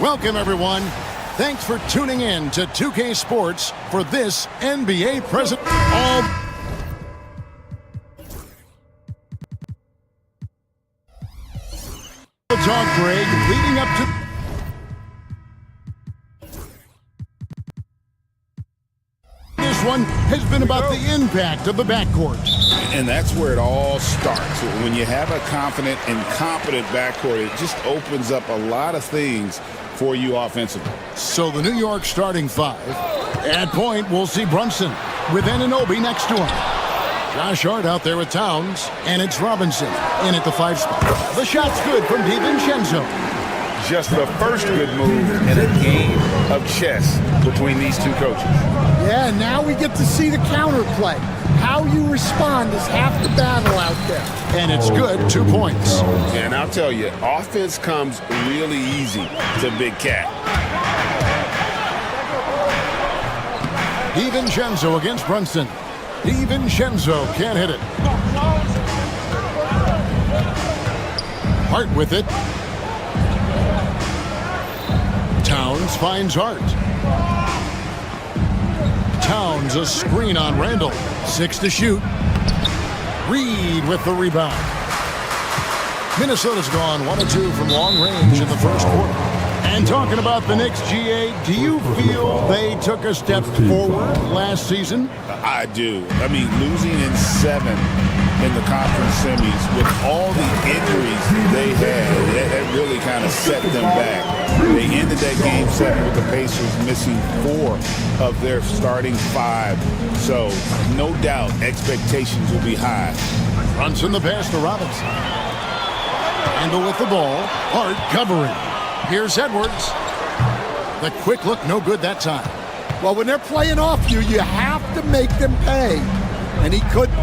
Welcome, everyone. Thanks for tuning in to 2K Sports for this NBA present. All talk, Greg, leading up to this one has been about the impact of the backcourt. And that's where it all starts. When you have a confident and competent backcourt, it just opens up a lot of things for you offensively. So the New York starting five. At point, we'll see Brunson with Anunoby next to him. Josh Hart out there with Towns, and it's Robinson in at the 5 spot. The shot's good from DiVincenzo. Just the first good move in a game of chess between these two coaches. Yeah, now we get to see the counterplay. How you respond is half the battle out there. And it's good, 2 points. And I'll tell you, offense comes really easy to Big Cat. DiVincenzo against Brunson. DiVincenzo can't hit it. Hart with it. Towns finds Hart. Towns a screen on Randall. 6 to shoot. Reed with the rebound. Minnesota's gone 1 of 2 from long range in the first quarter. And talking about the Knicks, GA, do you feel they took a step forward last season? I do. I mean, losing in 7 in the conference semis with all the injuries they had, that really kind of set them back. They ended that game 7 with the Pacers missing 4 of their starting 5. So, no doubt, expectations will be high. Brunson the pass to Robinson. Handle with the ball. Hart covering. Here's Edwards. The quick look, no good that time. Well, when they're playing off you, you have to make them pay. And he couldn't.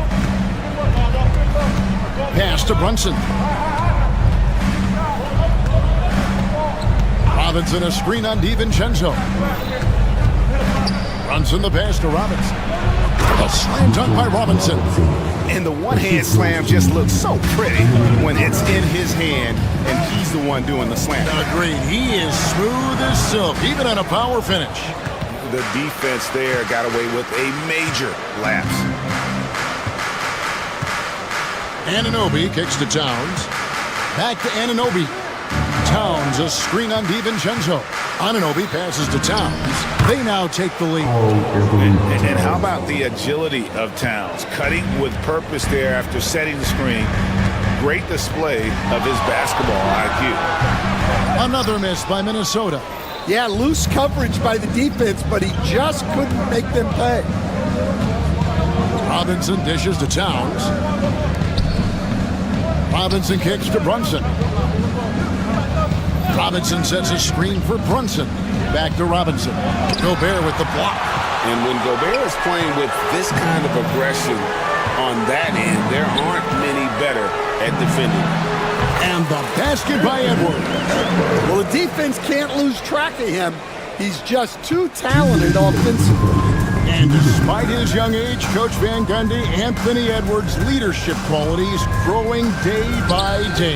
Pass to Brunson. Robinson a screen on DiVincenzo. Brunson the pass to Robinson. A slam dunk by Robinson. And the one-hand slam just looks so pretty when it's in his hand and he's the one doing the slam. Agreed. He is smooth as silk, even on a power finish. The defense there got away with a major lapse. Anunoby kicks to Towns. Back to Anunoby. Towns a screen on DiVincenzo. Anunoby passes to Towns. They now take the lead. And how about the agility of Towns? Cutting with purpose there after setting the screen. Great display of his basketball IQ. Another miss by Minnesota. Yeah, loose coverage by the defense, but he just couldn't make them pay. Robinson dishes to Towns. Robinson kicks to Brunson. Robinson sets a screen for Brunson. Back to Robinson. Gobert with the block. And when Gobert is playing with this kind of aggression on that end, there aren't many better at defending. And the basket by Edwards. Well, the defense can't lose track of him. He's just too talented offensively. And despite his young age, Coach Van Gundy, Anthony Edwards' leadership qualities growing day by day.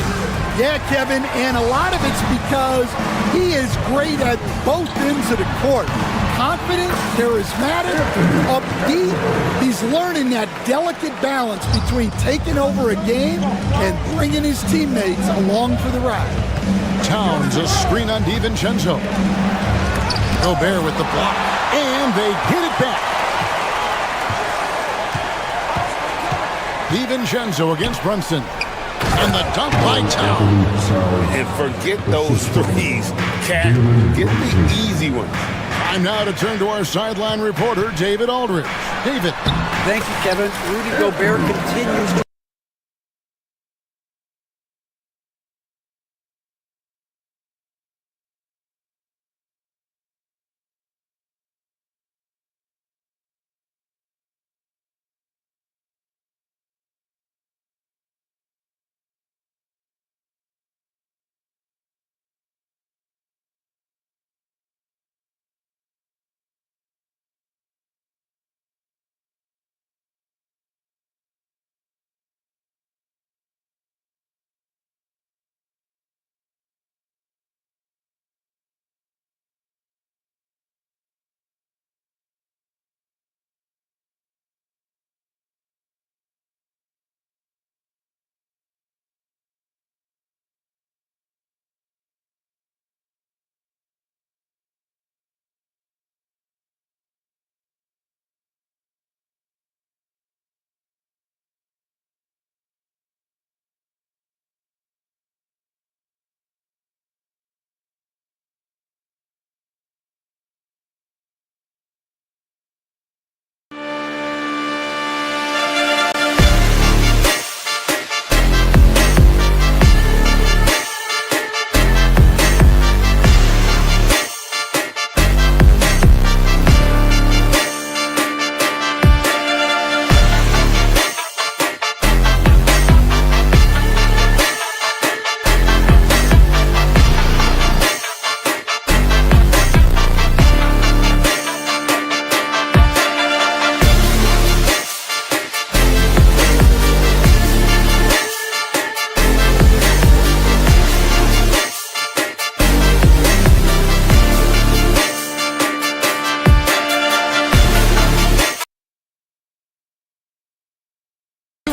Yeah, Kevin, and a lot of it's because he is great at both ends of the court. Confident, charismatic, upbeat. He's learning that delicate balance between taking over a game and bringing his teammates along for the ride. Towns a screen on DiVincenzo. Gobert with the block. And they get it back. DiVincenzo against Brunson. And the dunk by Towns. And forget those threes. Cat, get the easy ones. Time now to turn to our sideline reporter, David Aldridge. David. Thank you, Kevin. Rudy Gobert continues to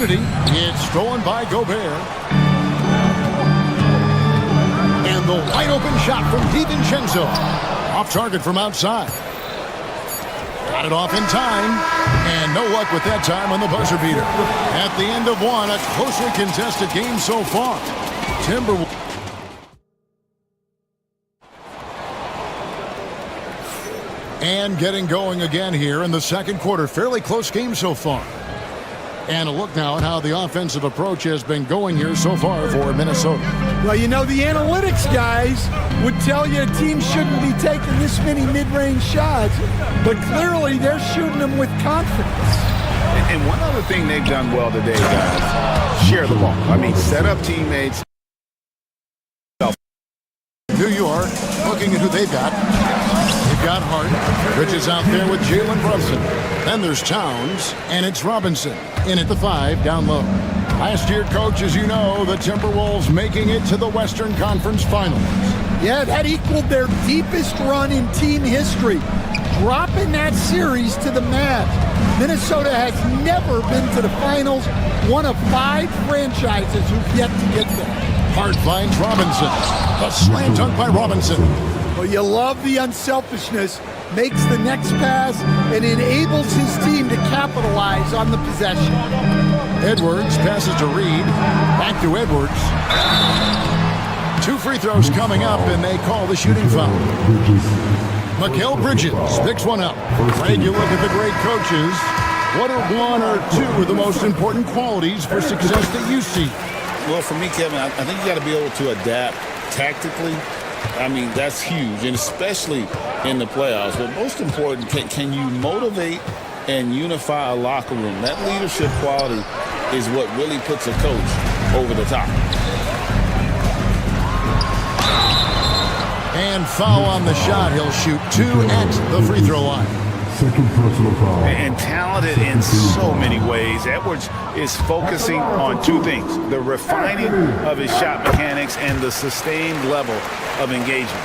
opportunity. It's stolen by Gobert. And the wide open shot from DiVincenzo. Off target from outside. Got it off in time. And no luck with that time on the buzzer beater. At the end of one, a closely contested game so far. Timberwolves. And getting going again here in the second quarter. Fairly close game so far. And a look now at how the offensive approach has been going here so far for Minnesota. Well, you know, the analytics guys would tell you a team shouldn't be taking this many mid-range shots, but clearly they're shooting them with confidence. And one other thing they've done well today, guys, share the ball. I mean, set up teammates. New York looking at who they've got. They've got Hart. Bridges out there with Jalen Brunson. Then there's Towns, and it's Robinson in at the 5 down low. Last year, coach, as you know, the Timberwolves making it to the Western Conference Finals. Yeah, that equaled their deepest run in team history, dropping that series to the Mavs. Minnesota has never been to the finals, one of 5 franchises who've yet to get there. Hart finds Robinson. The slam dunk by Robinson. Well, you love the unselfishness, makes the next pass, and enables his team to capitalize on the possession. Edwards passes to Reed. Back to Edwards. 2 free throws coming up, and they call the shooting foul. Mikal Bridges picks one up. Greg, you look at the great coaches. What are 1 or 2 of the most important qualities for success that you see? Well, for me, Kevin, I think you got to be able to adapt tactically. I mean, that's huge, and especially in the playoffs. But most important, can you motivate and unify a locker room? That leadership quality is what really puts a coach over the top. And foul on the shot. He'll shoot 2 at the free throw line. Second personal foul. And talented in so many ways. Edwards is focusing on 2 things: the refining of his shot mechanics and the sustained level of engagement.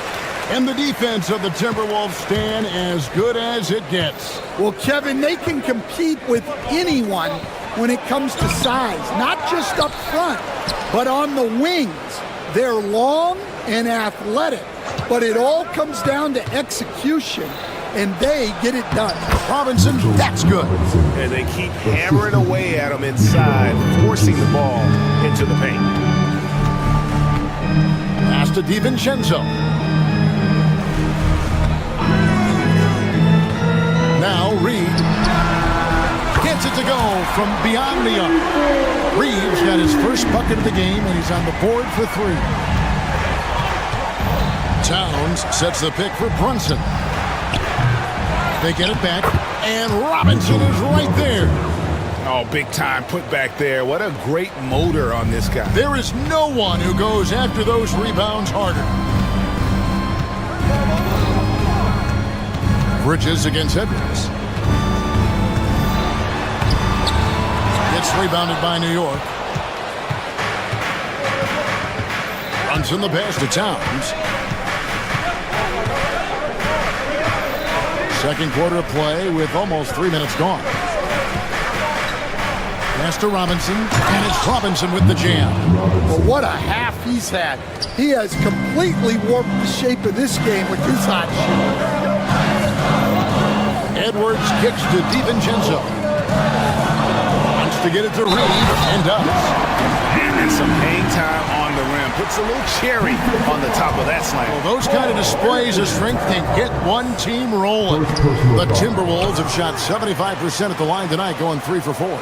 And the defense of the Timberwolves stand as good as it gets. Well, Kevin, they can compete with anyone when it comes to size, not just up front, but on the wings. They're long and athletic, but it all comes down to execution, and they get it done. Robinson, that's good. And they keep hammering away at him inside, forcing the ball into the paint. Pass to DiVincenzo. Now Reed gets it to go from beyond the arc. Reeves got his first bucket of the game, and he's on the board for 3. Towns sets the pick for Brunson. They get it back, and Robinson is right there. Oh, big time put back there. What a great motor on this guy. There is no one who goes after those rebounds harder. Bridges against Edwards. Gets rebounded by New York. Runs in the pass to Towns. Second quarter of play with almost 3 minutes gone. Pass to Robinson, and it's Robinson with the jam. Well, what a half he's had. He has completely warped the shape of this game with his hot shot. Edwards kicks to DiVincenzo. Wants to get it to Reed, and does. And some hang time on the rim. Puts a little cherry on the top of that slam. Well, those kind of displays of strength can get one team rolling. The Timberwolves have shot 75% at the line tonight, going 3 for 4.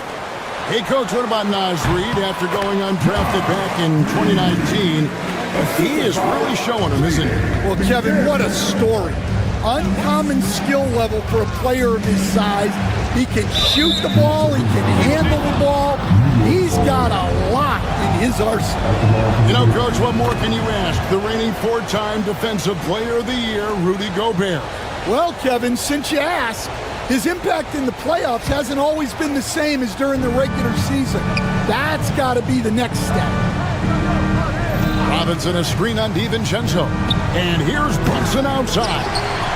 Hey, Coach, what about Naz Reid after going undrafted back in 2019? He is really showing them, isn't he? Well, Kevin, what a story. Uncommon skill level for a player of his size. He can shoot the ball. He can handle the ball. He's got a lot in his arsenal. You know, Coach, what more can you ask? The reigning 4-time Defensive Player of the Year, Rudy Gobert. Well, Kevin, since you ask, his impact in the playoffs hasn't always been the same as during the regular season. That's got to be the next step. Robinson a screen on DiVincenzo. And here's Brunson outside.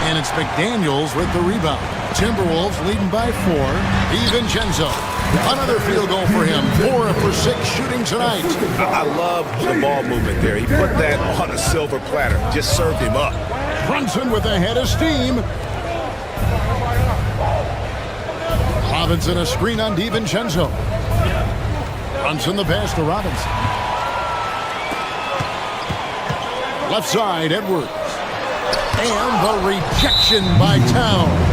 And it's McDaniels with the rebound. Timberwolves leading by 4. DiVincenzo Another field goal for him. 4 for 6 shooting tonight. I love the ball movement there. He put that on a silver platter. Just served him up. Brunson with a head of steam. Robinson a screen on DiVincenzo. Brunson the pass to Robinson. Left side, Edwards. And the rejection by Towns.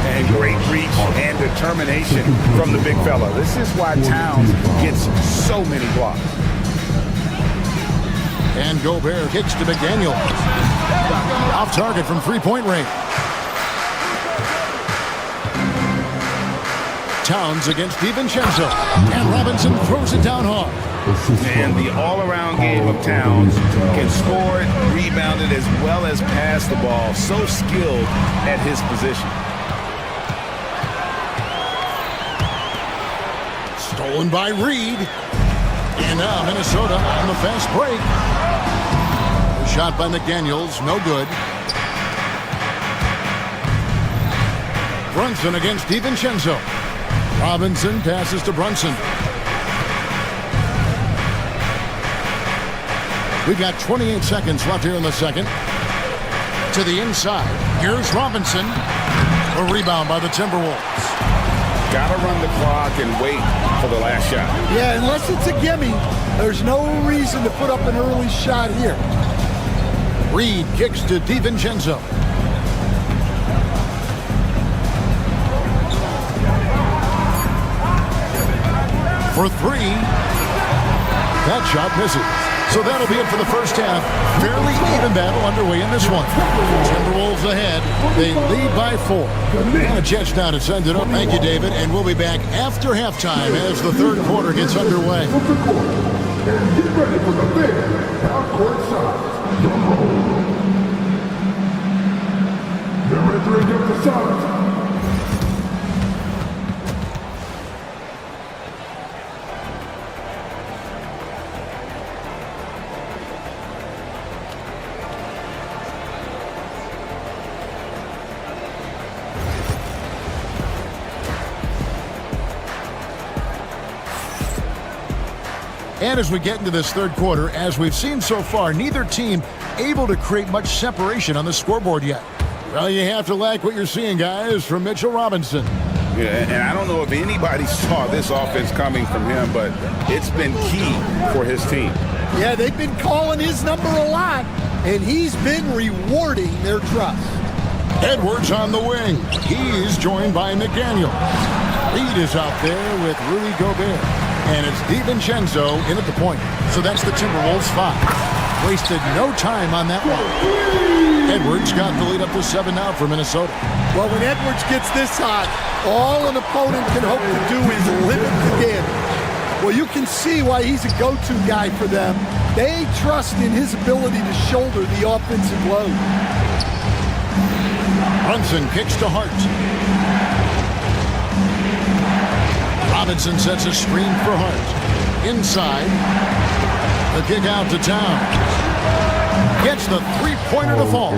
And great reach and determination from the big fella. This is why Towns gets so many blocks. And Gobert kicks to McDaniel. Off target from three-point range. Towns against DiVincenzo. And Robinson throws it down hard. And the all-around game of Towns can score it, rebound it, as well as pass the ball. So skilled at his position. Stolen by Reed. And now Minnesota on the fast break. The shot by McDaniels, no good. Brunson against DiVincenzo. Robinson passes to Brunson. We've got 28 seconds left here in the second. To the inside. Here's Robinson. A rebound by the Timberwolves. Got to run the clock and wait for the last shot. Yeah, unless it's a gimme, there's no reason to put up an early shot here. Reed kicks to DiVincenzo. For 3. That shot misses. So that'll be it for the first half. Fairly even battle underway in this one. Timberwolves ahead. They lead by 4. And a chance now to send it up. Thank you, David. And we'll be back after halftime as the third quarter gets underway. And get ready for the big half-court shot. They're entering up the shot. And as we get into this third quarter, as we've seen so far, neither team able to create much separation on the scoreboard yet. Well, you have to like what you're seeing, guys, from Mitchell Robinson. Yeah, and I don't know if anybody saw this offense coming from him, but it's been key for his team. Yeah, they've been calling his number a lot, and he's been rewarding their trust. Edwards on the wing. He's joined by McDaniel. Reed is out there with Rudy Gobert. And it's DiVincenzo in at the point. So that's the Timberwolves 5. Wasted no time on that one. Edwards got the lead up to 7 now for Minnesota. Well, when Edwards gets this hot, all an opponent can hope to do is limit the damage. Well, you can see why he's a go-to guy for them. They trust in his ability to shoulder the offensive load. Brunson kicks to Hart. Robinson sets a screen for Hart. Inside. The kick out to Towns. Gets the three-pointer to fall.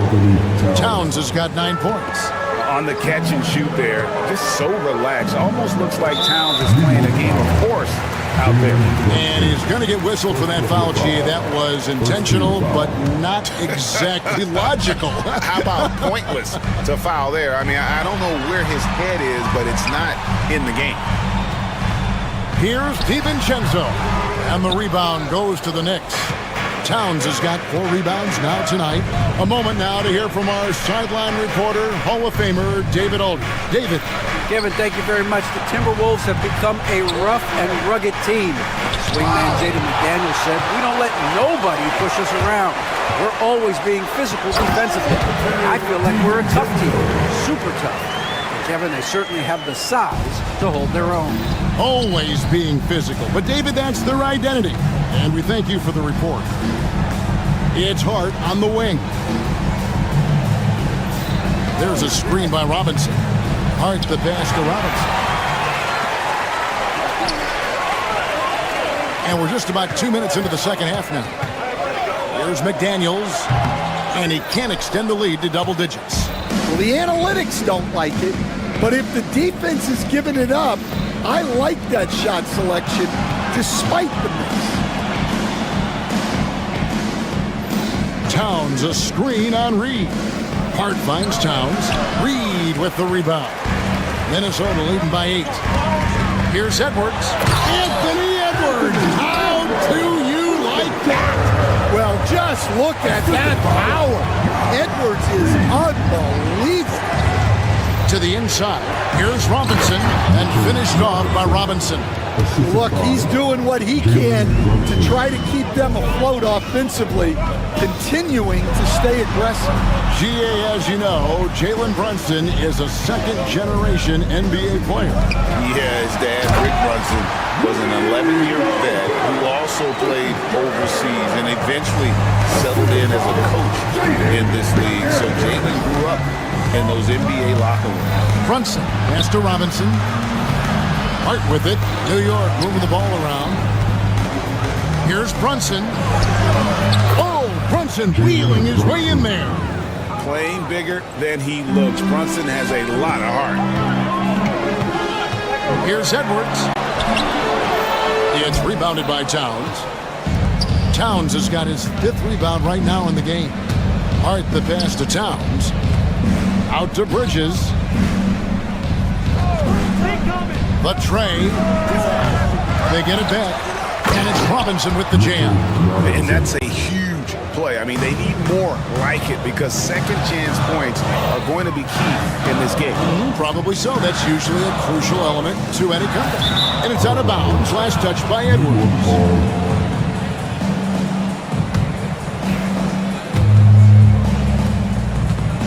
Towns has got 9 points. On the catch and shoot there, just so relaxed. Almost looks like Towns is playing a game of horse out there. And he's going to get whistled for that foul, G. That was intentional, but not exactly logical. How about pointless to foul there? I mean, I don't know where his head is, but it's not in the game. Here's DiVincenzo. And the rebound goes to the Knicks. Towns has got 4 rebounds now tonight. A moment now to hear from our sideline reporter, Hall of Famer David Aldridge. David. Kevin, thank you very much. The Timberwolves have become a rough and rugged team. Swingman Jaden McDaniel said, "We don't let nobody push us around. We're always being physical defensively. I feel like we're a tough team, super tough." And Kevin, they certainly have the size to hold their own. Always being physical. But David, that's their identity. And we thank you for the report. It's Hart on the wing. There's a screen by Robinson. Hart the pass to Robinson. And we're just about 2 minutes into the second half now. Here's McDaniels. And he can't extend the lead to double digits. Well, the analytics don't like it, but if the defense is giving it up, I like that shot selection despite the miss. Towns a screen on Reed. Hart finds Towns. Reed with the rebound. Minnesota leading by 8. Here's Edwards. Anthony Edwards. How do you like that? Well, just look at that power. Edwards is unbelievable. To the inside. Here's Robinson, and finished off by Robinson. Look, he's doing what he can to try to keep them afloat offensively, continuing to stay aggressive. GA, as you know, Jalen Brunson is a second-generation NBA player. Yeah, his dad, Rick Brunson, was an 11-year vet who also played overseas and eventually settled in as a coach in this league. So Jalen grew up in those NBA locker rooms. Brunson pass to Robinson. Hart with it. New York moving the ball around. Here's Brunson. Oh, Brunson wheeling his way in there. Playing bigger than he looks. Brunson has a lot of heart. Here's Edwards. It's rebounded by Towns. Towns has got his 5th rebound right now in the game. Hart the pass to Towns. Out to Bridges. The tray. They get it back. And it's Robinson with the jam. And that's a huge play. I mean, they need more like it because second chance points are going to be key in this game. Probably so. That's usually a crucial element to any comeback. And it's out of bounds. Last touch by Edwards.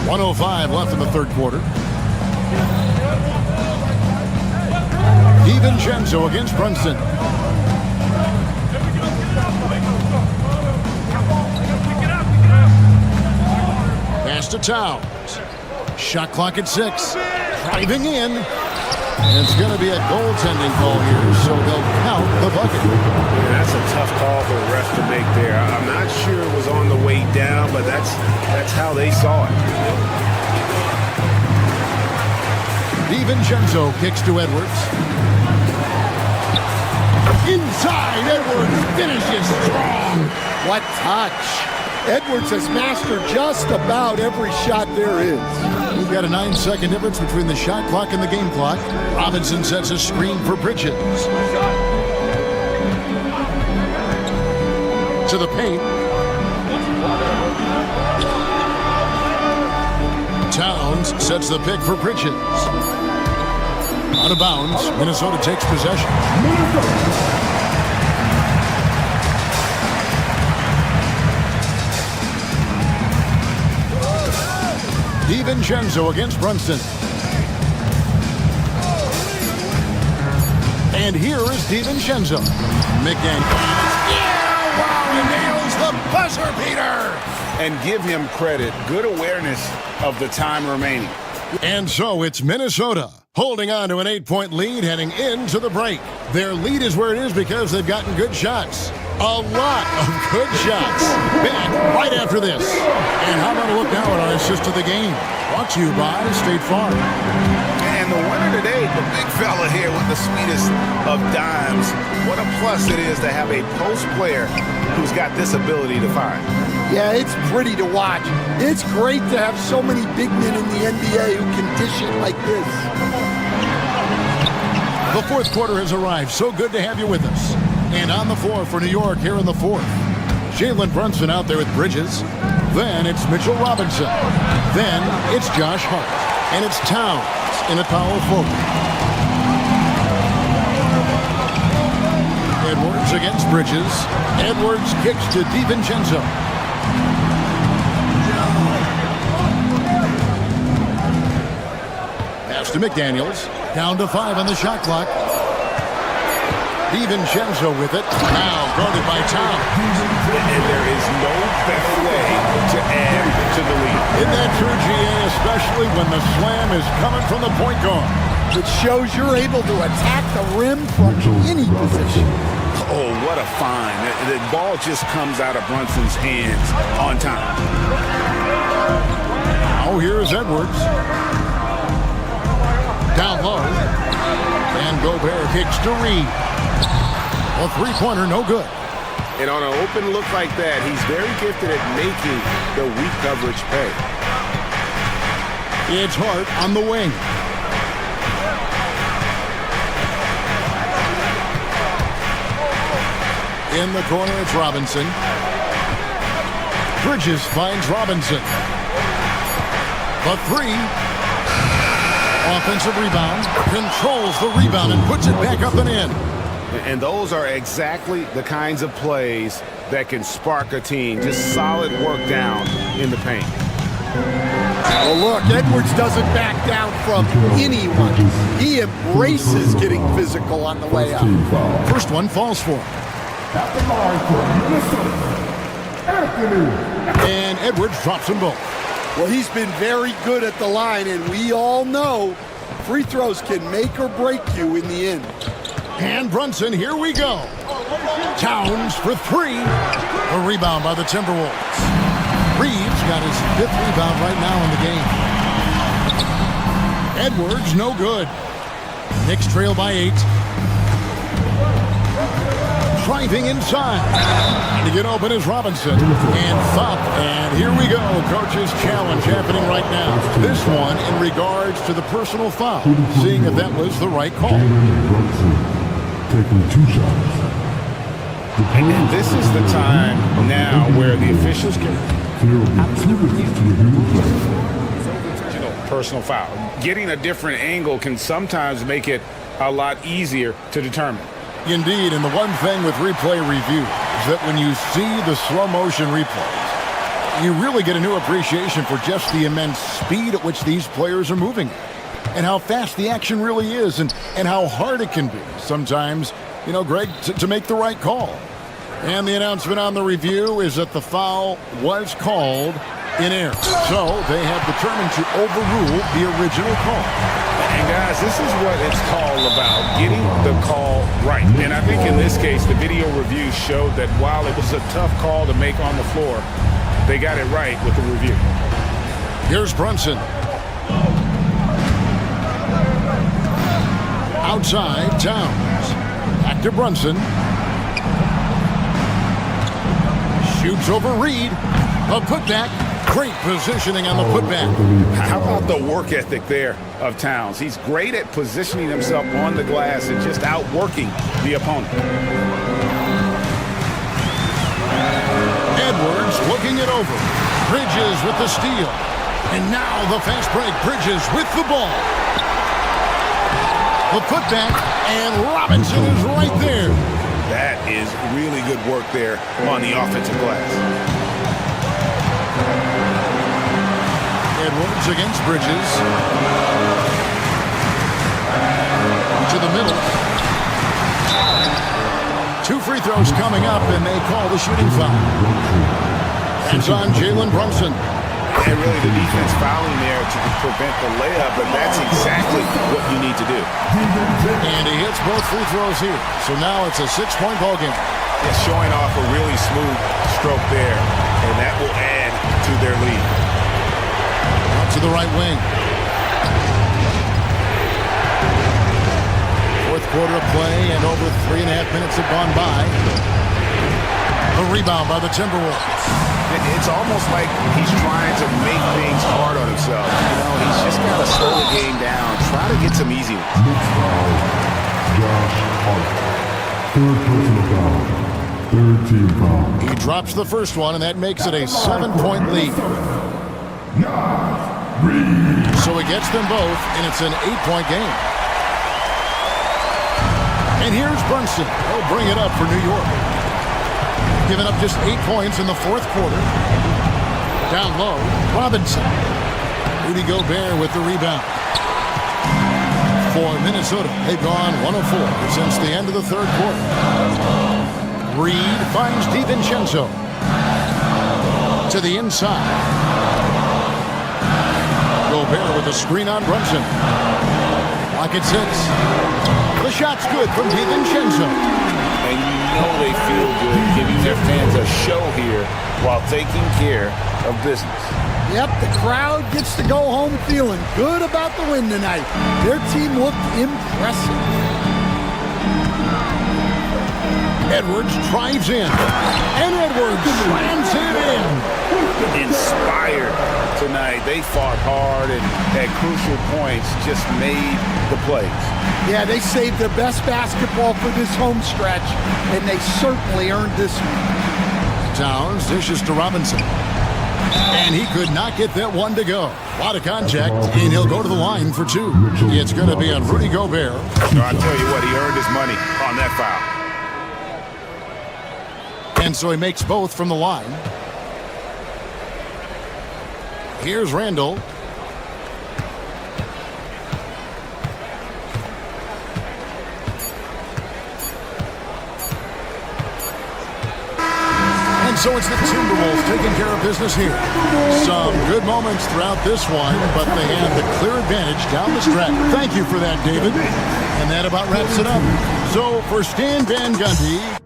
.105 left in the third quarter. DiVincenzo against Brunson. Pass to Towns. Shot clock at 6. Driving in. It's going to be a goaltending call here, so they'll count the bucket. Yeah, that's a tough call for the ref to make there. I'm not sure it was on the way down, but that's how they saw it. DiVincenzo kicks to Edwards. Inside, Edwards finishes strong. What touch. Edwards has mastered just about every shot there is. We've got a 9-second difference between the shot clock and the game clock. Robinson sets a screen for Bridges. To the paint. Towns sets the pick for Bridges. Out of bounds, Minnesota takes possession. DiVincenzo against Brunson. And here is DiVincenzo. McDaniel. Yeah, wow, he nails the buzzer beater. And give him credit. Good awareness of the time remaining. And so it's Minnesota holding on to an 8-point lead heading into the break. Their lead is where it is because they've gotten good shots. A lot of good shots. Back right after this. And how about a look now at our assist of the game? Brought to you by State Farm. And the winner today, the big fella here with the sweetest of dimes. What a plus it is to have a post player who's got this ability to find. Yeah, it's pretty to watch. It's great to have so many big men in the NBA who can dish it like this. The fourth quarter has arrived. So good to have you with us. And on the floor for New York here in the fourth. Jalen Brunson out there with Bridges. Then it's Mitchell Robinson. Then it's Josh Hart. And it's Towns in a power forward. Edwards against Bridges. Edwards kicks to DiVincenzo. Pass to McDaniels. Down to 5 on the shot clock. DiVincenzo with it. Now guarded by Towns. And there is no better way to add to the lead. Isn't that true, GA? Especially when the slam is coming from the point guard. It shows you're able to attack the rim from any position. Oh, what a find. The ball just comes out of Brunson's hands on time. Now here's Edwards. Down low. And Gobert kicks to Reed. A three-pointer, no good. And on an open look like that, he's very gifted at making the weak coverage pay. It's Hart on the wing. In the corner, it's Robinson. Bridges finds Robinson. The three. Offensive rebound. Controls the rebound and puts it back up and in. And those are exactly the kinds of plays that can spark a team. Just solid work down in the paint. Well, look, Edwards doesn't back down from anyone. He embraces getting physical on the way up. First one falls for him. At the line for Minnesota, Anthony. And Edwards drops them both. Well, he's been very good at the line, and we all know free throws can make or break you in the end. And Brunson, here we go. Towns for three. A rebound by the Timberwolves. Reeves got his fifth rebound right now in the game. Edwards, no good. Knicks trail by 8. Driving inside. And to get open is Robinson. And Thump. And here we go. Coach's challenge happening right now. This one in regards to the personal foul. Seeing if that was the right call. Taking 2 shots. And this is the time now where the officials can, personal foul. Getting a different angle can sometimes make it a lot easier to determine. Indeed, and the one thing with replay review is that when you see the slow motion replays, you really get a new appreciation for just the immense speed at which these players are moving and how fast the action really is and how hard it can be sometimes, you know, Greg, to make the right call. And the announcement on the review is that the foul was called in error. So they have determined to overrule the original call. And guys, this is what it's all about, getting the call right. And I think in this case, the video review showed that while it was a tough call to make on the floor, they got it right with the review. Here's Brunson. Outside, Towns. Back to Brunson. Shoots over Reed. A putback. Great positioning on the putback. How about the work ethic there of Towns? He's great at positioning himself on the glass and just outworking the opponent. Edwards looking it over. Bridges with the steal. And now the fast break. Bridges with the ball. The putback, and Robinson is right there. That is really good work there on the offensive glass. Edwards against Bridges. To the middle. 2 free throws coming up, and they call the shooting foul. It's on Jalen Brunson. And really the defense fouling there to prevent the layup, but that's exactly what you need to do. And he hits both free throws here. So now it's a 6-point ball game. It's showing off a really smooth stroke there, and that will add to their lead. Out to the right wing. Fourth quarter of play, and over 3.5 minutes have gone by. A rebound by the Timberwolves. It's almost like he's trying to make things hard on himself. You know, he's just got to slow the game down, try to get some easy ones. Next foul, Josh Hart. 3rd personal foul. 3rd team foul. He drops the first one, and that makes it a 7-point lead. So he gets them both, and it's an 8-point game. And here's Brunson. He'll bring it up for New York. Giving up just 8 points in the fourth quarter. Down low, Robinson. Rudy Gobert with the rebound. For Minnesota, they've gone 1 of 4 since the end of the third quarter. Reed finds DiVincenzo. To the inside. Gobert with a screen on Brunson. Clock at 6. The shot's good from DiVincenzo. And you know they feel good giving their fans a show here while taking care of business. Yep, the crowd gets to go home feeling good about the win tonight. Their team looked impressive. Edwards drives in. And Edwards slams it in. Inspired tonight. They fought hard and at crucial points just made the plays. Yeah, they saved their best basketball for this home stretch, and they certainly earned this one. Towns dishes to Robinson. And he could not get that one to go. A lot of contact, and he'll go to the line for two. It's going to be on Rudy Gobert. No, I'll tell you what, he earned his money on that foul. And so he makes both from the line. Here's Randall. And so it's the Timberwolves taking care of business here. Some good moments throughout this one, but they have the clear advantage down the stretch. Thank you for that, David. And that about wraps it up. So for Stan Van Gundy,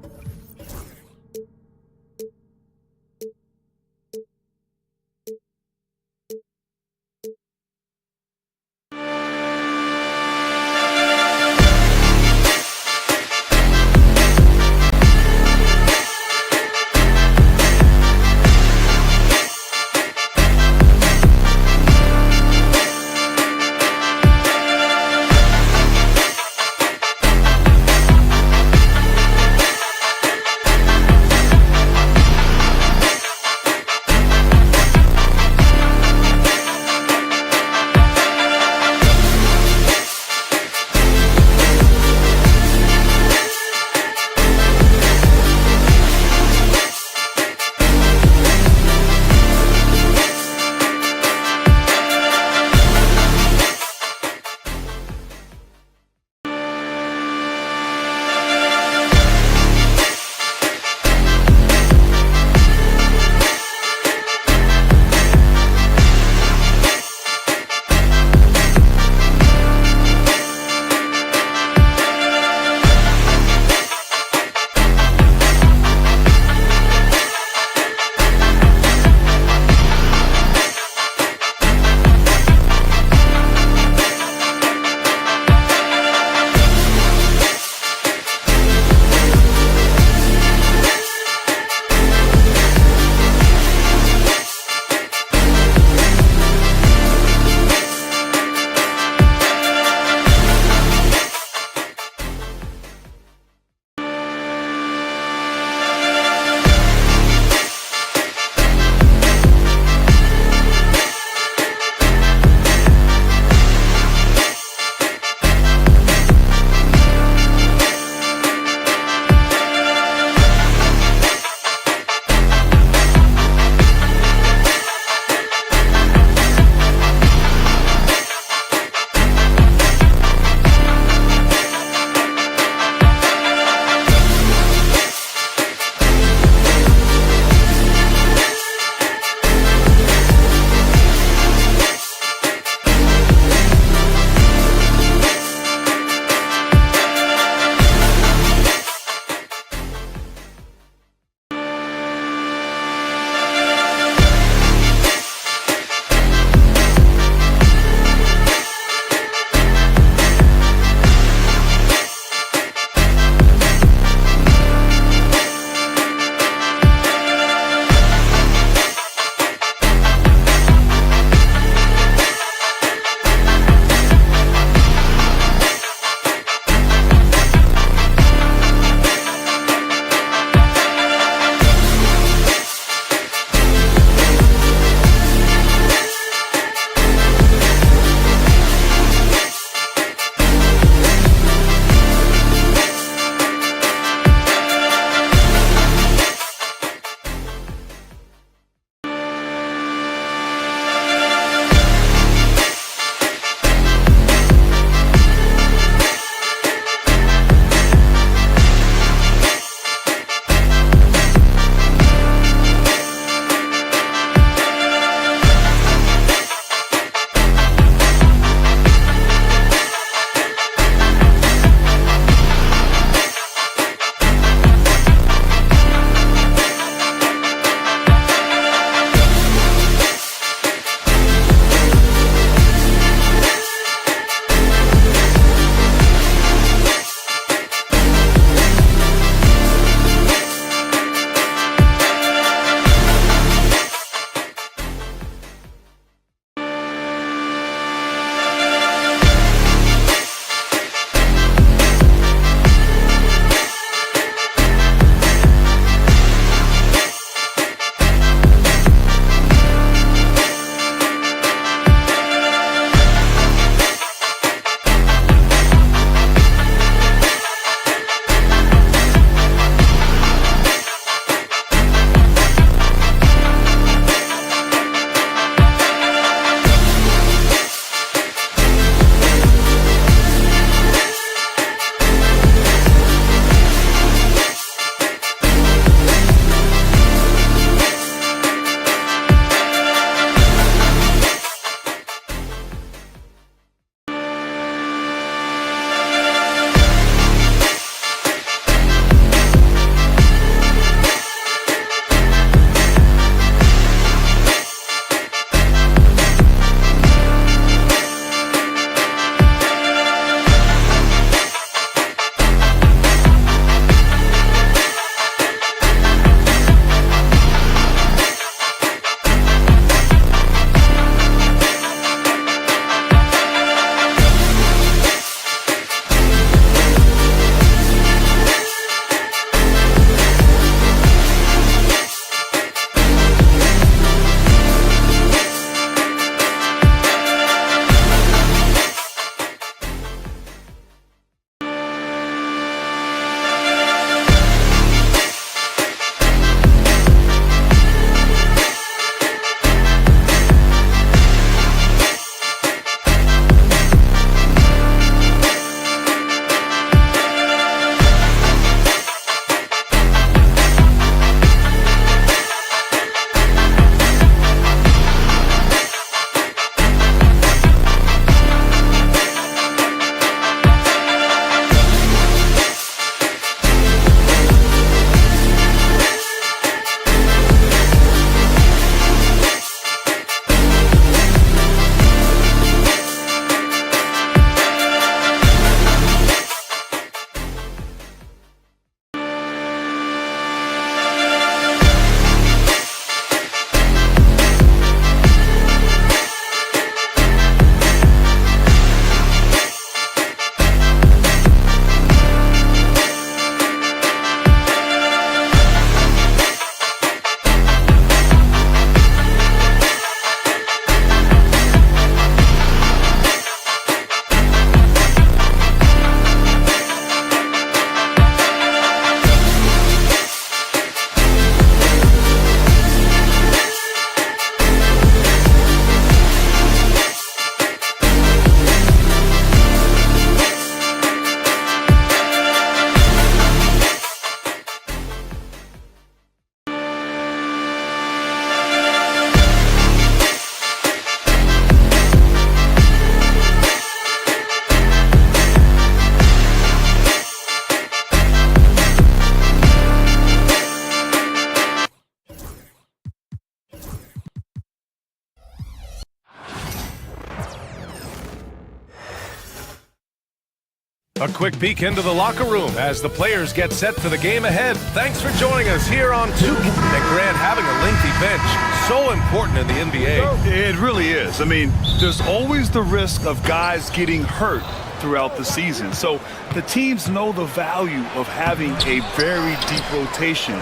A quick peek into the locker room as the players get set for the game ahead. Thanks for joining us here on 2. And Grant, having a lengthy bench, so important in the NBA. It really is. I mean, there's always the risk of guys getting hurt throughout the season. So the teams know the value of having a very deep rotation,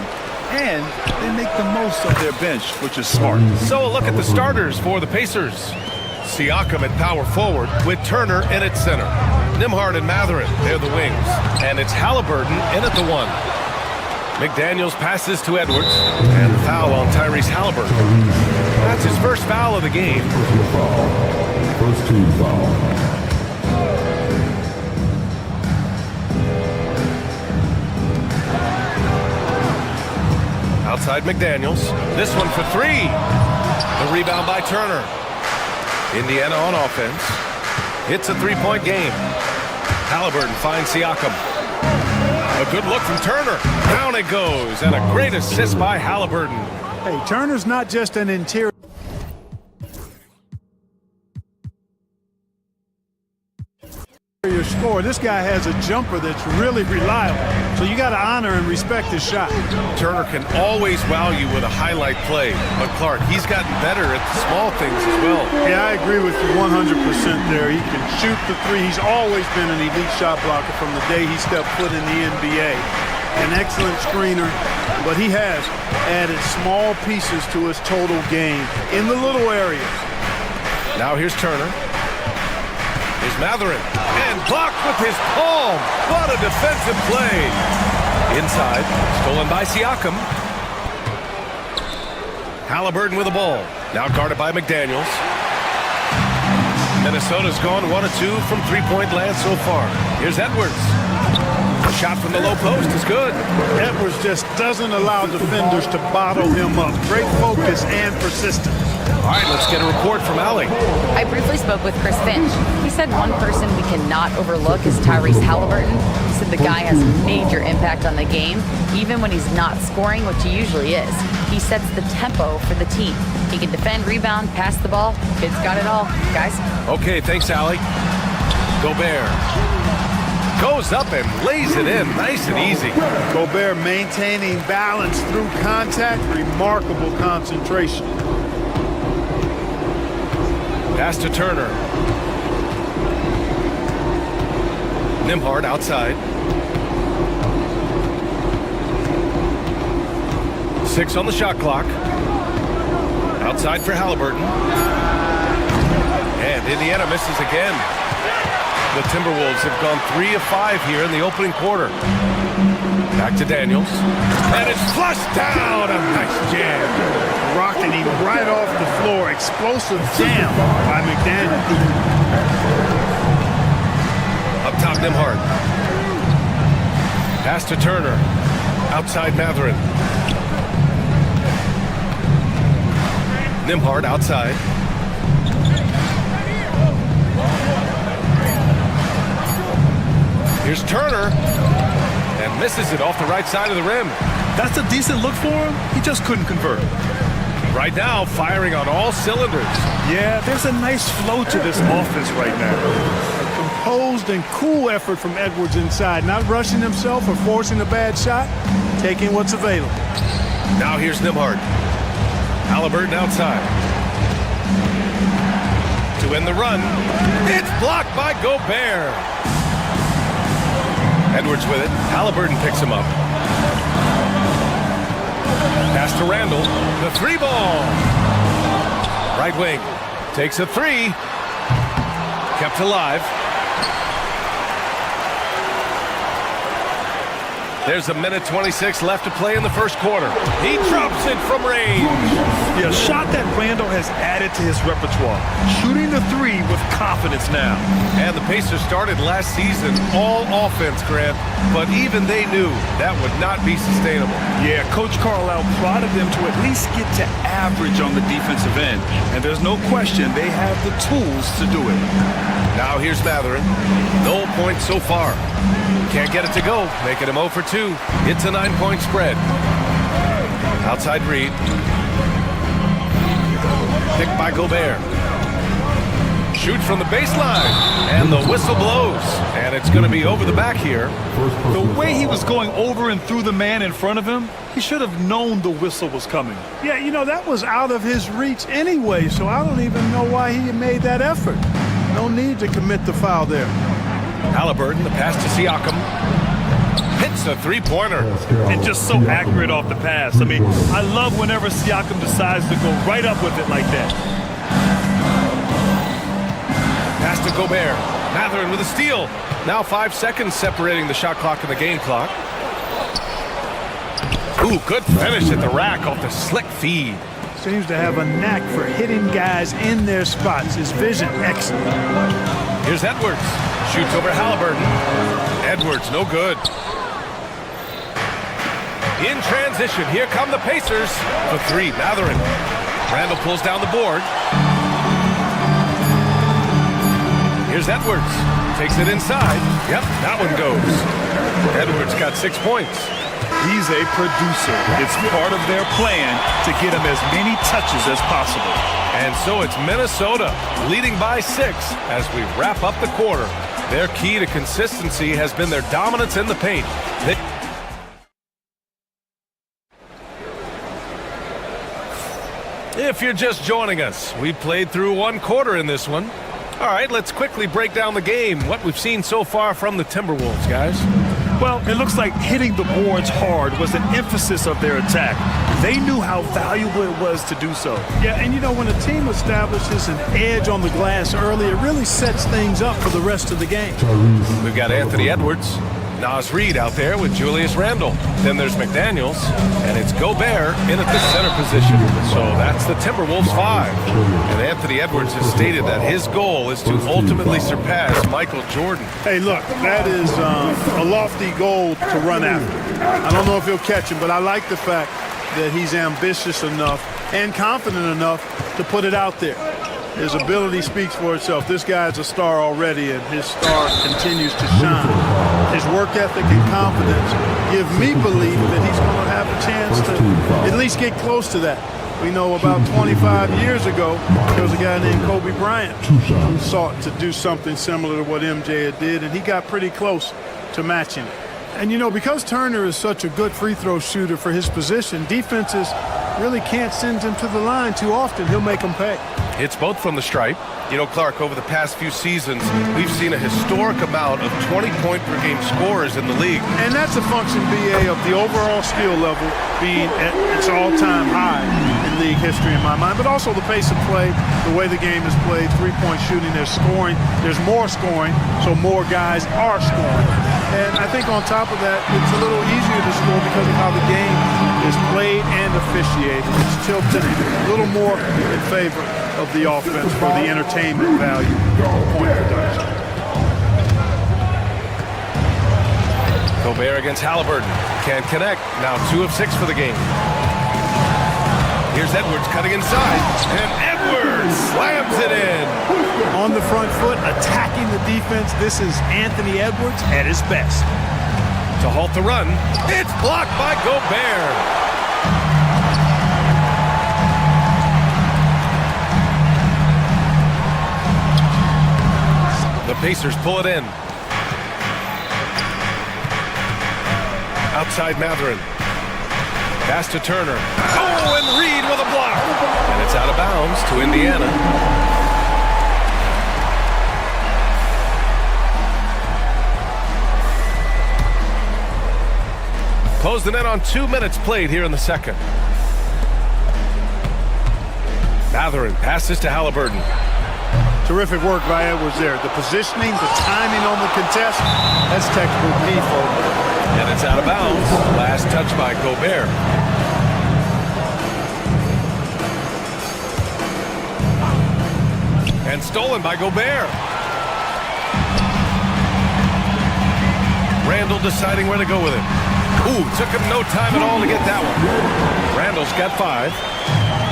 and they make the most of their bench, which is smart. So a look at the starters for the Pacers. Siakam at power forward with Turner in at center. Nembhard and Mathurin, they're the wings. And it's Halliburton in at the 1. McDaniels passes to Edwards. And the foul on Tyrese Halliburton. That's his first foul of the game. First team foul. Outside McDaniels. This one for 3. The rebound by Turner. Indiana on offense. It's a 3-point game. Halliburton finds Siakam. A good look from Turner. Down it goes. And a great assist by Halliburton. Hey, Turner's not just an interior scorer. This guy has a jumper that's really reliable. So you got to honor and respect his shot. Turner can always wow you with a highlight play. But Clark, he's gotten better at the small things as well. Yeah, I agree with you 100% there. He can shoot the 3. He's always been an elite shot blocker from the day he stepped foot in the NBA. An excellent screener, but he has added small pieces to his total game in the little areas. Now here's Turner. Here's Mathurin. And blocked with his palm. What a defensive play. Inside. Stolen by Siakam. Halliburton with the ball. Now guarded by McDaniels. Minnesota's gone 1 of 2 from 3-point land so far. Here's Edwards. The shot from the low post is good. Edwards just doesn't allow defenders to bottle him up. Great focus and persistence. All right, let's get a report from Allie. I briefly spoke with Chris Finch. He said one person we cannot overlook is Tyrese Halliburton. He said the guy has major impact on the game, even when he's not scoring, which he usually is. He sets the tempo for the team. He can defend, rebound, pass the ball. Kid's got it all, guys. Okay, thanks, Allie. Gobert goes up and lays it in, nice and easy. Gobert maintaining balance through contact, remarkable concentration. Pass to Turner. Nembhard outside. 6 on the shot clock. Outside for Halliburton. And Indiana misses again. The Timberwolves have gone 3 of 5 here in the opening quarter. Back to Daniels. And it's flushed down. A nice jam. Rocking him right off the floor. Explosive jam by McDaniels. Up top, Nembhard. Pass to Turner. Outside Mathurin. Nembhard outside. Here's Turner. And misses it off the right side of the rim. That's a decent look for him. He just couldn't convert. Right now, firing on all cylinders. Yeah, there's a nice flow to this offense right now. A composed and cool effort from Edwards inside. Not rushing himself or forcing a bad shot. Taking what's available. Now here's Nembhard. Halliburton outside. To end the run. It's blocked by Gobert. Edwards with it. Halliburton picks him up. Pass to Randall. The 3 ball. Right wing. Takes a 3. Kept alive. There's a minute 26 left to play in the first quarter. He drops it from range. Yeah, a shot that Randall has added to his repertoire. Shooting the 3 with confidence now. And the Pacers started last season all offense, Grant, but even they knew that would not be sustainable. Yeah, Coach Carlisle prodded them to at least get to average on the defensive end. And there's no question they have the tools to do it. Now here's Mathurin. No points so far. Can't get it to go, making him 0 for 2. It's a 9-point spread. Outside Reed. Picked by Gobert. shoots from the baseline, and the whistle blows. And it's going to be over the back here. The way he was going over and through the man in front of him, he should have known the whistle was coming. Yeah, you know, that was out of his reach anyway, so I don't even know why he made that effort. No need to commit the foul there. Halliburton, the pass to Siakam. Hits a three-pointer. And just so accurate off the pass. I mean, I love whenever Siakam decides to go right up with it like that. Pass to Gobert. Mathurin with a steal. Now 5 seconds separating the shot clock and the game clock. Ooh, good finish at the rack off the slick feed. Seems to have a knack for hitting guys in their spots. His vision, excellent. Here's Edwards. Shoots over Halliburton. Edwards, no good. In transition, here come the Pacers. For three, Mathurin. Randall pulls down the board. Here's Edwards. Takes it inside. Yep, that one goes. Edwards got 6 points. He's a producer. It's part of their plan to get him as many touches as possible. And so it's Minnesota leading by 6 as we wrap up the quarter. Their key to consistency has been their dominance in the paint. If you're just joining us, we played through one quarter in this one. All right, let's quickly break down the game, what we've seen so far from the Timberwolves, guys. Well, it looks like hitting the boards hard was an emphasis of their attack. They knew how valuable it was to do so. Yeah, and you know, when a team establishes an edge on the glass early, it really sets things up for the rest of the game. We've got Anthony Edwards, Naz Reid out there with Julius Randle. Then there's McDaniels, and it's Gobert in at the center position. So that's the Timberwolves 5. And Anthony Edwards has stated that his goal is to ultimately surpass Michael Jordan. Hey, look, that is a lofty goal to run after. I don't know if he'll catch him, but I like the fact that he's ambitious enough and confident enough to put it out there. His ability speaks for itself. This guy's a star already, and his star continues to shine. His work ethic and confidence give me belief that he's going to have a chance to at least get close to that. We know about 25 years ago, there was a guy named Kobe Bryant who sought to do something similar to what MJ did, and he got pretty close to matching it. And, you know, because Turner is such a good free throw shooter for his position, defenses really can't send him to the line too often. He'll make them pay. It's both from the stripe. You know, Clark, over the past few seasons, we've seen a historic amount of 20-point-per-game scorers in the league. And that's a function, BA, of the overall skill level being at its all-time high in league history in my mind, but also the pace of play, the way the game is played, three-point shooting, there's scoring, there's more scoring, so more guys are scoring. And I think on top of that, it's a little easier to score because of how the game is played and officiated. It's tilted a little more in favor of the offense for the entertainment value of point production. Gobert against Halliburton. Can't connect. Now 2 of 6 for the game. Here's Edwards cutting inside. And Edwards slams it in. On the front foot, attacking the defense. This is Anthony Edwards at his best. To halt the run, it's blocked by Gobert. The Pacers pull it in. Outside Mathurin. Pass to Turner. Oh, and Reid with a block. And it's out of bounds to Indiana. Close the net on 2 minutes played here in the second. Mathurin passes to Halliburton. Terrific work by Edwards there. The positioning, the timing on the contest, that's textbook defense. And it's out of bounds. Last touch by Gobert. And stolen by Gobert. Randall deciding where to go with it. Ooh, took him no time at all to get that one. Randall's got 5.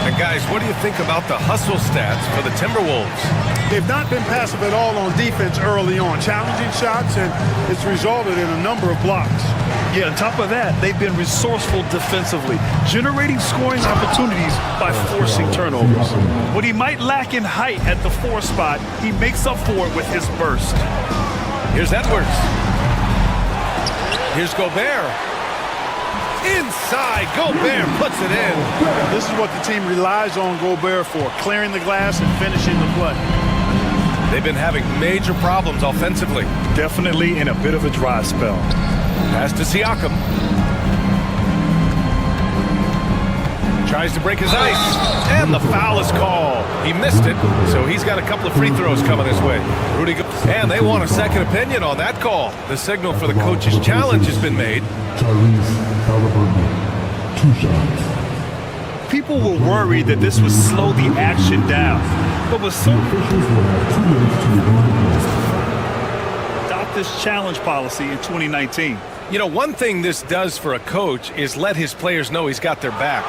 And guys, what do you think about the hustle stats for the Timberwolves? They've not been passive at all on defense early on. Challenging shots, and it's resulted in a number of blocks. Yeah, on top of that, they've been resourceful defensively, generating scoring opportunities by forcing turnovers. What he might lack in height at the 4 spot, he makes up for it with his burst. Here's Edwards. Here's Gobert. Inside, Gobert puts it in. This is what the team relies on Gobert for, clearing the glass and finishing the play. They've been having major problems offensively. Definitely in a bit of a dry spell. Pass to Siakam. Tries to break his ice. And the foul is called. He missed it, so he's got a couple of free throws coming his way. Rudy, and they want a second opinion on that call. The signal for the coach's challenge has been made. Tyrese Halliburton, 2 shots. People were worried that this would slow the action down, but with so Officials will have 2 minutes to review the play. adopt this challenge policy in 2019. You know, one thing this does for a coach is let his players know he's got their back.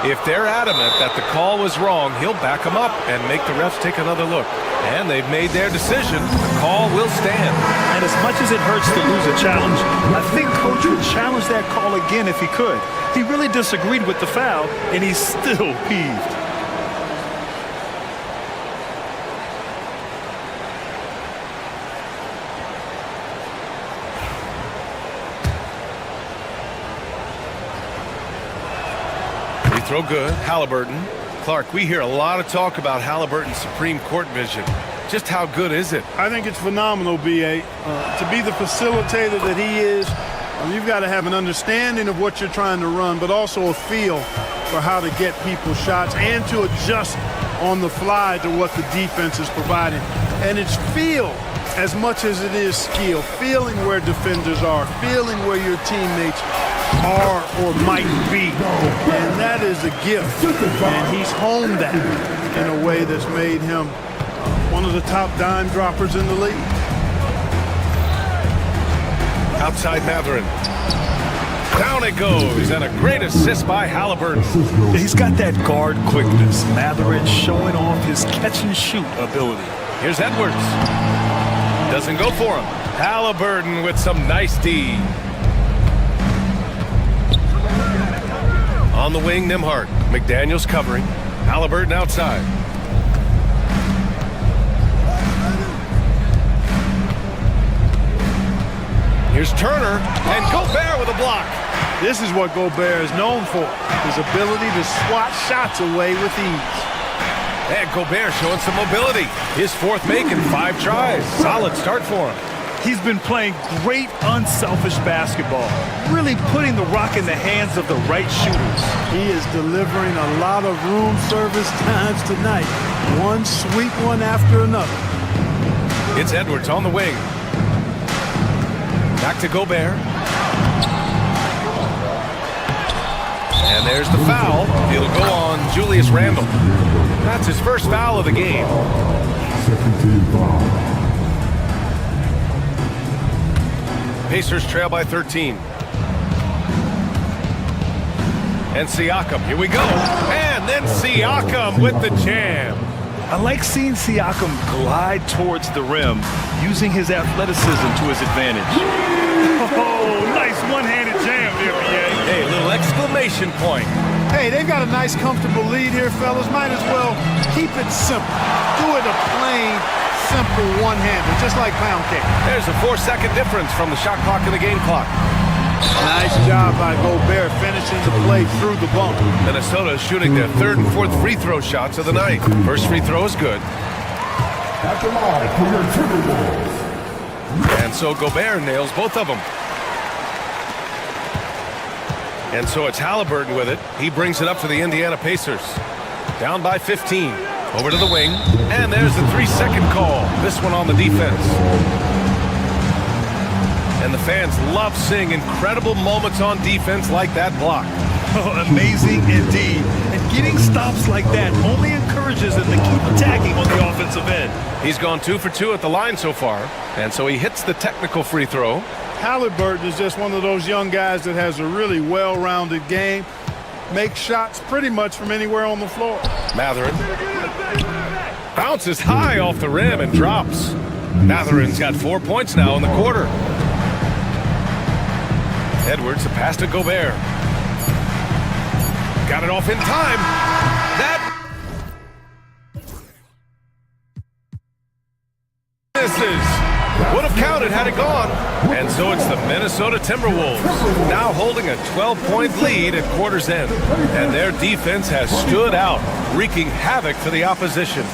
If they're adamant that the call was wrong, he'll back them up and make the refs take another look. And they've made their decision. The call will stand. And as much as it hurts to lose a challenge, I think Coach would challenge that call again if he could. He really disagreed with the foul, and he's still peeved. Throw good. Halliburton. Clark, we hear a lot of talk about Halliburton's supreme court vision. Just how good is it? I think it's phenomenal, B.A. To be the facilitator that he is, you've got to have an understanding of what you're trying to run, but also a feel for how to get people shots and to adjust on the fly to what the defense is providing. And it's feel as much as it is skill, feeling where defenders are, feeling where your teammates are or might be, and that is a gift, and he's honed that in a way that's made him one of the top dime droppers in the league. Outside Matherin. Down it goes, and a great assist by Halliburton. He's got that guard quickness. Matherin showing off his catch-and-shoot ability. Here's Edwards. Doesn't go for him. Halliburton with some nice D. On the wing, Nembhard. McDaniels covering. Halliburton outside. Here's Turner, and Gobert with a block. This is what Gobert is known for, his ability to swat shots away with ease. And Gobert showing some mobility. His 4th make in 5 tries. Solid start for him. He's been playing great, unselfish basketball, really putting the rock in the hands of the right shooters. He is delivering a lot of room service times tonight. One sweet one after another. It's Edwards on the wing. Back to Gobert. And there's the foul. It'll go on Julius Randle. That's his first foul of the game. Second team foul. Pacers trail by 13. And Siakam, here we go. And then Siakam with the jam. I like seeing Siakam glide towards the rim, using his athleticism to his advantage. Oh, nice one-handed jam there, B.A. Hey, a little exclamation point. Hey, they've got a nice, comfortable lead here, fellas. Might as well keep it simple. Do it a plain, simple one-hander, just like pound cake. There's a 4-second difference from the shot clock and the game clock. Nice job by Gobert finishing the play through the bump. Minnesota is shooting their 3rd and 4th free throw shots of the night. First free throw is good. At the line for your Timberwolves. And so Gobert nails both of them. And so it's Halliburton with it. He brings it up for the Indiana Pacers. Down by 15. Over to the wing. And there's the 3-second call. This one on the defense. And the fans love seeing incredible moments on defense like that block. Oh, amazing indeed. And getting stops like that only encourages them to keep attacking on the offensive end. He's gone 2 for 2 at the line so far. And so he hits the technical free throw. Halliburton is just one of those young guys that has a really well-rounded game. Makes shots pretty much from anywhere on the floor. Matherin bounces high off the rim and drops. Matherin's got 4 points now in the quarter. Edwards, the pass to Gobert. Got it off in time. That would have counted had it gone. And so it's the Minnesota Timberwolves now holding a 12-point lead at quarter's end. And their defense has stood out, wreaking havoc for the opposition.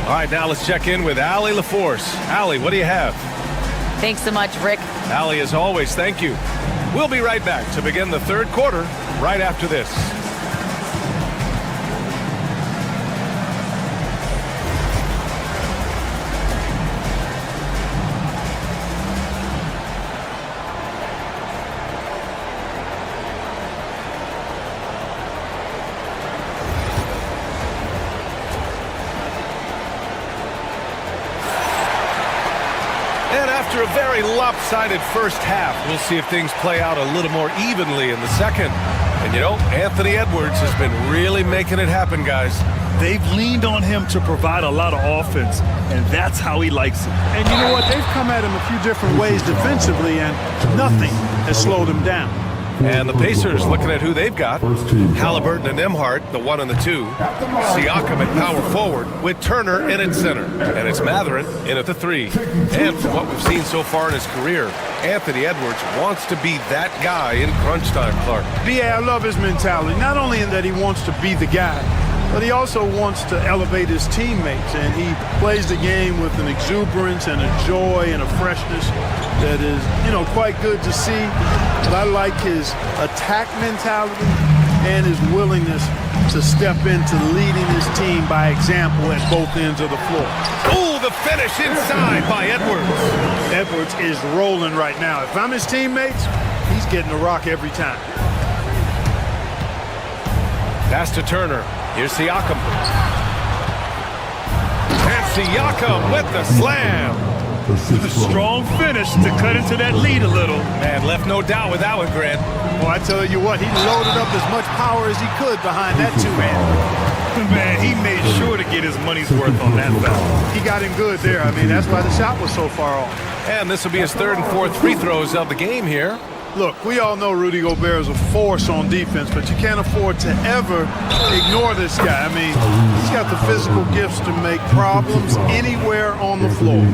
All right, now let's check in with Allie LaForce. Allie, what do you have? Thanks so much, Rick. Allie, as always, thank you. We'll be right back to begin the third quarter right after this. After a very lopsided first half, we'll see if things play out a little more evenly in the second. And you know, Anthony Edwards has been really making it happen, guys. They've leaned on him to provide a lot of offense, and that's how he likes it. And you know what? They've come at him a few different ways defensively, and nothing has slowed him down. And the Pacers looking at who they've got. Halliburton and Nembhard, the 1 and the 2. Siakam at power forward with Turner in at center. And it's Mathurin in at the 3. And from what we've seen so far in his career, Anthony Edwards wants to be that guy in crunch time, Clark. Yeah, I love his mentality. Not only in that he wants to be the guy, but he also wants to elevate his teammates, and he plays the game with an exuberance and a joy and a freshness that is, you know, quite good to see. But I like his attack mentality and his willingness to step into leading his team by example at both ends of the floor. Oh, the finish inside by Edwards. Edwards is rolling right now. If I'm his teammates, he's getting a rock every time. Pass to Turner. Here's Siakam. And Siakam with the slam. A strong finish to cut into that lead a little. And left no doubt with that one, Grant. Well, I tell you what, he loaded up as much power as he could behind that two-hander. Man, he made sure to get his money's worth on that foul. He got him good there. I mean, that's why the shot was so far off. And this will be his third and fourth free throws of the game here. Look, we all know Rudy Gobert is a force on defense, but you can't afford to ever ignore this guy. I mean, he's got the physical gifts to make problems anywhere on the floor.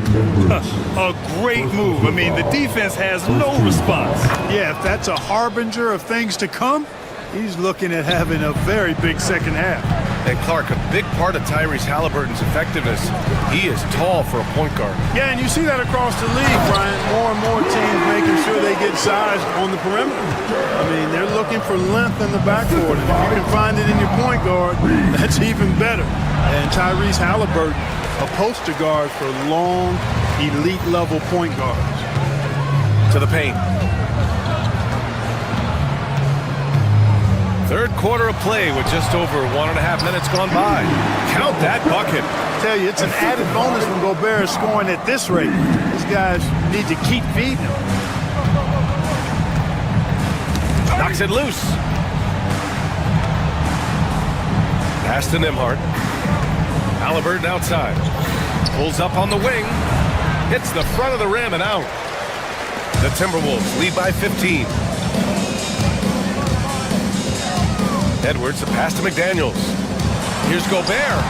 A great move. I mean, the defense has no response. Yeah, if that's a harbinger of things to come, he's looking at having a very big second half. And Clark, a big part of Tyrese Halliburton's effectiveness, he is tall for a point guard. Yeah, and you see that across the league, Brian. More and more teams making sure they get size on the perimeter. I mean, they're looking for length in the backcourt, and if you can find it in your point guard, that's even better. And Tyrese Halliburton, a poster guard for long, elite-level point guards. To the paint. Third quarter of play with just over 1.5 minutes gone by. Count that bucket. I tell you, it's an added bonus when Gobert is scoring at this rate. These guys need to keep feeding him. Knocks it loose. Pass to Nembhard. Halliburton outside. Pulls up on the wing. Hits the front of the rim and out. The Timberwolves lead by 15. Edwards, the pass to McDaniels. Here's Gobert.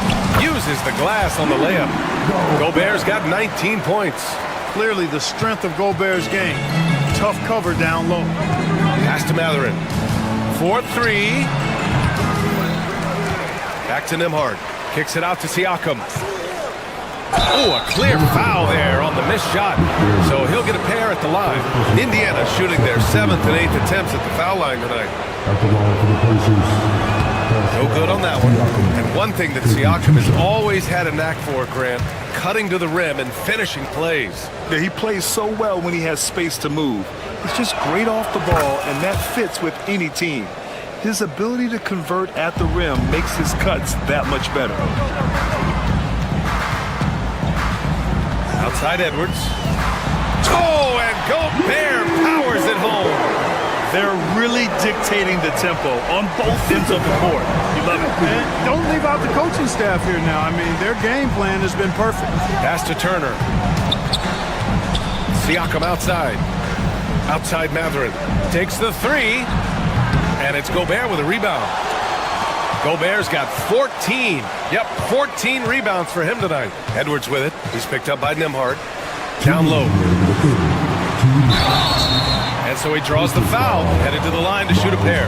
Uses the glass on the layup. Gobert's got 19 points. Clearly the strength of Gobert's game. Tough cover down low. Pass to Mathurin. 4-3. Back to Nembhard. Kicks it out to Siakam. Oh, a clear foul there on the missed shot. So he'll get a pair at the line. Indiana shooting their 7th and 8th attempts at the foul line tonight. No good on that one. And one thing that Siakam has always had a knack for, Grant, cutting to the rim and finishing plays. Yeah, he plays so well when he has space to move. He's just great off the ball, and that fits with any team. His ability to convert at the rim makes his cuts that much better. Outside Edwards. Oh, and Gobert powers it home. They're really dictating the tempo on both ends of the court. You love it. And don't leave out the coaching staff here now. I mean, their game plan has been perfect. Pass to Turner. Siakam outside. Outside Mathurin. Takes the three. And it's Gobert with a rebound. Gobert's got 14. Yep, 14 rebounds for him tonight. Edwards with it. He's picked up by Nembhard. Down low. And so he draws the foul. Headed to the line to shoot a pair.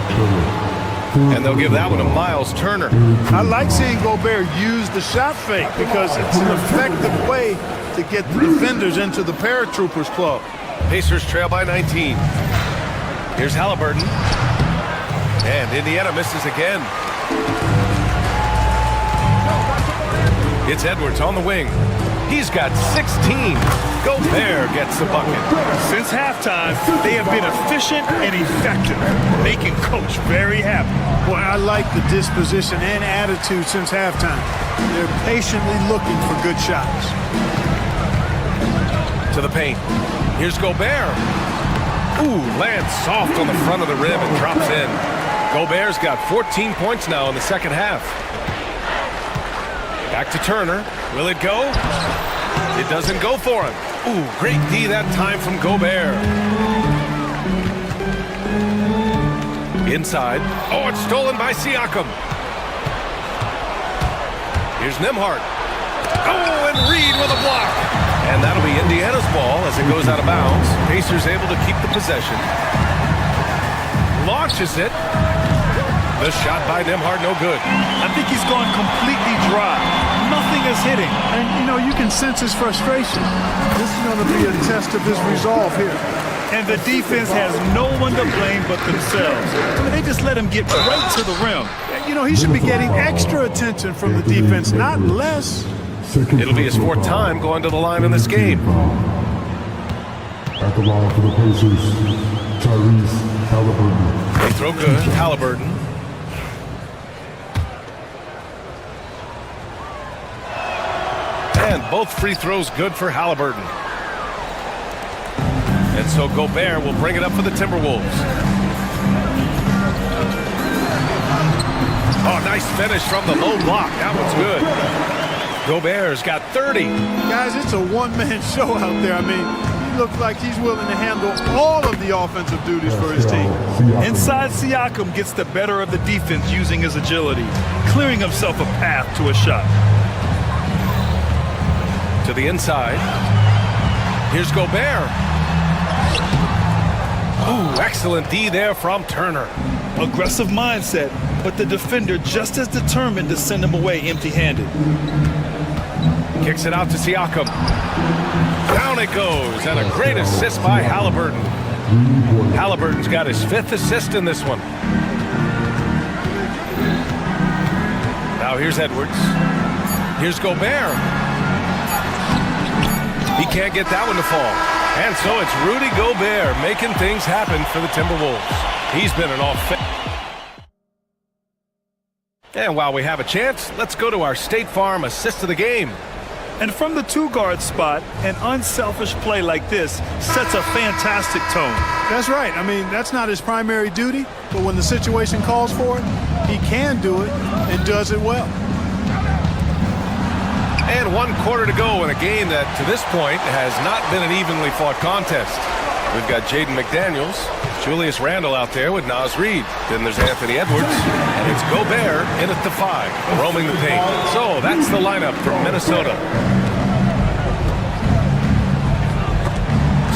And they'll give that one to Miles Turner. I like seeing Gobert use the shot fake because it's an effective way to get the defenders into the paratroopers club. Pacers trail by 19. Here's Halliburton. And Indiana misses again. It's Edwards on the wing. He's got 16. Gobert gets the bucket. Since halftime, they have been efficient and effective, making Coach very happy. Boy, I like the disposition and attitude since halftime. They're patiently looking for good shots. To the paint. Here's Gobert. Ooh, lands soft on the front of the rim and drops in. Gobert's got 14 points now in the second half. Back to Turner. Will it go? It doesn't go for him. Ooh, great D that time from Gobert. Inside. Oh, it's stolen by Siakam. Here's Nembhard. Oh, and Reed with a block. And that'll be Indiana's ball as it goes out of bounds. Pacers able to keep the possession. Launches it. The shot by Nembhard, no good. I think he's gone completely dry. Nothing is hitting. And, you know, you can sense his frustration. This is going to be a test of his resolve here. And the defense has no one to blame but themselves. I mean, they just let him get right to the rim. You know, he should be getting extra attention from the defense, not less. It'll be his fourth time going to the line in this game. At the line for the Pacers, Tyrese Halliburton. They throw good. Halliburton. And both free throws good for Halliburton. And so Gobert will bring it up for the Timberwolves. Oh, nice finish from the low block. That one's good. Gobert's got 30. Guys, it's a one-man show out there. I mean, he looks like he's willing to handle all of the offensive duties for his team. Inside, Siakam gets the better of the defense using his agility, clearing himself a path to a shot. To the inside. Here's Gobert. Ooh, excellent D there from Turner. Aggressive mindset, but the defender just as determined to send him away empty-handed. Kicks it out to Siakam. Down it goes, and a great assist by Halliburton. Halliburton's got his 5th assist in this one. Now here's Edwards. Here's Gobert. He can't get that one to fall. And so it's Rudy Gobert making things happen for the Timberwolves. He's been an offense. And while we have a chance, let's go to our State Farm assist of the game. And from the 2-guard spot, an unselfish play like this sets a fantastic tone. That's right. I mean, that's not his primary duty, but when the situation calls for it, he can do it and does it well. And 1 quarter to go in a game that, to this point, has not been an evenly fought contest. We've got Jaden McDaniels, Julius Randle out there with Naz Reid. Then there's Anthony Edwards, and it's Gobert in at the 5, roaming the paint. So that's the lineup from Minnesota.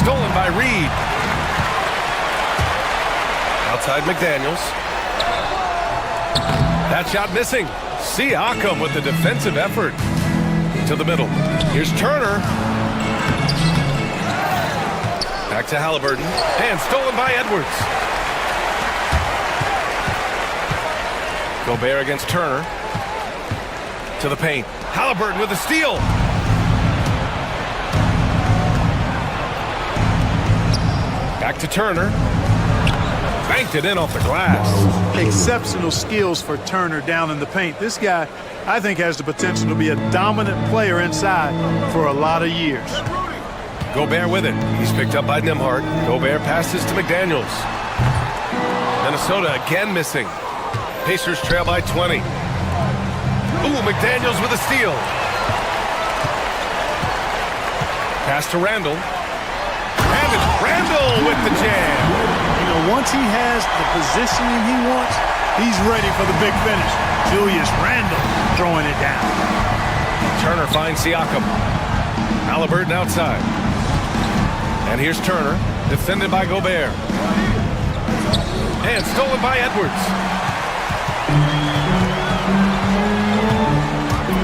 Stolen by Reid. Outside McDaniels. That shot missing. Siakam with the defensive effort. To the middle. Here's Turner. Back to Halliburton. And stolen by Edwards. Gobert against Turner. To the paint. Halliburton with a steal. Back to Turner. Banked it in off the glass. Exceptional skills for Turner down in the paint. This guy, I think, has the potential to be a dominant player inside for a lot of years. Gobert with it. He's picked up by Nembhard. Gobert passes to McDaniels. Minnesota again missing. Pacers trail by 20. Ooh, McDaniels with a steal. Pass to Randle. And it's Randle with the jam. You know, once he has the positioning he wants, he's ready for the big finish. Julius Randle throwing it down. Turner finds Siakam. Halliburton outside. And here's Turner, defended by Gobert. And stolen by Edwards.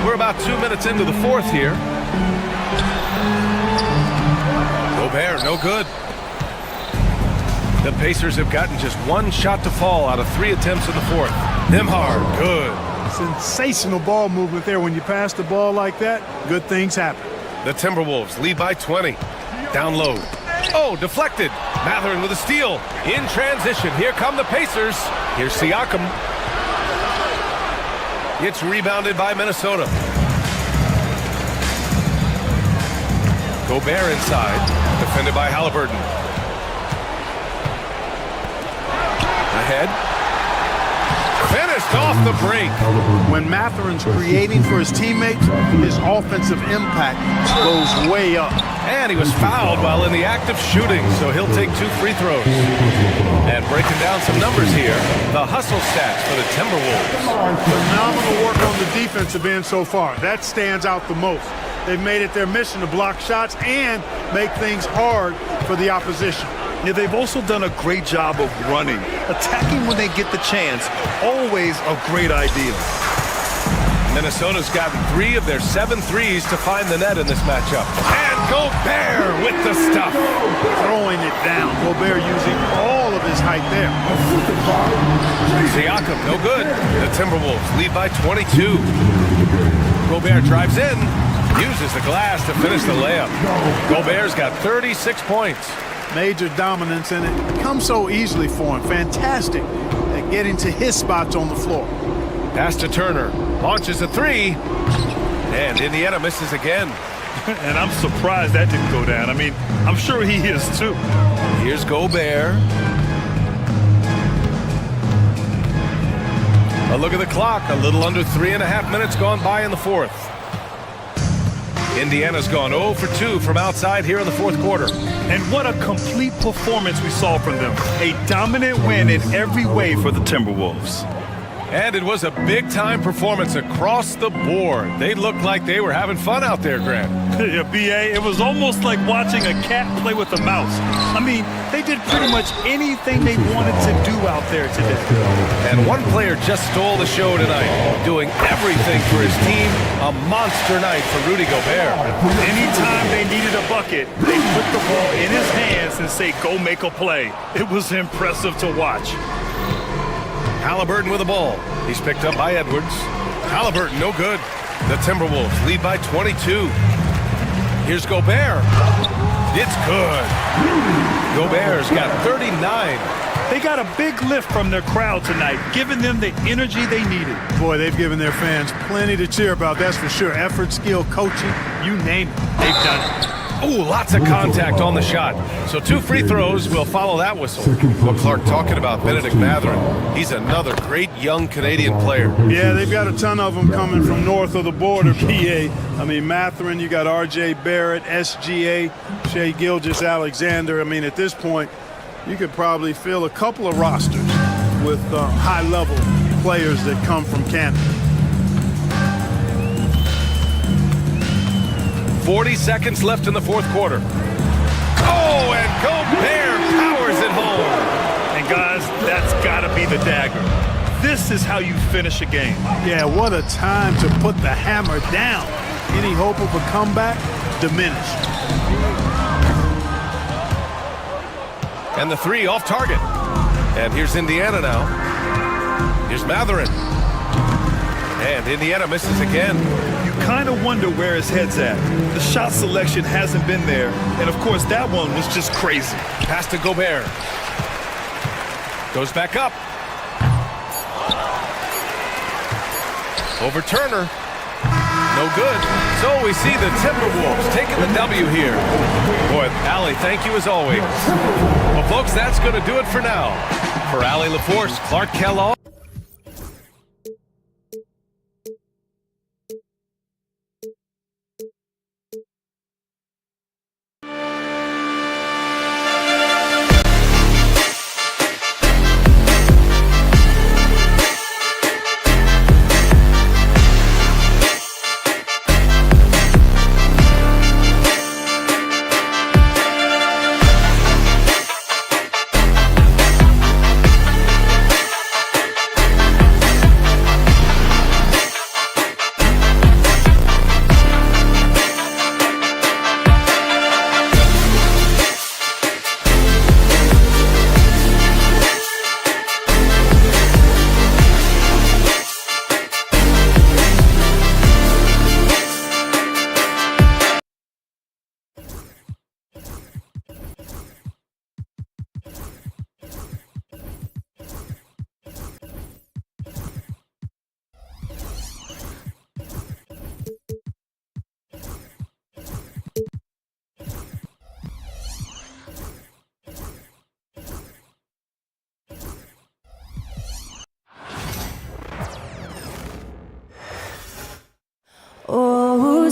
We're about 2 minutes into the fourth here. Gobert, no good. The Pacers have gotten just one shot to fall out of 3 attempts in the fourth. Nembhard, good. Sensational ball movement there. When you pass the ball like that, good things happen. The Timberwolves lead by 20. Down low. Oh, deflected. Mathurin with a steal. In transition. Here come the Pacers. Here's Siakam. It's rebounded by Minnesota. Gobert inside. Defended by Halliburton. Ahead. Finished off the break. When Mathurin's creating for his teammates, his offensive impact goes way up. And he was fouled while in the act of shooting, so he'll take 2 free throws. And breaking down some numbers here, the hustle stats for the Timberwolves. Phenomenal work on the defensive end so far. That stands out the most. They've made it their mission to block shots and make things hard for the opposition. Yeah, they've also done a great job of running. Attacking when they get the chance, always a great idea. Minnesota's gotten 3 of their 7 threes to find the net in this matchup. And Gobert with the stuff. Throwing it down. Gobert using all of his height there. Siakam, no good. The Timberwolves lead by 22. Gobert drives in, uses the glass to finish the layup. Gobert's got 36 points. Major dominance, and it comes so easily for him. Fantastic at getting to his spots on the floor. Pass to Turner. Launches a 3. And Indiana misses again. And I'm surprised that didn't go down. I mean, I'm sure he is too. Here's Gobert. A look at the clock. A little under 3.5 minutes gone by in the fourth. Indiana's gone 0 for 2 from outside here in the fourth quarter. And what a complete performance we saw from them. A dominant win in every way for the Timberwolves. And it was a big-time performance across the board. They looked like they were having fun out there, Grant. Yeah, B.A., it was almost like watching a cat play with a mouse. I mean, they did pretty much anything they wanted to do out there today. And one player just stole the show tonight, doing everything for his team. A monster night for Rudy Gobert. Anytime they needed a bucket, they put the ball in his hands and say, go make a play. It was impressive to watch. Halliburton with the ball. He's picked up by Edwards. Halliburton, no good. The Timberwolves lead by 22. Here's Gobert. It's good. Gobert's got 39. They got a big lift from their crowd tonight, giving them the energy they needed. Boy, they've given their fans plenty to cheer about, that's for sure. Effort, skill, coaching, you name it, they've done it. Ooh, lots of contact on the shot. So 2 free throws will follow that whistle. Well, Clark, talking about Benedict Mathurin. He's another great young Canadian player. Yeah, they've got a ton of them coming from north of the border, PA. I mean, Mathurin, you got R.J. Barrett, SGA, Shai Gilgeous-Alexander. I mean, at this point, you could probably fill a couple of rosters with high-level players that come from Canada. 40 seconds left in the fourth quarter. Oh, and Gobert powers it home. And guys, that's got to be the dagger. This is how you finish a game. Yeah, what a time to put the hammer down. Any hope of a comeback diminished. And the 3 off target. And here's Indiana now. Here's Mathurin. And Indiana misses again. You kind of wonder where his head's at. The shot selection hasn't been there. And, of course, that one was just crazy. Pass to Gobert. Goes back up. Over Turner. No good. So we see the Timberwolves taking the W here. Boy, Allie, thank you as always. Well, folks, that's going to do it for now. For Allie LaForce, Clark Kellogg.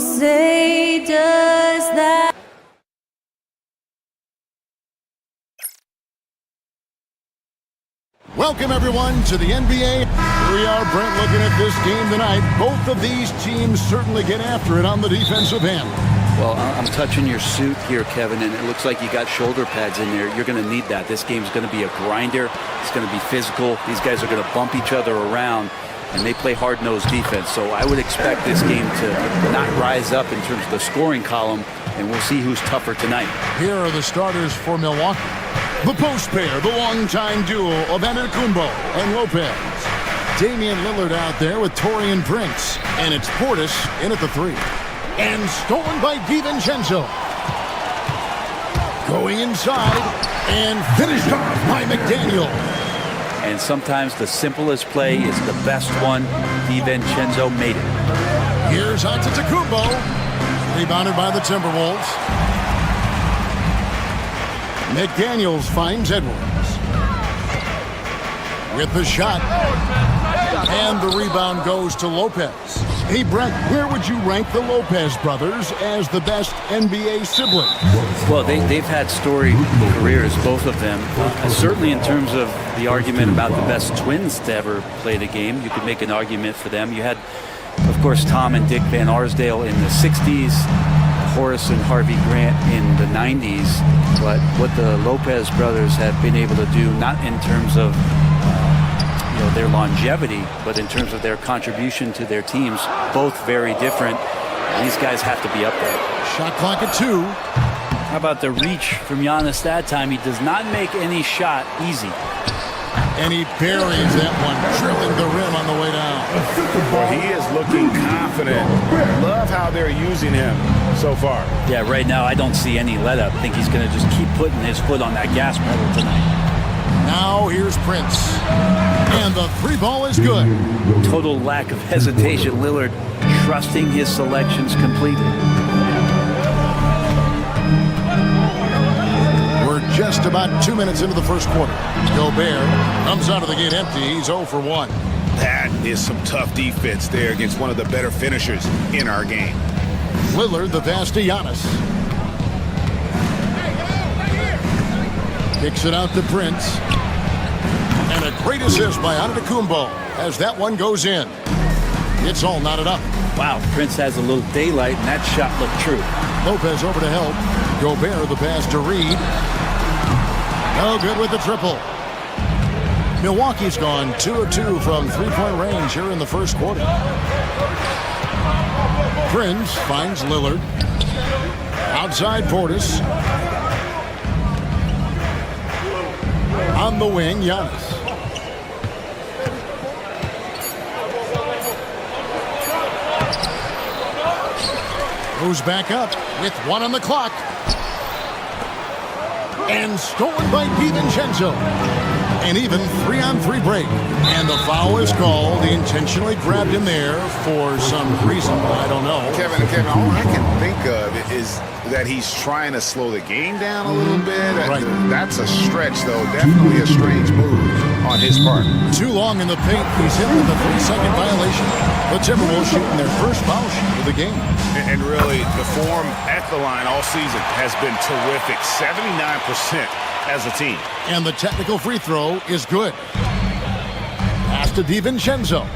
say does that. Welcome, everyone, to the NBA. Here we are, Brent, looking at this game tonight. Both of these teams certainly get after it on the defensive end. Well, I'm touching your suit here, Kevin, and it looks like you got shoulder pads in there. You're going to need that. This game's going to be a grinder. It's going to be physical. These guys are going to bump each other around, and they play hard-nosed defense. So I would expect this game to not rise up in terms of the scoring column, and we'll see who's tougher tonight. Here are the starters for Milwaukee. The post pair, the longtime duo of Antetokounmpo and Lopez. Damian Lillard out there with Taurean Prince, and it's Portis in at the 3. And stolen by DiVincenzo. Going inside and finished off by McDaniel. And sometimes the simplest play is the best one. DiVincenzo made it. Here's Antetokounmpo. Rebounded by the Timberwolves. McDaniels finds Edwards. With the shot. And the rebound goes to Lopez. Hey, Brent, where would you rank the Lopez brothers as the best NBA siblings? Well, they've had storied careers, both of them. Certainly in terms of the argument about the best twins to ever play the game, you could make an argument for them. You had, of course, Tom and Dick Van Arsdale in the 60s, Horace and Harvey Grant in the 90s. But what the Lopez brothers have been able to do, not in terms of their longevity, but in terms of their contribution to their teams, both very different. These guys have to be up there. Shot clock at 2. How about the reach from Giannis that time? He does not make any shot easy. And he buries that one, drilling the rim on the way down. Well, he is looking confident. Love how they're using him so far. Yeah, right now I don't see any let up. I think he's going to just keep putting his foot on that gas pedal tonight. Now here's Prince. And the 3 ball is good. Total lack of hesitation. Lillard trusting his selections completely. We're just about 2 minutes into the first quarter. Gobert comes out of the gate empty. He's 0 for 1. That is some tough defense there against one of the better finishers in our game. Lillard, the pass to Giannis. Kicks it out to Prince. And a great assist by Antetokounmpo as that one goes in. It's all knotted up. Wow, Prince has a little daylight, and that shot looked true. Lopez over to help. Gobert, the pass to Reed. No good with the triple. Milwaukee's gone 2 of 2 from three-point range here in the first quarter. Prince finds Lillard. Outside Portis. On the wing, Giannis. Goes back up with 1 on the clock. And stolen by DiVincenzo. An even 3-on-3 break. And the foul is called. He intentionally grabbed him there for some reason. I don't know. Kevin, all I can think of is that he's trying to slow the game down a little bit. Right. That's a stretch, though. Definitely a strange move on his part. Too long in the paint. He's hit with a 3-second violation. The Timberwolves shooting their first foul shot of the game. And really, the form at the line all season has been terrific. 79% as a team. And the technical free throw is good. Pass to DiVincenzo.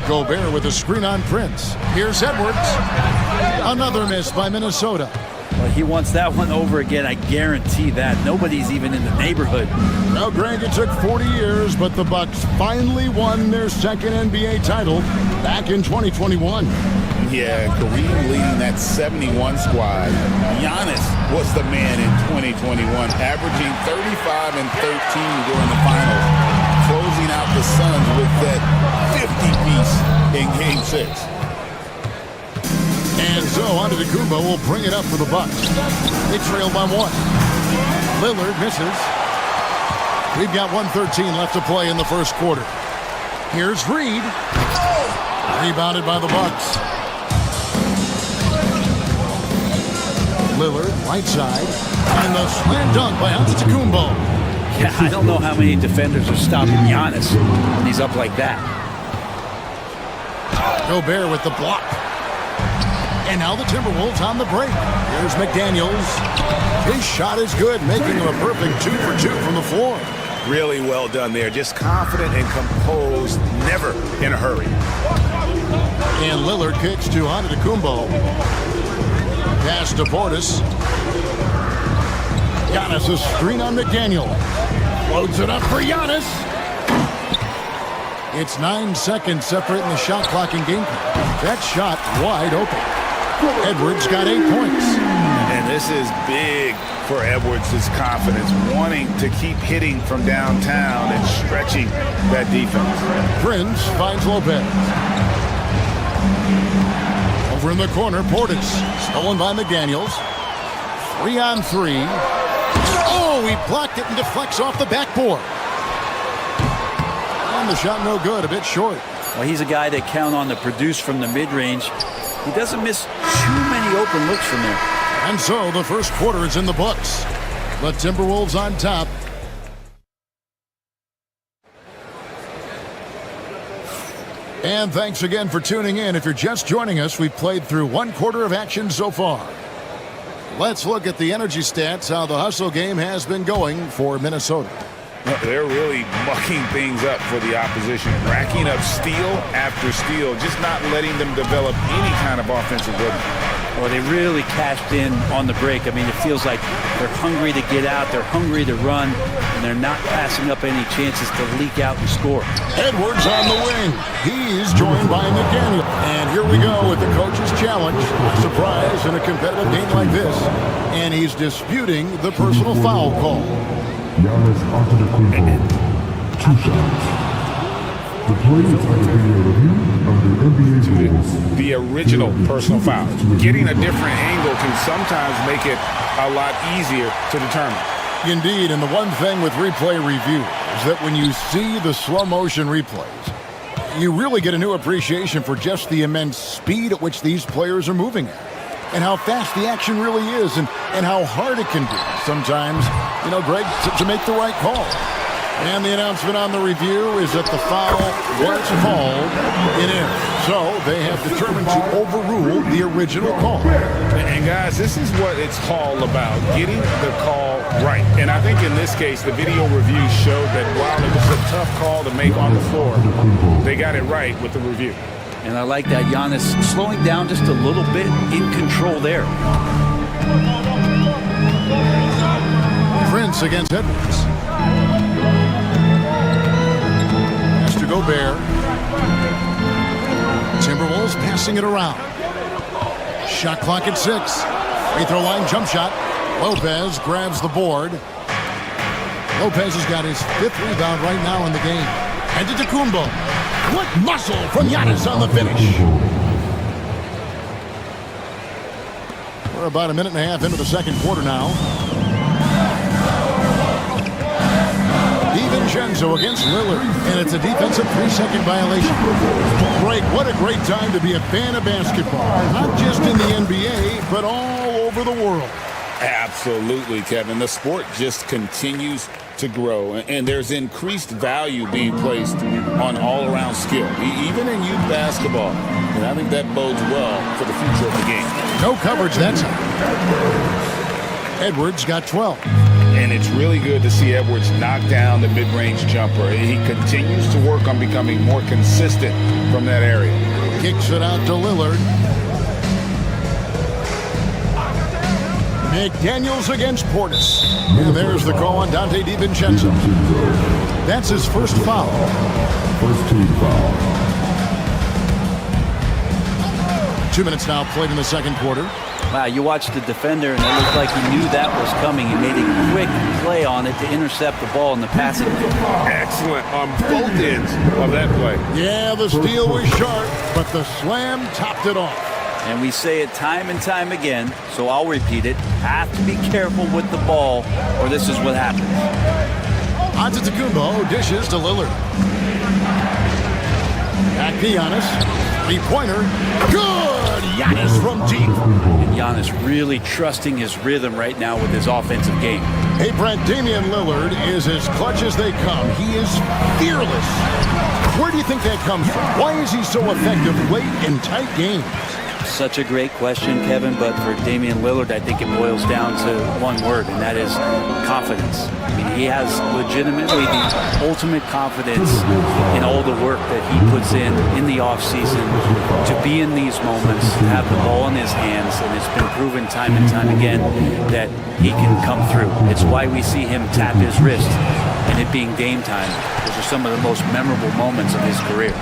Gobert with a screen on Prince. Here's Edwards. Another miss by Minnesota. Well, he wants that one over again. I guarantee that. Nobody's even in the neighborhood. Now, Greg, it took 40 years, but the Bucks finally won their second NBA title back in 2021. Yeah, Kareem leading that 71 squad. Giannis was the man in 2021, averaging 35 and 13 during the finals, closing out the Suns with that 50-piece in Game 6. And so Antetokounmpo will bring it up for the Bucks. They trail by 1. Lillard misses. We've got 1:13 left to play in the first quarter. Here's Reed. Rebounded by the Bucks. Lillard, right side, and the slam dunk by Antetokounmpo. Yeah, I don't know how many defenders are stopping Giannis when he's up like that. Gobert with the block. And now the Timberwolves on the break. Here's McDaniels. His shot is good, making him a perfect 2 for 2 from the floor. Really well done there. Just confident and composed, never in a hurry. And Lillard kicks to Antetokounmpo. Pass to Portis. Giannis a screen on McDaniel. Loads it up for Giannis. It's 9 seconds separating the shot clock and game clock. That shot wide open. Edwards got 8 points. And this is big for Edwards' confidence, wanting to keep hitting from downtown and stretching that defense. Prince finds Lopez. Over in the corner, Portis. Stolen by McDaniels. 3-on-3. Oh, he blocked it and deflects off the backboard. And the shot no good, a bit short. Well, he's a guy that count on to produce from the mid-range. He doesn't miss too many open looks from there. And so the first quarter is in the books. The Timberwolves on top. And thanks again for tuning in. If you're just joining us, we've played through 1 quarter of action so far. Let's look at the energy stats, how the hustle game has been going for Minnesota. They're really mucking things up for the opposition, racking up steal after steal, just not letting them develop any kind of offensive rhythm. Well, they really cashed in on the break. I mean, it feels like they're hungry to get out, they're hungry to run, and they're not passing up any chances to leak out and score. Edwards on the wing. He's joined by McDaniel. And here we go with the coach's challenge. Surprise in a competitive game like this. And he's disputing the personal foul call. Giannis Antetokounmpo, 2 shots. The play is under video review under NBA rules. The original personal foul. Getting a different angle can sometimes make it a lot easier to determine. Indeed, and the one thing with replay review is that when you see the slow motion replays, you really get a new appreciation for just the immense speed at which these players are moving at. And how fast the action really is, and how hard it can be sometimes, Greg, to make the right call. And the announcement on the review is that the foul was called. It is. So they have determined to overrule the original call. And guys, this is what it's all about, getting the call right. And I think in this case, the video review showed that while it was a tough call to make on the floor, they got it right with the review. And I like that Giannis slowing down just a little bit, in control there. Prince against Edwards. Pass to Gobert. Timberwolves passing it around. Shot clock at 6. Free throw line jump shot. Lopez grabs the board. Lopez has got his 5th rebound right now in the game. Antetokounmpo. What muscle from Giannis on the finish. We're about a minute and a half into the second quarter now. DiVincenzo against Lillard, and it's a defensive 3-second violation. Greg, what a great time to be a fan of basketball. Not just in the NBA, but all over the world. Absolutely, Kevin. The sport just continues to grow, and there's increased value being placed on all-around skill, even in youth basketball. And I think that bodes well for the future of the game. No coverage that time. Edwards got 12. And it's really good to see Edwards knock down the mid-range jumper. He continues to work on becoming more consistent from that area. Kicks it out to Lillard. McDaniels against Portis. And there's the call on Dante DiVincenzo. That's his first foul. First team foul. 2 minutes now played in the second quarter. Wow, you watched the defender, and it looked like he knew that was coming. He made a quick play on it to intercept the ball in the passing lane. Excellent on both ends of that play. Yeah, the steal was sharp, but the slam topped it off. And we say it time and time again, so I'll repeat it. Have to be careful with the ball, or this is what happens. Antetokounmpo dishes to Lillard. Back to Giannis. 3-pointer. Good! Giannis from deep. And Giannis really trusting his rhythm right now with his offensive game. Hey, Brent, Damian Lillard is as clutch as they come. He is fearless. Where do you think that comes from? Why is he so effective late in tight games? Such a great question, Kevin, but for Damian Lillard, I think it boils down to one word, and that is confidence. I mean, he has legitimately the ultimate confidence in all the work that he puts in the offseason to be in these moments, to have the ball in his hands, and it's been proven time and time again that he can come through. It's why we see him tap his wrist, and it being game time. Those are some of the most memorable moments of his career.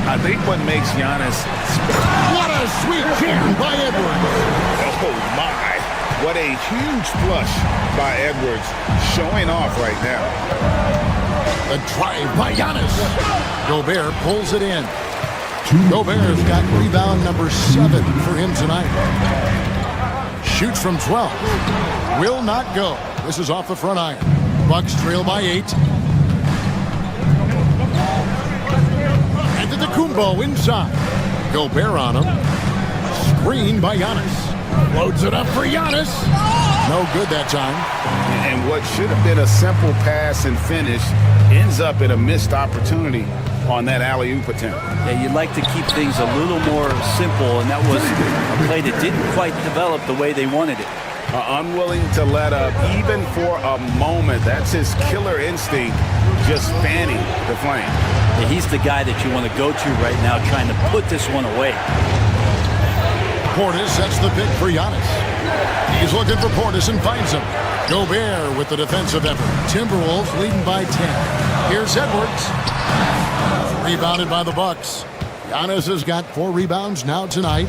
I think what makes Giannis What a sweet jam by Edwards. oh my, what a huge flush by Edwards, showing off right now. A drive by Giannis. Gobert pulls it in. Gobert's got rebound number 7 for him tonight. Shoots from 12. Will not go. This is off the front iron. Bucks trail by 8. Antetokounmpo inside. Gobert on him. Screen by Giannis. Loads it up for Giannis. No good that time. And what should have been a simple pass and finish ends up in a missed opportunity on that alley-oop attempt. Yeah, you'd like to keep things a little more simple, and that was a play that didn't quite develop the way they wanted it. Unwilling to let up even for a moment. That's his killer instinct, just fanning the flame. Yeah, he's the guy that you want to go to right now, trying to put this one away. Portis sets the pick for Giannis. He's looking for Portis and finds him. Gobert with the defensive effort. Timberwolves leading by 10. Here's Edwards. Rebounded by the Bucks. Giannis has got 4 rebounds now tonight.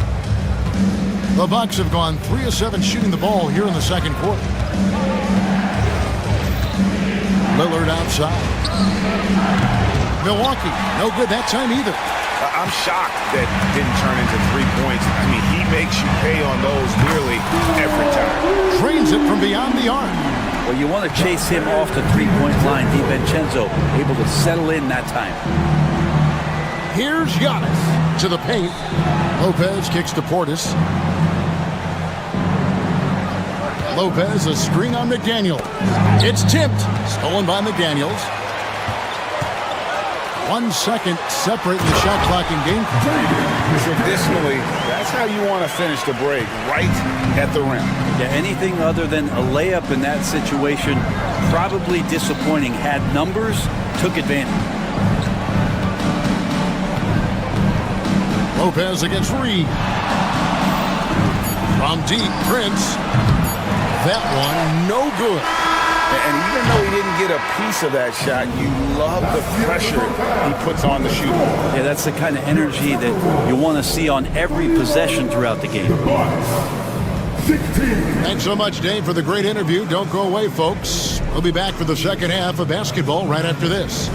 The Bucks have gone 3 of 7 shooting the ball here in the second quarter. Lillard outside. Milwaukee, no good that time either. I'm shocked that didn't turn into 3 points. I mean, he makes you pay on those nearly every time. Trains it from beyond the arc. Well, you want to chase him off the three-point line. DiVincenzo able to settle in that time. Here's Giannis to the paint. Lopez kicks to Portis. Lopez, a screen on McDaniel. It's tipped. Stolen by McDaniels. 1 second separating the shot clock in game time. Traditionally, that's how you want to finish the break, right at the rim. Yeah, anything other than a layup in that situation, probably disappointing. Had numbers, took advantage. Lopez against Reed. From deep, Prince. That one, no good. And even though he didn't get a piece of that shot, you love the pressure he puts on the shooter. Yeah, that's the kind of energy that you want to see on every possession throughout the game. Thanks so much, Dave, for the great interview. Don't go away, folks. We'll be back for the second half of basketball right after this.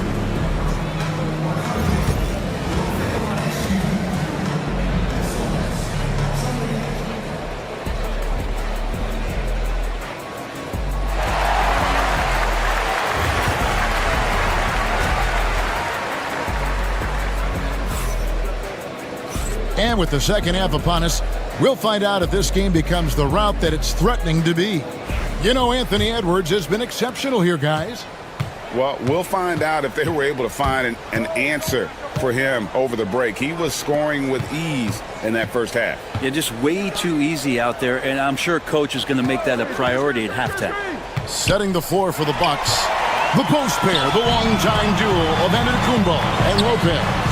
And with the second half upon us, we'll find out if this game becomes the route that it's threatening to be. You know, Anthony Edwards has been exceptional here, guys. Well, we'll find out if they were able to find an answer for him over the break. He was scoring with ease in that first half. Yeah, just way too easy out there, and I'm sure coach is going to make that a priority at halftime. Setting the floor for the Bucks. The post pair, the long-time duo of Antetokounmpo and Lopez.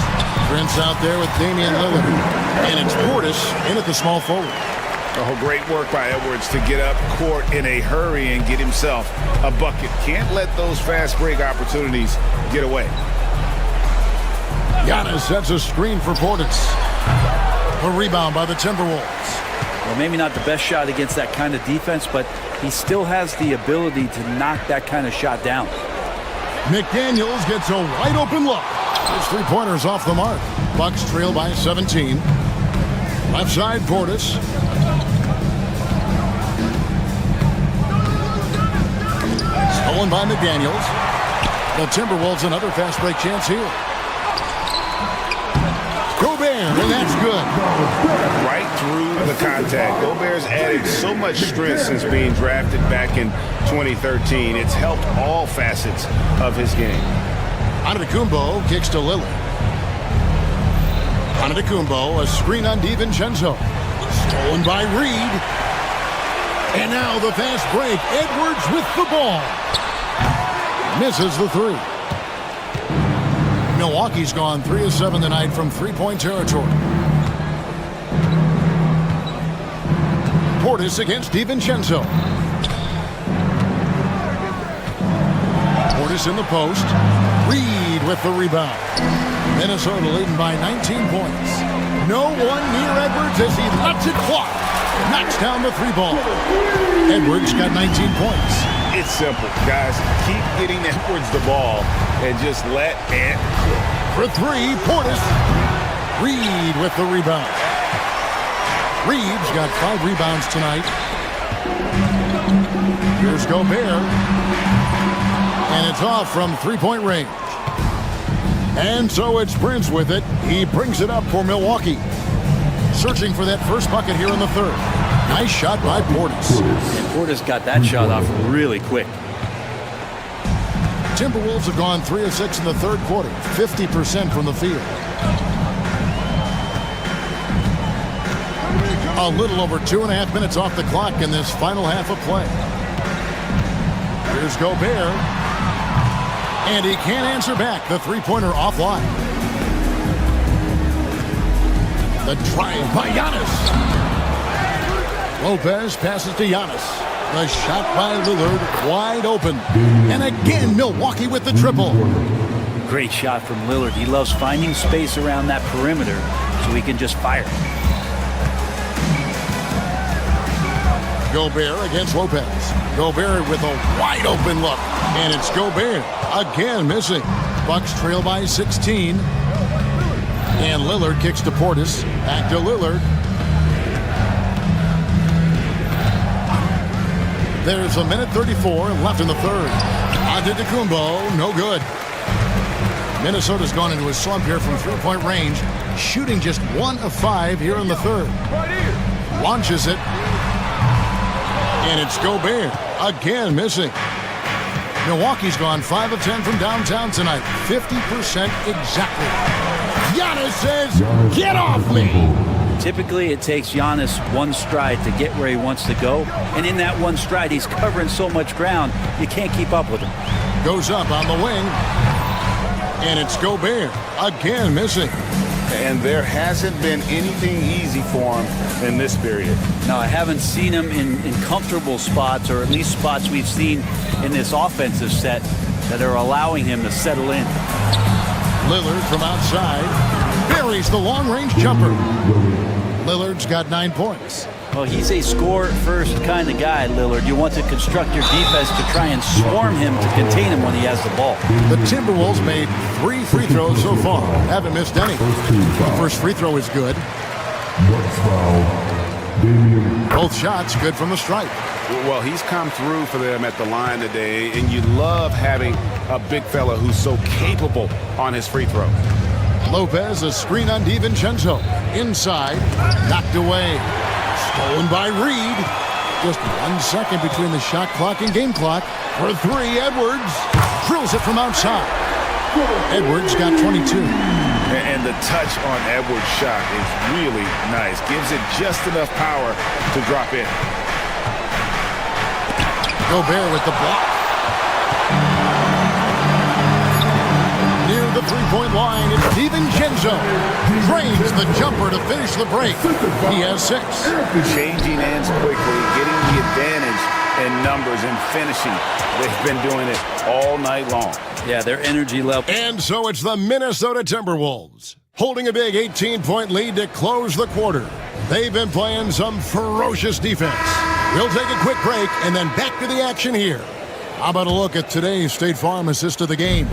Prince out there with Damian Lillard. And it's Portis in at the small forward. Oh, great work by Edwards to get up court in a hurry and get himself a bucket. Can't let those fast break opportunities get away. Giannis sets a screen for Portis. A rebound by the Timberwolves. Well, maybe not the best shot against that kind of defense, but he still has the ability to knock that kind of shot down. McDaniels gets a wide open look. His three-pointers off the mark. Bucks trail by 17. Left side, Portis. Stolen by McDaniels. The Timberwolves another fast break chance here. Gobert, and that's good. Right through the contact. Gobert's added so much strength since being drafted back in 2013. It's helped all facets of his game. Antetokounmpo kicks to Lillard. Antetokounmpo, a screen on DiVincenzo. Stolen by Reed. And now the fast break. Edwards with the ball. Misses the three. Milwaukee's gone 3 of 7 tonight from three-point territory. Portis against DiVincenzo. Portis in the post. Reed with the rebound. Minnesota leading by 19 points. No one near Edwards as he lets it fly. Knocks down the three ball. Edwards got 19 points. It's simple, guys. Keep getting Edwards the ball and just let it cook. For three, Portis. Reed with the rebound. Reed's got 5 rebounds tonight. Here's Gobert. And it's off from three-point range. And so it's Prince with it. He brings it up for Milwaukee. Searching for that first bucket here in the third. Nice shot by Portis. And Portis got that shot off really quick. Timberwolves have gone 3 of 6 in the third quarter. 50% from the field. A little over 2.5 minutes off the clock in this final half of play. Here's Gobert. And he can't answer back. The three-pointer offline. The drive by Giannis. Lopez passes to Giannis. The shot by Lillard wide open. And again, Milwaukee with the triple. Great shot from Lillard. He loves finding space around that perimeter so he can just fire. Gobert against Lopez. Gobert with a wide open look. And it's Gobert again missing. Bucks trail by 16. And Lillard kicks to Portis. Back to Lillard. There's a minute 34 left in the third. Antetokounmpo, no good. Minnesota's gone into a slump here from three-point range, shooting just 1 of 5 here in the third. Launches it. And it's Gobert again missing. Milwaukee's gone 5 of 10 from downtown tonight. 50% exactly. Giannis says, "Get off me." Typically, it takes Giannis one stride to get where he wants to go. And in that one stride, he's covering so much ground, you can't keep up with him. Goes up on the wing. And it's Gobert again missing. And there hasn't been anything easy for him in this period. No, I haven't seen him in comfortable spots, or at least spots we've seen in this offensive set that are allowing him to settle in. Lillard from outside buries the long-range jumper. Lillard's got 9 points. Well, he's a score-first kind of guy, Lillard. You want to construct your defense to try and swarm him to contain him when he has the ball. The Timberwolves made 3 free throws so far. Haven't missed any. The first free throw is good. Both shots good from the stripe. Well, he's come through for them at the line today, and you love having a big fella who's so capable on his free throw. Lopez, a screen on DiVincenzo. Inside, knocked away. Stolen by Reed. Just 1 second between the shot clock and game clock. For 3, Edwards drills it from outside. Edwards got 22. And the touch on Edwards' shot is really nice. Gives it just enough power to drop in. Gobert with the block. Near the three-point line, it's DiVincenzo. Drains the jumper to finish the break. He has 6. Changing ends quickly, getting the advantage in numbers and finishing. They've been doing it all night long. Yeah, their energy level. And so it's the Minnesota Timberwolves holding a big 18-point lead to close the quarter. They've been playing some ferocious defense. We'll take a quick break and then back to the action here. How about a look at today's State Farm assist of the game?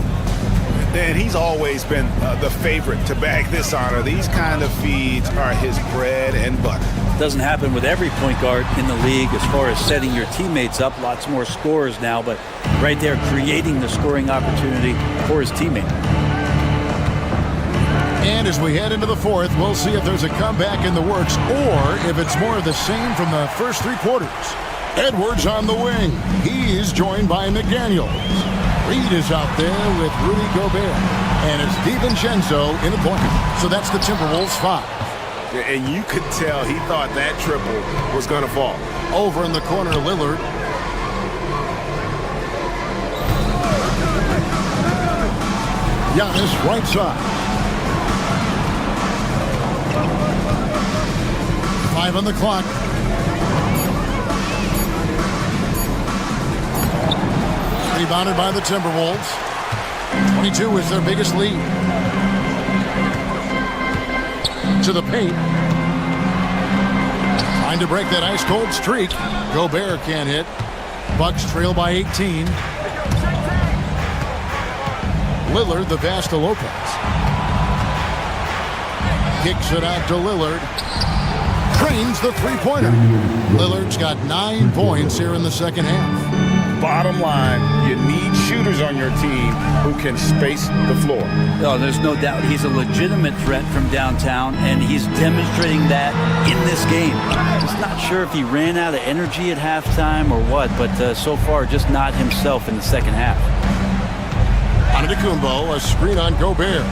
And he's always been the favorite to bag this honor. These kind of feeds are his bread and butter. Doesn't happen with every point guard in the league as far as setting your teammates up. Lots more scorers now, but right there creating the scoring opportunity for his teammate. And as we head into the fourth, we'll see if there's a comeback in the works or if it's more of the same from the first 3 quarters. Edwards on the wing. He's joined by McDaniels. Reed is out there with Rudy Gobert. And it's DiVincenzo in the corner. So that's the Timberwolves 5. And you could tell he thought that triple was going to fall. Over in the corner, Lillard. Giannis right side. 5 on the clock. Rebounded by the Timberwolves. 22 is their biggest lead. To the paint. Trying to break that ice-cold streak. Gobert can't hit. Bucks trail by 18. Lillard, the pass to Lopez. Kicks it out to Lillard. Trains the three-pointer. Lillard's got 9 points here in the second half. Bottom line, you need shooters on your team who can space the floor. Oh, there's no doubt he's a legitimate threat from downtown, and he's demonstrating that in this game. Just not sure if he ran out of energy at halftime or what, but so far just not himself in the second half. Antetokounmpo, a screen on Gobert.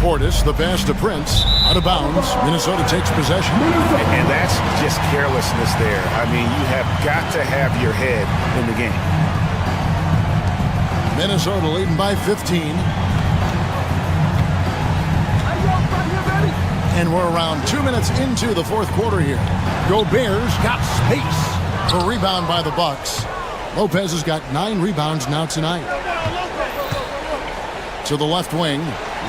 Portis, the pass to Prince, out of bounds. Minnesota takes possession. And that's just carelessness there. I mean, you have got to have your head in the game. Minnesota leading by 15. And we're around 2 minutes into the fourth quarter here. Gobert's got space. A rebound by the Bucks. Lopez has got 9 rebounds now tonight. To the left wing,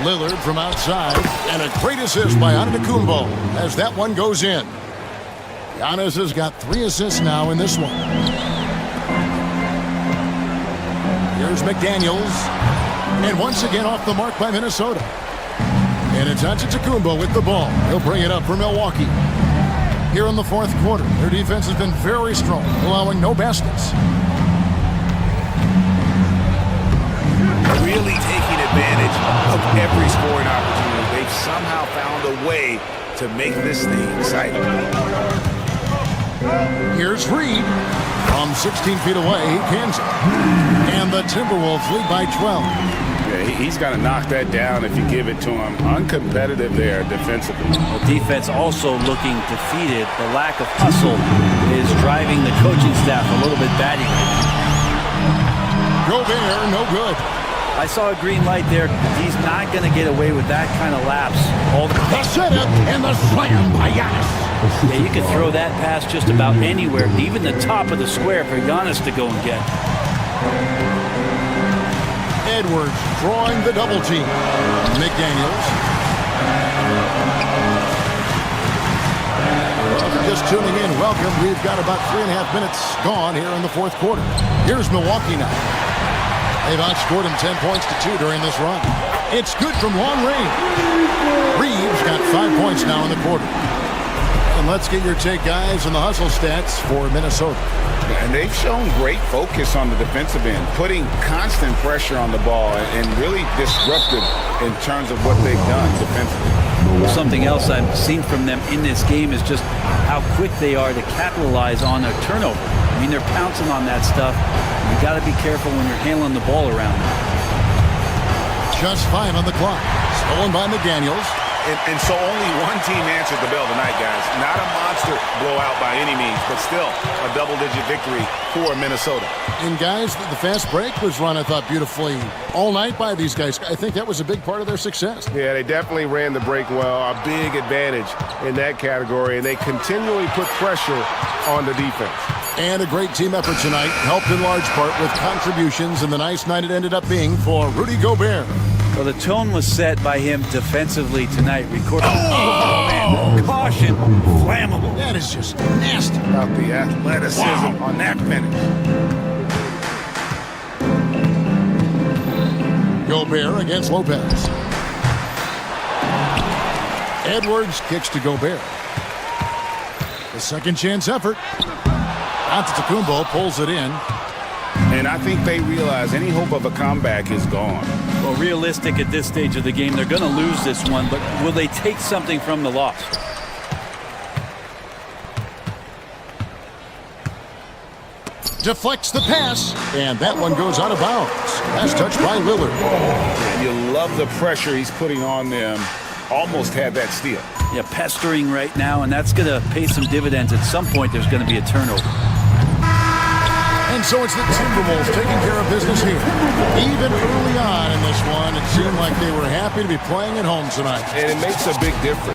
Lillard from outside, and a great assist by Antetokounmpo as that one goes in. Giannis has got 3 assists now in this one. Here's McDaniels, and once again off the mark by Minnesota. And it's Antetokounmpo with the ball. He'll bring it up for Milwaukee. Here in the fourth quarter, their defense has been very strong, allowing no baskets. Really taking advantage of every scoring opportunity. They've somehow found a way to make this thing exciting. Here's Reed. From 16 feet away, he cans it. And the Timberwolves lead by 12. Yeah, he's got to knock that down if you give it to him. Uncompetitive there defensively. The defense also looking defeated. The lack of hustle is driving the coaching staff a little bit batty. Gobert, no good. I saw a green light there. He's not going to get away with that kind of lapse. The setup and the slam by Giannis. Yeah, you can throw that pass just about anywhere, even the top of the square for Giannis to go and get. Edwards drawing the double team. McDaniels. Well, if you're just tuning in, welcome. We've got about 3.5 minutes gone here in the fourth quarter. Here's Milwaukee now. They've outscored him 10 points to 2 during this run. It's good from long range. Reeves got 5 points now in the quarter. And let's get your take, guys, on the hustle stats for Minnesota. And they've shown great focus on the defensive end, putting constant pressure on the ball and really disruptive in terms of what they've done defensively. Something else I've seen from them in this game is just how quick they are to capitalize on a turnover. I mean, they're pouncing on that stuff. You got to be careful when you're handling the ball around them. Just 5 on the clock. Stolen by McDaniels. And so only one team answered the bell tonight, guys. Not a monster blowout by any means, but still a double-digit victory for Minnesota. And, guys, the fast break was run, I thought, beautifully all night by these guys. I think that was a big part of their success. Yeah, they definitely ran the break well. A big advantage in that category, and they continually put pressure on the defense. And a great team effort tonight, helped in large part with contributions, and the nice night it ended up being for Rudy Gobert. Well, the tone was set by him defensively tonight. Recording. Oh, man. Caution. Flammable. That is just nasty. About the athleticism on that finish. Gobert against Lopez. Edwards kicks to Gobert. The second chance effort. Antetokounmpo pulls it in. And I think they realize any hope of a comeback is gone. Well, realistic at this stage of the game, they're going to lose this one, but will they take something from the loss? deflects the pass, and that one goes out of bounds. Pass touched by Lillard. You love the pressure he's putting on them. Almost had that steal. Yeah, pestering right now, and that's going to pay some dividends. At some point, there's going to be a turnover. And so it's the Timberwolves taking care of business here. Even early on in this one, it seemed like they were happy to be playing at home tonight. And it makes a big difference.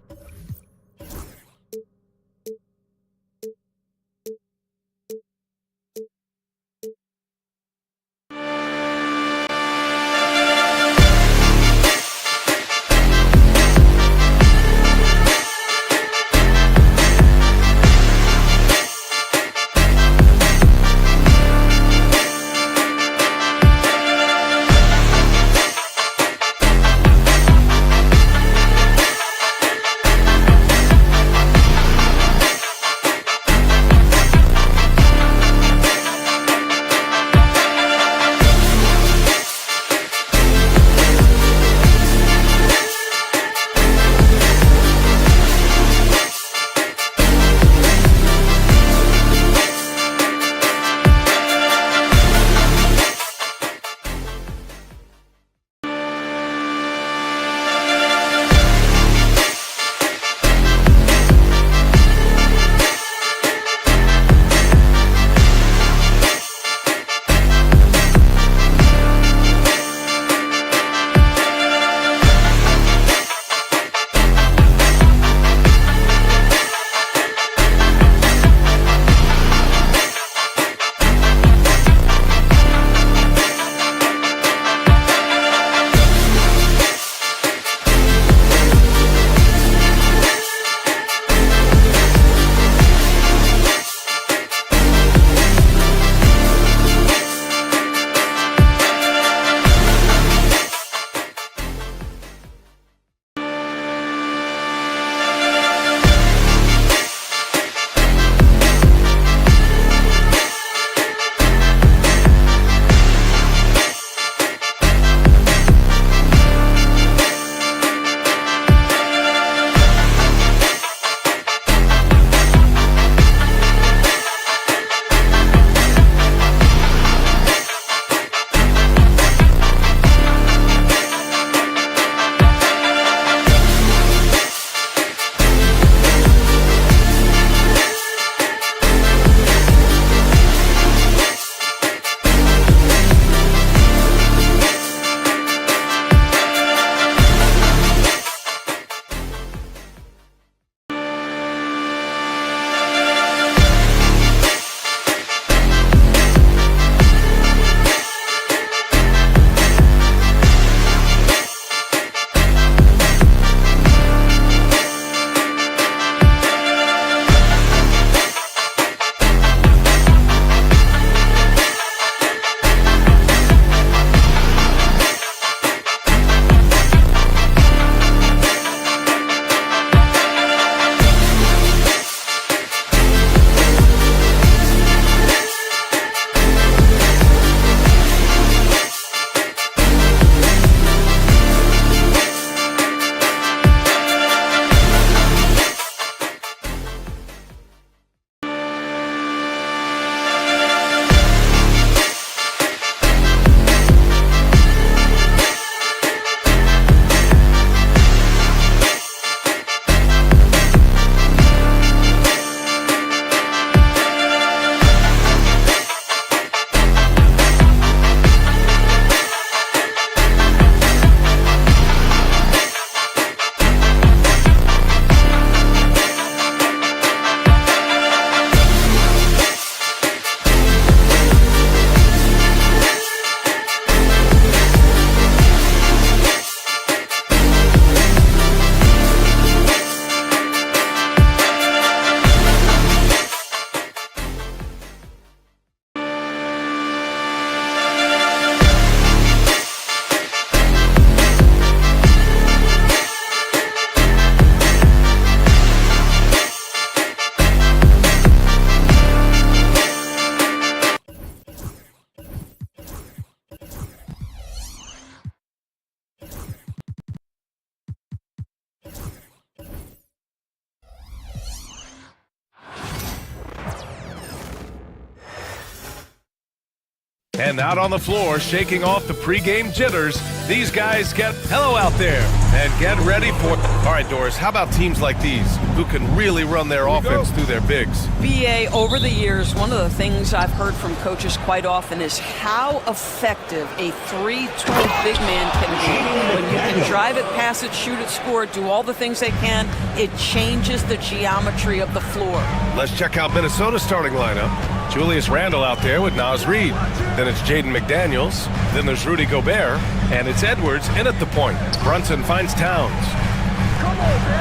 And out on the floor, shaking off the pregame jitters, these guys get hello out there and get ready for... All right, Doris, how about teams like these who can really run their offense through their bigs? BA, over the years, one of the things I've heard from coaches quite often is how effective a 3-tool big man can be. When you can drive it, pass it, shoot it, score it, do all the things they can, it changes the geometry of the floor. Let's check out Minnesota's starting lineup. Julius Randle out there with Naz Reid. Then it's Jaden McDaniels. Then there's Rudy Gobert. And it's Edwards in at the point. Brunson finds Towns.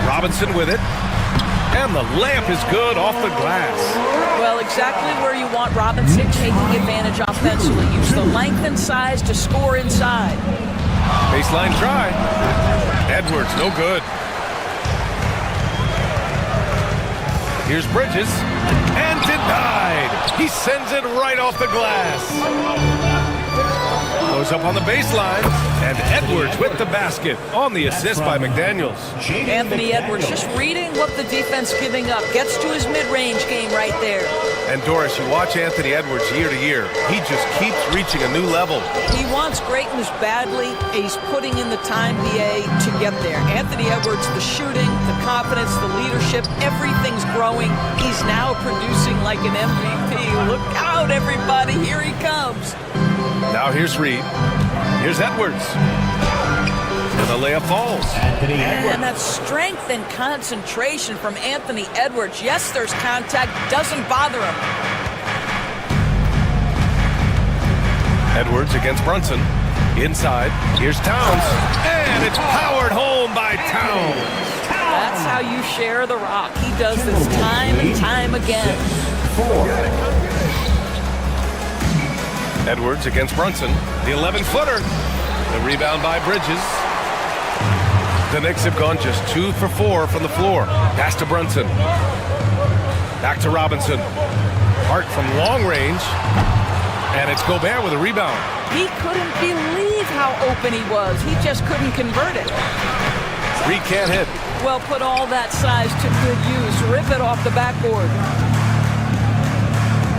Robinson with it. And the layup is good off the glass. Well, exactly where you want Robinson, taking advantage offensively. Use the length and size to score inside. Baseline try. Edwards, no good. Here's Bridges. And denied. He sends it right off the glass. Goes up on the baseline, and Edwards with the basket on the assist by McDaniels. Anthony Edwards just reading what the defense giving up. Gets to his mid-range game right there. And Doris, you watch Anthony Edwards year to year. He just keeps reaching a new level. He wants greatness badly. He's putting in the time, BA, to get there. Anthony Edwards, the shooting, the confidence, the leadership, everything's growing. He's now producing like an MVP. Look out, everybody. Here he comes. Now here's Reed. Here's Edwards. And the layup falls. And that strength and concentration from Anthony Edwards. Yes, there's contact. Doesn't bother him. Edwards against Brunson. Inside. Here's Towns. And it's powered home by Towns. That's how you share the rock. He does this time and time again. Edwards against Brunson. The 11-footer. The rebound by Bridges. The Knicks have gone just 2 for 4 from the floor. Pass to Brunson. Back to Robinson. Hart from long range. And it's Gobert with a rebound. He couldn't believe how open he was. He just couldn't convert it. Reed can't hit. Well, put all that size to good use. Rip it off the backboard.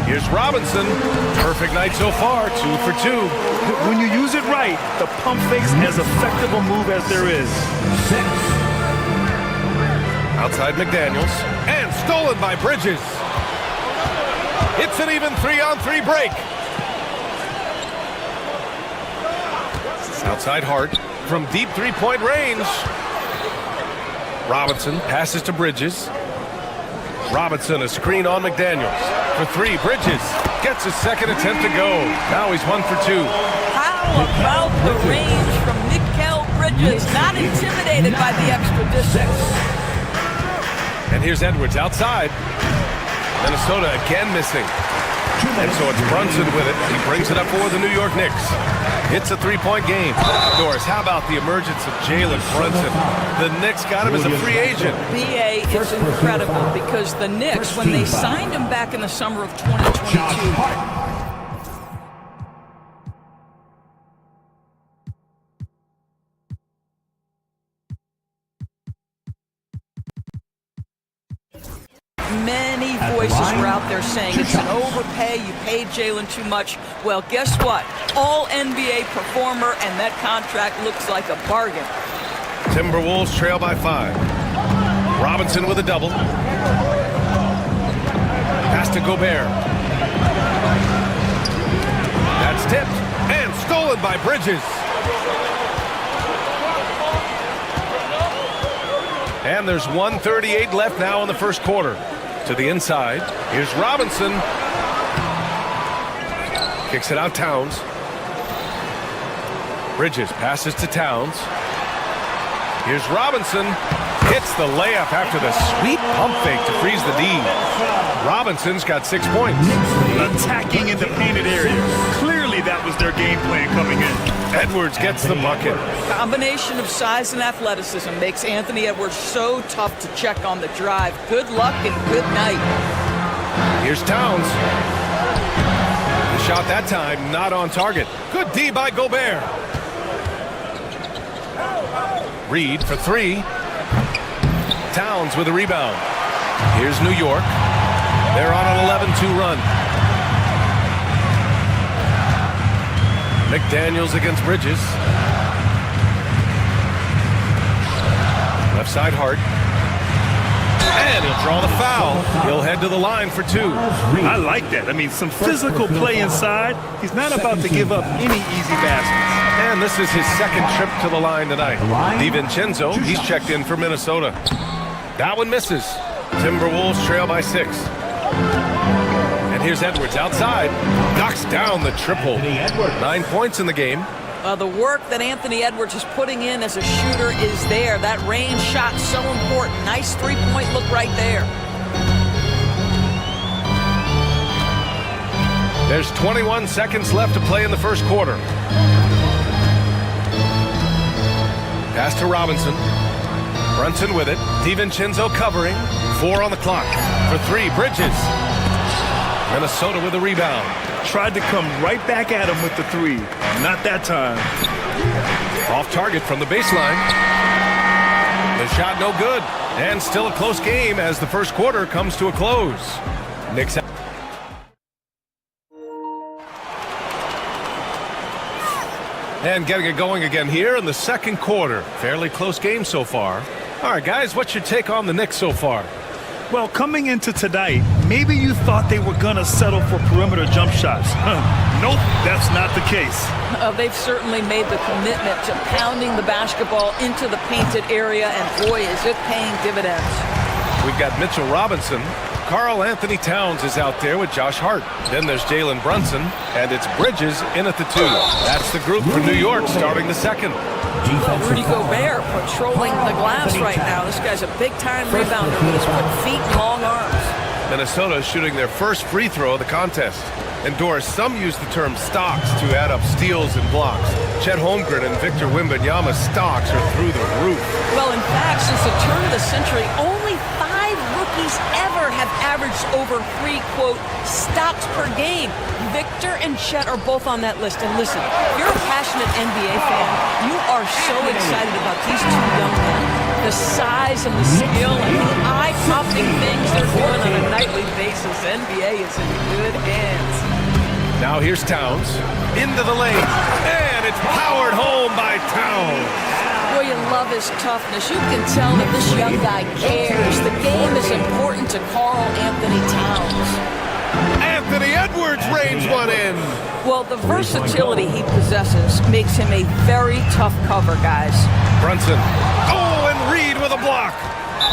Here's Robinson. Perfect night so far, 2 for 2. When you use it right, the pump fake's as effective a move as there is. Outside McDaniels. And stolen by Bridges. It's an even 3-on-3 break. Outside Hart from deep three-point range. Robinson passes to Bridges. Robinson, a screen on McDaniels. For 3, Bridges gets his second attempt to go. Now he's 1 for 2. How about the range from Mikal Bridges? Not intimidated by the extra distance. And here's Edwards outside. Minnesota again missing. And so it's Brunson with it. He brings it up for the New York Knicks. It's a 3-point game. Doris, how about the emergence of Jalen Brunson? The Knicks got him as a free agent. BA is incredible because the Knicks, when they signed him back in the summer of 2022, many voices were out there saying it's an overpay, you paid Jalen too much. Well, guess what? All NBA performer, and that contract looks like a bargain. Timberwolves trail by 5. Robinson with a double. Pass to Gobert. That's tipped and stolen by Bridges. And there's 1:38 left now in the first quarter. To the inside. Here's Robinson. Kicks it out, Towns. Bridges passes to Towns. Here's Robinson. Hits the layup after the sweet pump fake to freeze the D. Robinson's got 6 points. Attacking in the painted area. Clearly that was their game plan coming in. Edwards gets the bucket. Combination of size and athleticism makes Anthony Edwards so tough to check on the drive. Good luck and good night. Here's Towns. The shot that time not on target. Good D by Gobert. Reed for 3. Towns with a rebound. Here's New York. They're on an 11-2 run. McDaniels against Bridges. Left side Hart. And he'll draw the foul. He'll head to the line for 2. I like that. I mean, some physical play inside. He's not about to give up any easy baskets. And this is his second trip to the line tonight. DiVincenzo, he's checked in for Minnesota. That one misses. Timberwolves trail by 6. And here's Edwards outside. Knocks down the triple. 9 points in the game. The work that Anthony Edwards is putting in as a shooter is there. That range shot so important. Nice three-point look right there. There's 21 seconds left to play in the first quarter. Pass to Robinson. Brunson with it. DiVincenzo covering. 4 on the clock. For 3, Bridges. Minnesota with a rebound. Tried to come right back at him with the 3. Not that time. Off target from the baseline. The shot no good. And still a close game as the first quarter comes to a close. Knicks. And getting it going again here in the second quarter. Fairly close game so far. All right, guys, what's your take on the Knicks so far? Well, coming into tonight, maybe you thought they were going to settle for perimeter jump shots. Nope, that's not the case. They've certainly made the commitment to pounding the basketball into the painted area, and boy, is it paying dividends. We've got Mitchell Robinson. Karl Anthony Towns is out there with Josh Hart. Then there's Jalen Brunson, and it's Bridges in at the 2. That's the group for New York starting the second. Rudy Gobert patrolling the glass right now. This guy's a big-time rebounder with his quick feet and long arms. Minnesota shooting their first free throw of the contest. And Doris, some use the term stocks to add up steals and blocks. Chet Holmgren and Victor Wembanyama's stocks are through the roof. Well, in fact, since the turn of the century, only 5 rookies ever have averaged over 3, quote, stocks per game. Victor and Chet are both on that list. And listen, if you're a passionate NBA fan, you are so excited about these 2 young men. The size and the skill and the eye-popping things they're doing on a nightly basis. NBA is in good hands. Now here's Towns. Into the lane. And it's powered home by Towns. Boy, you love his toughness. You can tell that this young guy cares. The game is important to Karl Anthony Towns. Anthony Edwards reins one in. Well, the versatility he possesses makes him a very tough cover, guys. Brunson. Oh, and Reed with a block.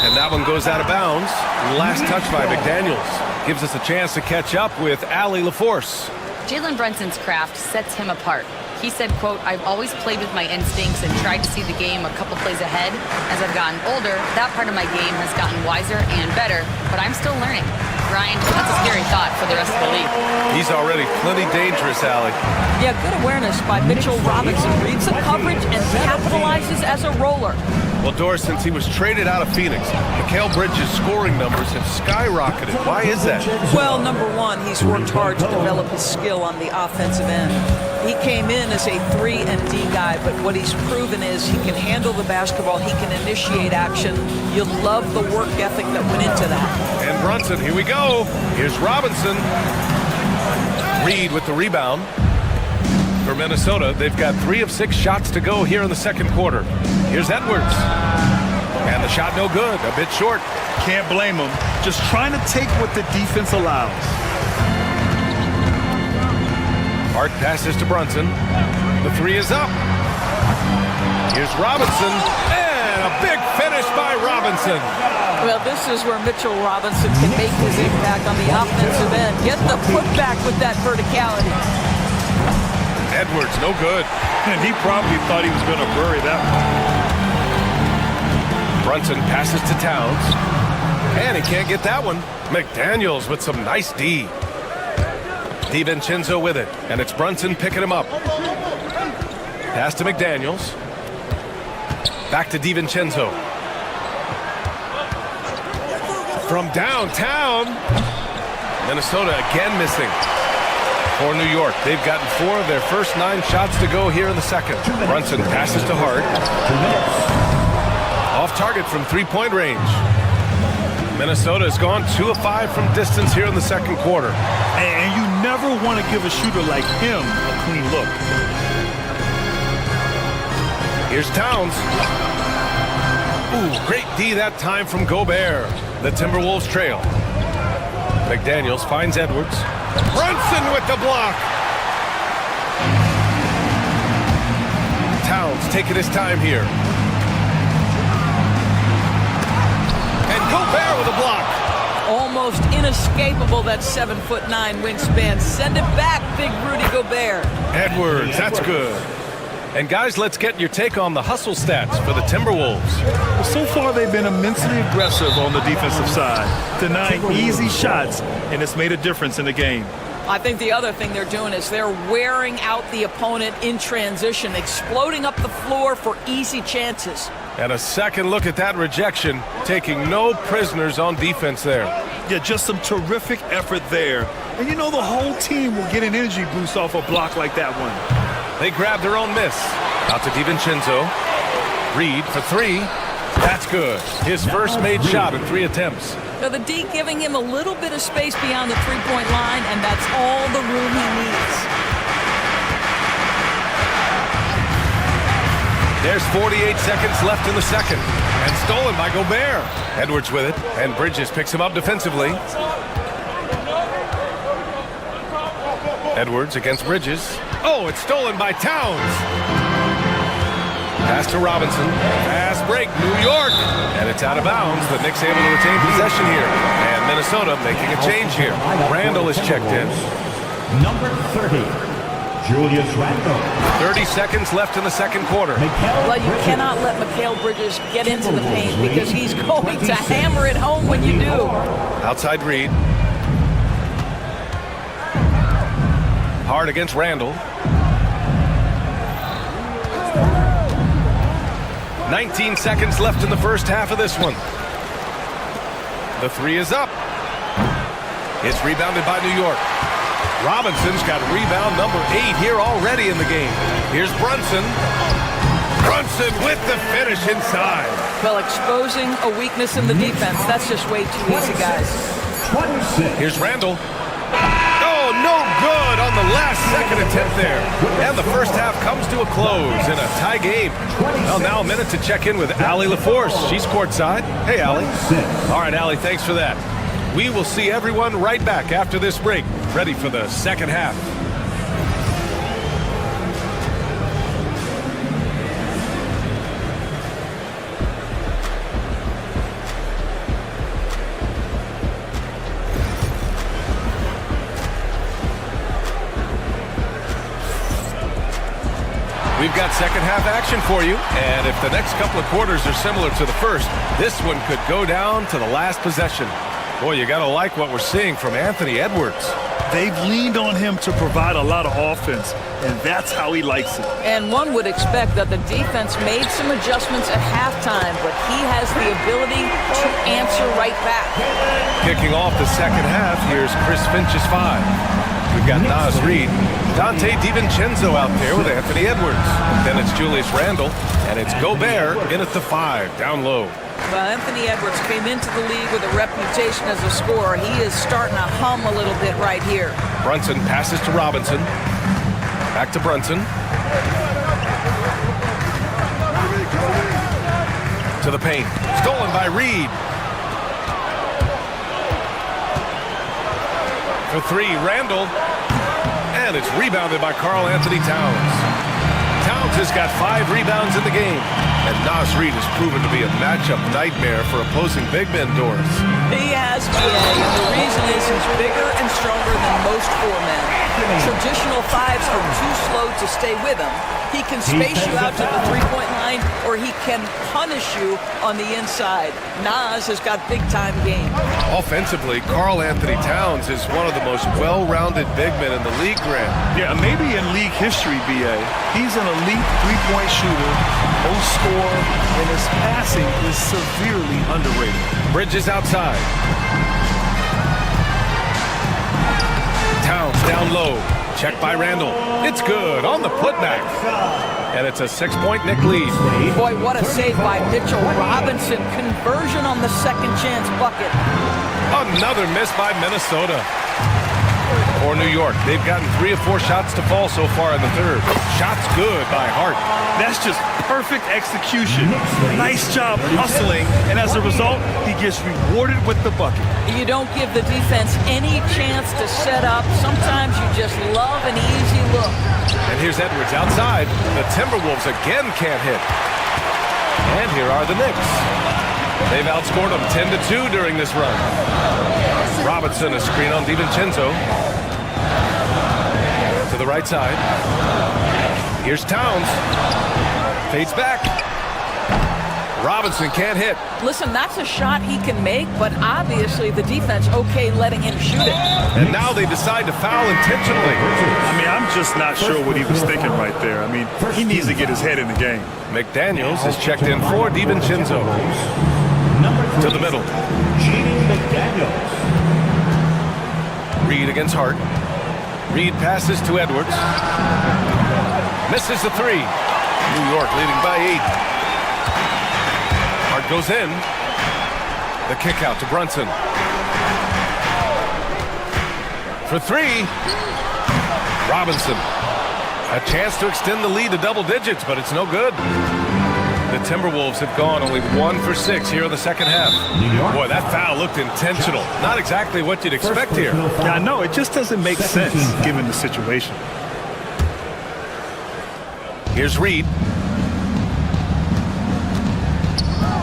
And that one goes out of bounds. Last touch by McDaniels. Gives us a chance to catch up with Allie LaForce. Jalen Brunson's craft sets him apart. He said, quote, I've always played with my instincts and tried to see the game a couple plays ahead. As I've gotten older, that part of my game has gotten wiser and better, but I'm still learning. Ryan, that's a scary thought for the rest of the league. He's already plenty dangerous, Allie. Yeah, good awareness by Mitchell Robinson. Reads the coverage and capitalizes as a roller. Well, Doris, since he was traded out of Phoenix, Mikal Bridges' scoring numbers have skyrocketed. Why is that? Well, number one, he's worked hard to develop his skill on the offensive end. He came in as a 3 and D guy, but what he's proven is he can handle the basketball, he can initiate action. You'll love the work ethic that went into that. And Brunson, here we go. Here's Robinson. Reed with the rebound. For Minnesota, they've got 3 of 6 shots to go here in the second quarter. Here's Edwards. And the shot no good, a bit short. Can't blame him. Just trying to take what the defense allows. Hart passes to Brunson. The 3 is up. Here's Robinson. And a big finish by Robinson. Well, this is where Mitchell Robinson can make his impact on the offensive end. Get the putback with that verticality. Edwards, no good. And he probably thought he was going to bury that one. Brunson passes to Towns. And he can't get that one. McDaniels with some nice D. DiVincenzo with it. And it's Brunson picking him up. Pass to McDaniels. Back to DiVincenzo. From downtown. Minnesota again missing. For New York, they've gotten 4 of their first 9 shots to go here in the second. Brunson passes to Hart. Off target from 3-point range. Minnesota has gone 2 of 5 from distance here in the second quarter. And you never want to give a shooter like him a clean look. Here's Towns. Ooh, great D that time from Gobert. The Timberwolves trail. McDaniels finds Edwards. Brunson with the block. Towns taking his time here. And Gobert with a block. Almost inescapable, that 7'9" wingspan. Send it back, big Rudy Gobert. Edwards, that's good. And guys, let's get your take on the hustle stats for the Timberwolves. Well, so far they've been immensely aggressive on the defensive side, denying easy shots, and it's made a difference in the game. I think the other thing they're doing is they're wearing out the opponent in transition, exploding up the floor for easy chances. And a second look at that rejection, taking no prisoners on defense there. Yeah, just some terrific effort there. And you know the whole team will get an energy boost off a block like that one. They grab their own miss. Out to DiVincenzo. Reed for three. That's good. His first made shot in 3 attempts. Now the D giving him a little bit of space beyond the three-point line, and that's all the room he needs. There's 48 seconds left in the second. And stolen by Gobert. Edwards with it. And Bridges picks him up defensively. Edwards against Bridges. Oh, it's stolen by Towns. Pass to Robinson. Fast break, New York. And it's out of bounds. The Knicks able to retain possession here. And Minnesota making a change here. Randall is checked in. Number 30, Julius Randle. 30 seconds left in the second quarter. Well, you cannot let Mikal Bridges get into the paint because he's going to hammer it home when you do. Outside Reed. Hard against Randall. 19 seconds left in the first half of this one. The three is up. It's rebounded by New York. Robinson's got rebound number 8 here already in the game. Here's Brunson. Brunson with the finish inside. Well, exposing a weakness in the defense, that's just way too easy, guys. Here's Randall. Oh, no good on the last second attempt there. And the first half comes to a close in a tie game. Well, now a minute to check in with Allie LaForce. She's courtside. Hey, Allie. All right, Allie, thanks for that. We will see everyone right back after this break, ready for the second half. We've got second half action for you, and if the next couple of quarters are similar to the first, this one could go down to the last possession. Boy, you gotta like what we're seeing from Anthony Edwards. They've leaned on him to provide a lot of offense, and that's how he likes it. And one would expect that the defense made some adjustments at halftime, but he has the ability to answer right back. Kicking off the second half, here's Chris Finch's 5. We've got Naz Reid, Dante DiVincenzo out there with Anthony Edwards. Then it's Julius Randle, and it's Gobert in at the 5, down low. Well, Anthony Edwards came into the league with a reputation as a scorer. He is starting to hum a little bit right here. Brunson passes to Robinson. Back to Brunson. To the paint. Stolen by Reed. For 3, Randall. And it's rebounded by Karl Anthony Towns. Towns has got 5 rebounds in the game. And Naz Reid has proven to be a matchup nightmare for opposing big men, Doris. He has, BA, and the reason is he's bigger and stronger than most 4 men. Traditional 5s are too slow to stay with him. He can space you out to the three-point line, or he can punish you on the inside. Naz has got big-time game. Offensively, Karl Anthony Towns is one of the most well-rounded big men in the league, Grant. Yeah, maybe in league history, BA. He's an elite three-point shooter, most scorer, and his passing is severely underrated. Bridges outside. Towns down low. Checked by Randall. It's good on the putback. And it's a 6-point Knick lead. Boy, what a save by Mitchell Robinson. Conversion on the second chance bucket. Another miss by Minnesota. for New York. They've gotten 3 or 4 shots to fall so far in the third. Shots good by Hart. That's just perfect execution. Nice job hustling, and as a result, he gets rewarded with the bucket. You don't give the defense any chance to set up. Sometimes you just love an easy look. And here's Edwards outside. The Timberwolves again can't hit. And here are the Knicks. They've outscored them 10-2 during this run. Robinson, a screen on DiVincenzo. To the right side. Here's Towns. Fades back. Robinson can't hit. Listen, that's a shot he can make, but obviously the defense okay letting him shoot it. And now they decide to foul intentionally. I mean, I'm just not sure what he was thinking right there. I mean, he needs to get his head in the game. McDaniels is checked in for DiVincenzo. To the middle. McDaniels. Reed against Hart. Reed passes to Edwards. Misses the 3. New York leading by 8. Hart goes in. The kick out to Brunson. For 3. Robinson. A chance to extend the lead to double digits, but it's no good. The Timberwolves have gone only 1 for 6 here in the second half. Boy, that foul looked intentional. Not exactly what you'd expect here. Yeah, I know. It just doesn't make sense given the situation. Here's Reed.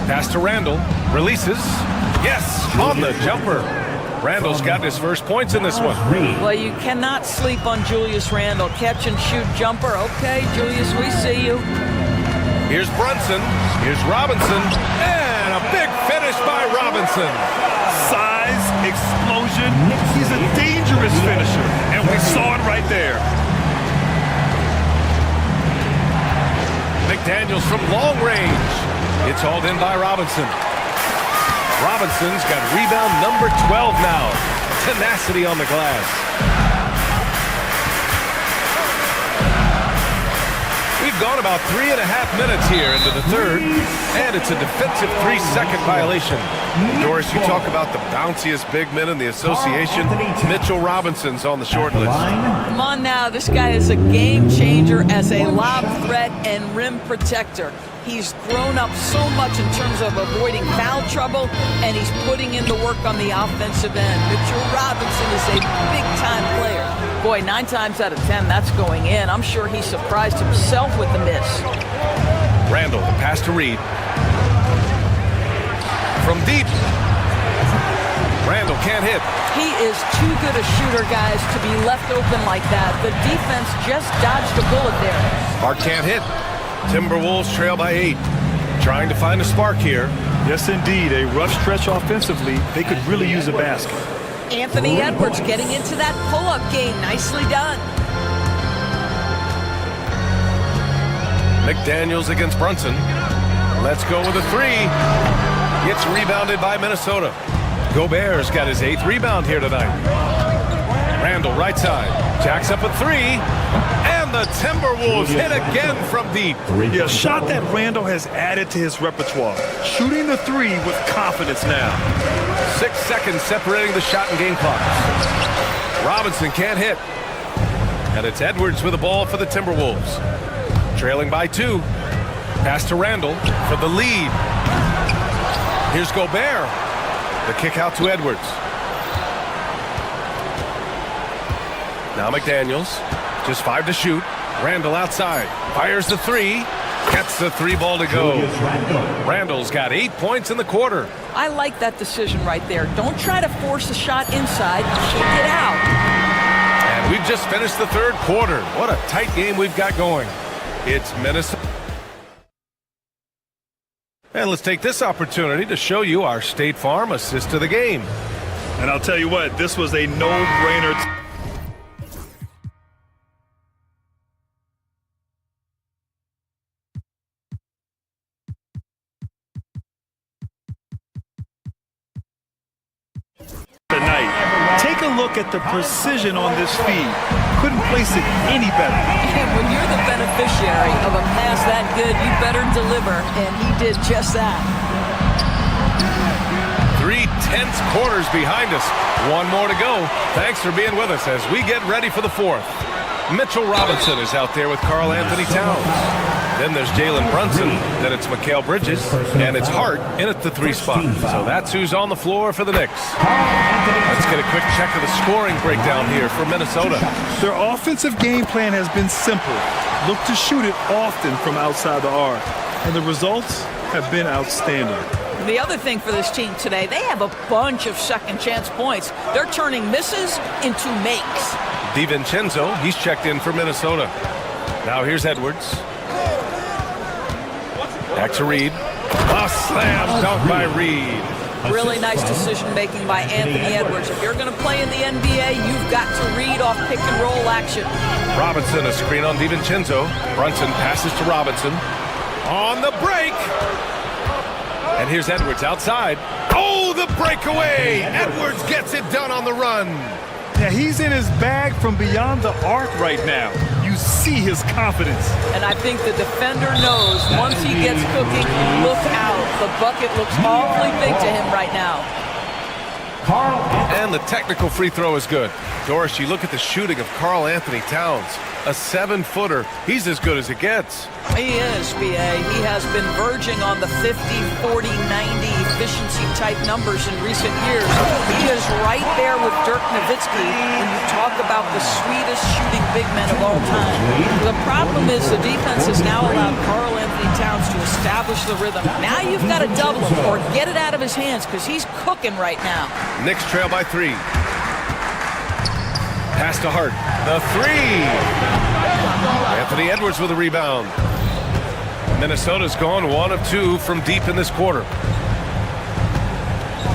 Pass to Randall. Releases. Yes, on the jumper. Randall's got his first points in this one. Well, you cannot sleep on Julius Randle. Catch and shoot jumper. Okay, Julius, we see you. Here's Brunson. Here's Robinson. And a big finish by Robinson. Size, explosion. He's a dangerous finisher, and we saw it right there. McDaniels from long range. It's hauled in by Robinson. Robinson's got rebound number 12 now. Tenacity on the glass. We've gone about 3.5 minutes here into the third, and it's a defensive 3-second violation. Doris, you talk about the bounciest big men in the association. Mitchell Robinson's on the short list. Come on now, this guy is a game changer as a lob threat and rim protector. He's grown up so much in terms of avoiding foul trouble, and he's putting in the work on the offensive end. Mitchell Robinson is a big-time player. Boy, 9 times out of 10, that's going in. I'm sure he surprised himself with the miss. Randall, the pass to Reed. From deep. Randall can't hit. He is too good a shooter, guys, to be left open like that. The defense just dodged a bullet there. Hart can't hit. Timberwolves trail by 8. Trying to find a spark here. Yes, indeed. A rough stretch offensively. They could really use a basket. Anthony Edwards getting into that pull-up game. Nicely done. McDaniels against Brunson. Let's go with a 3. It's rebounded by Minnesota. Gobert's got his 8th rebound here tonight. Randall, right side. Jacks up a 3. And the Timberwolves hit again from deep. Yeah, a shot that Randall has added to his repertoire. Shooting the 3 with confidence now. 6 seconds separating the shot and game clock. Robinson can't hit. And it's Edwards with the ball for the Timberwolves. Trailing by 2. Pass to Randall for the lead. Here's Gobert. The kick out to Edwards. Now McDaniels. Just 5 to shoot. Randall outside. Fires the 3. Gets the 3 ball to go. Randall's got 8 points in the quarter. I like that decision right there. Don't try to force a shot inside. Kick it out. And we've just finished the third quarter. What a tight game we've got going. It's Minnesota. And let's take this opportunity to show you our State Farm assist to the game. And I'll tell you what, this was a no-brainer. Tonight, take a look at the precision on this feed. Couldn't place it any better. And when you're the beneficiary of a pass that good, you better deliver, and he did just that. 3 tense quarters behind us. One more to go. Thanks for being with us as we get ready for the fourth. Mitchell Robinson is out there with Karl Anthony Towns. Then there's Jalen Brunson. Then it's Mikal Bridges. And it's Hart in at the 3 spot. So that's who's on the floor for the Knicks. Let's get a quick check of the scoring breakdown here for Minnesota. Their offensive game plan has been simple. Look to shoot it often from outside the arc. And the results have been outstanding. The other thing for this team today, they have a bunch of second chance points. They're turning misses into makes. DiVincenzo, he's checked in for Minnesota. Now here's Edwards. Back to Reed. A slam dunk by Reed. Really nice decision-making by Anthony Edwards. If you're going to play in the NBA, you've got to read off pick-and-roll action. Robinson, a screen on DiVincenzo. Brunson passes to Robinson. On the break. And here's Edwards outside. Oh, the breakaway! Edwards gets it done on the run. Yeah, he's in his bag from beyond the arc right now. You see his confidence. And I think the defender knows once he gets cooking, look out. The bucket looks awfully big to him right now. And the technical free throw is good. Doris, you look at the shooting of Karl Anthony Towns. A 7-footer. He's as good as it gets. He is, B.A. He has been verging on the 50, 40, 90 efficiency type numbers in recent years. He is right there with Dirk Nowitzki when you talk about the sweetest shooting big men of all time. The problem is the defense has now allowed Karl Anthony Towns to establish the rhythm. Now you've got to double him or get it out of his hands because he's cooking right now. Knicks trail by 3. Pass to Hart. The 3. Anthony Edwards with a rebound. Minnesota's gone 1 of 2 from deep in this quarter.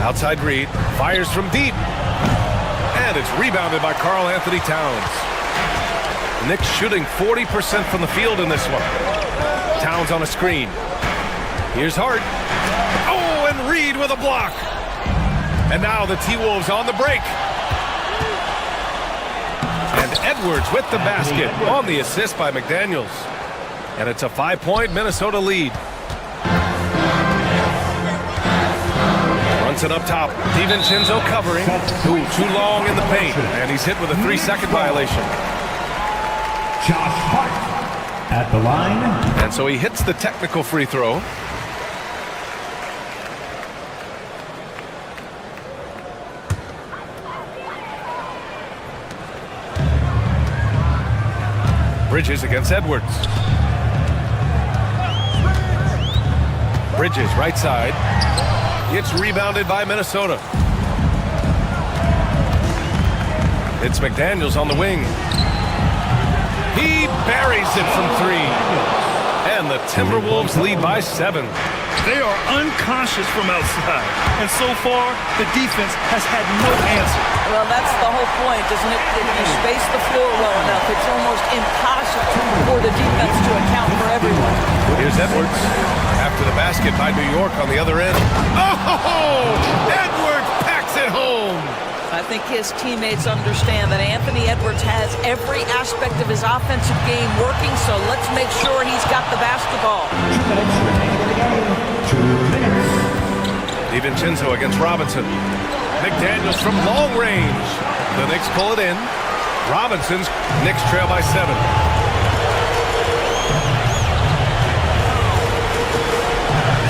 Outside Reed. Fires from deep. And it's rebounded by Karl Anthony Towns. Knicks shooting 40% from the field in this one. Towns on a screen. Here's Hart. Oh, and Reed with a block. And now the T-Wolves on the break. And Edwards with the basket on the assist by McDaniels. And it's a 5-point Minnesota lead. Brunson up top. DiVincenzo covering. Ooh, too long in the paint. And he's hit with a 3-second violation. Josh Hart at the line. And so he hits the technical free throw. Bridges against Edwards. Bridges, right side. It's rebounded by Minnesota. It's McDaniels on the wing. He buries it from 3. And the Timberwolves lead by 7. They are unconscious from outside. And so far, the defense has had no answer. Well, that's the whole point, isn't it? If you space the floor well enough, it's almost impossible for the defense to account for everyone. Here's Edwards. After the basket by New York on the other end. Oh! Edwards packs it home! I think his teammates understand that Anthony Edwards has every aspect of his offensive game working, so let's make sure he's got the basketball. 2 minutes. DiVincenzo against Robinson. McDaniels from long range. The Knicks pull it in. Robinson's Knicks trail by 7.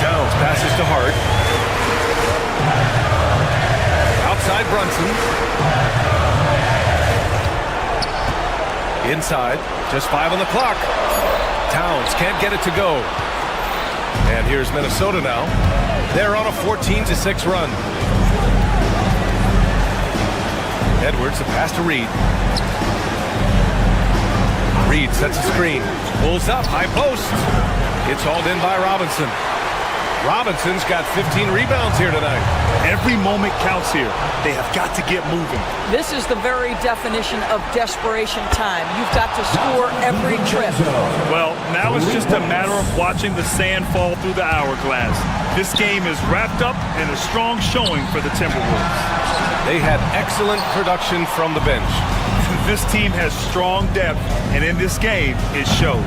Towns passes to Hart. Outside Brunson. Inside. Just 5 on the clock. Towns can't get it to go. And here's Minnesota now. They're on a 14-6 run. Edwards, the pass to Reed. Reed sets a screen. Pulls up, high post. It's hauled in by Robinson. Robinson's got 15 rebounds here tonight. Every moment counts here. They have got to get moving. This is the very definition of desperation time. You've got to score every trip. Well, now it's just a matter of watching the sand fall through the hourglass. This game is wrapped up in a strong showing for the Timberwolves. They had excellent production from the bench. This team has strong depth, and in this game, it showed.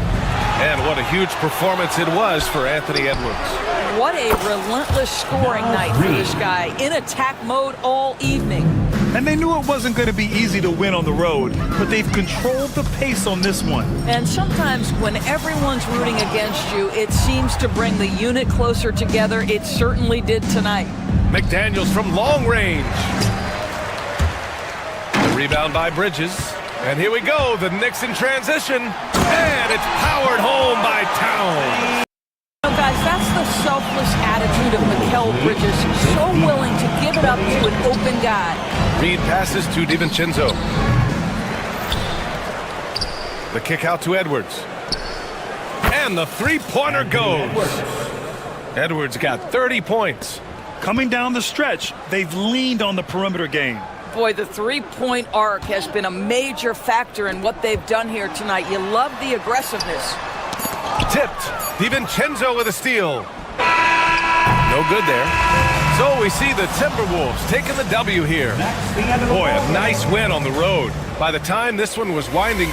And what a huge performance it was for Anthony Edwards. What a relentless scoring night for this guy. In attack mode all evening. And they knew it wasn't going to be easy to win on the road, but they've controlled the pace on this one. And sometimes when everyone's rooting against you, it seems to bring the unit closer together. It certainly did tonight. McDaniels from long range. The rebound by Bridges. And here we go, the Knicks in transition. And it's powered home by Towns. You know, guys, that's the selfless attitude of Mikal Bridges. So willing to give it up to an open guy. Reed passes to DiVincenzo. The kick out to Edwards. And the three-pointer goes. Edwards got 30 points. Coming down the stretch, they've leaned on the perimeter game. Boy, the three-point arc has been a major factor in what they've done here tonight. You love the aggressiveness. Tipped. DiVincenzo with a steal. No good there. So we see the Timberwolves taking the W here. Boy, a nice win on the road. By the time this one was winding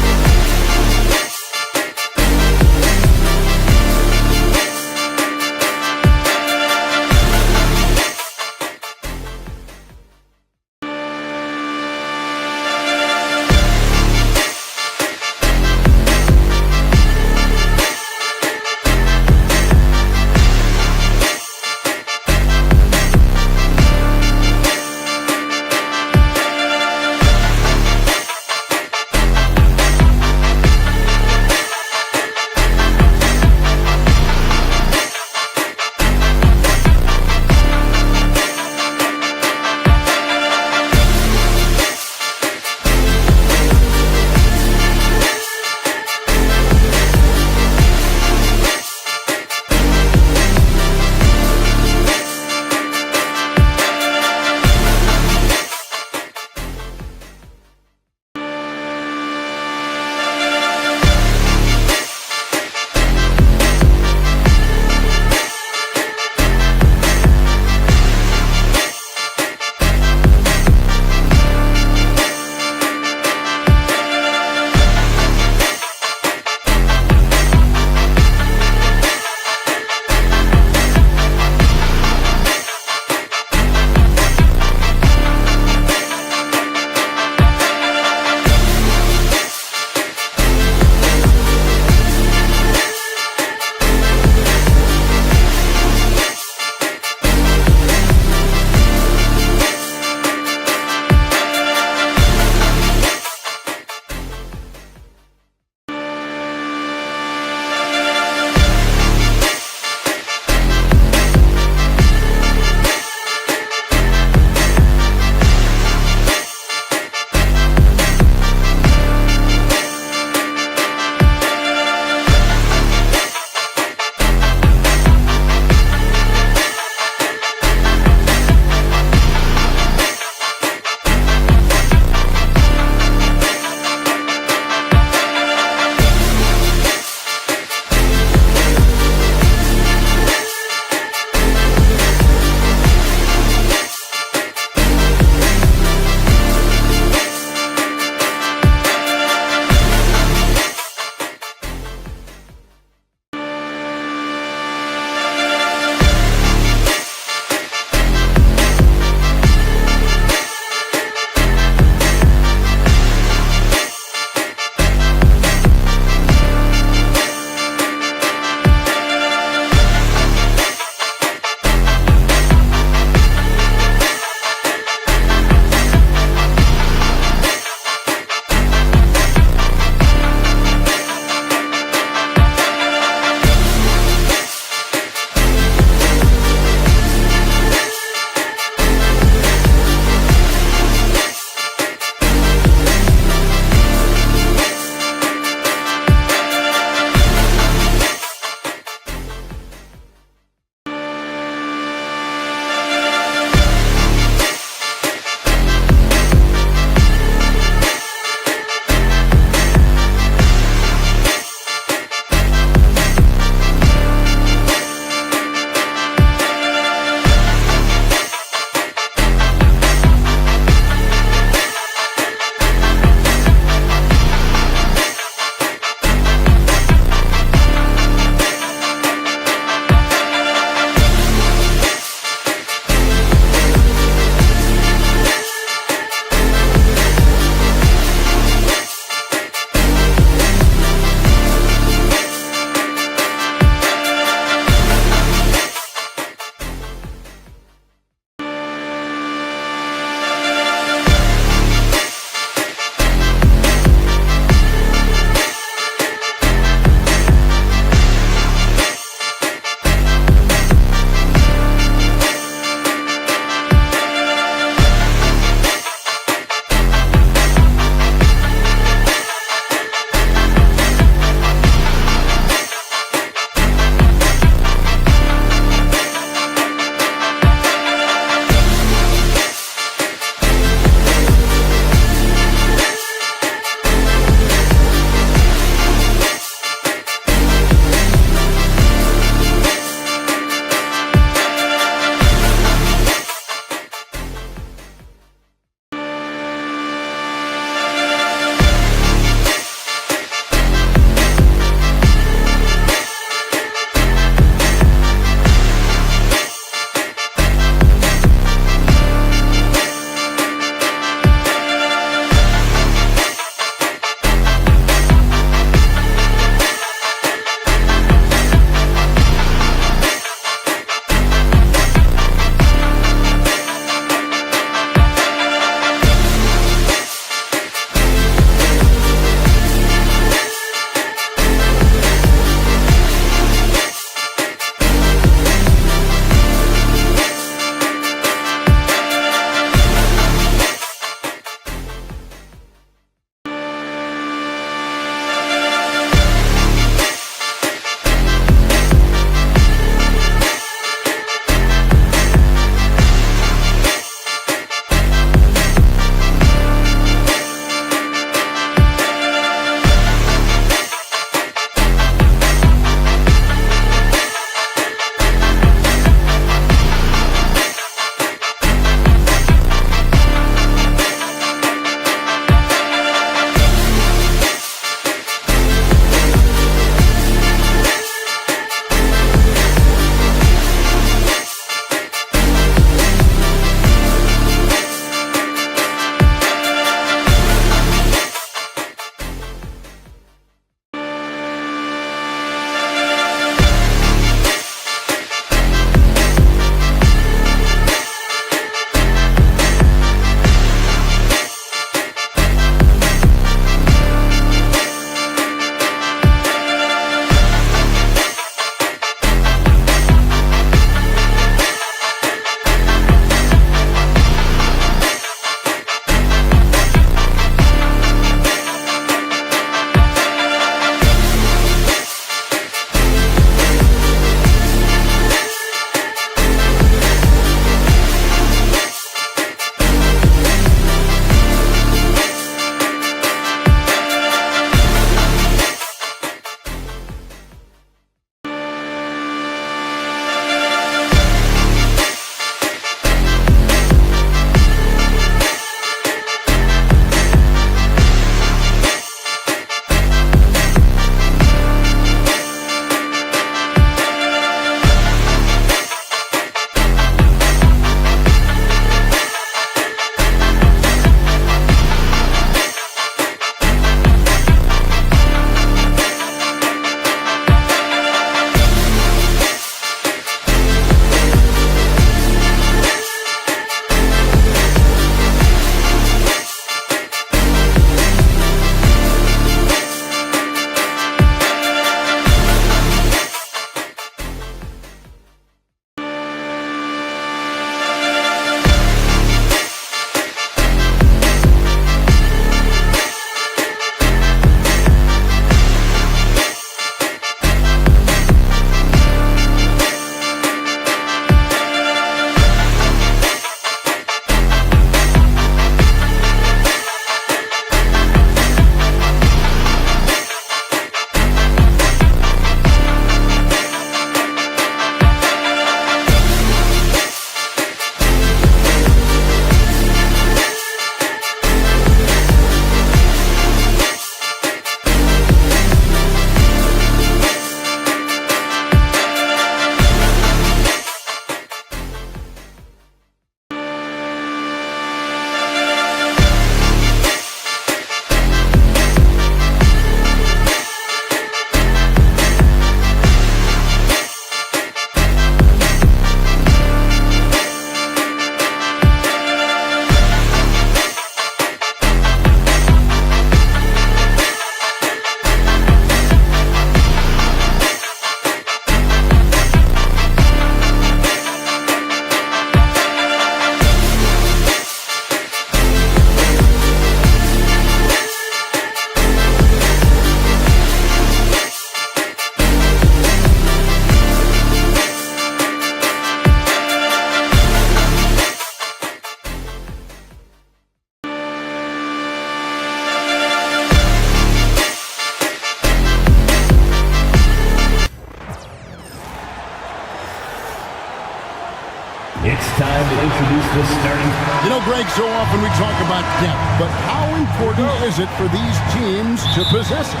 It's time to introduce the starting. You know, Greg, so often we talk about depth, but how important is it for these teams to possess it?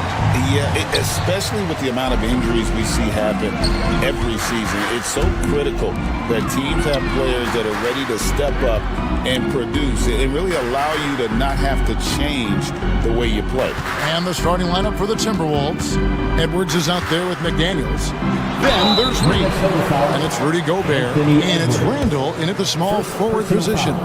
Yeah, especially with the amount of injuries we see happen every season. It's so critical that teams have players that are ready to step up and produce and really allow you to not have to change the way you play. And the starting lineup for the Timberwolves. Edwards is out there with McDaniels. Then there's Reed. And it's Rudy Gobert. And it's Randall in at the small forward position.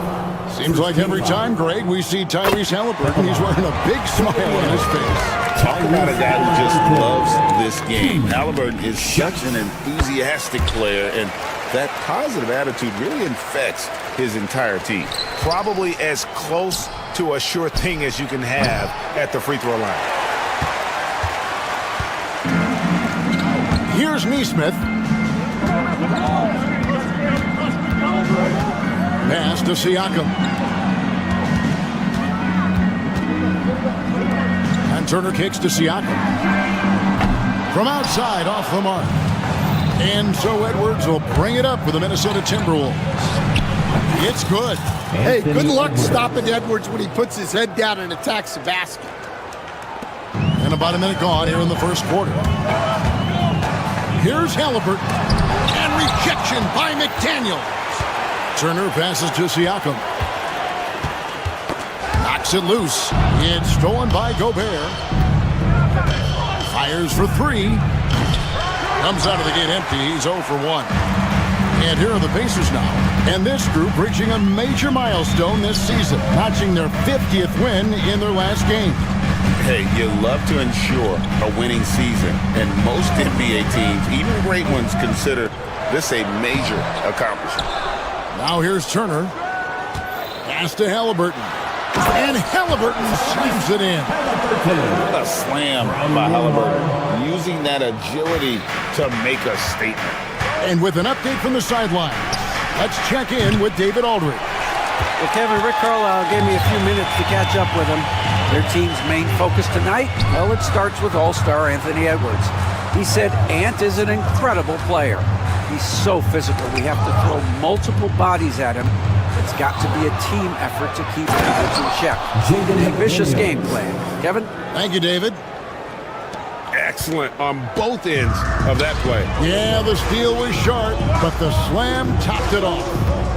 Seems like every time, Greg, we see Tyrese Halliburton, he's wearing a big smile on his face. Talk about a guy who just loves this game. Halliburton is such an enthusiastic player, and that positive attitude really infects his entire team. Probably as close to a sure thing as you can have at the free throw line. Here's Nesmith. Pass to Siakam. And Turner kicks to Siakam. From outside, off the mark. And so Edwards will bring it up for the Minnesota Timberwolves. It's good. Hey, good luck stopping Edwards when he puts his head down and attacks the basket. And about a minute gone here in the first quarter. Here's Halliburton. And rejection by McDaniels. Turner passes to Siakam. Knocks it loose. It's stolen by Gobert. Fires for three. Comes out of the gate empty. He's 0 for 1. And here are the Pacers now. And this group reaching a major milestone this season, notching their 50th win in their last game. Hey, you love to ensure a winning season, and most NBA teams, even great ones, consider this a major accomplishment. Now here's Turner. Pass to Halliburton. And Halliburton slams it in. What a slam by Halliburton, using that agility to make a statement. And with an update from the sidelines, let's check in with David Aldridge. Well, Kevin, Rick Carlisle gave me a few minutes to catch up with him. Their team's main focus tonight, well, it starts with All-Star Anthony Edwards. He said Ant is an incredible player. He's so physical. We have to throw multiple bodies at him. It's got to be a team effort to keep Edwards in check. Ambitious game plan. Kevin? Thank you, David. Excellent on both ends of that play. Yeah, the steal was sharp, but the slam topped it off.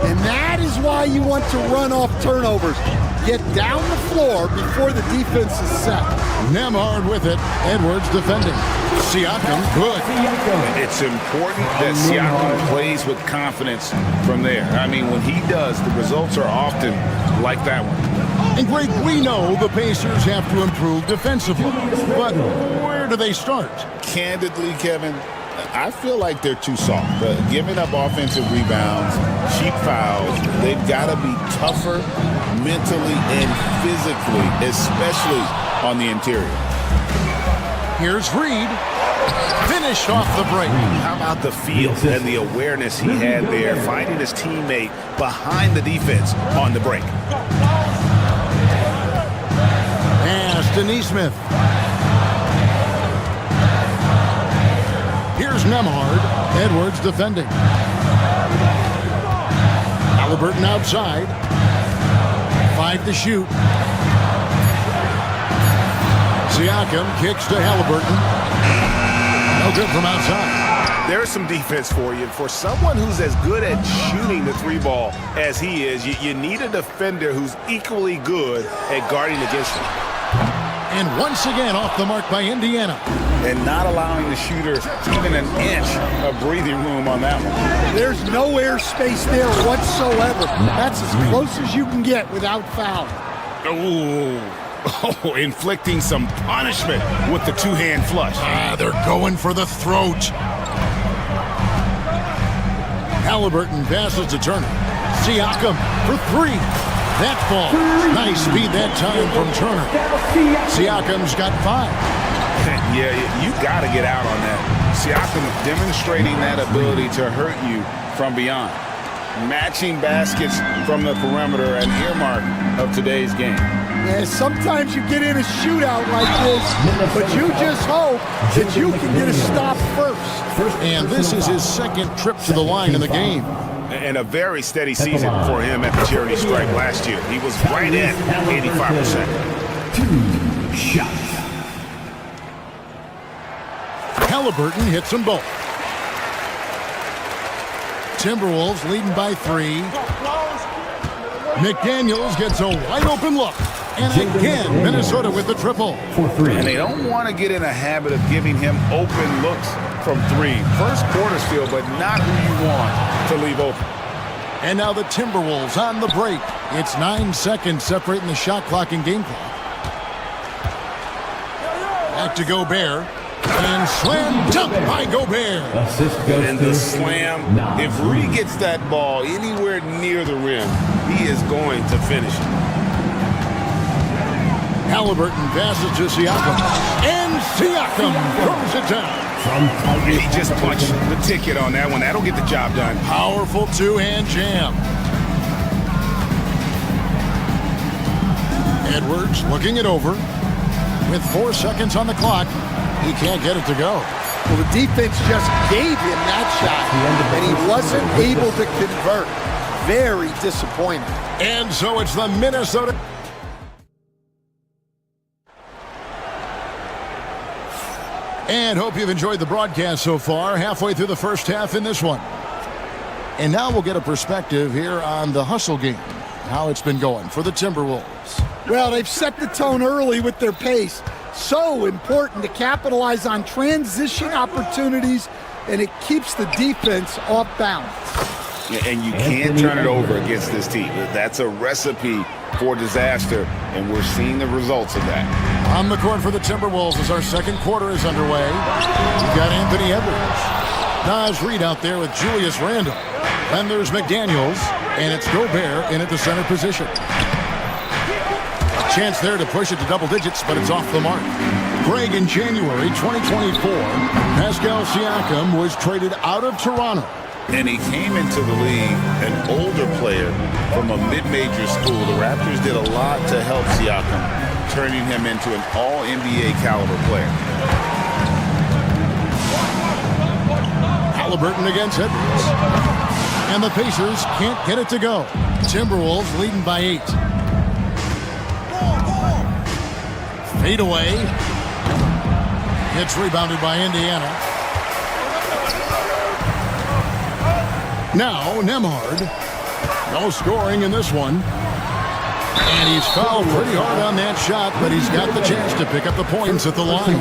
And that is why you want to run off turnovers. Get down the floor before the defense is set. Nembhard with it. Edwards defending. Siakam, good. It's important that Siakam plays with confidence from there. I mean, when he does, the results are often like that one. And Greg, we know the Pacers have to improve defensively. But where do they start? Candidly, Kevin, I feel like they're too soft. Giving up offensive rebounds, cheap fouls, they've got to be tougher mentally and physically, especially on the interior. Here's Reed. Finished off the break. How about the feel and the awareness he had there, finding his teammate behind the defense on the break. Pass to Nesmith. Here's Nembhard. Edwards defending. Halliburton outside. 5 to shoot. Siakam kicks to Halliburton. No good from outside. There's some defense for you. For someone who's as good at shooting the three ball as he is, you need a defender who's equally good at guarding against him. And once again off the mark by Indiana. And not allowing the shooter even an inch of breathing room on that one. There's no air space there whatsoever. That's as close as you can get without foul. Oh, inflicting some punishment with the two-hand flush. They're going for the throat. Halliburton passes to Turner. Siakam for 3. That ball. Nice speed that time from Turner. Siakam's got 5. Yeah, you got to get out on that. Siakam demonstrating that ability to hurt you from beyond. Matching baskets from the perimeter, an earmark of today's game. Yeah, sometimes you get in a shootout like this, but you just hope that you can get a stop first. And this is his second trip to the line in the game. And a very steady season for him at the charity stripe last year. He was right at 85%. 2 shots. Halliburton hits them both. Timberwolves leading by 3. McDaniels gets a wide open look. And again, Minnesota with the triple. For 3. And they don't want to get in a habit of giving him open looks from 3. First quarter steal, but not who you want to leave open. And now the Timberwolves on the break. It's 9 seconds separating the shot clock and game clock. Back to Gobert. And slam dunk by Gobert. Assist goes And to the slam, Nas. if Rudy gets that ball anywhere near the rim, he is going to finish it. Halliburton passes to Siakam. And Siakam throws it down. And he just punched the ticket on that one. That'll get the job done. Powerful two-hand jam. Edwards looking it over. With 4 seconds on the clock, he can't get it to go. Well, the defense just gave him that shot, and he wasn't able to convert. Very disappointing. And so it's the Minnesota. And hope you've enjoyed the broadcast so far. Halfway through the first half in this one. And now we'll get a perspective here on the hustle game. How it's been going for the Timberwolves. Well, they've set the tone early with their pace. So important to capitalize on transition opportunities, and it keeps the defense off balance. Yeah, and you can't turn it over against this team. That's a recipe for disaster, and we're seeing the results of that. On the court for the Timberwolves as our second quarter is underway. We've got Anthony Edwards. Naz Reid out there with Julius Randle. Then there's McDaniels, and it's Gobert in at the center position. Chance there to push it to double digits, but it's off the mark. Greg, in January 2024, Pascal Siakam was traded out of Toronto. And he came into the league an older player from a mid-major school. The Raptors did a lot to help Siakam, turning him into an all-NBA caliber player. Halliburton against Edwards. And the Pacers can't get it to go. Timberwolves leading by 8. Fade away. It's rebounded by Indiana. Now Nembhard. No scoring in this one. And he's fouled pretty hard on that shot, but he's got the chance to pick up the points at the line.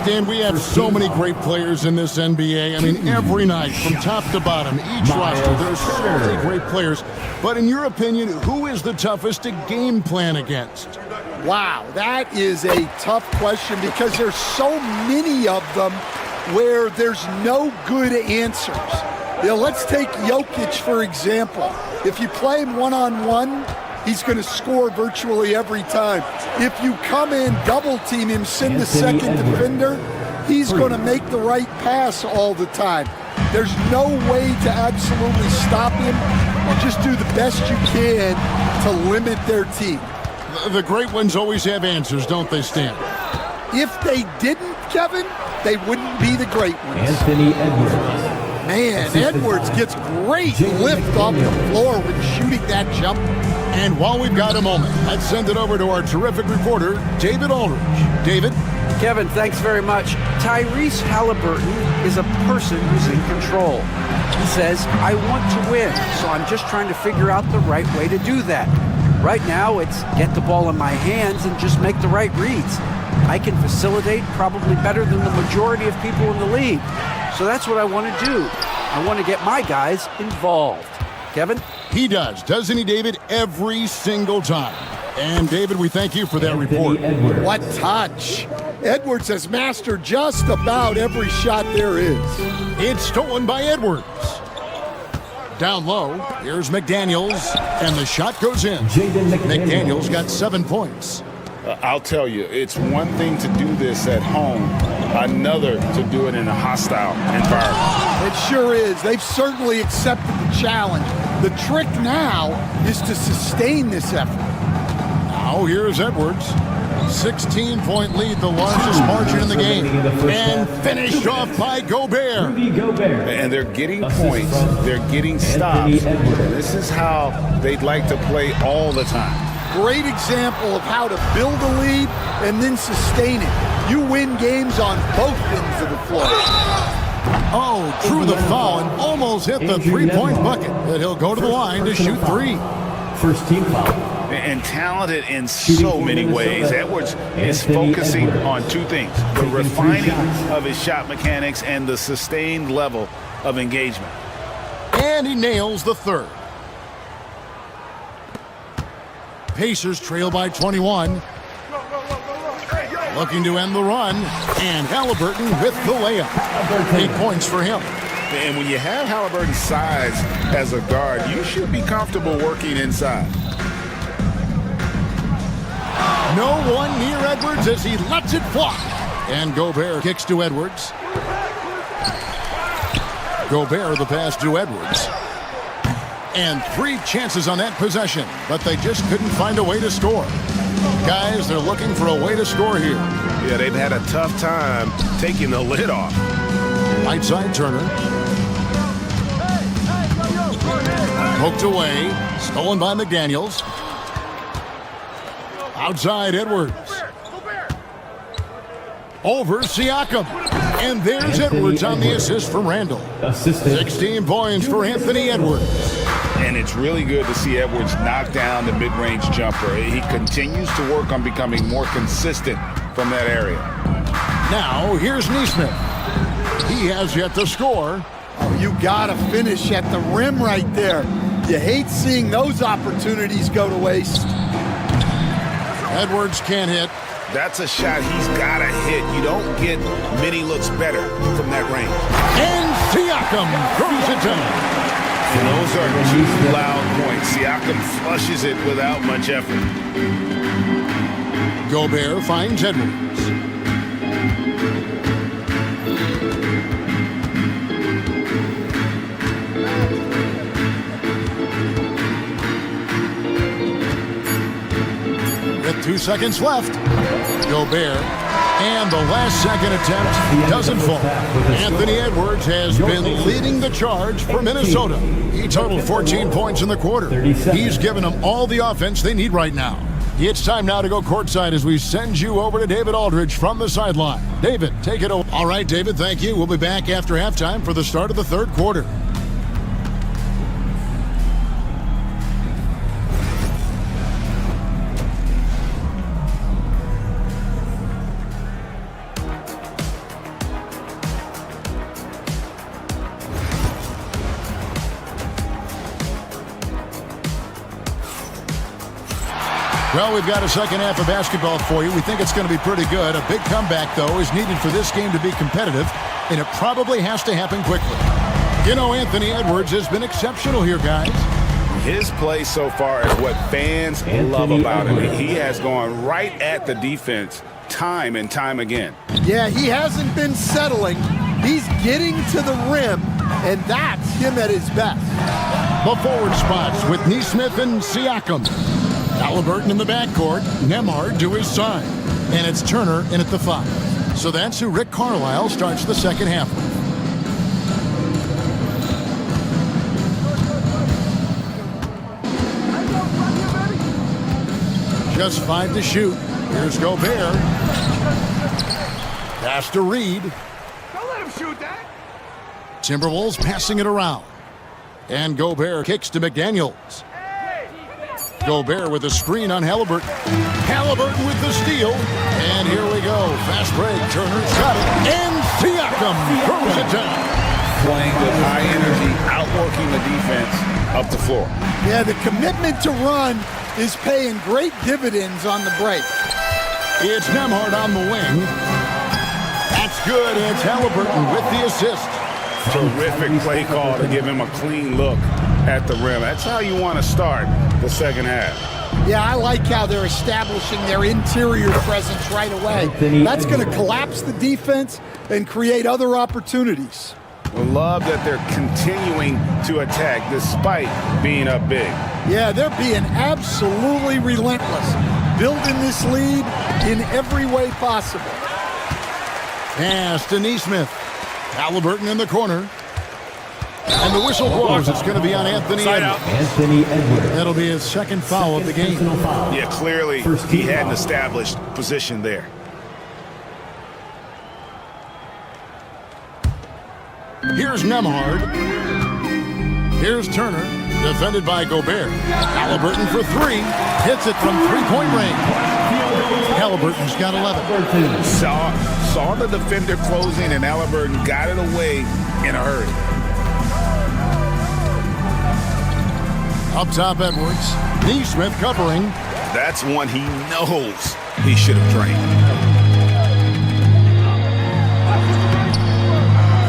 Stan, we have so many great players in this NBA. I mean, every night, from top to bottom, each roster, there's so many great players. But in your opinion, who is the toughest to game plan against? Wow, that is a tough question because there's so many of them where there's no good answers. You know, let's take Jokic, for example. If you play him one-on-one, he's going to score virtually every time. If you come in, double team him, send the second defender, he's going to make the right pass all the time. There's no way to absolutely stop him. You just do the best you can to limit their team. The great ones always have answers, don't they, Stan? If they didn't, Kevin, they wouldn't be the great ones. Anthony Edwards. Man, Edwards gets great lift off the floor when shooting that jumper. And while we've got a moment, let's send it over to our terrific reporter, David Aldridge. David? Kevin, thanks very much. Tyrese Halliburton is a person who's in control. He says, I want to win, so I'm just trying to figure out the right way to do that. Right now, it's get the ball in my hands and just make the right reads. I can facilitate probably better than the majority of people in the league. So that's what I want to do. I want to get my guys involved. Kevin? He does, doesn't he, David? Every single time. And, David, we thank you for that report. What touch. Edwards has mastered just about every shot there is. It's stolen by Edwards. Down low, here's McDaniels, and the shot goes in. McDaniels got 7 points. I'll tell you, it's one thing to do this at home, another to do it in a hostile environment. It sure is. They've certainly accepted the challenge. The trick now is to sustain this effort. Now here's Edwards. 16-point lead, the largest margin in the game. And finished off by Gobert. And they're getting points. They're getting stops. This is how they'd like to play all the time. Great example of how to build a lead and then sustain it. You win games on both ends of the floor. Oh, drew the foul and almost hit the three-point bucket. But he'll go to the line to shoot three. First team foul. And talented in so many ways. Edwards is focusing on two things: the refining of his shot mechanics and the sustained level of engagement. And he nails the third. Pacers trail by 21. Looking to end the run. And Halliburton with the layup. 8 points for him. And when you have Halliburton's size as a guard, you should be comfortable working inside. No one near Edwards as he lets it fly. And Gobert kicks to Edwards. Gobert the pass to Edwards. And 3 chances on that possession, but they just couldn't find a way to score. Guys, they're looking for a way to score here. Yeah, they've had a tough time taking the lid off. Right side Turner. Poked away. Stolen by McDaniels. Outside Edwards. Over Siakam. And there's Edwards on the assist from Randall. 16 points for Anthony Edwards. And it's really good to see Edwards knock down the mid-range jumper. He continues to work on becoming more consistent from that area. Now, here's Nesmith. He has yet to score. Oh, you got to finish at the rim right there. You hate seeing those opportunities go to waste. Edwards can't hit. That's a shot he's got to hit. You don't get many looks better from that range. And Siakam throws it down. And those are 2 loud points. Siakam flushes it without much effort. Gobert finds Edwards. With 2 seconds left, Gobert, and the last second attempt doesn't fall. Anthony Edwards has been leading the charge for Minnesota. He totaled 14 points in the quarter. He's given them all the offense they need right now. It's time now to go courtside as we send you over to David Aldridge from the sideline. David, take it over. All right, David, thank you. We'll be back after halftime for the start of the third quarter. Well, we've got a second half of basketball for you. We think it's going to be pretty good. A big comeback, though, is needed for this game to be competitive, and it probably has to happen quickly. You know, Anthony Edwards has been exceptional here, guys. His play so far is what fans love about him. He has gone right at the defense time and time again. Yeah, he hasn't been settling. He's getting to the rim, and that's him at his best. The forward spots with Nesmith and Siakam. Halliburton in the backcourt, Nembhard to his side. And it's Turner in at the 5. So that's who Rick Carlisle starts the second half with. Just 5 to shoot. Here's Gobert. Pass to Reed. Don't let him shoot that. Timberwolves passing it around. And Gobert kicks to McDaniels. Gobert with a screen on Halliburton. Halliburton with the steal. And here we go. Fast break. Turner's got it. And Siakam throws it down. Playing with high energy, outworking the defense up the floor. Yeah, the commitment to run is paying great dividends on the break. It's Nembhard on the wing. That's good. It's Halliburton with the assist. Terrific play call to give him a clean look at the rim. That's how you want to start the second half. Yeah, I like how they're establishing their interior presence right away. That's going to collapse the defense and create other opportunities. We love that they're continuing to attack despite being up big. Yeah, they're being absolutely relentless, building this lead in every way possible. Pass to Neesmith. Halliburton in the corner. And the whistle blows. It's going to be on Anthony Edwards. Anthony Edwards. That'll be his second foul of the game. Yeah, clearly he hadn't established position there. Here's Nembhard. Here's Turner, defended by Gobert. Halliburton for three. Hits it from three-point range. Halliburton's got 11. Saw the defender closing, and Halliburton got it away in a hurry. Up top, Edwards. Neesmith covering. That's one he knows he should have drained.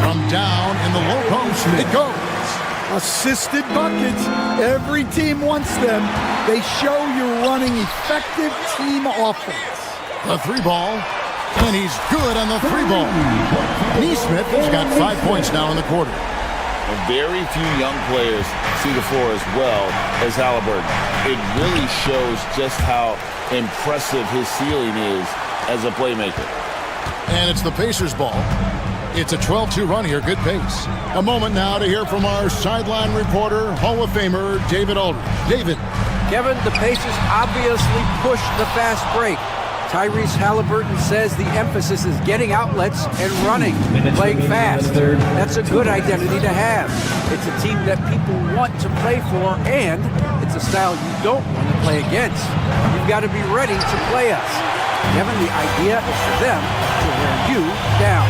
From down in the low post, it goes. Assisted buckets. Every team wants them. They show you're running effective team offense. The three ball, and he's good on the three ball. Neesmith has got 5 points now in the quarter. Very few young players see the floor as well as Halliburton. It really shows just how impressive his ceiling is as a playmaker. And it's the Pacers ball. It's a 12-2 run here, good pace. A moment now to hear from our sideline reporter, Hall of Famer David Aldridge. David. Kevin, the Pacers obviously pushed the fast break. Tyrese Halliburton says the emphasis is getting outlets and running, playing fast. That's a good identity to have. It's a team that people want to play for, and it's a style you don't want to play against. You've got to be ready to play us. Kevin, the idea is for them to wear you down.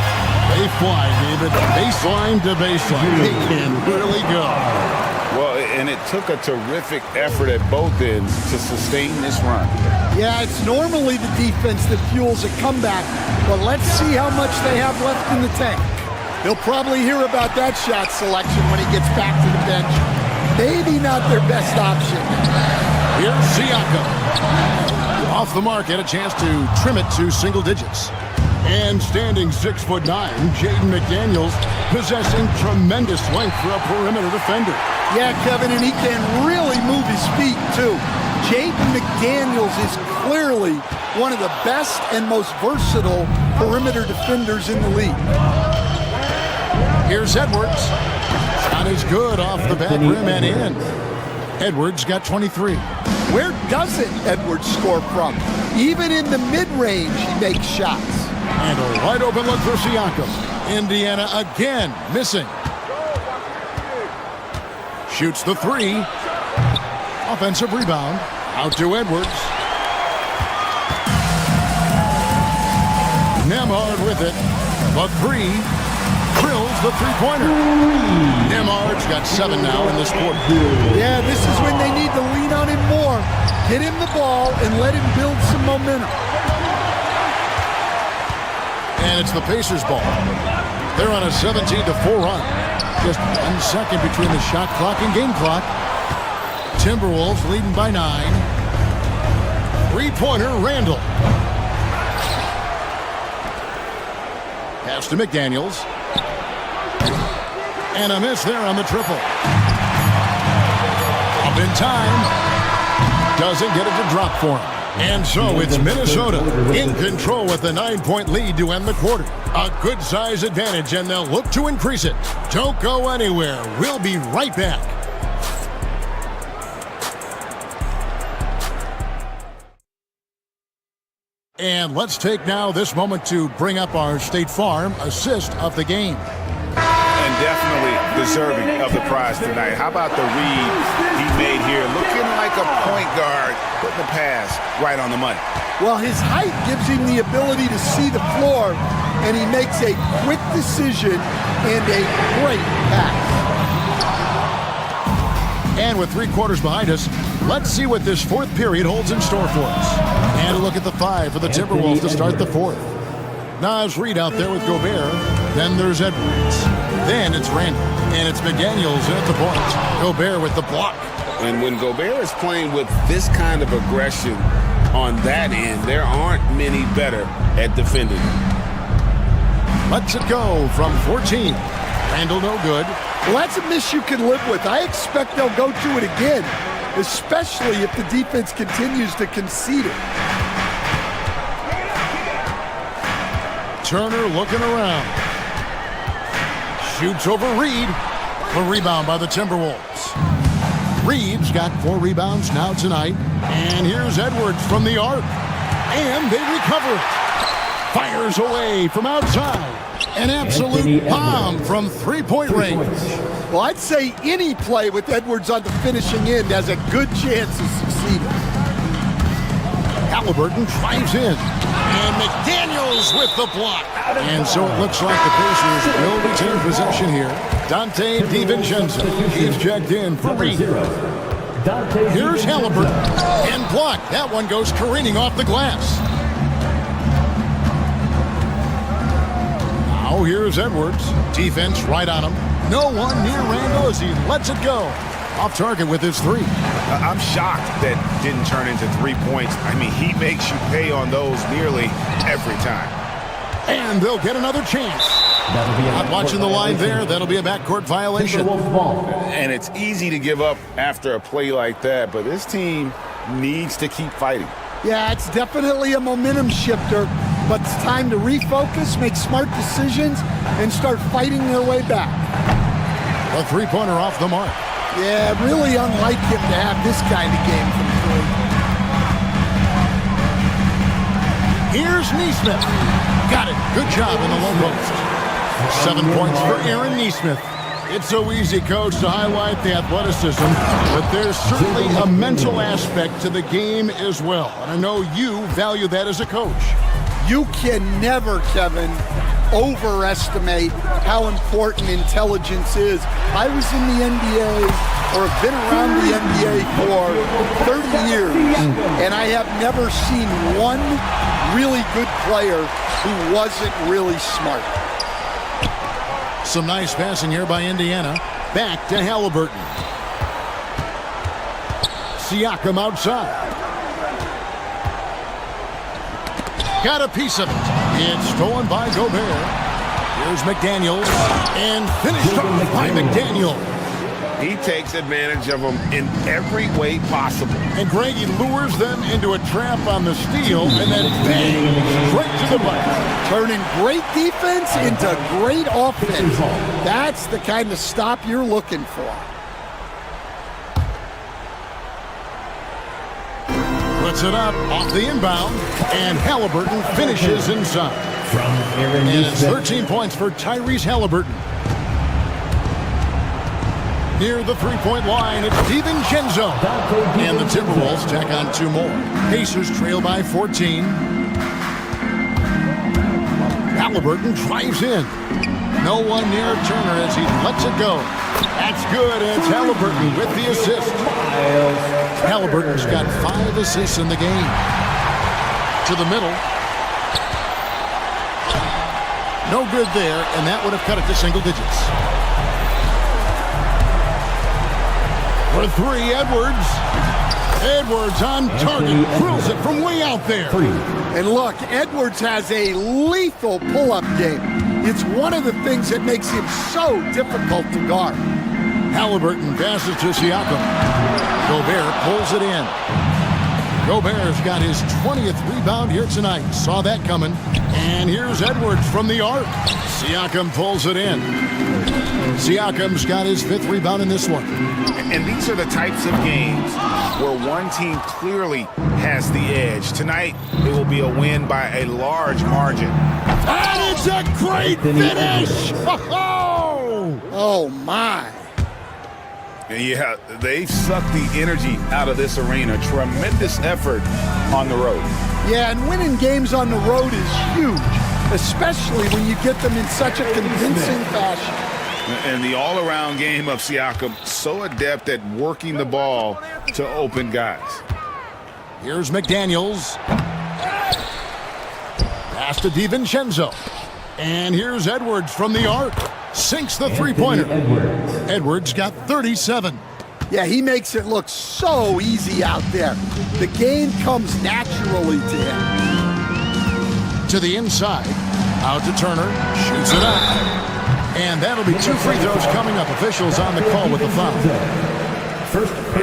They fly, David. Baseline to baseline. They can really go. Well, and it took a terrific effort at both ends to sustain this run. Yeah, it's normally the defense that fuels a comeback, but let's see how much they have left in the tank. He'll probably hear about that shot selection when he gets back to the bench. Maybe not their best option. Here's Siakam. Off the mark, had a chance to trim it to single digits. And standing 6'9", Jaden McDaniels, possessing tremendous length for a perimeter defender. Yeah, Kevin, and he can really move his feet, too. Jaden McDaniels is clearly one of the best and most versatile perimeter defenders in the league. Here's Edwards. Shot is good off the back rim and in. Edwards got 23. Where doesn't Edwards score from? Even in the mid-range, he makes shots. And a wide open look for Siakam. Indiana again missing. Shoots the three. Offensive rebound. Out to Edwards. Nembhard with it. The three. Drills the three-pointer. Nembhard's got 7 now in this quarter. Yeah, this is when they need to lean on him more. Get him the ball and let him build some momentum. And it's the Pacers ball. They're on a 17-4 run. Just 1 second between the shot clock and game clock. Timberwolves leading by 9. Three-pointer, Randall. Pass to McDaniels. And a miss there on the triple. Up in time. Doesn't get it to drop for him. And so it's Minnesota in control with a 9-point lead to end the quarter. A good size advantage, and they'll look to increase it. Don't go anywhere. We'll be right back. And let's take now this moment to bring up our State Farm assist of the game. And definitely deserving of the prize tonight. How about the read he made here? Looking like a point guard, putting the pass right on the money. Well, his height gives him the ability to see the floor, and he makes a quick decision and a great pass. And with 3 quarters behind us, let's see what this fourth period holds in store for us. And a look at the 5 for the Timberwolves to start the fourth. Nas Reed out there with Gobert. Then there's Edwards. Then it's Randall. And it's McDaniels at the point. Gobert with the block. And when Gobert is playing with this kind of aggression on that end, there aren't many better at defending. Lets it go from 14. Randall no good. Well, that's a miss you can live with. I expect they'll go to it again, especially if the defense continues to concede it. Turner looking around. Shoots over Reed. The rebound by the Timberwolves. Reed's got 4 rebounds now tonight. And here's Edwards from the arc. And they recover it. Fires away from outside. An absolute bomb from three-point range. Well, I'd say any play with Edwards on the finishing end has a good chance of succeeding. Halliburton drives in. And McDaniels with the block. And so it looks like the Pacers will retain possession here. Dante DiVincenzo. He's checked in for Reed. Here's Halliburton. And blocked. That one goes careening off the glass. Now here's Edwards. Defense right on him. No one near Randall as he lets it go. Off target with his 3. I'm shocked that didn't turn into 3 points. I mean, he makes you pay on those nearly every time. And they'll get another chance. Not watching the line there. That'll be a backcourt violation. And it's easy to give up after a play like that, but this team needs to keep fighting. Yeah, it's definitely a momentum shifter, but it's time to refocus, make smart decisions, and start fighting their way back. A 3-pointer off the mark. Yeah, really unlike him to have this kind of game from 3. Here's Neesmith. Got it. Good job in the low post. 7 points for Aaron Neesmith. It's so easy, Coach, to highlight the athleticism, but there's certainly a mental aspect to the game as well. And I know you value that as a coach. You can never, Kevin, overestimate how important intelligence is. I was in the NBA, or have been around the NBA for 30 years, and I have never seen one really good player who wasn't really smart. Some nice passing here by Indiana. Back to Halliburton. Siakam outside. Got a piece of it. It's stolen by Gobert. Here's McDaniels. And finished off by McDaniel. He takes advantage of them in every way possible. And Greg, he lures them into a trap on the steal, and then bang, straight to the bucket. Turning great defense into great offense. That's the kind of stop you're looking for. Puts it up off the inbound, and Halliburton finishes inside. And it's 13 points for Tyrese Halliburton. Near the 3-point line, it's DiVincenzo. And the Timberwolves tack on 2 more. Pacers trail by 14. Halliburton drives in. No one near Turner as he lets it go. That's good, and it's Halliburton with the assist. Halliburton's got 5 assists in the game. To the middle. No good there, and that would have cut it to single digits. For 3, Edwards. Edwards on target. Drills it from way out there. And look, Edwards has a lethal pull-up game. It's one of the things that makes him so difficult to guard. Halliburton passes to Siakam. Gobert pulls it in. Gobert's got his 20th rebound here tonight. Saw that coming. And here's Edwards from the arc. Siakam pulls it in. Siakam's got his 5th rebound in this one. And these are the types of games where one team clearly has the edge. Tonight, it will be a win by a large margin. And it's a great finish! Oh, my. Yeah, they've sucked the energy out of this arena. Tremendous effort on the road. Yeah, and winning games on the road is huge, especially when you get them in such a convincing fashion. And the all-around game of Siakam, so adept at working the ball to open guys. Here's McDaniels. Pass to DiVincenzo. And here's Edwards from the arc. Sinks the 3-pointer. Edwards got 37. Yeah, he makes it look so easy out there. The game comes naturally to him. To the inside. Out to Turner. Shoots it up. And that'll be 2 free throws coming up. Officials on the call with the foul.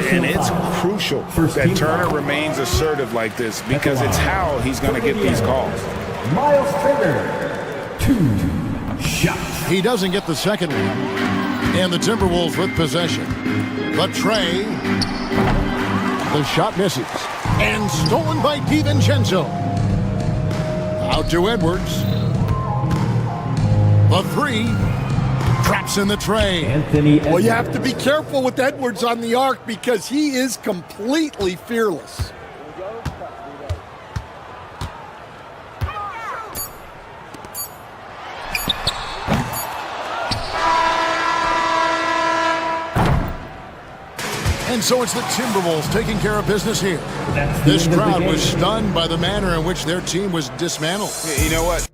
And it's crucial that Turner remains assertive like this because it's how he's going to get these calls. Miles Turner. 2 shots. He doesn't get the second one. And the Timberwolves with possession. The tray. The shot misses. And stolen by DiVincenzo. Out to Edwards. The three. Traps in the tray. Anthony Edwards. Well, you have to be careful with Edwards on the arc because he is completely fearless. And so it's the Timberwolves taking care of business here. This crowd was stunned by the manner in which their team was dismantled. You know what?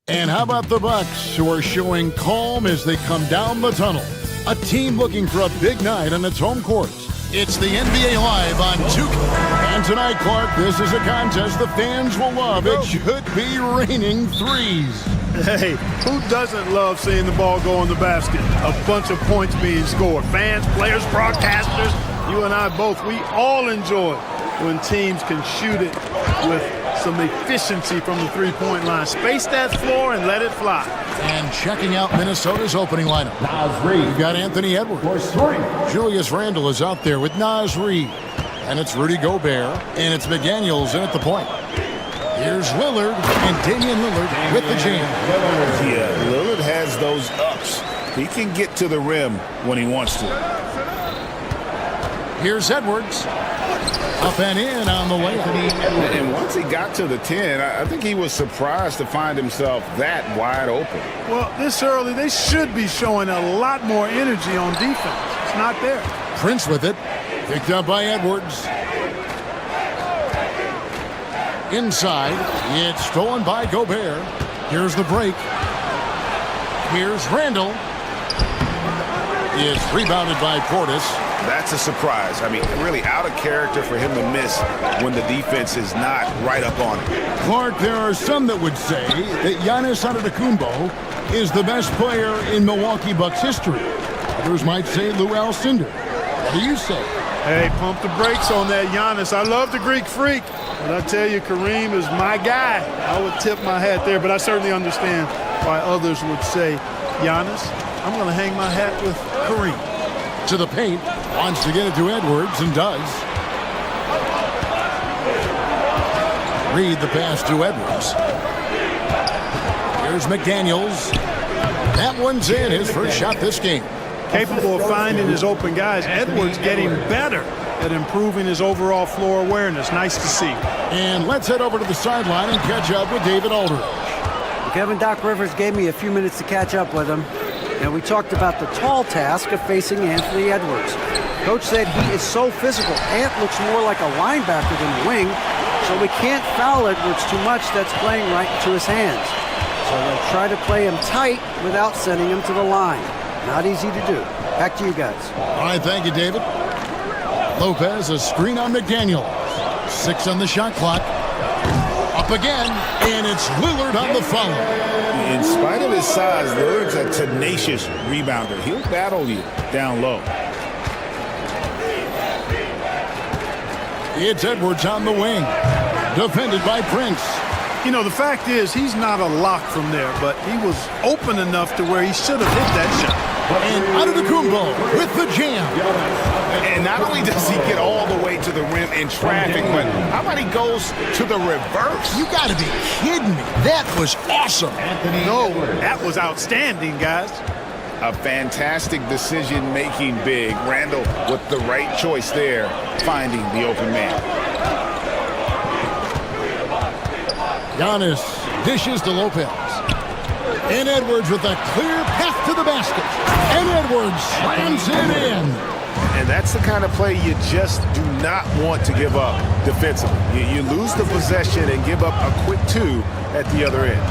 And how about the Bucks, who are showing calm as they come down the tunnel? A team looking for a big night on its home court. It's the NBA Live on 2K. And tonight, Clark, this is a contest the fans will love. It should be raining threes. Hey, who doesn't love seeing the ball go in the basket? A bunch of points being scored. Fans, players, broadcasters, you and I both, we all enjoy when teams can shoot it with some efficiency from the three-point line. Space that floor and let it fly. And checking out Minnesota's opening lineup. We've got Anthony Edwards. Julius Randle is out there with Naz Reid. And it's Rudy Gobert. And it's McDaniels in at the point. Here's Lillard and Damian Lillard with the jam. Yeah, Lillard has those ups. He can get to the rim when he wants to. Here's Edwards. Up and in on the layup. And once he got to the 10, I think he was surprised to find himself that wide open. Well, this early, they should be showing a lot more energy on defense. It's not there. Prince with it. Picked up by Edwards. Inside. It's stolen by Gobert. Here's the break. Here's Randle. It's rebounded by Portis. That's a surprise. I mean, really out of character for him to miss when the defense is not right up on him. Clark, there are some that would say that Giannis Antetokounmpo is the best player in Milwaukee Bucks history. Others might say Lou Alcindor. What do you say? Hey, pump the brakes on that Giannis. I love the Greek freak, but I tell you, Kareem is my guy. I would tip my hat there, but I certainly understand why others would say, Giannis, I'm going to hang my hat with Kareem. To the paint, wants to get it to Edwards and does. Read the pass to Edwards. Here's McDaniels. That one's in, his first shot this game. Capable of finding his open guys. Edwards getting better at improving his overall floor awareness. Nice to see. And let's head over to the sideline and catch up with David Aldridge. Kevin, Doc Rivers gave me a few minutes to catch up with him, and we talked about the tall task of facing Anthony Edwards. Coach said he is so physical. Ant looks more like a linebacker than a wing, so we can't foul Edwards too much. That's playing right into his hands. So they'll try to play him tight without sending him to the line. Not easy to do. Back to you guys. All right, thank you, David. Lopez, a screen on McDaniel. 6 on the shot clock. Up again, and it's Lillard on the follow. In spite of his size, Lillard's a tenacious rebounder. He'll battle you down low. It's Edwards on the wing. Defended by Prince. You know, the fact is, he's not a lock from there, but he was open enough to where he should have hit that shot. And Antetokounmpo with the jam. And not only does he get all the way to the rim in traffic, but how about he goes to the reverse? You got to be kidding me. That was awesome. No, that was outstanding, guys. A fantastic decision-making big. Randle with the right choice there, finding the open man. Giannis dishes to Lopez. And Edwards with a clear path to the basket. And Edwards slams it in. And that's the kind of play you just do not want to give up defensively. You lose the possession and give up a quick 2 at the other end.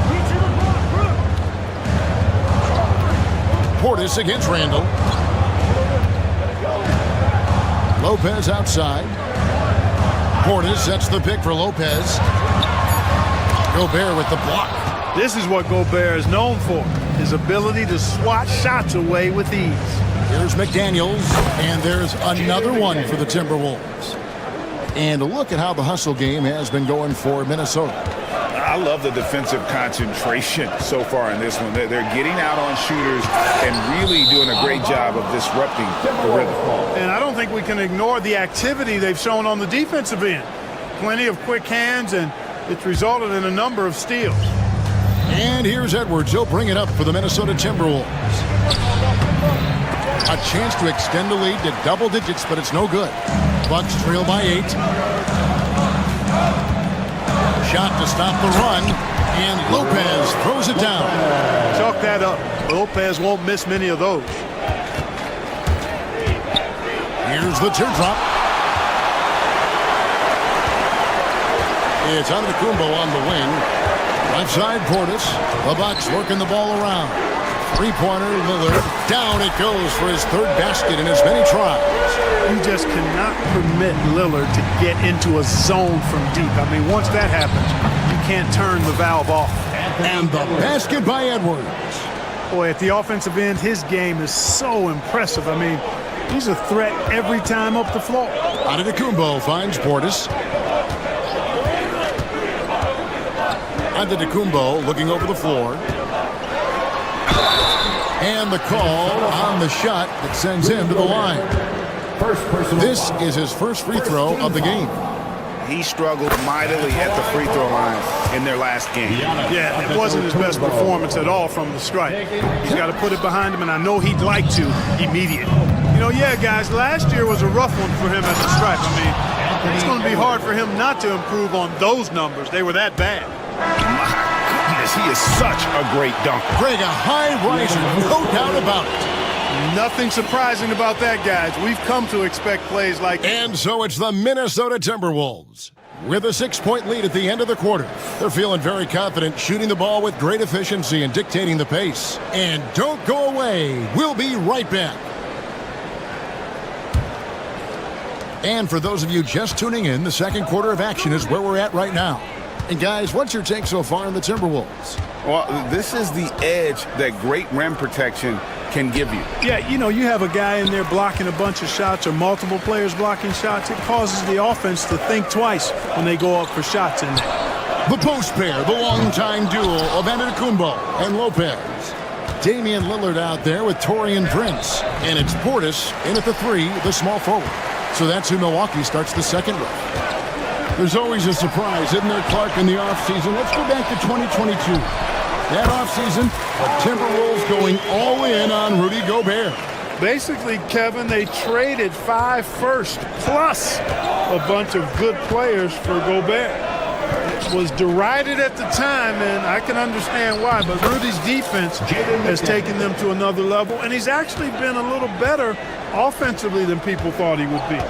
Portis against Randle. Lopez outside. Portis sets the pick for Lopez. Gobert with the block. This is what Gobert is known for, his ability to swat shots away with ease. Here's McDaniels, and there's another one for the Timberwolves. And look at how the hustle game has been going for Minnesota. I love the defensive concentration so far in this one. They're getting out on shooters and really doing a great job of disrupting the rhythm. And I don't think we can ignore the activity they've shown on the defensive end. Plenty of quick hands, and it's resulted in a number of steals. And here's Edwards. He'll bring it up for the Minnesota Timberwolves. A chance to extend the lead to double digits, but it's no good. Bucks trail by 8. Shot to stop the run, and Lopez throws it down. Chalk that up. Lopez won't miss many of those. Here's the teardrop. It's Antetokounmpo on the wing. Left side, Portis. The Bucks working the ball around. Three-pointer, Lillard. Down it goes for his third basket in as many tries. You just cannot permit Lillard to get into a zone from deep. I mean, once that happens, you can't turn the valve off. And the basket by Edwards. Boy, at the offensive end, his game is so impressive. I mean, he's a threat every time up the floor. Antetokounmpo finds Portis. Antetokounmpo looking over the floor. And the call on the shot that sends him to the line. This is his first free throw of the game. He struggled mightily at the free throw line in their last game. Yeah, it wasn't his best performance at all from the stripe. He's got to put it behind him, and I know he'd like to immediately. You know, yeah, guys, last year was a rough one for him at the stripe. I mean, it's going to be hard for him not to improve on those numbers. They were that bad. My goodness, he is such a great dunker. Greg, a high riser, no doubt about it. Nothing surprising about that, guys. We've come to expect plays like that. And so it's the Minnesota Timberwolves. With a 6-point lead at the end of the quarter, they're feeling very confident, shooting the ball with great efficiency and dictating the pace. And don't go away. We'll be right back. And for those of you just tuning in, the second quarter of action is where we're at right now. And guys, what's your take so far on the Timberwolves? Well, this is the edge that great rim protection can give you. Yeah, you know, you have a guy in there blocking a bunch of shots or multiple players blocking shots. It causes the offense to think twice when they go up for shots in there. The post pair, the longtime duo of Antetokounmpo and Lopez. Damian Lillard out there with Taurean Prince. And it's Portis in at the 3, the small forward. So that's who Milwaukee starts the second with. There's always a surprise, isn't there, Clark, in the offseason? Let's go back to 2022. That offseason, the Timberwolves going all in on Rudy Gobert. Basically, Kevin, they traded 5 firsts plus a bunch of good players for Gobert. It was derided at the time, and I can understand why, but Rudy's defense has taken them to another level, and he's actually been a little better offensively than people thought he would be.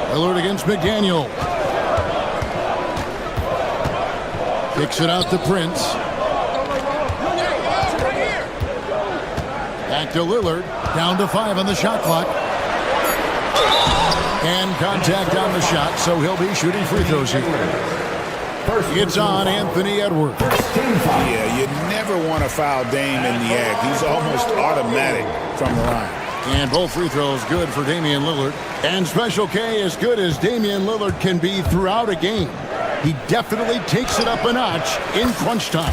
Lillard against McDaniel. Kicks it out to Prince. Back to Lillard. Down to 5 on the shot clock. And contact on the shot, so he'll be shooting free throws here. It's on Anthony Edwards. Yeah, you never want to foul Dame in the act. He's almost automatic from the line. And both free throws good for Damian Lillard. And Special K as good as Damian Lillard can be throughout a game. He definitely takes it up a notch in crunch time.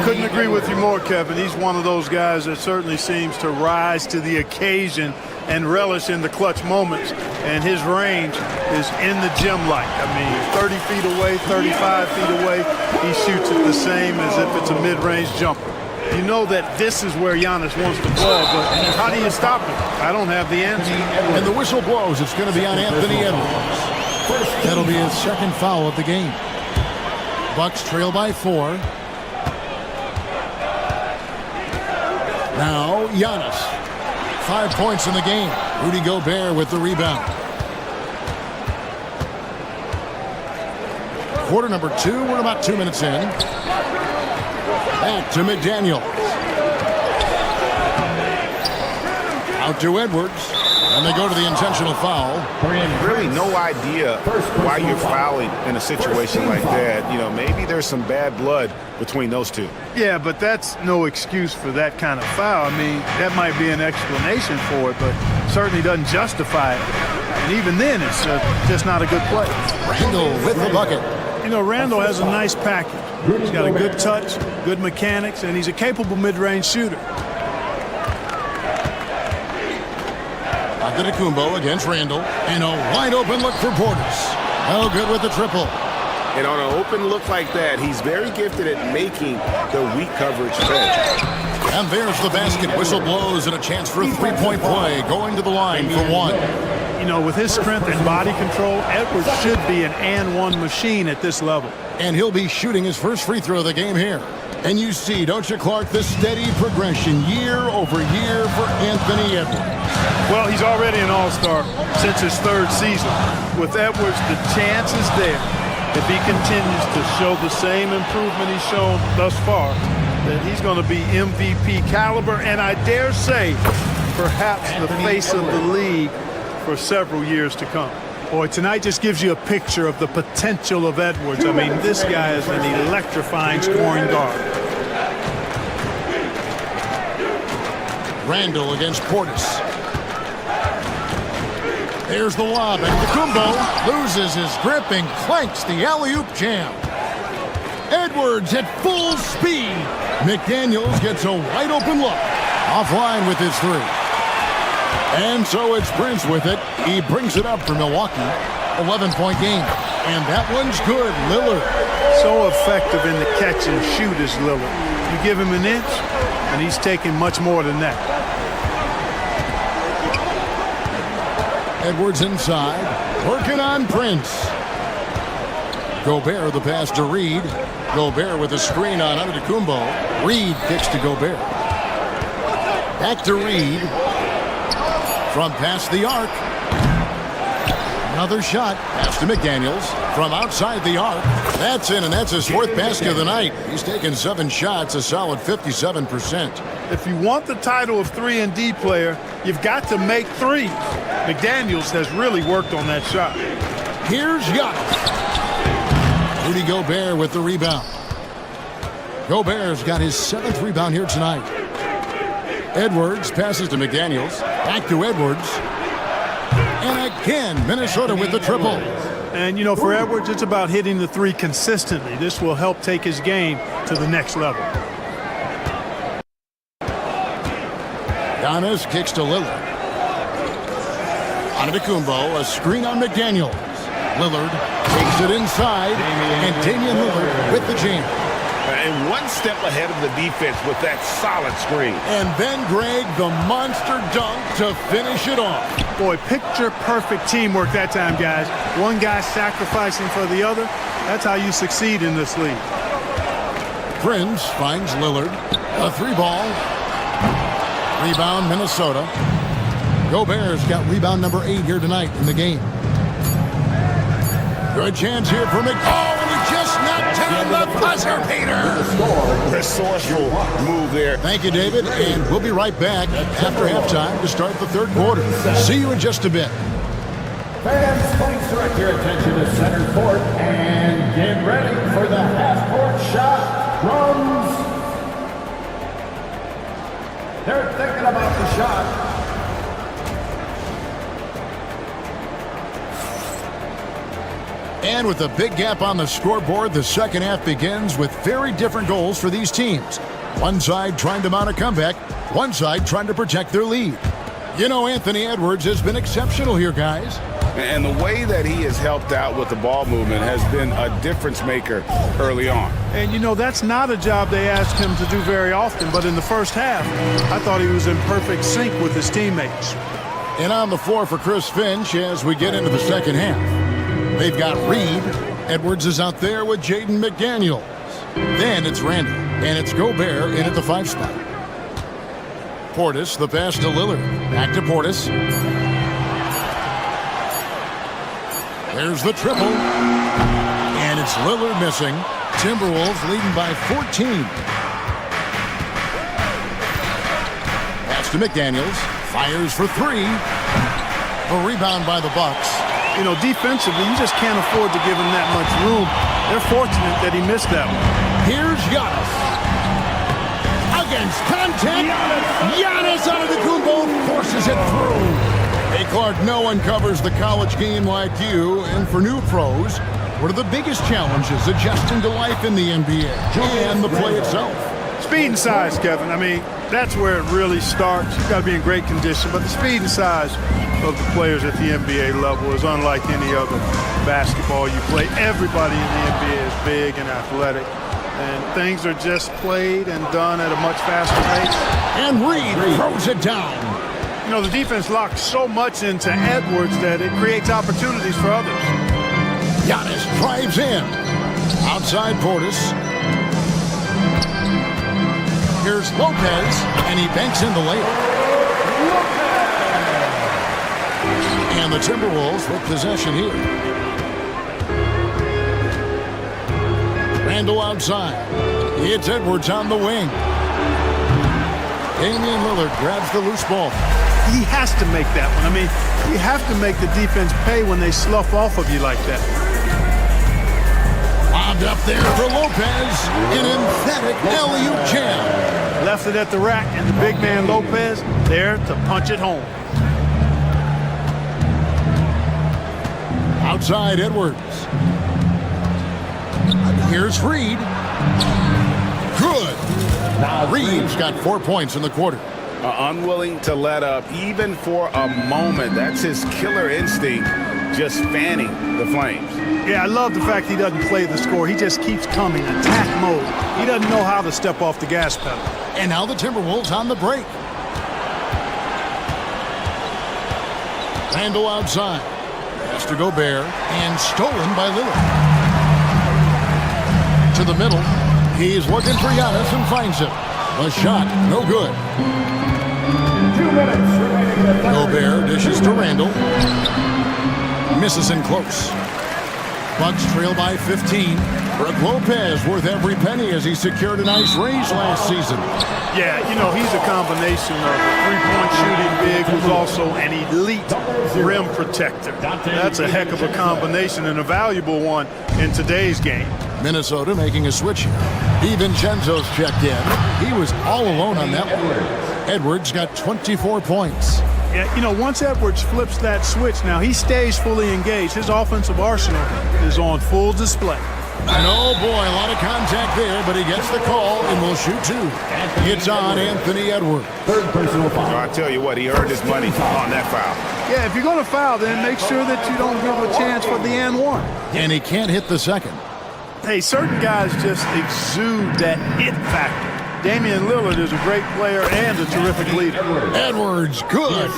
Couldn't agree with you more, Kevin. He's one of those guys that certainly seems to rise to the occasion and relish in the clutch moments. And his range is in the gym like. I mean, 30 feet away, 35 feet away, he shoots it the same as if it's a mid-range jumper. You know that this is where Giannis wants the ball, but how do you stop it? I don't have the answer. And the whistle blows. It's going to be on Anthony Edwards. That'll be his second foul of the game. Bucks trail by 4. Now Giannis. 5 points in the game. Rudy Gobert with the rebound. Quarter number 2. We're about 2 minutes in. Back to McDaniel. Out to Edwards. And they go to the intentional foul. Really no idea why you're fouling in a situation like that. You know, maybe there's some bad blood between those two. Yeah, but that's no excuse for that kind of foul. I mean, that might be an explanation for it, but certainly doesn't justify it. And even then, it's just not a good play. Randall with the bucket. You know, Randall has a nice package. He's got a good touch, good mechanics, and he's a capable mid-range shooter. Antetokounmpo against Randall. And a wide-open look for Portis. Oh, good with the triple. And on an open look like that, he's very gifted at making the weak coverage play. And there's the basket. Whistle blows and a chance for a three-point play. Going to the line for 1. You know, with his strength and body control, Edwards should be an and-one machine at this level. And he'll be shooting his first free throw of the game here. And you see, don't you, Clark, the steady progression year over year for Anthony Edwards. Well, he's already an all-star since his 3rd season. With Edwards, the chance is there. if he continues to show the same improvement he's shown thus far, then he's going to be MVP caliber, and I dare say perhaps the face of the league for several years to come. Boy, tonight just gives you a picture of the potential of Edwards. I mean, this guy is an electrifying scoring guard. Randall against Portis. There's the lob, and Kumbo loses his grip and clanks the alley-oop jam. Edwards at full speed. McDaniels gets a wide-open look. Offline with his three. And so it's Prince with it. He brings it up for Milwaukee. 11-point game. And that one's good. Lillard. So effective in the catch and shoot is Lillard. You give him an inch, and he's taking much more than that. Edwards inside. Working on Prince. Gobert the pass to Reed. Gobert with a screen on Antetokounmpo. Reed kicks to Gobert. Back to Reed. From past the arc. Another shot. Pass to McDaniels. From outside the arc. That's in, and that's his fourth basket of the night. He's taken 7 shots, a solid 57%. If you want the title of 3-and-D player, you've got to make threes. McDaniels has really worked on that shot. Here's Giannis. Rudy Gobert with the rebound. Gobert's got his 7th rebound here tonight. Edwards passes to McDaniels. Back to Edwards. And again, Minnesota with the triple. And, you know, for Edwards, it's about hitting the three consistently. This will help take his game to the next level. Giannis kicks to Lillard. Antetokounmpo, a screen on McDaniels. Lillard takes it inside, and Damian Lillard with the jam. And one step ahead of the defense with that solid screen. And then Greg, the monster dunk to finish it off. Boy, picture-perfect teamwork that time, guys. One guy sacrificing for the other. That's how you succeed in this league. Prince finds Lillard. A 3-ball. Rebound, Minnesota. Gobert's got rebound number 8 here tonight in the game. Good chance here for McDaniels. And he just knocked down the buzzer, Peter. Resourceful move there. Thank you, David. And we'll be right back after halftime to start the third quarter. See you in just a bit. Fans, please direct your attention to center court and get ready for the half-court shot. Drums. They're thinking about the shot. And with a big gap on the scoreboard, the second half begins with very different goals for these teams. One side trying to mount a comeback, one side trying to protect their lead. You know, Anthony Edwards has been exceptional here, guys. And the way that he has helped out with the ball movement has been a difference maker early on. And, you know, that's not a job they ask him to do very often, but in the first half, I thought he was in perfect sync with his teammates. And on the floor for Chris Finch as we get into the second half. They've got Reed. Edwards is out there with Jaden McDaniels. Then it's Randall, and it's Gobert in at the 5 spot. Portis, the pass to Lillard. Back to Portis. There's the triple. And it's Lillard missing. Timberwolves leading by 14. Pass to McDaniels. Fires for 3. A rebound by the Bucks. You know, defensively, you just can't afford to give him that much room. They're fortunate that he missed that one. Here's Giannis. Against contact. Giannis Antetokounmpo forces it through. Hey, Clark, no one covers the college game like you. And for new pros, what are the biggest challenges adjusting to life in the NBA and the play itself? Speed and size, Kevin. I mean, that's where it really starts. You've got to be in great condition. But the speed and size of the players at the NBA level is unlike any other basketball you play. Everybody in the NBA is big and athletic. And things are just played and done at a much faster pace. And Reed throws it down. You know, the defense locks so much into Edwards that it creates opportunities for others. Giannis drives in. Outside Portis. Here's Lopez, and he banks in the layup. And the Timberwolves with possession here. Randall outside. It's Edwards on the wing. Damian Lillard grabs the loose ball. He has to make that one. I mean, you have to make the defense pay when they slough off of you like that. Bobbed up there for Lopez. An emphatic alley-oop jam. Left it at the rack, and the big man Lopez there to punch it home. Outside Edwards. Here's Reed. Good. Reed's got 4 points in the quarter. Unwilling to let up even for a moment. That's his killer instinct, just fanning the flames. Yeah, I love the fact he doesn't play the score. He just keeps coming, attack mode. He doesn't know how to step off the gas pedal. And now the Timberwolves on the break. Randall outside. Pass to Gobert and stolen by Lillard. To the middle. He's looking for Giannis and finds him. A shot, no good. 2 minutes remaining in the third. Gobert dishes to Randall. Misses in close. Bucks trail by 15. Brook Lopez worth every penny as he secured a nice raise last season. Yeah, you know, he's a combination of a three-point shooting big who's also an elite rim protector. That's a heck of a combination and a valuable one in today's game. Minnesota making a switch here. DiVincenzo's checked in. He was all alone on that one. Edwards got 24 points. Yeah, you know, once Edwards flips that switch now, he stays fully engaged. His offensive arsenal is on full display. And oh boy, a lot of contact there, but he gets the call and will shoot two. It's on Anthony Edwards. Third personal foul. I'll tell you what, he earned his money on that foul. Yeah, if you're going to foul, then make sure that you don't give a chance for the and one. And he can't hit the second. Hey, certain guys just exude that it factor. Damian Lillard is a great player and a terrific leader. Edwards, good.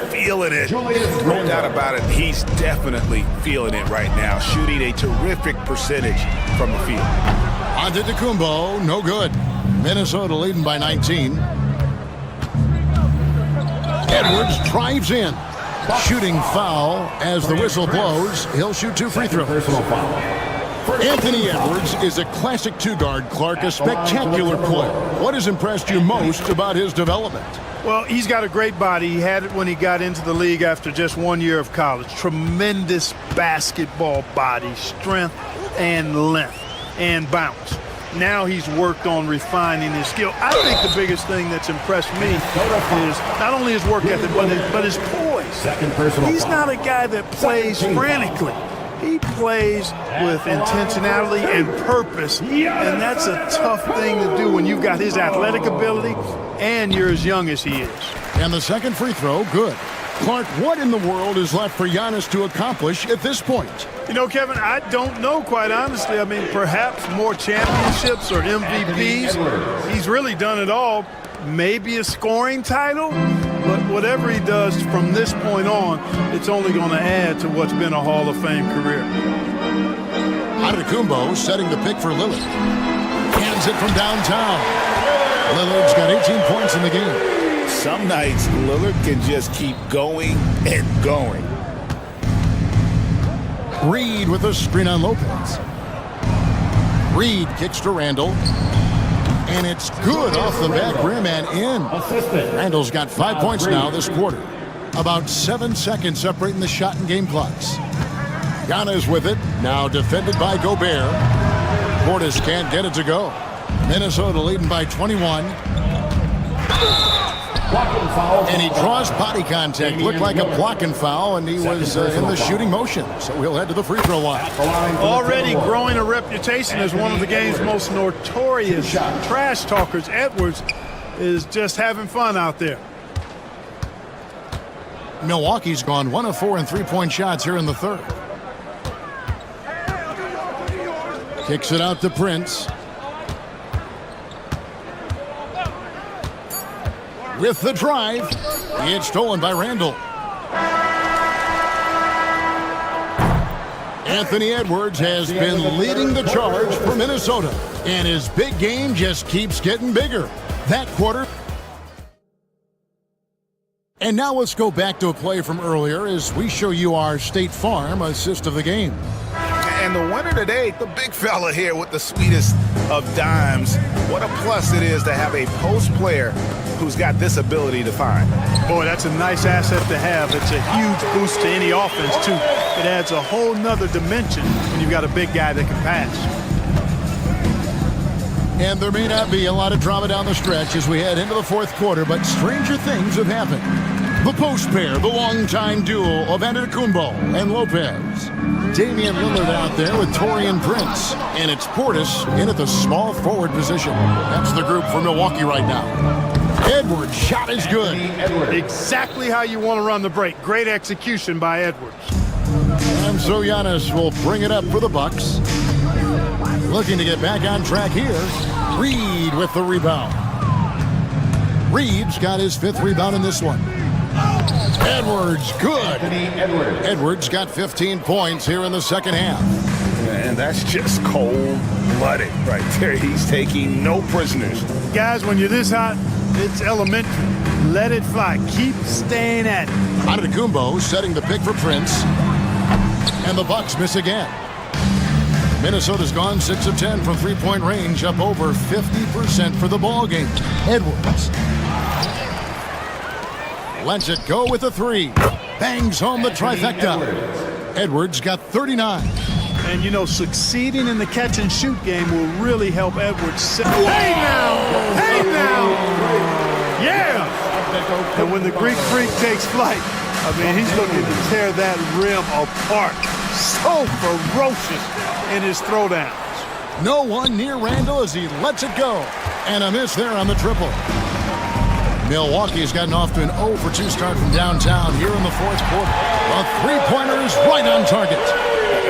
Feeling it. No doubt about it. He's definitely feeling it right now. Shooting a terrific percentage from the field. Antetokounmpo, no good. Minnesota leading by 19. Edwards drives in. Shooting foul as the whistle blows. He'll shoot two free throws. Personal foul. Anthony Edwards is a classic two-guard, Clark, a spectacular player. What has impressed you most about his development? Well, he's got a great body. He had it when he got into the league after just 1 year of college. Tremendous basketball body, strength and length and bounce. Now he's worked on refining his skill. I think the biggest thing that's impressed me is not only his work ethic, but his poise. Second personal He's foul. not a guy that plays frantically. He plays with intentionality and purpose, and that's a tough thing to do when you've got his athletic ability and you're as young as he is. And the second free throw, good. Clark, what in the world is left for Giannis to accomplish at this point? You know, Kevin, I don't know, quite honestly. I mean, perhaps more championships or MVPs. He's really done it all. Maybe a scoring title, but whatever he does from this point on, it's only going to add to what's been a Hall of Fame career. Antetokounmpo setting the pick for Lillard. Hands it from downtown. Lillard's got 18 points in the game. Some nights, Lillard can just keep going and going. Reed with a screen on Lopez. Reed kicks to Randall. And it's good off the back rim and in. Randall's got 5 points now this quarter. About 7 seconds separating the shot and game clocks. Giannis with it, now defended by Gobert. Portis can't get it to go. Minnesota leading by 21. And he draws body contact. Looked like a blocking foul, and he was in the shooting motion. So he'll head to the free throw line. Already growing a reputation as one of the game's most notorious trash talkers, Edwards is just having fun out there. Milwaukee's gone 1 of 4 in three-point shots here in the third. Kicks it out to Prince. With the drive, it's stolen by Randall. Anthony Edwards has been leading the charge for Minnesota, and his big game just keeps getting bigger. That quarter. And now let's go back to a play from earlier as we show you our State Farm assist of the game. And And the winner today, the big fella here with the sweetest of dimes. What a plus it is to have a post player who's got this ability to find. Boy, that's a nice asset to have. It's a huge boost to any offense, too. It adds a whole nother dimension when you've got a big guy that can pass. And there may not be a lot of drama down the stretch as we head into the fourth quarter, but stranger things have happened. The post pair, the longtime duo of Antetokounmpo and Lopez. Damian Lillard out there with Taurean Prince. And it's Portis in at the small forward position. That's the group for Milwaukee right now. Edwards' shot is good. Exactly how you want to run the break. Great execution by Edwards. And so Giannis will bring it up for the Bucks. Looking to get back on track here. Reed with the rebound. Reed's got his 5th rebound in this one. Edwards, good. Edwards got 15 points here in the second half. And that's just cold-blooded right there. He's taking no prisoners. Guys, when you're this hot, it's elementary. Let it fly. Keep staying at it. Antetokounmpo setting the pick for Prince. And the Bucks miss again. Minnesota's gone 6 of 10 from three-point range, up over 50% for the ball game. Edwards lets it go with a 3. Bangs home the trifecta. Edwards got 39. And, you know, succeeding in the catch-and-shoot game will really help Edwards. Hey, now! Hey, now! Yeah! And when the Greek Freak takes flight, I mean, he's looking to tear that rim apart. So ferocious in his throwdowns. No one near Randall as he lets it go. And a miss there on the triple. Milwaukee's gotten off to an 0 for 2 start from downtown here in the fourth quarter. A three-pointer is right on target.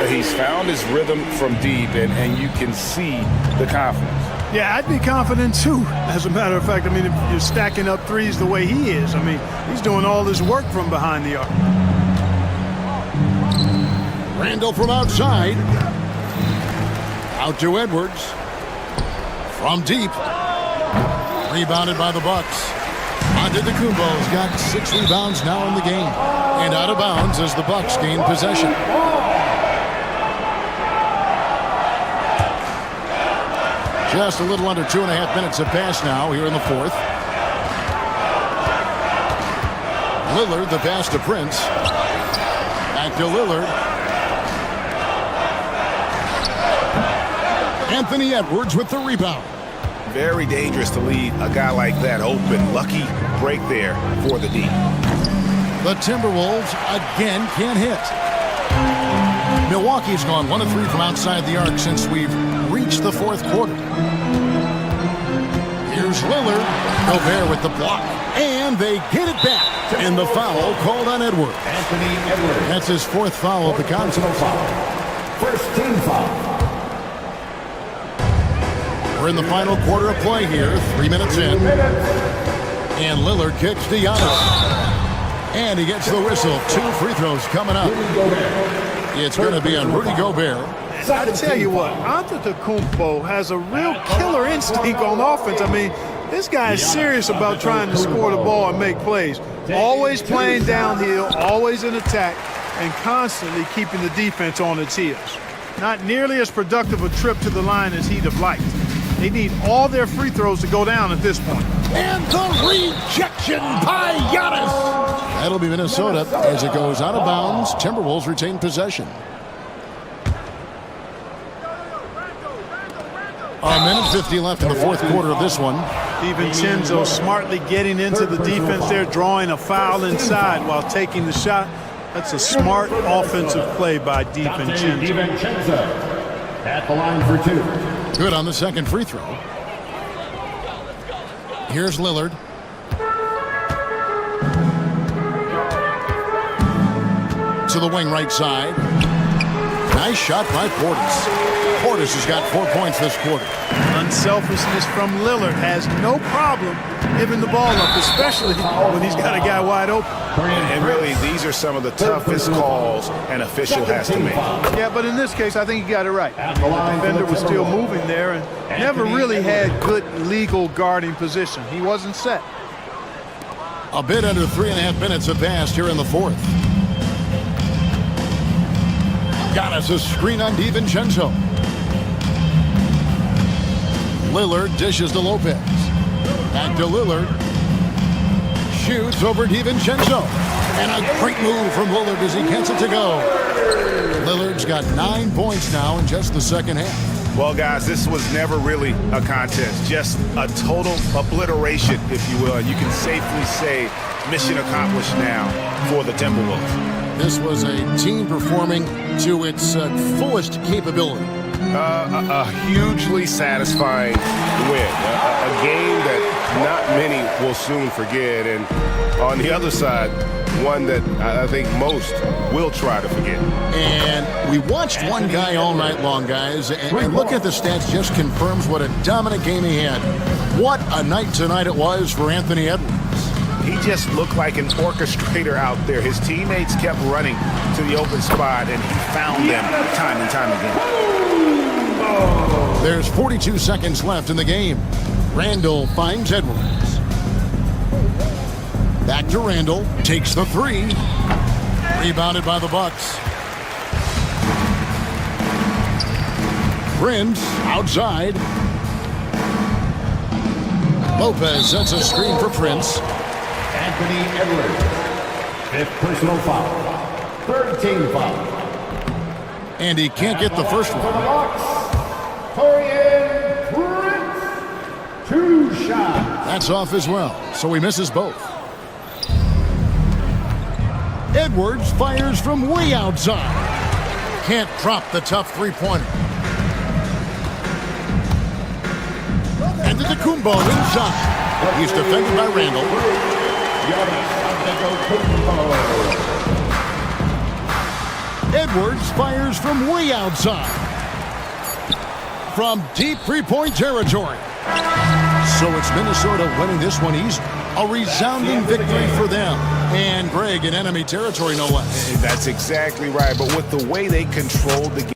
He's found his rhythm from deep, and you can see the confidence. Yeah, I'd be confident too. As a matter of fact, I mean, if you're stacking up threes the way he is, I mean, he's doing all this work from behind the arc. Randall from outside. Out to Edwards. From deep. Rebounded by the Bucks. Antetokounmpo's got 6 rebounds now in the game. And out of bounds as the Bucks gain possession. Just a little under 2.5 minutes have passed now here in the fourth. Lillard, the pass to Prince. Back to Lillard. Anthony Edwards with the rebound. Very dangerous to leave a guy like that open. Lucky break there for the D. The Timberwolves again can't hit. Milwaukee's gone 1 of 3 from outside the arc since we've reached the fourth quarter. Here's Lillard. Gobert with the block. And they get it back. And the foul called on Edwards. Anthony Edwards. That's his 4th foul of the contest. First team foul. We're in the final quarter of play here. 3 minutes in. And Lillard kicks to Giannis. And he gets the whistle. 2 free throws coming up. It's going to be on Rudy Gobert. I tell you what, Antetokounmpo has a real killer instinct on offense. I mean, this guy is serious about trying to score the ball and make plays. Always playing downhill, always in attack, and constantly keeping the defense on its heels. Not nearly as productive a trip to the line as he'd have liked. They need all their free throws to go down at this point. And the rejection by Giannis. That'll be Minnesota as it goes out of bounds. Timberwolves retain possession. A minute 50 left in the fourth quarter of this one. DiVincenzo smartly getting into the defense there, drawing a foul inside while taking the shot. That's a smart offensive play by DiVincenzo. At the line for 2. Good on the second free throw. Here's Lillard. To the wing right side. Nice shot by Portis. Portis has got 4 points this quarter. Unselfishness from Lillard has no problem giving the ball up, especially when he's got a guy wide open. And really, these are some of the toughest calls an official has to make. Yeah, but in this case, I think he got it right. The defender was still moving there and never really had good legal guarding position. He wasn't set. A bit under 3.5 minutes have passed here in the fourth. Got us a screen on DiVincenzo. Lillard dishes to Lopez. Back to Lillard. Shoots over DiVincenzo. And a great move from Lillard as he gets it to go. Lillard's got 9 points now in just the second half. Well, guys, this was never really a contest. Just a total obliteration, if you will. And you can safely say mission accomplished now for the Timberwolves. This was a team performing to its fullest capability. A hugely satisfying win. A game that not many will soon forget. And on the other side, one that I think most will try to forget. And we watched one guy all night long, guys, and look at the stats, just confirms what a dominant game he had. What a night tonight it was for Anthony Edwards. He just looked like an orchestrator out there. His teammates kept running to the open spot, and he found them time and time again. There's 42 seconds left in the game. Randall finds Edwards. Back to Randall. Takes the three. Rebounded by the Bucks. Prince outside. Lopez sets a screen for Prince. Anthony Edwards, 5th personal foul, 3rd team foul. And he can't get the first one. For the Bucks, Taurean Prince, 2 shots. That's off as well, so he misses both. Edwards fires from way outside. Can't drop the tough three-pointer. And to Kumbo inside. He's defended by Randall. Edwards fires from way outside. From deep three-point territory. So it's Minnesota winning this one easy. A resounding victory for them. And Greg in enemy territory, no less. That's exactly right. But with the way they controlled the game.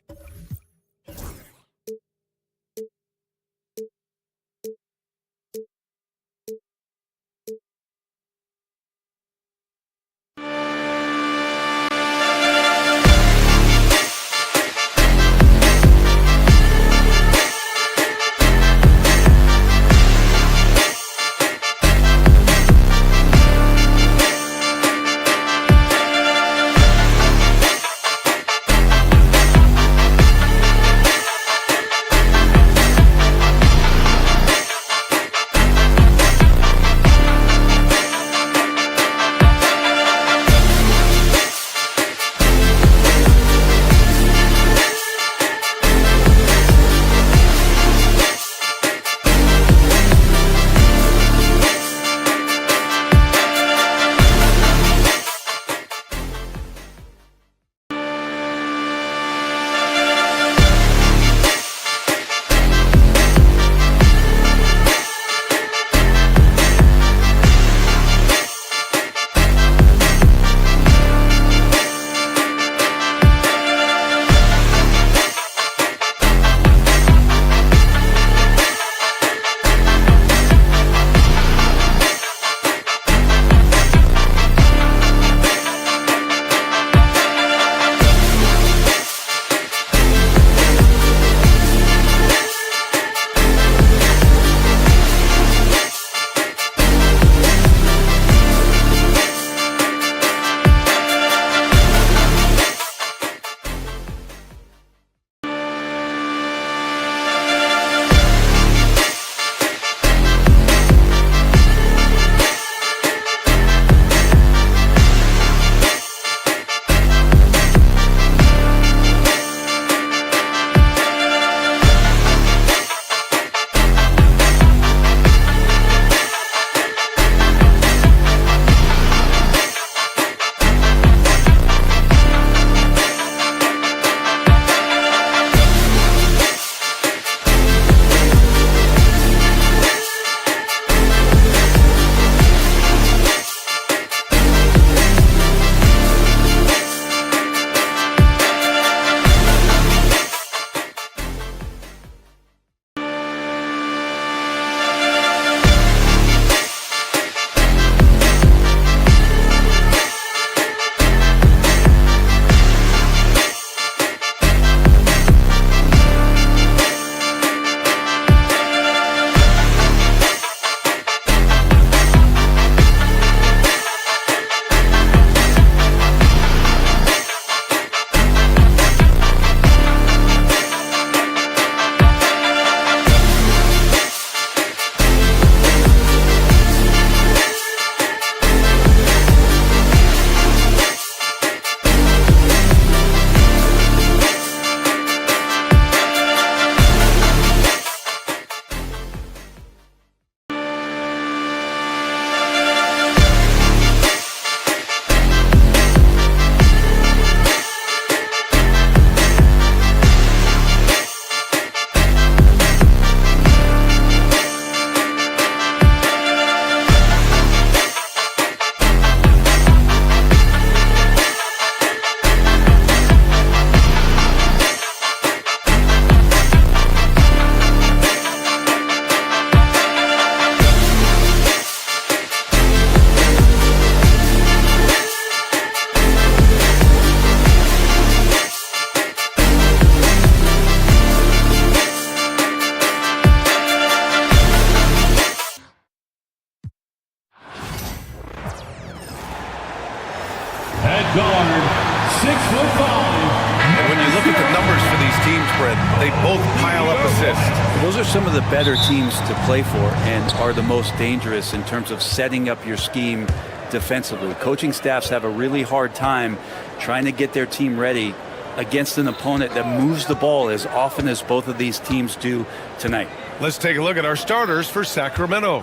Those are some of the better teams to play for and are the most dangerous in terms of setting up your scheme defensively. Coaching staffs have a really hard time trying to get their team ready against an opponent that moves the ball as often as both of these teams do tonight. Let's take a look at our starters for Sacramento.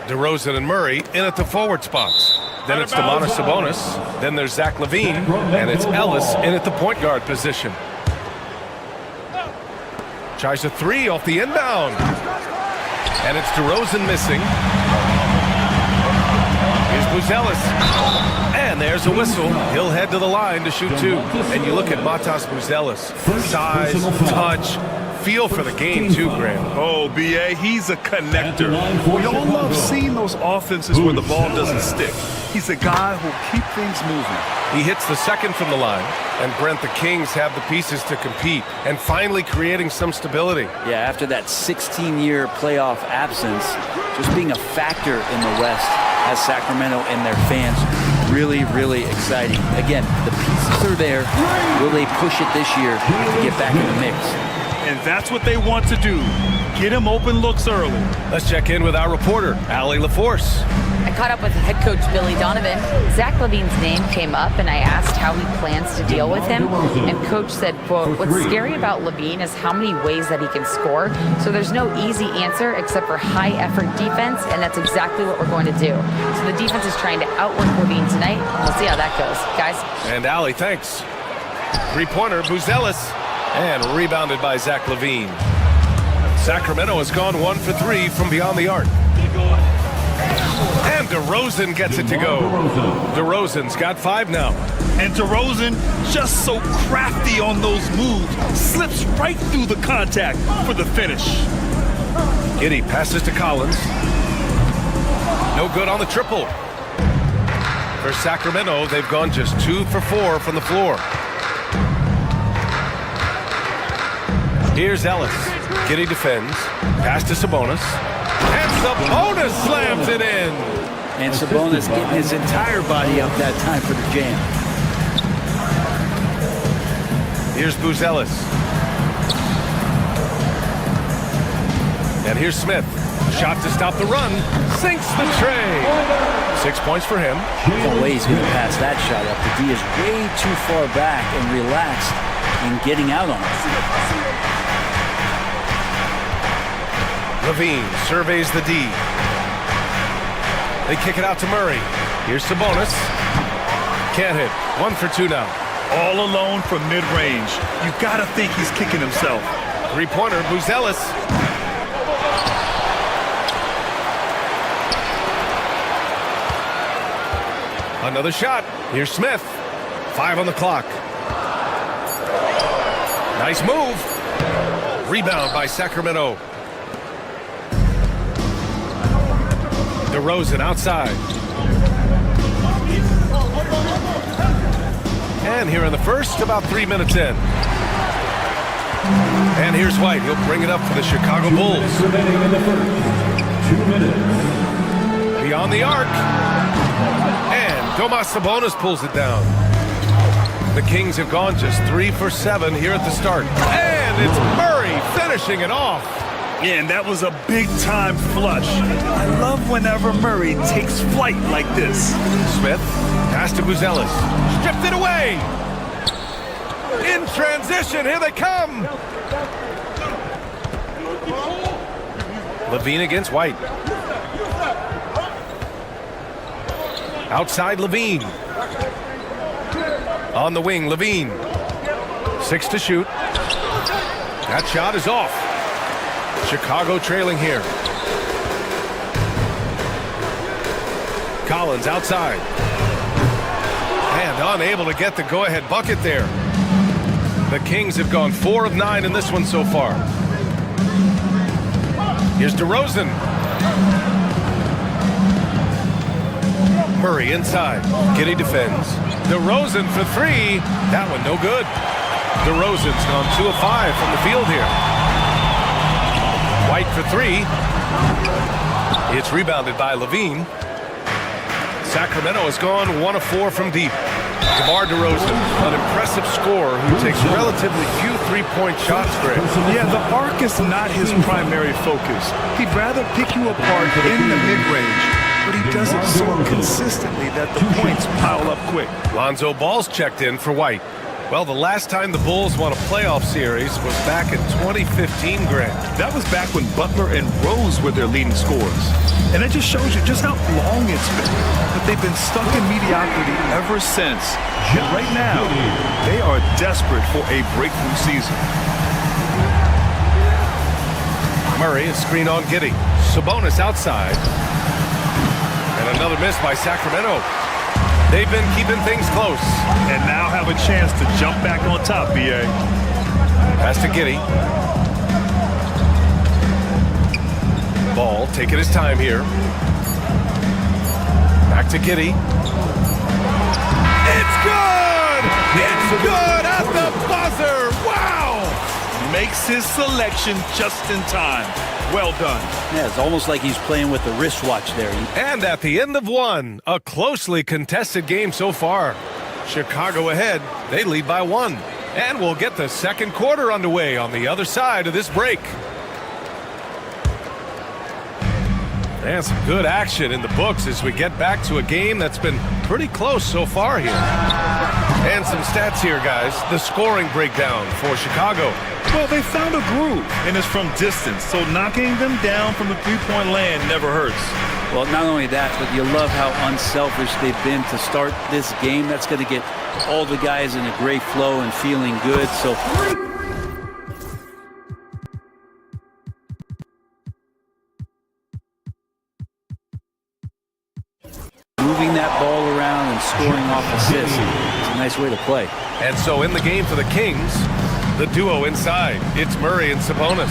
DeRozan and Murray in at the forward spots. Then it's Domantas Sabonis. Then there's Zach LaVine. And it's Ellis in at the point guard position. Tries a three off the inbound. And it's DeRozan missing. Here's Buzelis. And there's a whistle. He'll head to the line to shoot two. And you look at Matas Buzelis. Size, touch, feel for the game too, Graham. Oh, B.A., he's a connector. We all love seeing those offenses where the ball doesn't stick. He's a guy who'll keep things moving. He hits the second from the line, and Brent, the Kings have the pieces to compete and finally creating some stability. Yeah, after that 16-year playoff absence, just being a factor in the West has Sacramento and their fans really, really exciting. Again, the pieces are there. Will they push it this year to get back in the mix? And that's what they want to do. Get him open looks early. Let's check in with our reporter, Allie LaForce. I caught up with head coach Billy Donovan. Zach LaVine's name came up, and I asked how he plans to deal with him. And coach said, quote, "What's scary about LaVine is how many ways that he can score. So there's no easy answer except for high-effort defense, and that's exactly what we're going to do. So the defense is trying to outwork LaVine tonight. We'll see how that goes, guys." And Allie, thanks. Three-pointer, Buzelis. And rebounded by Zach LaVine. Sacramento has gone 1 for 3 from beyond the arc. And DeRozan gets it to go. DeRozan's got 5 now. And DeRozan, just so crafty on those moves, slips right through the contact for the finish. Giddey passes to Collins. No good on the triple. For Sacramento, they've gone just 2 for 4 from the floor. Here's Ellis. Giddey defends. Pass to Sabonis. And Sabonis slams it in. And Sabonis getting his entire body up that time for the jam. Here's Buzelis. And here's Smith. Shot to stop the run. Sinks the tray. 6 points for him. No way he's going to pass that shot up. The D is way too far back and relaxed in getting out on it. LaVine surveys the D. They kick it out to Murray. Here's Sabonis. Can't hit. 1 for 2 now. All alone from mid-range. You gotta think he's kicking himself. Three-pointer, Buzelis. Another shot. Here's Smith. 5 on the clock. Nice move. Rebound by Sacramento. DeRozan outside. And here in the first, about 3 minutes in. And here's White. He'll bring it up for the Chicago Bulls. 2 minutes. Beyond the arc. And Domas Sabonis pulls it down. The Kings have gone just 3 for 7 here at the start. And it's Murray finishing it off. Yeah, and that was a big-time flush. I love whenever Murray takes flight like this. Smith, pass to Buzelis. Stripped it away. In transition, here they come. LaVine against White. Outside LaVine. On the wing, LaVine. 6 to shoot. That shot is off. Chicago trailing here. Collins outside. And unable to get the go-ahead bucket there. The Kings have gone 4 of 9 in this one so far. Here's DeRozan. Murray inside. Giddey defends. DeRozan for 3. That one no good. DeRozan's gone 2 of 5 from the field here. White for 3. It's rebounded by LaVine. Sacramento has gone 1 of 4 from deep. DeMar DeRozan, an impressive scorer who takes relatively few three-point shots, Greg. Yeah, the arc is not his primary focus. He'd rather pick you apart in the mid-range, but he does it so consistently that the points pile up quick. Lonzo Ball's checked in for White. Well, the last time the Bulls won a playoff series was back in 2015, Grant. That was back when Butler and Rose were their leading scorers. And that just shows you just how long it's been. But they've been stuck in mediocrity ever since. And right now, they are desperate for a breakthrough season. Murray, a screen on Giddey. Sabonis outside. And another miss by Sacramento. They've been keeping things close. And now have a chance to jump back on top, B.A. Pass to Giddey. Ball taking his time here. Back to Giddey. It's good! It's good at the buzzer! Wow! Makes his selection just in time. Well done. Yeah, it's almost like he's playing with the wristwatch there. And at the end of one, a closely contested game so far. Chicago ahead. They lead by 1. And we'll get the second quarter underway on the other side of this break. And some good action in the books as we get back to a game that's been pretty close so far here. And some stats here, guys. The scoring breakdown for Chicago. Well, they found a groove, and it's from distance, so knocking them down from the three-point land never hurts. Well, not only that, but you love how unselfish they've been to start this game. That's going to get all the guys in a great flow and feeling good. So moving that ball around and scoring off assists, it's a nice way to play. And so in the game for the Kings, the duo inside. It's Murray and Sabonis.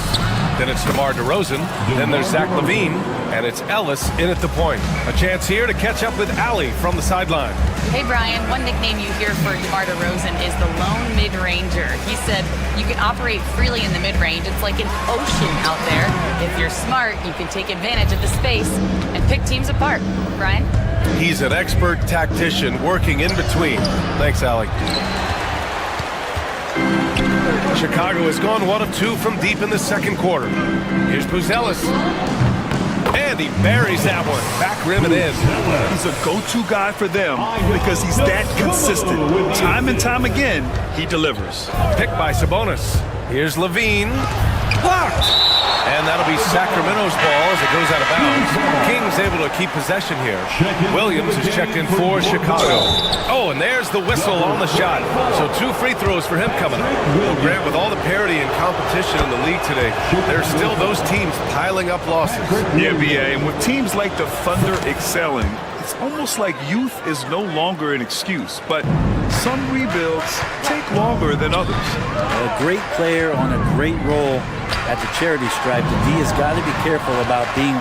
Then it's DeMar DeRozan. Then there's Zach LaVine. And it's Ellis in at the point. A chance here to catch up with Allie from the sideline. Hey, Brian, one nickname you hear for DeMar DeRozan is the lone mid-ranger. He said you can operate freely in the mid-range. It's like an ocean out there. If you're smart, you can take advantage of the space and pick teams apart. Brian? He's an expert tactician working in between. Thanks, Allie. Chicago has gone 1 of 2 from deep in the second quarter. Here's Buzelis. And he buries that one. Back rim and in. He's a go-to guy for them because he's that consistent. Time and time again, he delivers. Picked by Sabonis. Here's LaVine. Blocked! And that'll be Sacramento's ball as it goes out of bounds. Kings able to keep possession here. Williams is checked in for Chicago. Oh, and there's the whistle on the shot. So 2 free throws for him coming up. Well, Grant, with all the parity and competition in the league today, there's still those teams piling up losses. Yeah, B.A., and with teams like the Thunder excelling, it's almost like youth is no longer an excuse, but some rebuilds take longer than others. A great player on a great role at the charity stripe. The D has got to be careful about being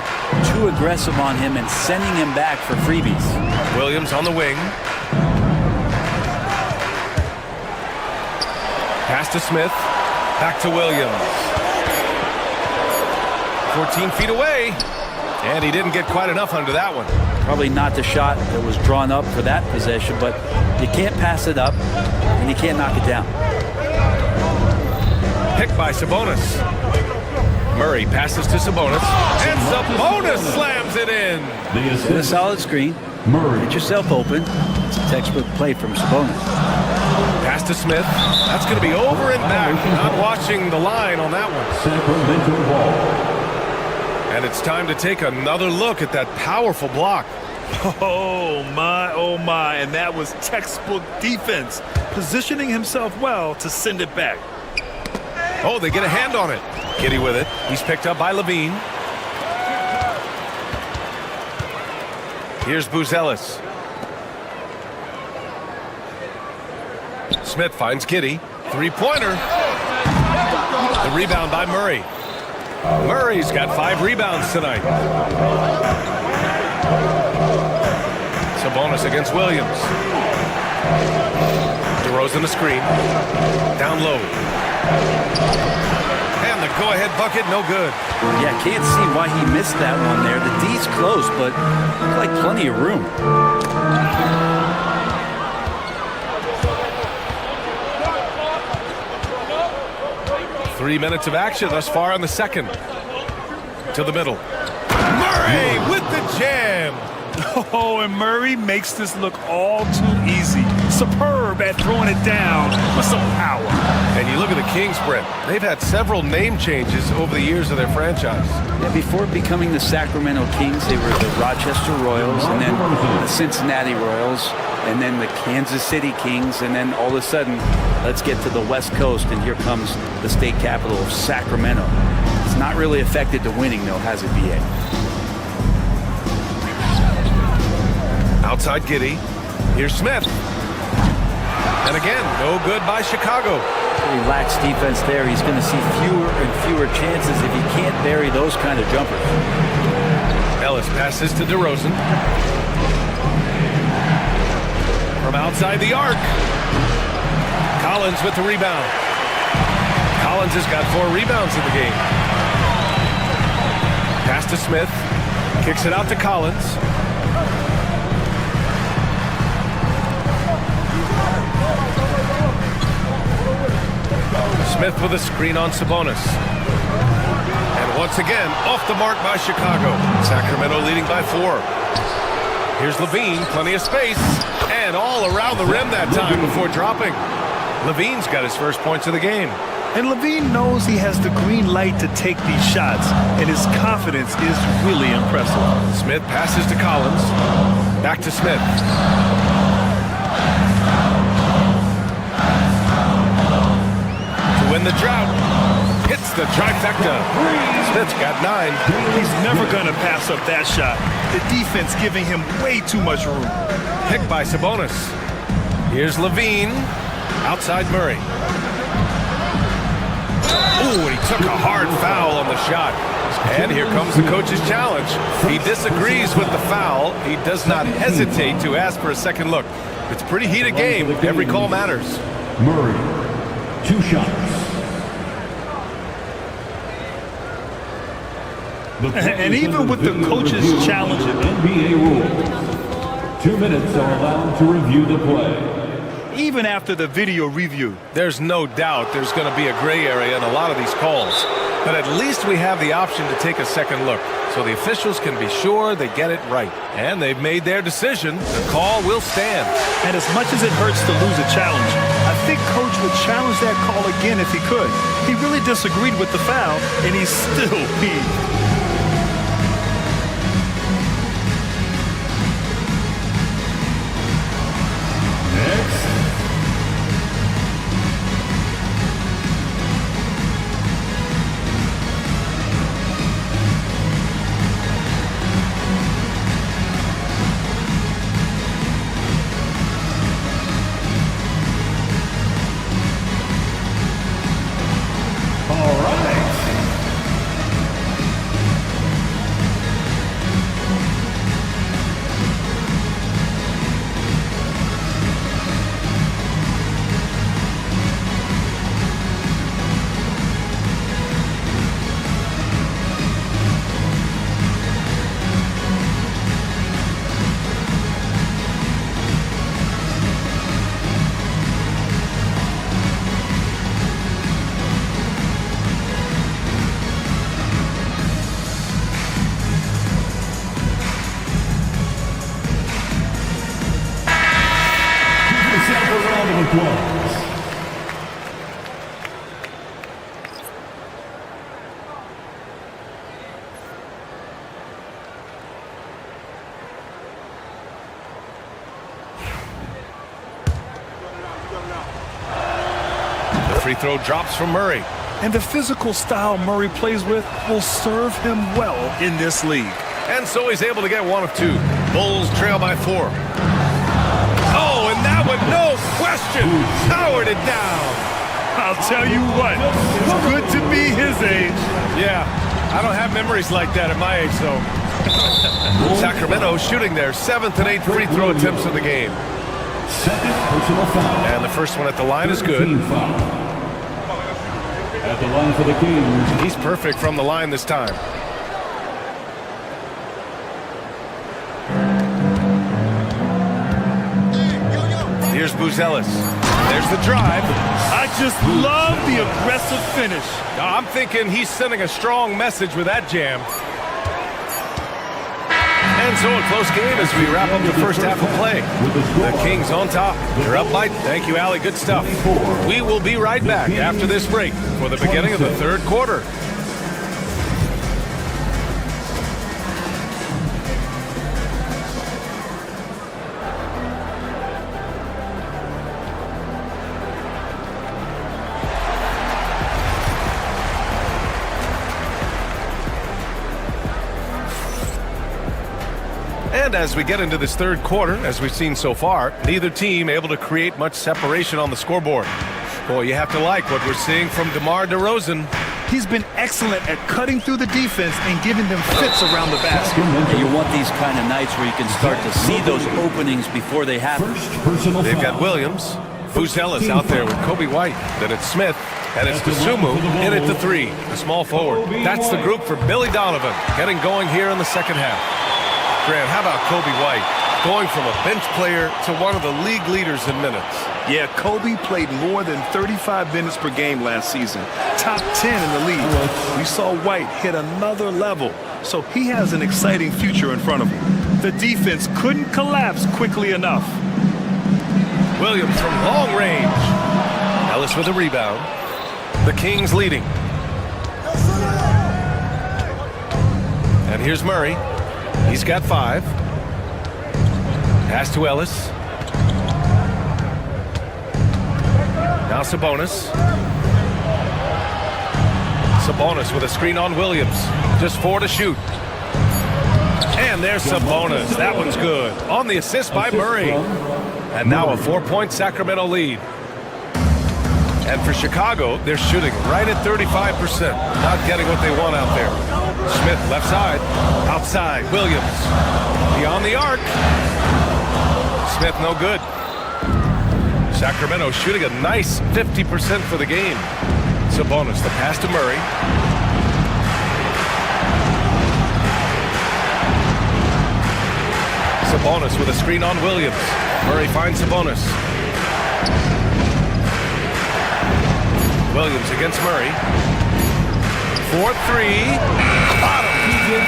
too aggressive on him and sending him back for freebies. Williams on the wing. Pass to Smith. Back to Williams. 14 feet away. And he didn't get quite enough under that one. Probably not the shot that was drawn up for that possession, but you can't pass it up and you can't knock it down. Picked by Sabonis. Murray passes to Sabonis. And Sabonis slams it in. Get a solid screen. Get yourself open. It's a textbook play from Sabonis. Pass to Smith. That's going to be over and back. Not watching the line on that one. Sacramento ball. And it's time to take another look at that powerful block. Oh my, and that was textbook defense, positioning himself well to send it back. Oh, they get a hand on it. Giddey with it. He's picked up by LaVine. Here's Buzelis. Smith finds Giddey. Three-pointer. The rebound by Murray. Murray's got 5 rebounds tonight. Sabonis against Williams. DeRozan the screen. Down low. And the go-ahead bucket, no good. Yeah, can't see why he missed that one there. The D's close, but looked like plenty of room. 3 minutes of action thus far in the second. To the middle. Murray with the jam. Oh, and Murray makes this look all too easy. Superb at throwing it down with some power. And you look at the Kings, Brent. They've had several name changes over the years of their franchise. Yeah, before becoming the Sacramento Kings, they were the Rochester Royals, and then the Cincinnati Royals, and then the Kansas City Kings, and then all of a sudden, let's get to the West Coast, and here comes the state capital of Sacramento. It's not really affected the winning, though, has it, B.A.? Outside Giddey. Here's Smith. And again, no good by Chicago. Relaxed defense there. He's going to see fewer and fewer chances if he can't bury those kind of jumpers. Ellis passes to DeRozan. From outside the arc. Collins with the rebound. Collins has got 4 rebounds in the game. Pass to Smith. Kicks it out to Collins. Smith with a screen on Sabonis. And once again, off the mark by Chicago. Sacramento leading by 4. Here's Levine, plenty of space. And all around the rim that time before dropping. Levine's got his first points of the game. And Levine knows he has the green light to take these shots, and his confidence is really impressive. Smith passes to Collins. Back to Smith. To win the drought. Hits the trifecta. Smith's got 9. He's never going to pass up that shot. The defense giving him way too much room. Picked by Sabonis. Here's Levine. Outside Murray. Ooh, he took a hard foul on the shot. And here comes the coach's challenge. He disagrees with the foul. He does not hesitate to ask for a second look. It's a pretty heated game. Every call matters. Murray, 2 shots. And even with the coach's challenge, NBA rule. 2 minutes are allowed to review the play. Even after the video review, there's no doubt there's going to be a gray area in a lot of these calls. But at least we have the option to take a second look, so the officials can be sure they get it right. And they've made their decision. The call will stand. And as much as it hurts to lose a challenge, I think Coach would challenge that call again if he could. He really disagreed with the foul, and he's still peeved. Free throw drops from Murray. And the physical style Murray plays with will serve him well in this league. And so he's able to get 1 of 2. Bulls trail by 4. Oh, and that one, no question, powered it down. I'll tell you what, it's good to be his age. Yeah, I don't have memories like that at my age, though. Sacramento shooting their 7th and 8th free throw attempts of the game. Second personal foul. And the first one at the line is good. At the line for the Kings. He's perfect from the line this time. Here's Buzelis. There's the drive. I just love the aggressive finish. I'm thinking he's sending a strong message with that jam. And so a close game as we wrap up the first half of play. The Kings on top. They're up by... Thank you, Allie. Good stuff. We will be right back after this break for the beginning of the third quarter. And as we get into this third quarter, as we've seen so far, neither team able to create much separation on the scoreboard. Boy, you have to like what we're seeing from DeMar DeRozan. He's been excellent at cutting through the defense and giving them fits around the basket. And you want these kind of nights where you can start to see those openings before they happen. They've got Williams. Buzelis out there with Kobe White. Then it's Smith. And it's Dosunmu in at the three, the small forward. That's the group for Billy Donovan getting going here in the second half. Grant, how about Kobe White going from a bench player to one of the league leaders in minutes? Yeah, Kobe played more than 35 minutes per game last season. Top 10 in the league. We saw White hit another level, so he has an exciting future in front of him. The defense couldn't collapse quickly enough. Williams from long range. Ellis with a rebound. The Kings leading. And here's Murray. He's got 5. Pass to Ellis. Now Sabonis. Sabonis with a screen on Williams. Just 4 to shoot. And there's Sabonis. That one's good. On the assist by Murray. And now a 4-point Sacramento lead. And for Chicago, they're shooting right at 35%. Not getting what they want out there. Smith left side. Outside. Williams. Beyond the arc. Smith no good. Sacramento shooting a nice 50% for the game. Sabonis, the pass to Murray. Sabonis with a screen on Williams. Murray finds Sabonis. Williams against Murray. 4-3. Bottom.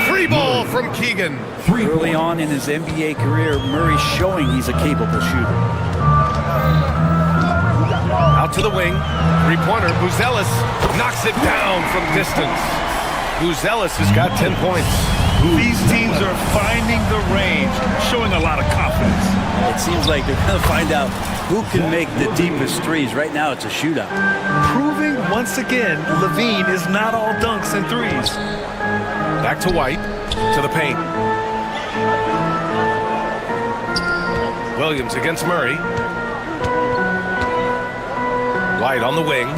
Free ball from Keegan. Early on in his NBA career, Murray's showing he's a capable shooter. Out to the wing. Three-pointer. Buzelis knocks it down from distance. Buzelis has got 10 points. These teams are finding the range, showing a lot of confidence. It seems like they're going to find out who can make the deepest threes. Right now, it's a shootout. Proving once again, Levine is not all dunks and threes. Back to White, to the paint. Williams against Murray. White on the wing.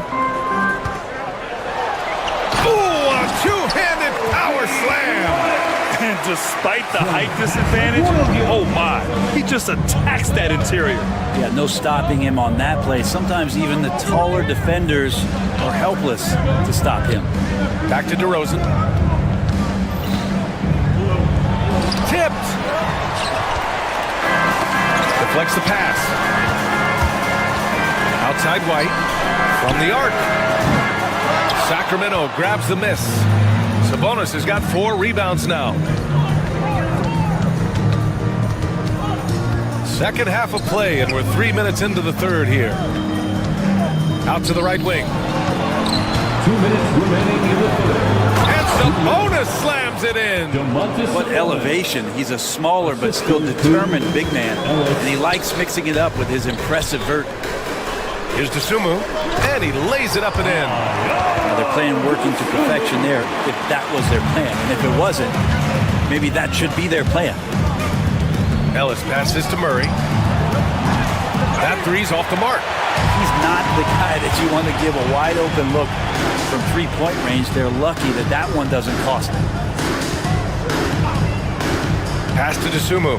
Ooh, a two-handed power slam. And despite the height disadvantage, oh my, he just attacks that interior. Yeah, no stopping him on that play. Sometimes even the taller defenders are helpless to stop him. Back to DeRozan. Tipped. Deflects the pass. Outside White. From the arc. Sacramento grabs the miss. Sabonis has got 4 rebounds now. Second half of play, and we're 3 minutes into the third here. Out to the right wing. 2 minutes remaining in the third. And Sabonis slams it in. What elevation. He's a smaller but still determined big man. And he likes mixing it up with his impressive vert. Here's Dosunmu, and he lays it up and in. Now they're playing working to perfection there, if that was their plan. And if it wasn't, maybe that should be their plan. Ellis passes to Murray. That three's off the mark. He's not the guy that you want to give a wide open look from three-point range. They're lucky that that one doesn't cost them. Pass to Dosunmu.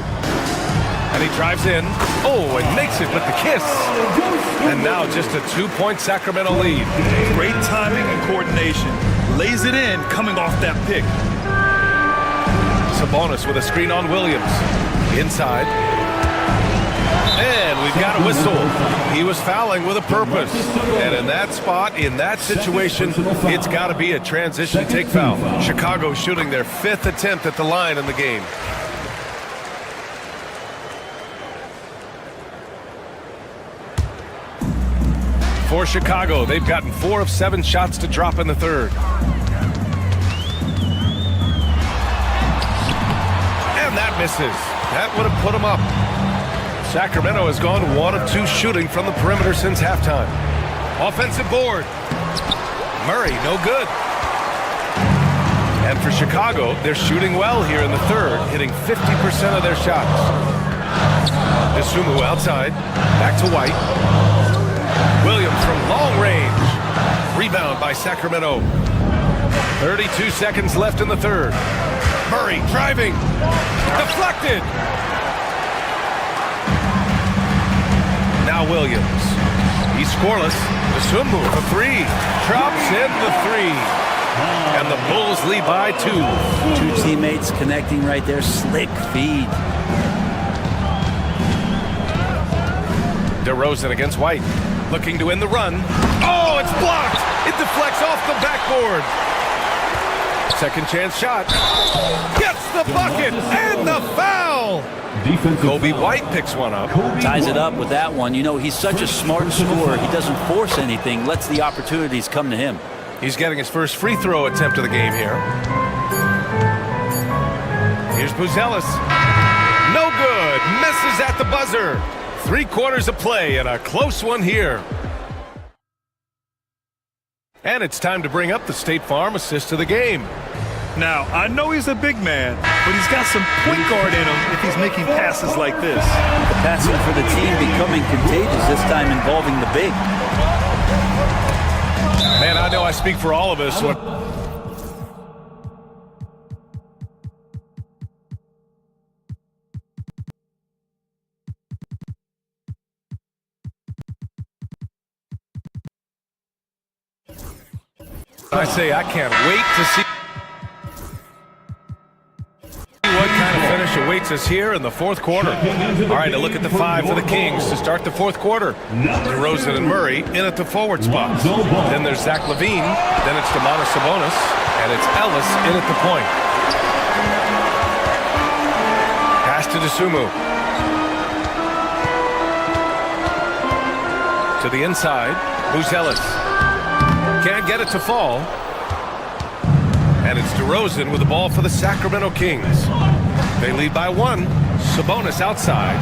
And he drives in. Oh, and makes it with the kiss. And now just a 2-point Sacramento lead. Great timing and coordination. Lays it in coming off that pick. Sabonis with a screen on Williams. Inside. And we We've got a whistle. He was fouling with a purpose. And in that spot, in that situation, it's got to be a transition take foul. Chicago shooting their 5th attempt at the line in the game. For Chicago, they've gotten 4 of 7 shots to drop in the third. And that misses. That would have put them up. Sacramento has gone 1 of 2 shooting from the perimeter since halftime. Offensive board. Murray, no good. And for Chicago, they're shooting well here in the third, hitting 50% of their shots. Isumu outside, back to White. Williams from long range. Rebound by Sacramento. 32 seconds left in the third. Murray driving. Deflected. Now Williams. He's scoreless. Isumu for 3. Drops in the 3. And the Bulls lead by 2. 2 teammates connecting right there. Slick feed. DeRozan against White. Looking to end the run. Oh, it's blocked. It deflects off the backboard. Second chance shot. Gets the bucket and the foul. Kobe White picks one up. Ties it up with that one. You know, he's such a smart scorer. He doesn't force anything. Lets the opportunities come to him. He's getting his first free throw attempt of the game here. Here's Buzelis. No good. Misses at the buzzer. 3 quarters of play and a close one here. And it's time to bring up the State Farm assist of the game. Now, I know he's a big man, but he's got some point guard in him if he's making passes like this. The passing for the team becoming contagious, this time involving the big. Man, I know I speak for all of us. I say I can't wait to see what kind of finish awaits us here in the 4th quarter. All right, a look at the 5 for the Kings to start the 4th quarter. DeRozan and Murray in at the forward spots. Then there's Zach LaVine. Then it's Domantas Sabonis. And it's Ellis in at the point. Pass to Isumu. To the inside. Buzelis. Can't get it to fall. And it's DeRozan with the ball for the Sacramento Kings. They lead by 1. Sabonis outside.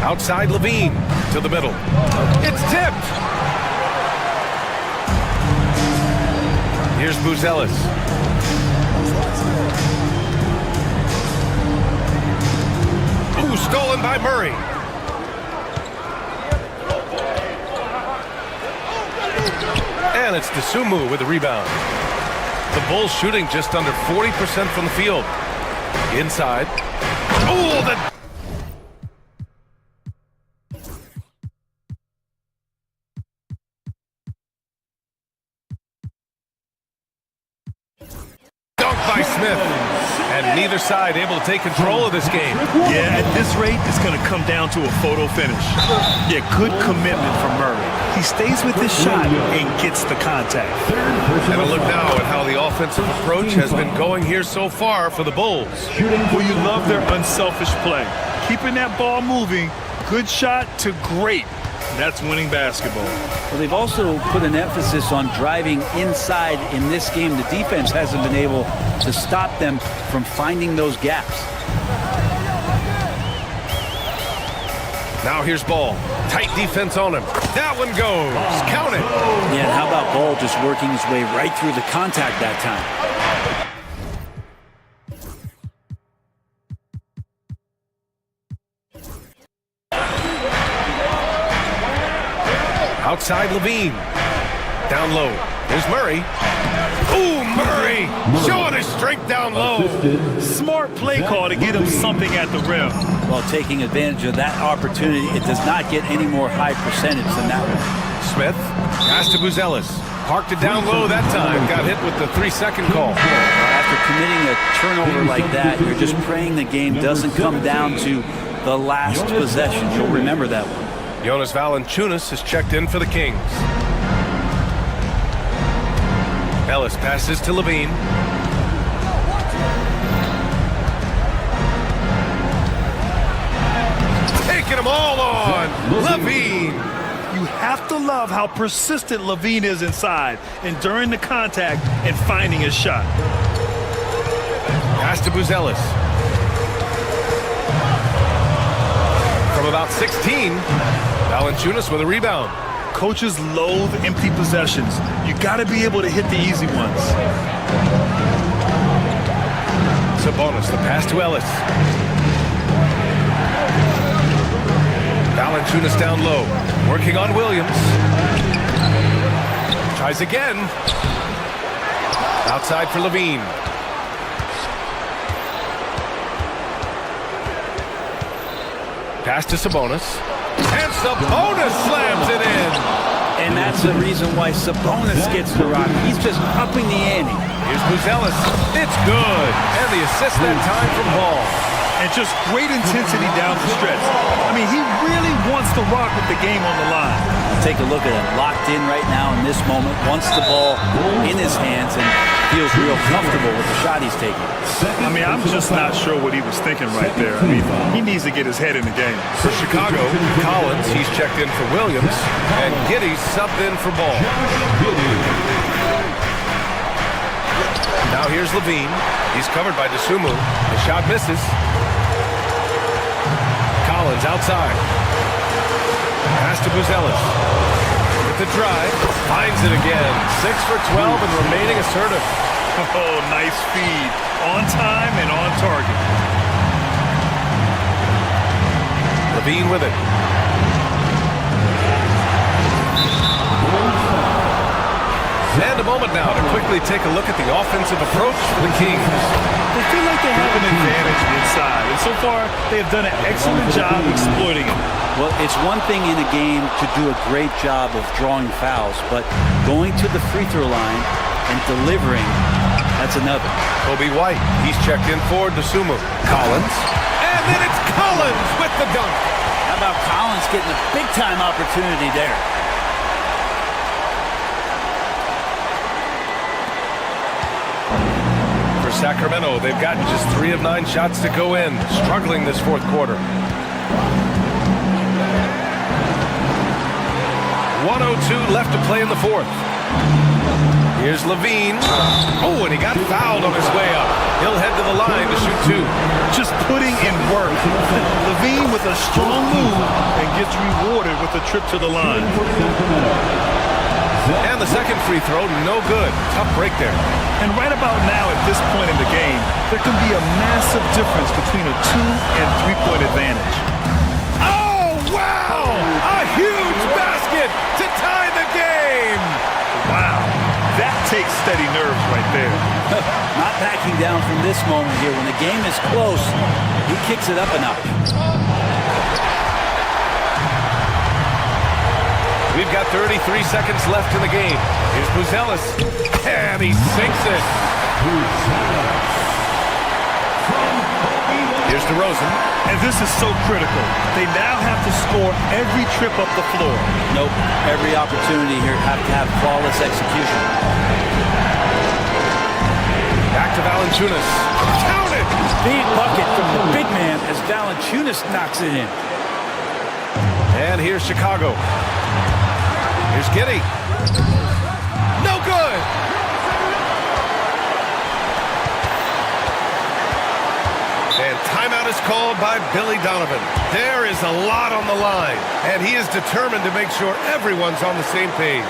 Outside LaVine to the middle. It's tipped. Here's Buzelis. Ooh, stolen by Murray. And it's Isumu with the rebound. The Bulls shooting just under 40% from the field. Inside. Oh, the dunk by Smith. And neither side able to take control of this game. Yeah, at this rate, it's going to come down to a photo finish. Yeah, good commitment from Murray. He stays with his shot and gets the contact. And a look now at how the offensive approach has been going here so far for the Bulls. Well, you love their unselfish play. Keeping that ball moving, good shot to great. That's winning basketball. Well, they've also put an emphasis on driving inside in this game. The defense hasn't been able to stop them from finding those gaps. Now here's Ball. Tight defense on him. That one goes. Count it. Yeah, and how about Ball just working his way right through the contact that time? Outside LaVine. Down low. There's Murray. Ooh, Murray! Showing his strength down low. Smart play call to get him something at the rim. Well, taking advantage of that opportunity, it does not get any more high percentage than that one. Smith. Pass to Buzelis. Parked it down low that time. Got hit with the 3-second call. After committing a turnover like that, you're just praying the game doesn't come down to the last possession. You'll remember that one. Jonas Valanciunas is checked in for the Kings. Ellis passes to Levine. Taking them all on. Levine. You have to love how persistent Levine is inside, enduring the contact and finding his shot. Pass to Buzelis. From about 16, Valanciunas with a rebound. Coaches loathe empty possessions. You got to be able to hit the easy ones. Sabonis, the pass to Ellis. Valanciunas down low, working on Williams. Tries again. Outside for Levine. Pass to Sabonis. And Sabonis slams it in. And that's the reason why Sabonis gets the rock. He's just upping the ante. Here's Buzelis. It's good. And the assist that time from Hall. And just great intensity down the stretch. I mean, he really wants to rock with the game on the line. Take a look at it. Locked in right now in this moment. Wants the ball in his hands and feels real comfortable with the shot he's taking. I mean, I'm just not sure what he was thinking right there. I mean, he needs to get his head in the game. For Chicago, Collins, he's checked in for Williams. And Giddey's subbed in for Ball. Now here's Levine. He's covered by DeSumo. The shot misses. Collins outside. Pass to Buzelis. With the drive. Finds it again. 6 for 12 and remaining assertive. Oh, nice feed. On time and on target. Levine with it. And a moment now to quickly take a look at the offensive approach for the Kings. They feel like they have an advantage inside, and so far they have done an excellent job exploiting it. Well, it's one thing in a game to do a great job of drawing fouls, but going to the free throw line and delivering, that's another. Kobe White, he's checked in for DeSumo. Collins, and then it's Collins with the dunk. How about Collins getting a big-time opportunity there? Sacramento, they've gotten just 3 of 9 shots to go in, struggling this fourth quarter. 1:02 left to play in the fourth. Here's Levine. Oh, and he got fouled on his way up. He'll head to the line to shoot 2. Just putting in work. Levine with a strong move and gets rewarded with a trip to the line. And the second free throw, no good. Tough break there. And right about now at this point in the game, there can be a massive difference between a 2- and 3-point advantage. Oh, wow! A huge basket to tie the game! Wow, that takes steady nerves right there. Not backing down from this moment here. When the game is close, he kicks it up a notch. We've got 33 seconds left in the game. Here's Buzelis, and he sinks it. Here's DeRozan. And this is so critical. They now have to score every trip up the floor. Nope, every opportunity here have to have flawless execution. Back to Valanciunas. Count it! Big bucket from the big man as Valanciunas knocks it in. And here's Chicago. Here's Giddey. No good! And timeout is called by Billy Donovan. There is a lot on the line, and he is determined to make sure everyone's on the same page.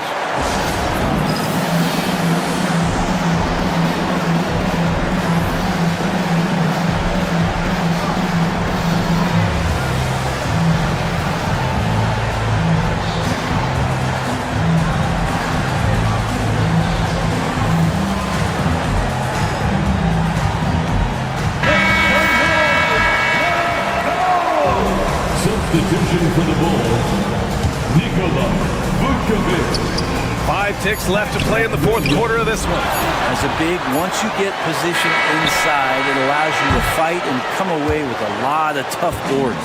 Substitution for the Bulls, Nikola Vucevic. 5 6 left to play in the fourth quarter of this one. As a big, once you get position inside, it allows you to fight and come away with a lot of tough boards.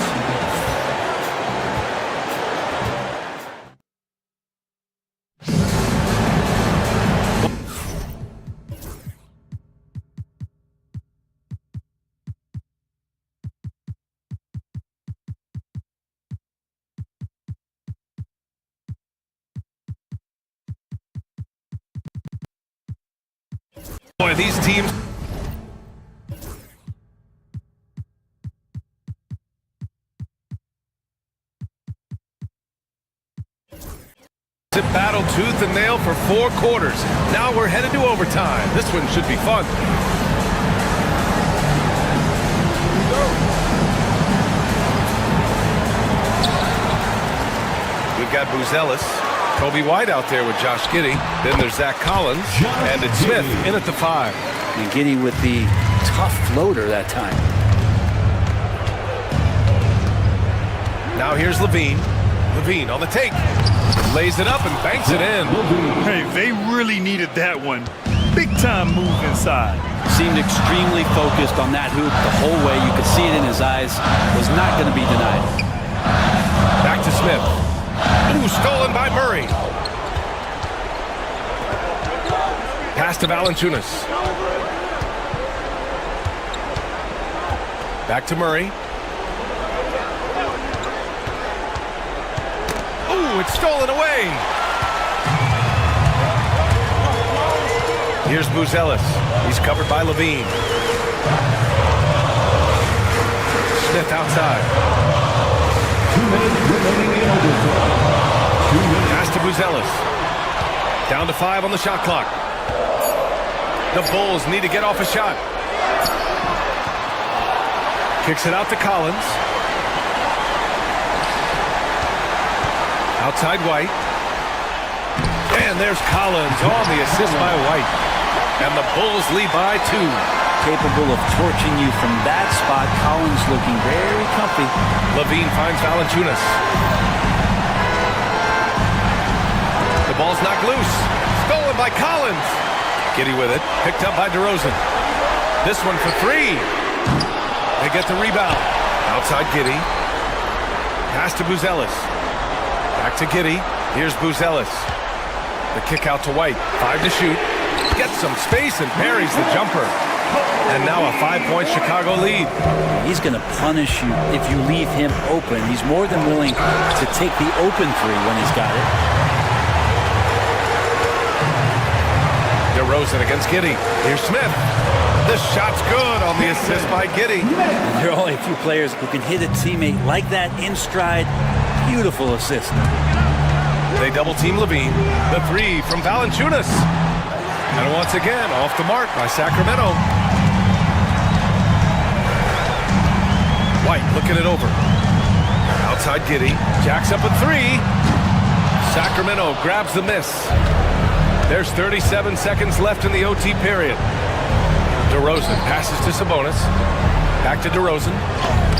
Boy, these teams battle tooth and nail for 4 quarters. Now we're headed to overtime. This one should be fun. We've got Buzelis, Kobe White out there with Josh Giddey. Then there's Zach Collins, and it's Smith in at the 5. And Giddey with the tough floater that time. Now here's Levine. Levine on the take. Lays it up and banks it in. Hey, they really needed that one. Big time move inside. Seemed extremely focused on that hoop the whole way. You could see it in his eyes. Was not going to be denied. Back to Smith. Ooh, stolen by Murray. Pass to Valanciunas. Back to Murray. Ooh, it's stolen away. Here's Buzelis. He's covered by Levine. Smith outside. 2 minutes remaining in overtime. Pass to Buzelis. Down to 5 on the shot clock. The Bulls need to get off a shot. Kicks it out to Collins. Outside White. And there's Collins on the assist by White. And the Bulls lead by 2. Capable of torching you from that spot. Collins looking very comfy. Levine finds Valanciunas. The ball's knocked loose. Stolen by Collins. Giddey with it. Picked up by DeRozan. This one for 3. They get the rebound. Outside Giddey. Pass to Buzelis. Back to Giddey. Here's Buzelis. The kick out to White. 5 to shoot. Gets some space and parries the jumper. And now a 5-point Chicago lead. He's going to punish you if you leave him open. He's more than willing to take the open 3 when he's got it. DeRozan against Giddey. Here's Smith. The shot's good on the assist by Giddey. And there are only a few players who can hit a teammate like that in stride. Beautiful assist. They double team Levine. The 3 from Valanciunas. And once again, off the mark by Sacramento. White looking it over. Outside Giddey. Jacks up a 3. Sacramento grabs the miss. There's 37 seconds left in the OT period. DeRozan passes to Sabonis. Back to DeRozan.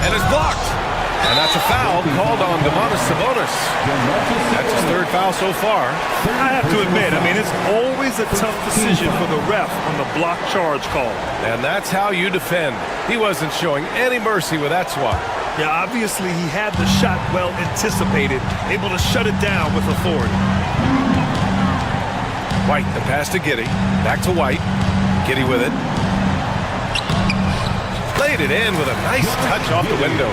And it's blocked. And that's a foul called on Domantas Sabonis. That's his 3rd foul so far. I have to admit, it's always a tough decision for the ref on the block charge call. And that's how you defend. He wasn't showing any mercy with that swat. Yeah, obviously he had the shot well anticipated, able to shut it down with authority. White, the pass to Giddey. Back to White. Giddey with it. Laid it in with a nice touch off the window.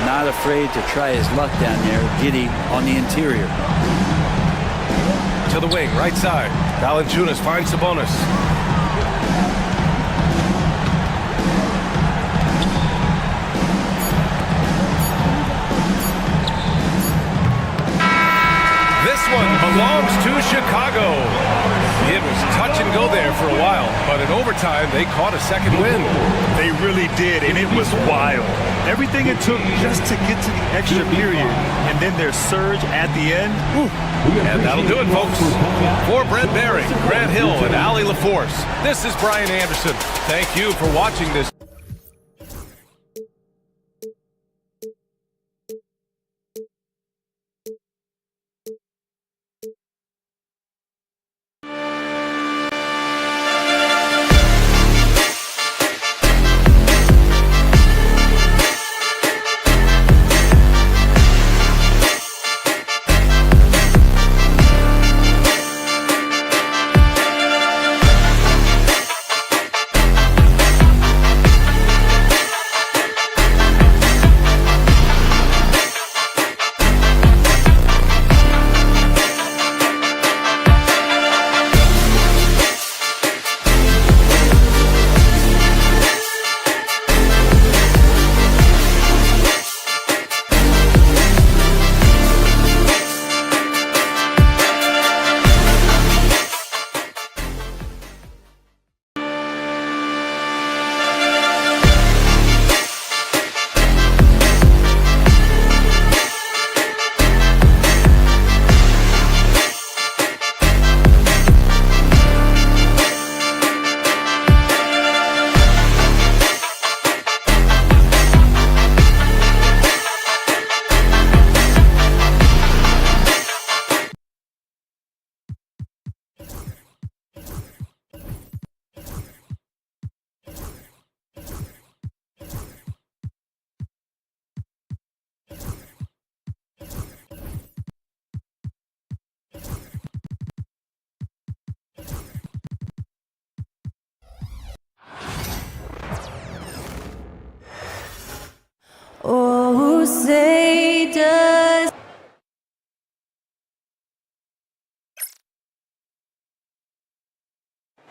Not afraid to try his luck down there. Giddey on the interior. To the wing, right side. Valanciunas finds Sabonis. This one belongs to Chicago. It was touch and go there for a while, but in overtime, they caught a second win. They really did, and it was wild. Everything it took just to get to the extra period, and then their surge at the end. Whew. And that'll do it, folks. For Brent Barry, Grant Hill, and Allie LaForce, this is Brian Anderson. Thank you for watching this. say does.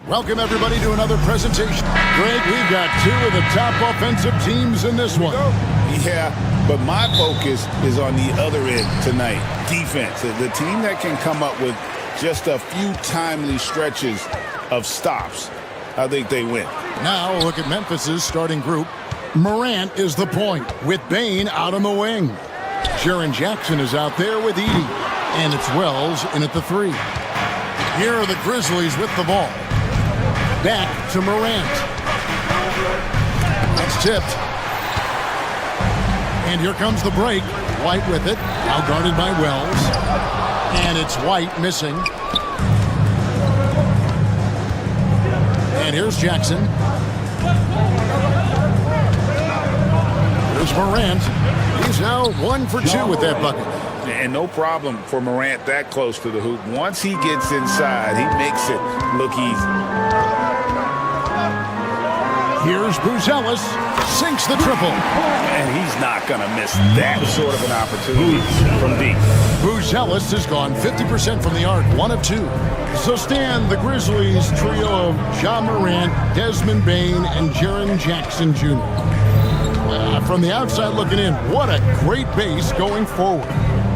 Welcome, everybody, to another presentation. Greg, we've got two of the top offensive teams in this one. Yeah, but my focus is on the other end tonight, defense. The team that can come up with just a few timely stretches of stops, I think they win. Now look at Memphis's starting group. Morant is the point, with Bane out on the wing. Jaren Jackson is out there with Edey, and it's Wells in at the 3. Here are the Grizzlies with the ball. Back to Morant. That's tipped. And here comes the break. White with it, now guarded by Wells. And it's White missing. And here's Jackson. Here's Morant. He's now 1 for 2 with that bucket. And no problem for Morant that close to the hoop. Once he gets inside, he makes it look easy. Here's Buzelis, sinks the triple. And he's not going to miss that sort of an opportunity from deep. Buzelis has gone 50% from the arc, 1 of 2. So stand the Grizzlies trio of Ja Morant, Desmond Bane, and Jaren Jackson Jr. From the outside looking in, what a great base going forward.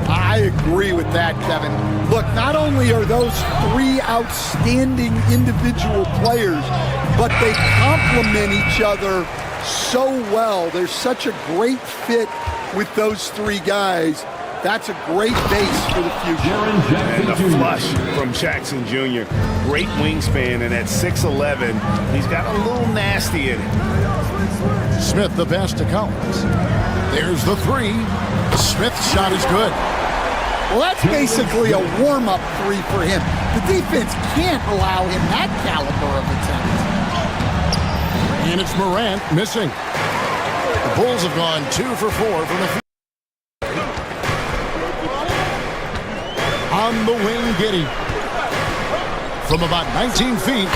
I agree with that, Kevin. Look, not only are those 3 outstanding individual players, but they complement each other so well. There's such a great fit with those 3 guys. That's a great base for the future. And the flush from Jackson Jr. Great wingspan, and at 6'11", he's got a little nasty in it. Smith the pass to Collins. There's the 3. Smith's shot is good. Well, that's basically a warm-up 3 for him. The defense can't allow him that caliber of attempt. And it's Morant missing. The Bulls have gone 2 for 4 from the field. On the wing, Giddey. From about 19 feet,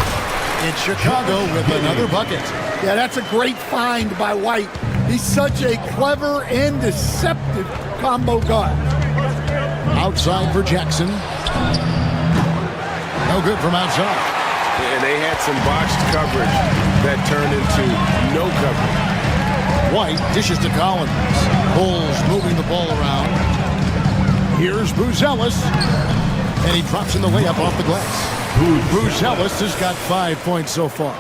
it's Chicago with another bucket. Yeah, that's a great find by White. He's such a clever and deceptive combo guard. Outside for Jackson. No good from outside. And they had some botched coverage that turned into no coverage. White dishes to Collins. Bulls moving the ball around. Here's Buzelis. And he drops in the layup off the glass. Buzelis has got 5 points so far.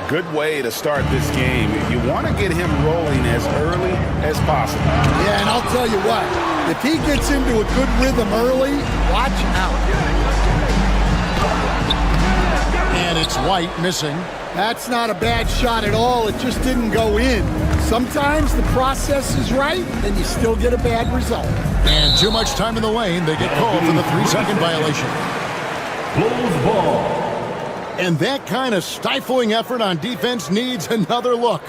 Good way to start this game. You want to get him rolling as early as possible. Yeah, and I'll tell you what, if he gets into a good rhythm early, watch out. And it's White missing. That's not a bad shot at all. It just didn't go in. Sometimes the process is right, and you still get a bad result. And too much time in the lane. They get called for the 3-second violation. Bulls ball. And that kind of stifling effort on defense needs another look.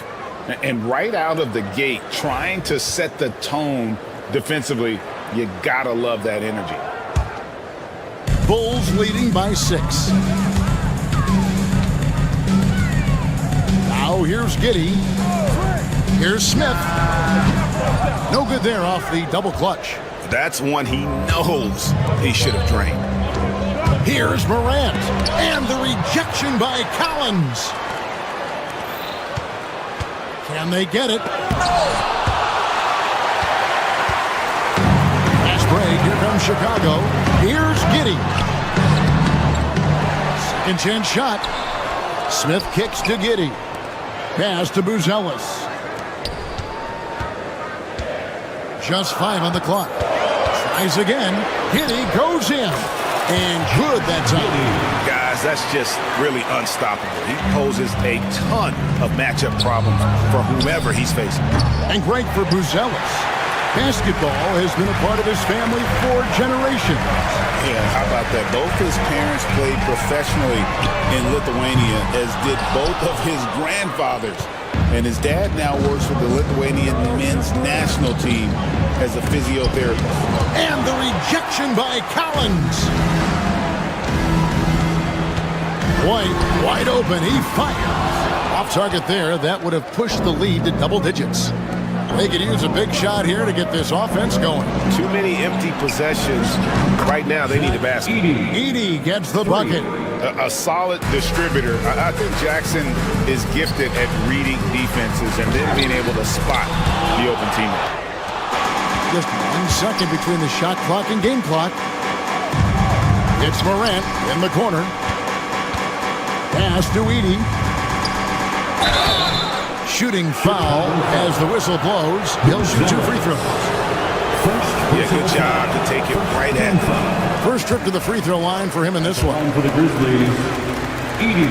And right out of the gate, trying to set the tone defensively, you gotta love that energy. Bulls leading by 6. Now here's Giddey. Here's Smith. No good there off the double clutch. That's one he knows he should have drained. Here's Morant, and the rejection by Collins. Can they get it? Fast break, here comes Chicago. Here's Giddey. Second chance shot. Smith kicks to Giddey. Pass to Buzelis. Just 5 on the clock. Tries again. Giddey goes in. And good that time. Guys, that's just really unstoppable. He poses a ton of matchup problems for whomever he's facing. And great for Buzelis. Basketball has been a part of his family for generations. Yeah, how about that? Both his parents played professionally in Lithuania, as did both of his grandfathers. And his dad now works with the Lithuanian men's national team as a physiotherapist. And the rejection by Collins. White, wide open, he fires. Off target there, that would have pushed the lead to double digits. They could use a big shot here to get this offense going. Too many empty possessions. Right now, they need a basket. Edey gets the bucket. A solid distributor. I think Jackson is gifted at reading defenses and then being able to spot the open teammate. Just 1 second between the shot clock and game clock. It's Morant in the corner. Pass to Edey. Shooting foul as the whistle blows. He'll shoot 2 free throws. Yeah, good job to take it right at them. First trip to the free throw line for him in this one. For the Grizzlies, Edey.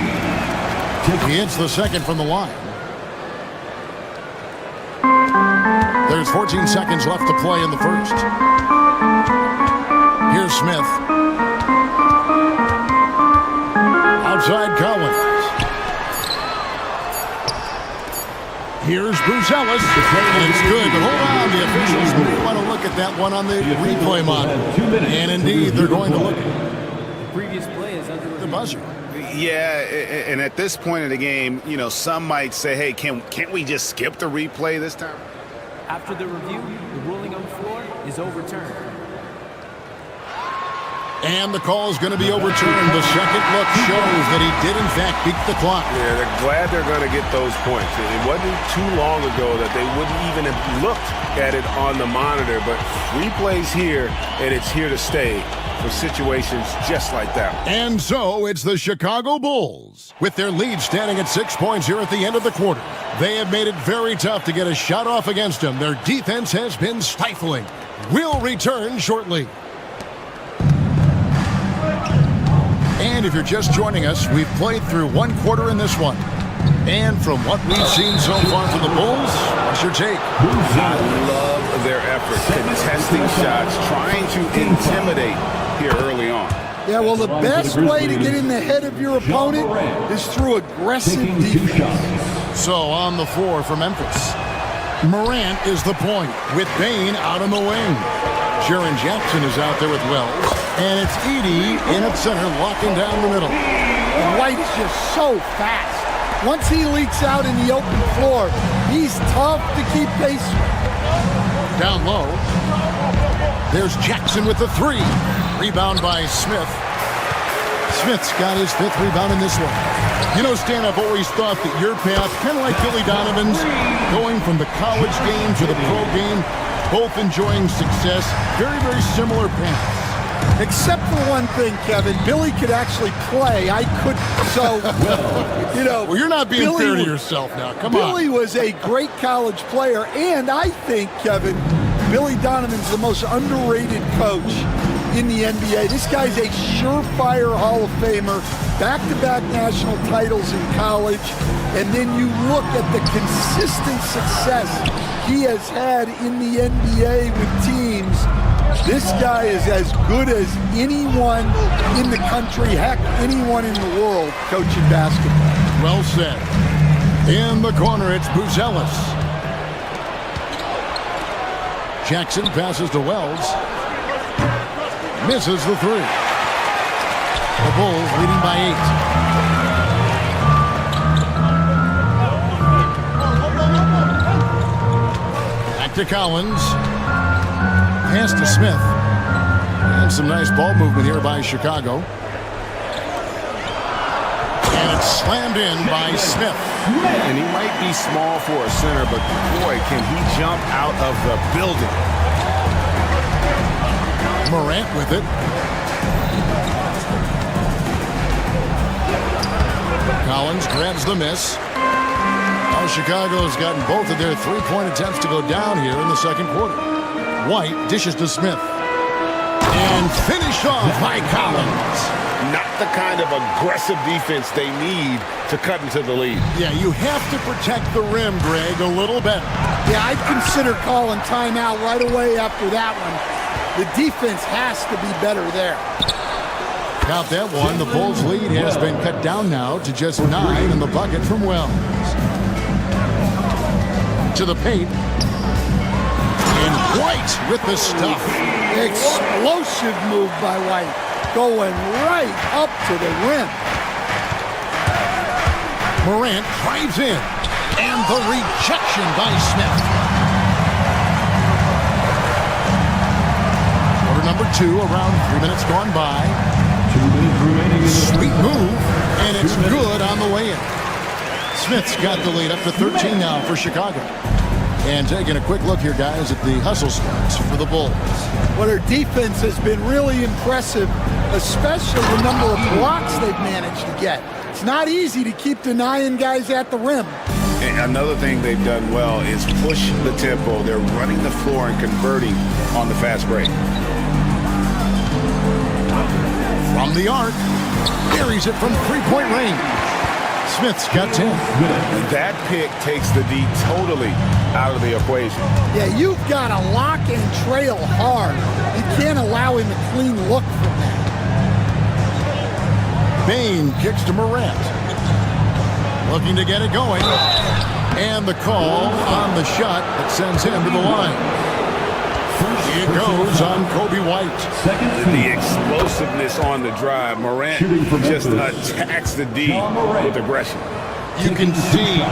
He hits the second from the line. There's 14 seconds left to play in the first. Here's Smith. Outside Collins. Here's Bruzelis. And it's good, but hold on. The officials may want to look at that one on the replay monitor. And indeed, they're going to look at The previous play is under the buzzer. Yeah, and at this point in the game, you know, some might say, hey, can't we just skip the replay this time? After the review, the ruling on the floor is overturned. And the call is going to be overturned. The second look shows that he did, in fact, beat the clock. Yeah, they're glad they're going to get those points. It wasn't too long ago that they wouldn't even have looked at it on the monitor, but replays here, and it's here to stay for situations just like that. And so it's the Chicago Bulls. With their lead standing at 6 points here at the end of the quarter, they have made it very tough to get a shot off against them. Their defense has been stifling. We'll return shortly. And if you're just joining us, we've played through 1 quarter in this one. And from what we've seen so far from the Bulls, what's your take? I love their effort, contesting shots, trying to intimidate here early on. Yeah, well, the best way to get in the head of your opponent is through aggressive defense. So on the floor for Memphis, Morant is the point with Bane out on the wing. Jaren Jackson is out there with Wells. And it's Edey in at center, locking down the middle. And White is just so fast. Once he leaks out in the open floor, he's tough to keep pace with. Down low, there's Jackson with the 3. Rebound by Smith. Smith's got his 5th rebound in this one. You know, Stan, I've always thought that your path, kind of like Billy Donovan's, going from the college game to the pro game, both enjoying success, very, very similar paths. Except for one thing, Kevin, Billy could actually play. I couldn't. So, you know. Well, you're not being fair to yourself now. Come on. Billy was a great college player, and I think, Kevin, Billy Donovan's the most underrated coach in the NBA. This guy's a surefire Hall of Famer, back-to-back national titles in college, and then you look at the consistent success he has had in the NBA with teams. This guy is as good as anyone in the country, heck, anyone in the world coaching basketball. Well said. In the corner, it's Bruzelis. Jackson passes to Wells. Misses the 3. The Bulls leading by 8. Back to Collins. Pass to Smith. And some nice ball movement here by Chicago. And it's slammed in by Smith. And he might be small for a center, but boy, can he jump out of the building. Morant with it. Collins grabs the miss. Now Chicago has gotten both of their 3-point attempts to go down here in the second quarter. White dishes to Smith. And finished off by Collins. Not the kind of aggressive defense they need to cut into the lead. Yeah, you have to protect the rim, Greg, a little better. Yeah, I'd consider calling timeout right away after that one. The defense has to be better there. Count that one. The Bulls' lead has been cut down now to just 9 in the bucket from Wells. To the paint. And White with the stuff. Explosive move by White. Going right up to the rim. Morant drives in. And the rejection by Smith. number 2 around 3 minutes gone by. 2 minutes remaining. Sweet move, and it's good on the way in. Smith's got the lead up to 13 now for Chicago. And taking a quick look here, guys, at the hustle stats for the Bulls. Well, their defense has been really impressive, especially the number of blocks they've managed to get. It's not easy to keep denying guys at the rim. And another thing they've done well is push the tempo. They're running the floor and converting on the fast break. From the arc, carries it from three-point range. Smith's got 10. That pick takes the D totally out of the equation. Yeah, you've got to lock and trail hard. You can't allow him a clean look from that. Bain kicks to Morant. Looking to get it going. And the call on the shot that sends him to the line. It goes on Kobe White. The explosiveness on the drive. Morant just attacks the D with aggression. You can see,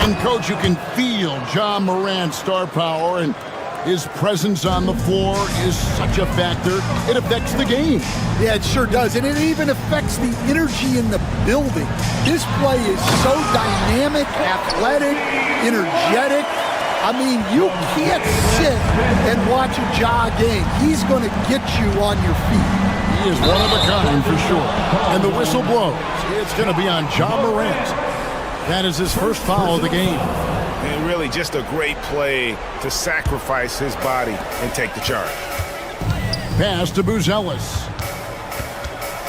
and Coach, you can feel John Morant's star power, and his presence on the floor is such a factor. It affects the game. Yeah, it sure does, and it even affects the energy in the building. This play is so dynamic, athletic, energetic. I mean, you can't sit and watch a Ja game. He's going to get you on your feet. He is one of a kind for sure. And the whistle blows. It's going to be on John Morant. That is his first foul of the game. And really just a great play to sacrifice his body and take the charge. Pass to Buzelis.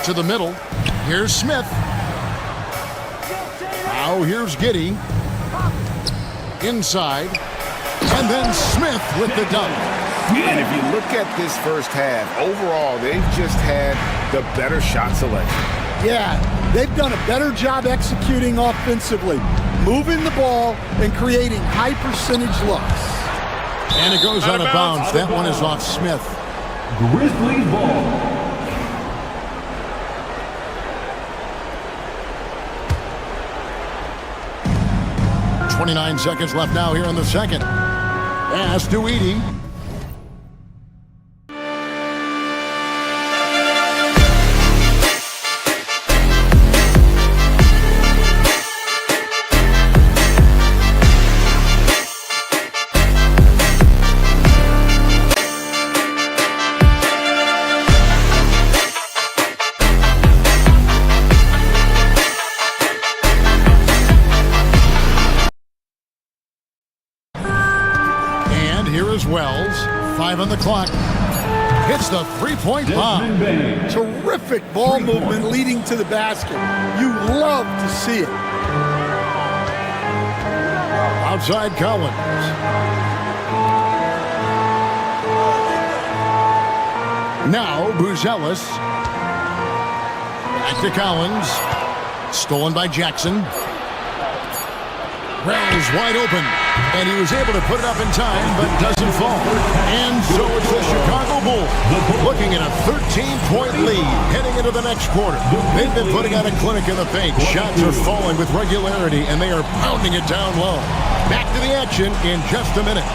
To the middle. Here's Smith. Now here's Giddey. Inside. And then Smith with the dunk. And if you look at this first half, overall, they've just had the better shot selection. Yeah, they've done a better job executing offensively, moving the ball and creating high percentage looks. And it goes out of bounds. That one is off Smith. Grizzlies ball. 29 seconds left now here in the second. Pass to Edey. Wells, 5 on the clock. Hits the three-point bomb. Terrific ball movement leading to the basket. You love to see it. Outside Collins. Now Buzelis. Back to Collins. Stolen by Jackson. Rails wide open, and he was able to put it up in time, but doesn't fall. And so it's the Chicago Bulls looking at a 13-point lead heading into the next quarter. They've been putting on a clinic in the paint. Shots are falling with regularity, and they are pounding it down low. Back to the action in just a minute.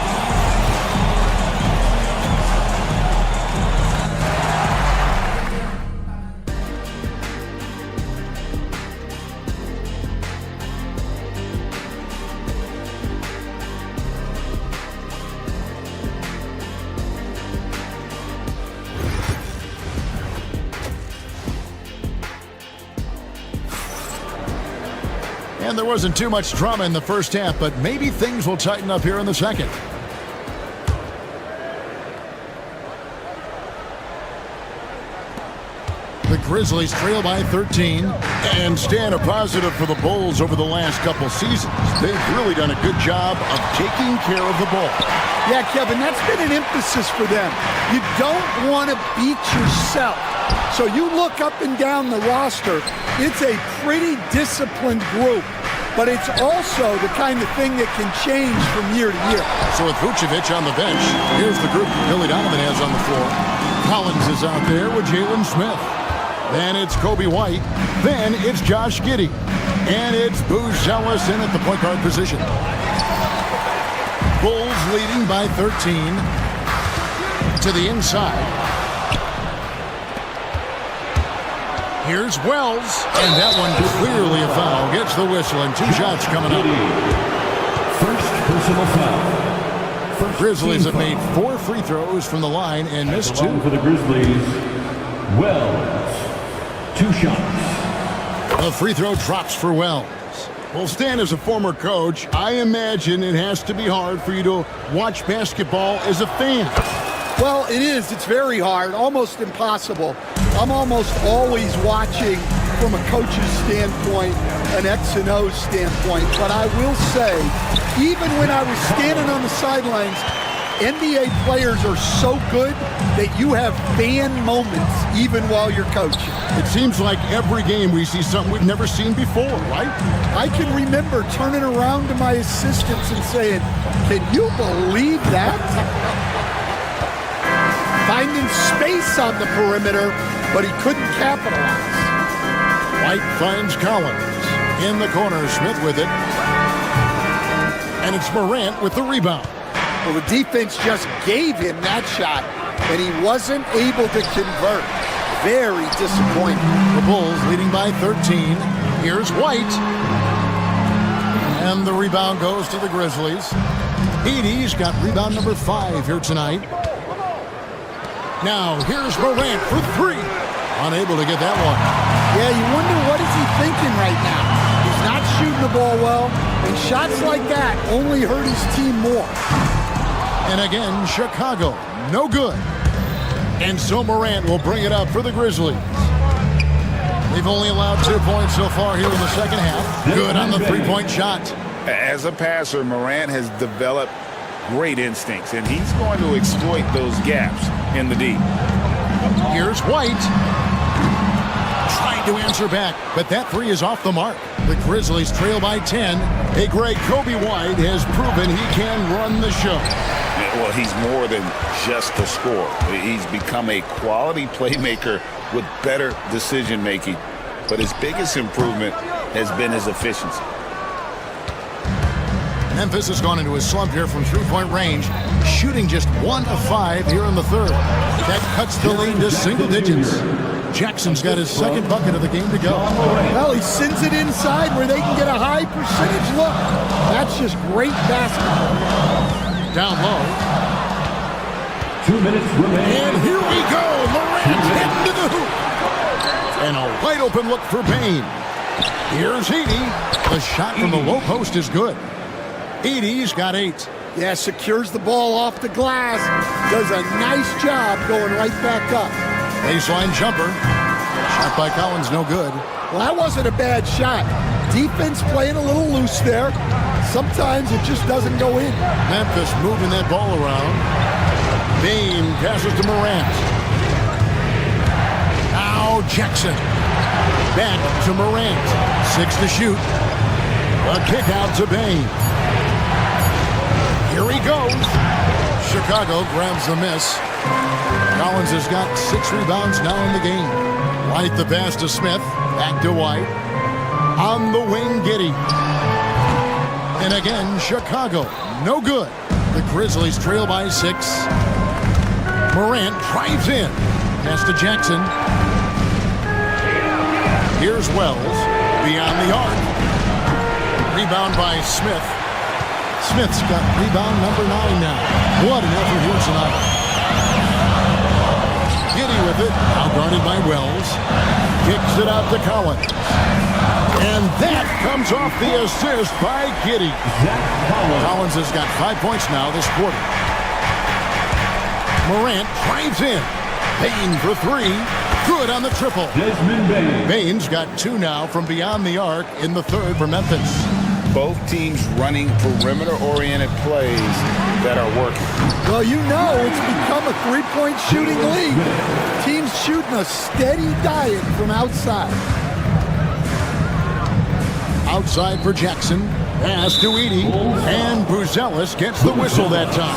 And there wasn't too much drama in the first half, but maybe things will tighten up here in the second. The Grizzlies trail by 13 and stand a positive for the Bulls over the last couple seasons. They've really done a good job of taking care of the ball. Yeah, Kevin, that's been an emphasis for them. You don't want to beat yourself. So you look up and down the roster, it's a pretty disciplined group. But it's also the kind of thing that can change from year to year. So with Vucevic on the bench, here's the group Billy Donovan has on the floor. Collins is out there with Jalen Smith. Then it's Kobe White. Then it's Josh Giddey. And it's Buzelis in at the point guard position. Bulls leading by 13 to the inside. Here's Wells, and that one clearly a foul. Gets the whistle, and 2 shots coming up. First personal foul. Grizzlies have made 4 free throws from the line and missed 2. For the Grizzlies, Wells, 2 shots. The free throw drops for Wells. Well, Stan, as a former coach, I imagine it has to be hard for you to watch basketball as a fan. Well, it is. It's very hard, almost impossible. I'm almost always watching from a coach's standpoint, an X and O standpoint. But I will say, even when I was standing on the sidelines, NBA players are so good that you have fan moments even while you're coaching. It seems like every game we see something we've never seen before, right? I can remember turning around to my assistants and saying, "Can you believe that?" Finding space on the perimeter, but he couldn't capitalize. White finds Collins. In the corner, Smith with it. And it's Morant with the rebound. Well, the defense just gave him that shot, and he wasn't able to convert. Very disappointing. The Bulls leading by 13. Here's White. And the rebound goes to the Grizzlies. Edey's got rebound number 5 here tonight. Now, here's Morant for 3. Unable to get that one. Yeah, you wonder what is he thinking right now. He's not shooting the ball well, and shots like that only hurt his team more. And again, Chicago, no good. And so Morant will bring it up for the Grizzlies. They've only allowed 2 points so far here in the second half. Good on the 3-point shot. As a passer, Morant has developed great instincts, and he's going to exploit those gaps in the D. Here's White. Trying to answer back, but that 3 is off the mark. The Grizzlies trail by 10. Hey, Greg, Kobe White has proven he can run the show. Well, he's more than just a scorer. He's become a quality playmaker with better decision-making. But his biggest improvement has been his efficiency. Memphis has gone into a slump here from 3-point range, shooting just 1 of 5 here in the third. That cuts the lead to single digits. Jackson's got his second bucket of the game to go. Well, he sends it inside where they can get a high percentage look. That's just great basketball. Down low. 2 minutes remaining. And here we go. Morant heading to the hoop. And a wide open look for Bane. Here's Edey. The shot from the low post is good. Edey's got 8. Yeah, secures the ball off the glass. Does a nice job going right back up. Baseline jumper. Shot by Collins, no good. Well, that wasn't a bad shot. Defense playing a little loose there. Sometimes it just doesn't go in. Memphis moving that ball around. Bane passes to Morant. Now Jackson. Back to Morant. 6 to shoot. A kick out to Bane. Here he goes. Chicago grabs the miss. Collins has got 6 rebounds now in the game. White the pass to Smith. Back to White. On the wing, Giddey. And again, Chicago. No good. The Grizzlies trail by 6. Morant drives in. Pass to Jackson. Here's Wells. Beyond the arc. Rebound by Smith. Smith's got rebound number 9 now. What an effort here tonight. Giddey with it. Now guarded by Wells. Kicks it out to Collins. And that comes off the assist by Giddey. Collins has got 5 points now this quarter. Morant drives in. Bane for 3. Good on the triple. Bane's got 2 now from beyond the arc in the third for Memphis. Both teams running perimeter-oriented plays that are working. Well, you know it's become a 3-point shooting league. Teams shooting a steady diet from outside. Outside for Jackson. Pass to Edey. And Buzelis gets the whistle that time.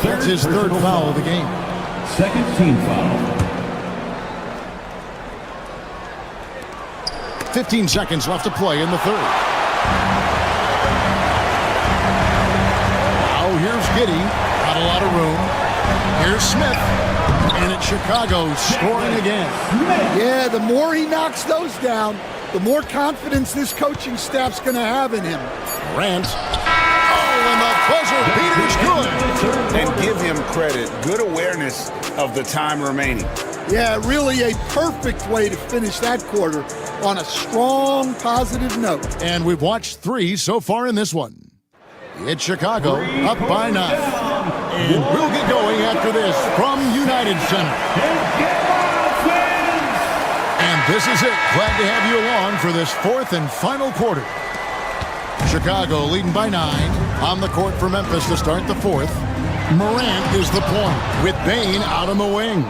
That's his third foul of the game. Second team foul. 15 seconds left to play in the third. Now here's Giddey. Not a lot of room. Here's Smith. And it's Chicago scoring again. Yeah, the more he knocks those down, the more confidence this coaching staff's going to have in him. Morant. Oh, and the buzzer beater's good. And give him credit. Good awareness of the time remaining. Yeah, really a perfect way to finish that quarter on a strong, positive note. And we've watched 3 so far in this one. It's Chicago up by 9. And we'll get going after this from United Center. And this is it. Glad to have you along for this 4th and final quarter. Chicago leading by 9 on the court for Memphis to start the 4th. Morant is the point with Bane out on the wing.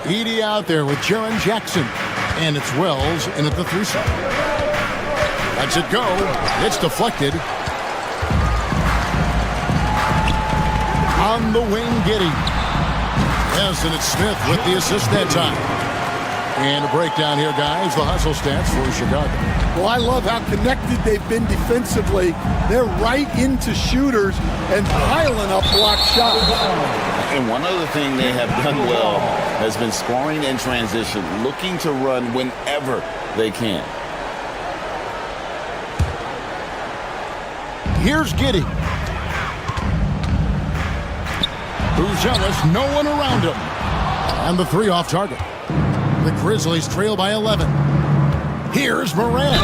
Edey out there with Jaren Jackson. And it's Wells in at the 3 spot. Lets it go. It's deflected. On the wing, Giddey. Yes, and it's Smith with the assist that time. And a breakdown here, guys. The hustle stats for Chicago. Well, I love how connected they've been defensively. They're right into shooters and piling up block shots. And one other thing they have done well has been scoring in transition, looking to run whenever they can. Here's Giddey. Buzelis, no one around him. And the 3 off target. The Grizzlies trail by 11. Here's Morant.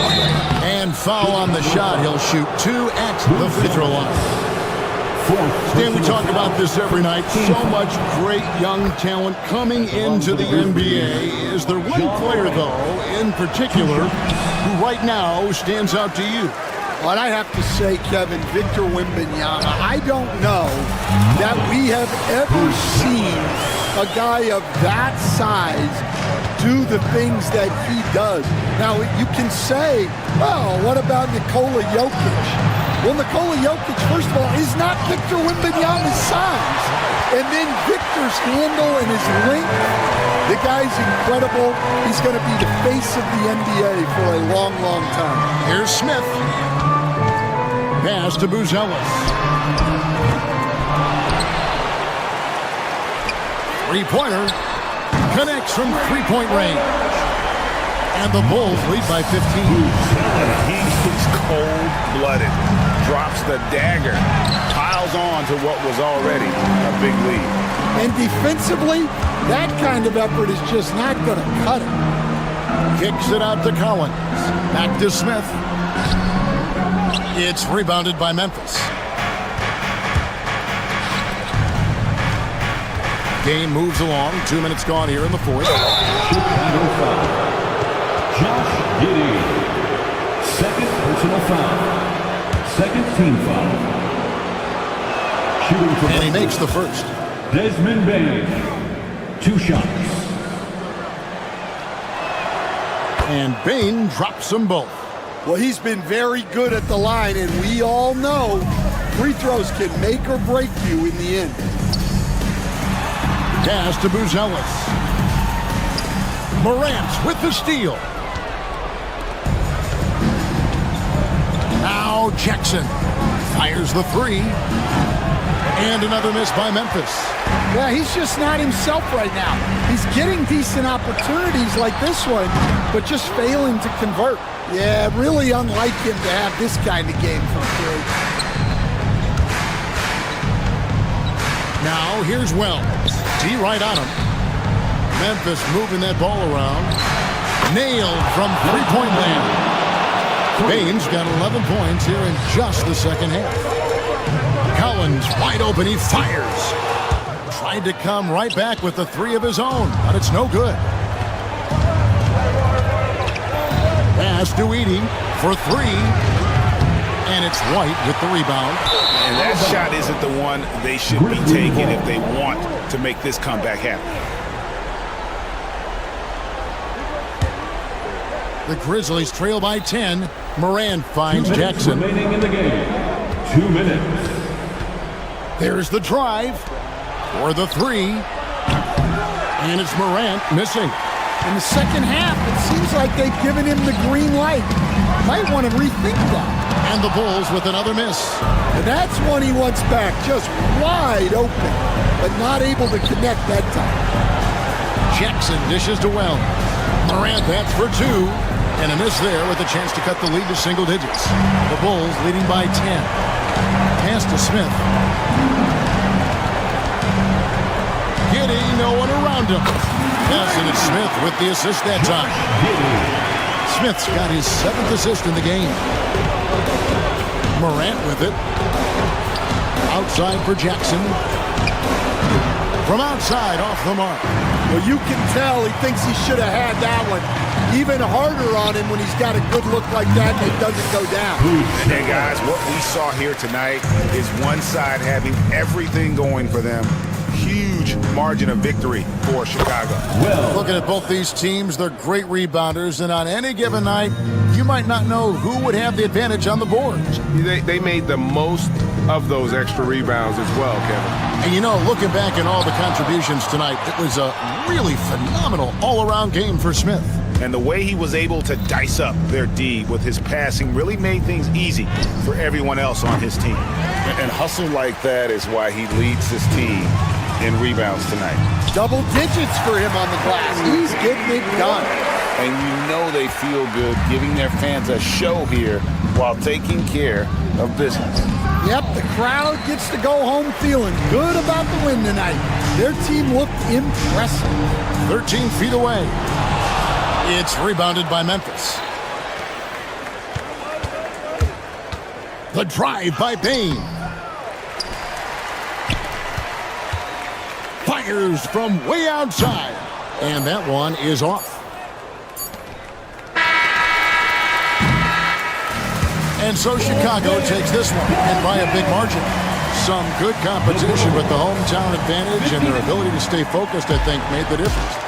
And foul on the shot. He'll shoot 2 at the free throw line. Dan, we talk about this every night. So much great young talent coming into the NBA. Is there one player, though, in particular, who right now stands out to you? Well, I have to say, Kevin, Victor Wembanyama, I don't know that we have ever seen a guy of that size do the things that he does. Now, you can say, well, what about Nikola Jokic? Well, Nikola Jokic, first of all, is not Victor Wembanyama's size. And then Victor's handle and his length, the guy's incredible. He's going to be the face of the NBA for a long, long time. Here's Smith. Pass to Buzelis. 3-pointer. Connects from 3-point range. And the Bulls lead by 15. He's cold-blooded. Drops the dagger. Piles on to what was already a big lead. And defensively, that kind of effort is just not going to cut it. Kicks it out to Collins. Back to Smith. It's rebounded by Memphis. Game moves along. 2 minutes gone here in the 4th. Chicago foul. Josh Giddey. Second personal foul. Second team foul. Shooting from and he makes the first. Desmond Bane. 2 shots. And Bane drops them both. Well, he's been very good at the line, and we all know free throws can make or break you in the end. Pass to Buzelis. Morant with the steal. Now Jackson fires the 3. And another miss by Memphis. Yeah, he's just not himself right now. He's getting decent opportunities like this one, but just failing to convert. Yeah, really unlike him to have this kind of game from 3. Now here's Wells. T right on him. Memphis moving that ball around. Nailed from 3-point land. Bane's got 11 points here in just the second half. Collins wide open, he fires. Tried to come right back with the 3 of his own, but it's no good. Pass to Edey for 3. And it's White with the rebound. And that shot isn't the one they should be taking if they want to make this comeback happen. The Grizzlies trail by 10. Morant finds Jackson. Remaining in the game. 2 minutes. There's the drive for the 3. And it's Morant missing. In the second half, it seems like they've given him the green light. Might want to rethink that. And the Bulls with another miss. And that's one he wants back, just wide open, but not able to connect that time. Jackson dishes to Wells. Morant bats for 2. And a miss there with a chance to cut the lead to single digits. The Bulls leading by 10. Pass to Smith. Giddy, no one around him. Passing it Smith with the assist that time. Smith's got his 7th assist in the game. Morant with it. Outside for Jackson. From outside, off the mark. Well, you can tell he thinks he should have had that one. Even harder on him when he's got a good look like that and it doesn't go down. And guys, what we saw here tonight is one side having everything going for them. Huge margin of victory for Chicago. Looking at both these teams, they're great rebounders, and on any given night, you might not know who would have the advantage on the boards. They made the most of those extra rebounds as well, Kevin. And you know, looking back at all the contributions tonight, it was a really phenomenal all-around game for Smith. And the way he was able to dice up their D with his passing really made things easy for everyone else on his team. And hustle like that is why he leads his team in rebounds tonight. Double digits for him on the glass. He's getting it done. And you know they feel good giving their fans a show here while taking care of business. Yep, the crowd gets to go home feeling good about the win tonight. Their team looked impressive. 13 feet away. It's rebounded by Memphis. The drive by Bain. Fires from way outside. And that one is off. And so Chicago takes this one, and by a big margin. Some good competition, but the hometown advantage and their ability to stay focused, I think, made the difference.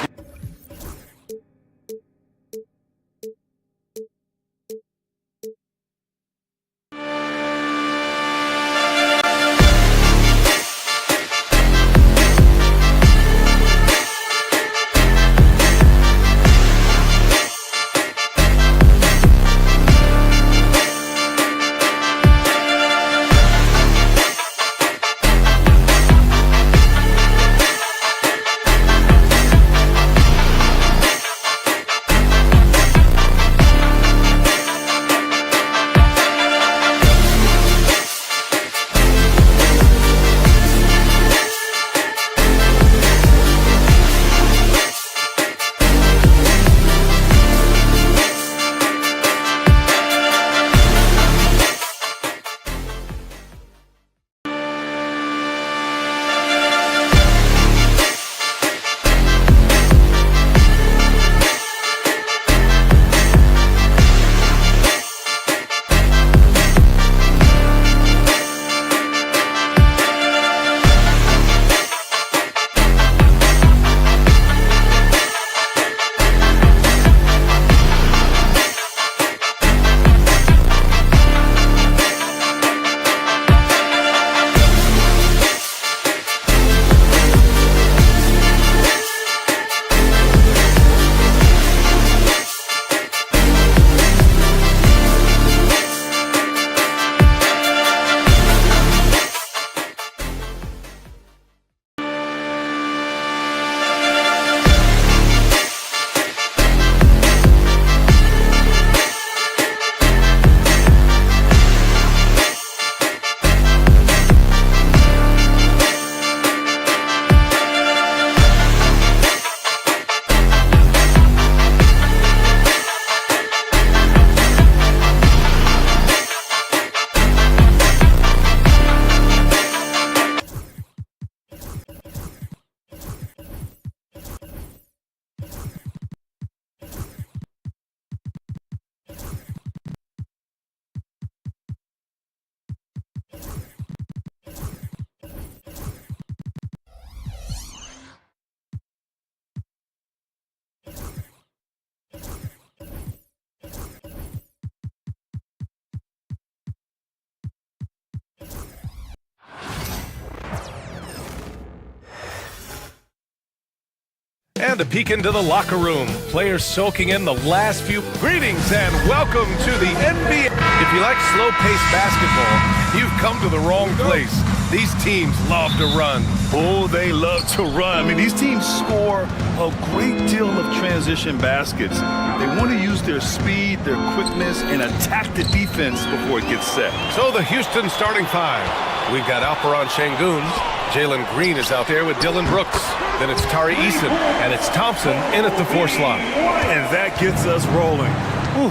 And a peek into the locker room. Players soaking in the last few. Greetings and welcome to the NBA. If you like slow-paced basketball, You've come to the wrong place. These teams love to run. Oh, they love to run. I mean, these teams score a great deal of transition baskets. They want to use their speed, their quickness, and attack the defense before it gets set. So the Houston starting five. We've got Alperon Şengün. Jalen Green is out there with Dylan Brooks. Then it's Tari Eason, and it's Thompson in at the 4 slot. And that gets us rolling. Ooh,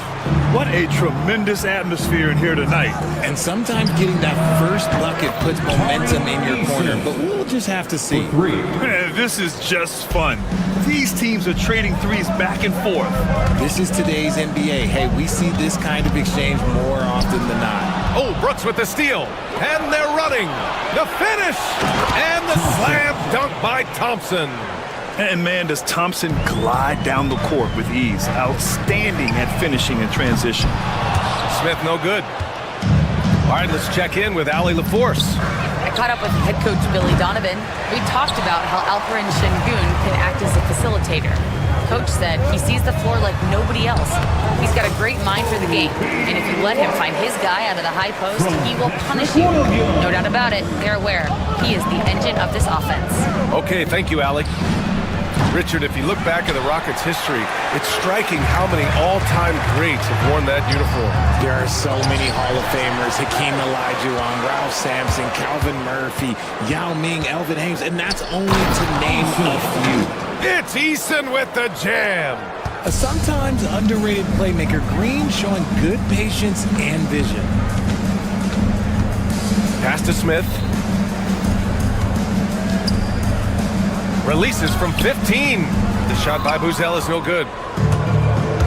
what a tremendous atmosphere in here tonight. And sometimes getting that first bucket puts momentum in your corner, but we'll just have to see. Man, this is just fun. These teams are trading threes back and forth. This is today's NBA. Hey, we see this kind of exchange more often than not. Oh, Brooks with the steal, and they're running. The finish, and the slam dunk by Thompson. And man, does Thompson glide down the court with ease. Outstanding at finishing in transition. Smith no good. All right, let's check in with Allie LaForce. I caught up with head coach Billy Donovan. We talked about how Alperon Şengün can act as a facilitator. Coach said he sees the floor like nobody else. He's got a great mind for the game, and if you let him find his guy out of the high post, he will punish you. No doubt about it, they're aware. He is the engine of this offense. Okay, thank you, Allie. Richard, if you look back at the Rockets' history, it's striking how many all-time greats have worn that uniform. There are so many Hall of Famers. Hakeem Olajuwon, Ralph Sampson, Calvin Murphy, Yao Ming, Elvin Hayes, and that's only to name a few. It's Eason with the jam. A sometimes underrated playmaker, Green showing good patience and vision. Pass to Smith. Releases from 15. The shot by Buzel is no good.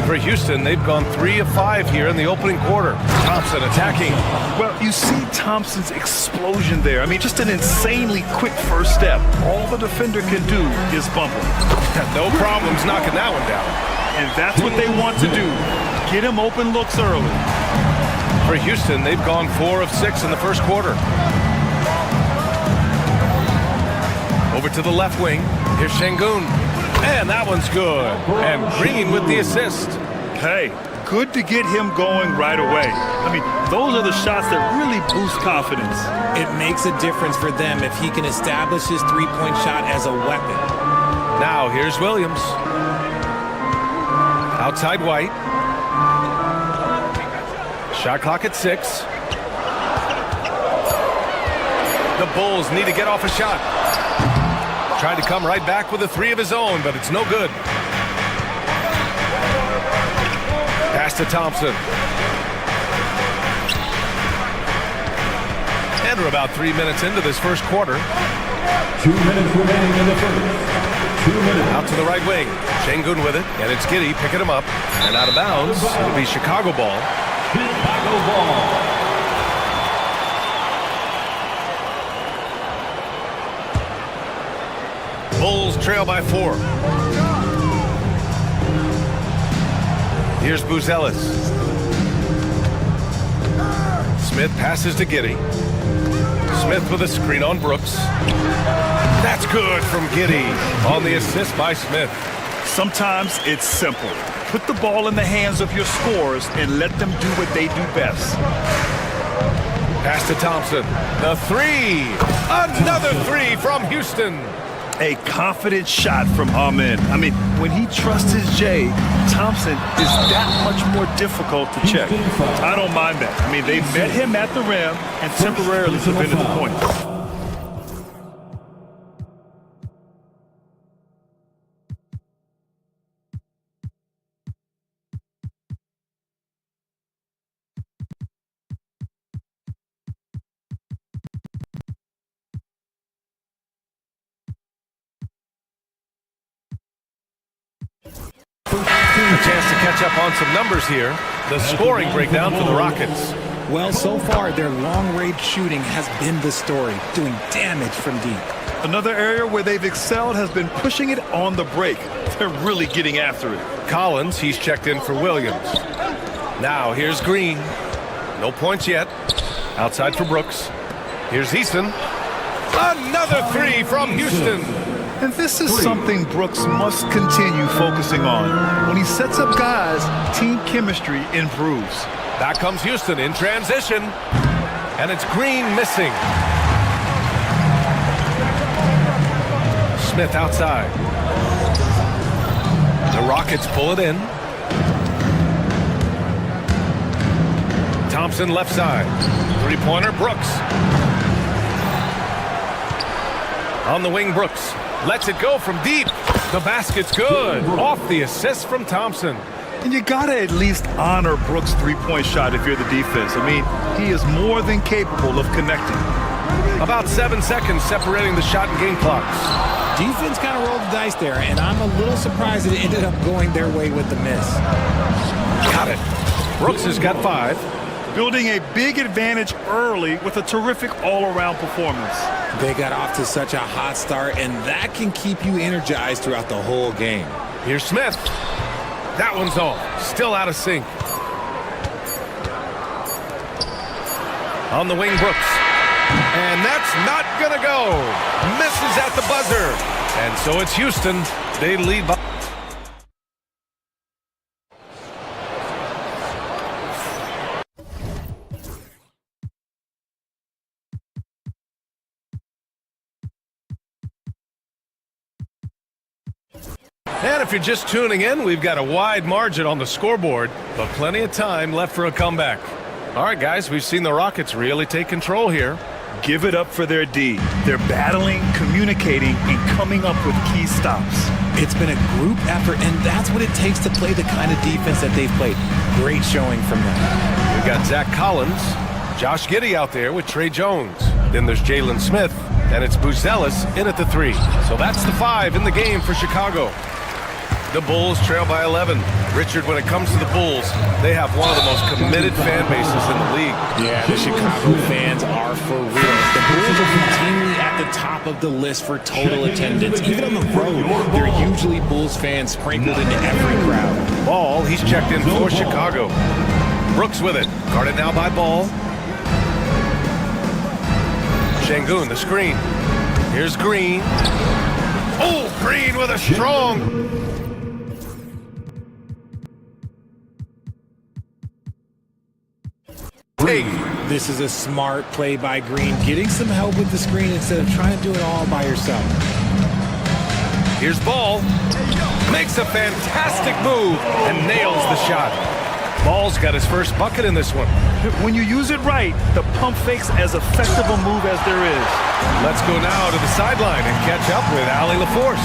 For Houston, they've gone 3 of 5 here in the opening quarter. Thompson attacking. Well, you see Thompson's explosion there. I mean, just an insanely quick first step. All the defender can do is bump him. No problems knocking that one down. And that's what they want to do. Get him open looks early. For Houston, they've gone 4 of 6 in the first quarter. Over to the left wing. Here's Şengün. And that one's good. And Green with the assist. Hey, good to get him going right away. I mean, those are the shots that really boost confidence. It makes a difference for them if he can establish his three-point shot as a weapon. Now, here's Williams. Outside White. Shot clock at 6. The Bulls need to get off a shot. Tried to come right back with a 3 of his own, but it's no good. Pass to Thompson. And we're about 3 minutes into this first quarter. 2 minutes remaining in the first. 2 minutes. Out to the right wing. Şengün with it, and it's Giddey picking him up. And out of bounds, it'll be Chicago ball. Chicago ball. Bulls trail by 4. Here's Buzelis. Smith passes to Giddey. Smith with a screen on Brooks. That's good from Giddey on the assist by Smith. Sometimes it's simple. Put the ball in the hands of your scorers and let them do what they do best. Pass to Thompson. The 3. Another 3 from Houston. A confident shot from Amen. I mean, when he trusts his J, Thompson is that much more difficult to check. I don't mind that. I mean, they met him at the rim and temporarily prevented the point. A chance to catch up on some numbers here. The scoring breakdown for the Rockets. Well, so far, their long-range shooting has been the story, doing damage from deep. Another area where they've excelled has been pushing it on the break. They're really getting after it. Collins, he's checked in for Williams. Now, here's Green. No points yet. Outside for Brooks. Here's Eason. Another 3 from Houston. And this is something Brooks must continue focusing on. When he sets up guys, team chemistry improves. Back comes Houston in transition. And it's Green missing. Smith outside. The Rockets pull it in. Thompson left side. Three-pointer, Brooks. On the wing, Brooks. Lets it go from deep. The basket's good. Off the assist from Thompson. And you got to at least honor Brooks' three-point shot if you're the defense. I mean, he is more than capable of connecting. About 7 seconds separating the shot and game clocks. Defense kind of rolled the dice there, and I'm a little surprised that it ended up going their way with the miss. Got it. Brooks has got 5. Building a big advantage early with a terrific all-around performance. They got off to such a hot start, and that can keep you energized throughout the whole game. Here's Smith. That one's off. Still out of sync. On the wing, Brooks. And that's not going to go. Misses at the buzzer. And so it's Houston. They lead by... And if you're just tuning in, we've got a wide margin on the scoreboard, but plenty of time left for a comeback. All right, guys, we've seen the Rockets really take control here. Give it up for their D. They're battling, communicating, and coming up with key stops. It's been a group effort, and that's what it takes to play the kind of defense that they've played. Great showing from them. We've got Zach Collins, Josh Giddey out there with Trey Jones. Then there's Jalen Smith, and it's Buzelis in at the 3. So that's the 5 in the game for Chicago. The Bulls trail by 11. Richard, when it comes to the Bulls, they have one of the most committed fan bases in the league. Yeah, the Chicago fans are for real. The Bulls are routinely at the top of the list for total attendance. Even on the road, they're usually Bulls fans sprinkled into every crowd. Ball, he's checked in for Chicago. Brooks with it. Guarded now by Ball. Şengün, the screen. Here's Green. Oh, Green with a strong... This is a smart play by Green, getting some help with the screen instead of trying to do it all by yourself. Here's Ball. Makes a fantastic move and nails the shot. Ball's got his first bucket in this one. When you use it right, the pump fake's as effective a move as there is. Let's go now to the sideline and catch up with Allie LaForce.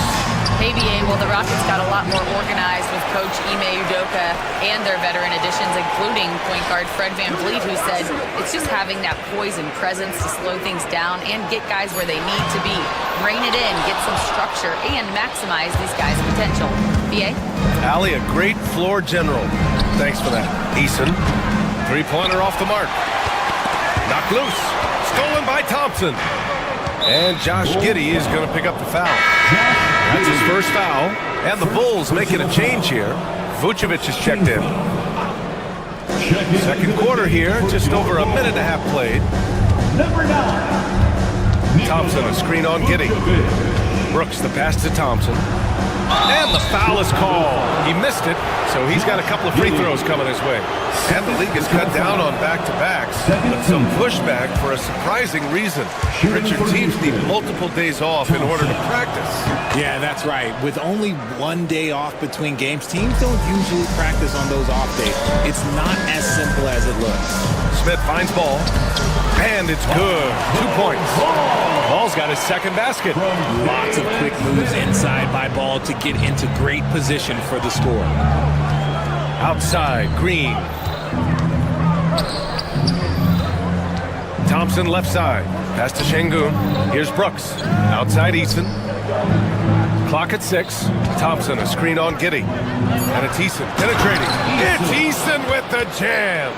Hey, BA, well, the Rockets got a lot more organized with Coach Ime Udoka and their veteran additions, including point guard Fred VanVleet, who said it's just having that poise and presence to slow things down and get guys where they need to be. Rein it in, get some structure, and maximize these guys' potential. BA? Allie, a great floor general. Thanks for that. Eason, three-pointer off the mark. Knocked loose. Stolen by Thompson. And Josh Giddey is going to pick up the foul. That's his first foul. And the Bulls making a change here. Vucevic is checked in. Second quarter here, just over a minute and a half played. Thompson, a screen on Giddey. Brooks, the pass to Thompson. And the foul is called. He missed it, so he's got a couple of free throws coming his way. And the league has cut down on back-to-backs, but some pushback for a surprising reason. Richard, teams need multiple days off in order to practice. Yeah, that's right. With only 1 day off between games, teams don't usually practice on those off days. It's not as simple as it looks. Smith finds Ball, and it's good. 2 points. Ball's got his second basket. Lots of quick moves inside by Ball to get into great position for the score. Outside, Green. Thompson left side. Pass to Şengün. Here's Brooks. Outside Eason. Clock at 6. Thompson, a screen on Giddey. And it's Eason penetrating. It's Eason with the jam.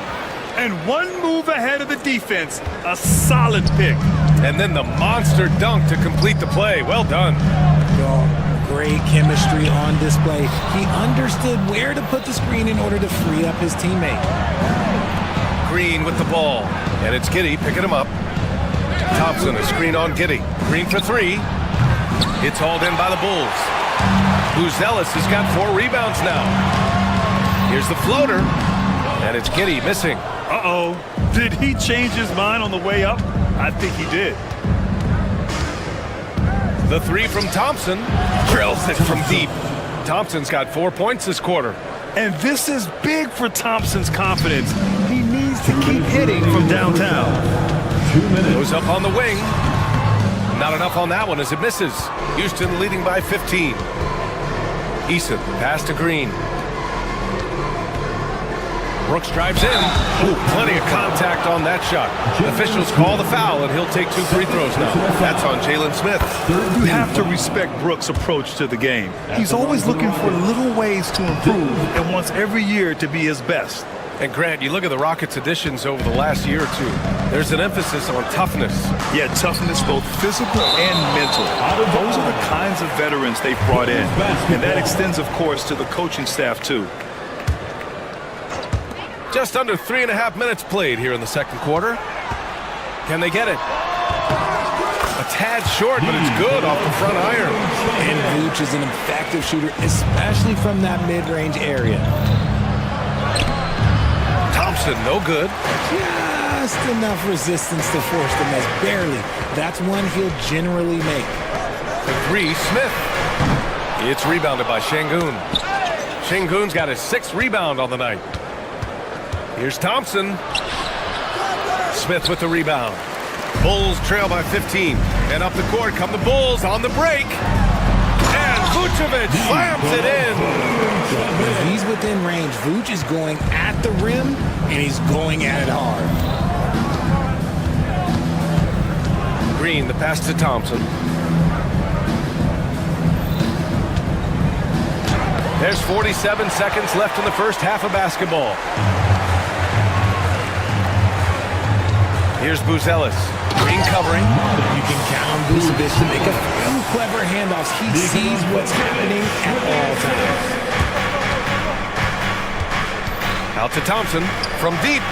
And one move ahead of the defense. A solid pick. And then the monster dunk to complete the play. Well done. Great chemistry on display. He understood where to put the screen in order to free up his teammate. Green with the ball. And it's Giddey picking him up. Thompson, a screen on Giddey. Green for 3. It's hauled in by the Bulls. Buzelis has got 4 rebounds now. Here's the floater. And it's Giddey missing. Uh-oh. Did he change his mind on the way up? I think he did. The three from Thompson. Drills it from deep. Thompson's got 4 points this quarter. And this is big for Thompson's confidence. He needs to keep hitting from downtown. 2 minutes. Goes up on the wing. Not enough on that one as it misses. Houston leading by 15. Eason pass to Green. Brooks drives in. Ooh, plenty of contact on that shot. Officials call the foul, and he'll take 2 free throws now. That's on Jalen Smith. You have to respect Brooks' approach to the game. He's always looking for little ways to improve and wants every year to be his best. And Grant, you look at the Rockets' additions over the last year or two. There's an emphasis on toughness. Yeah, toughness, both physical and mental. Those are the kinds of veterans they've brought in. And that extends, of course, to the coaching staff, too. Just under 3.5 minutes played here in the second quarter. Can they get it? A tad short, but it's good off the front iron. And Vooch is an effective shooter, especially from that mid-range area. Thompson, no good. Just enough resistance to force the miss, barely. That's one he'll generally make. The three, Smith. It's rebounded by Şengün. Şengün's got his 6th rebound on the night. Here's Thompson. Smith with the rebound. Bulls trail by 15. And up the court come the Bulls on the break. And Vucevic slams it in. When he's within range, Vooch is going at the rim, and he's going at it hard. Green, the pass to Thompson. There's 47 seconds left in the first half of basketball. Here's Buzelis. Green covering. You can count on Vucevic to make a few clever handoffs. He sees what's happening at all times. Out to Thompson from deep.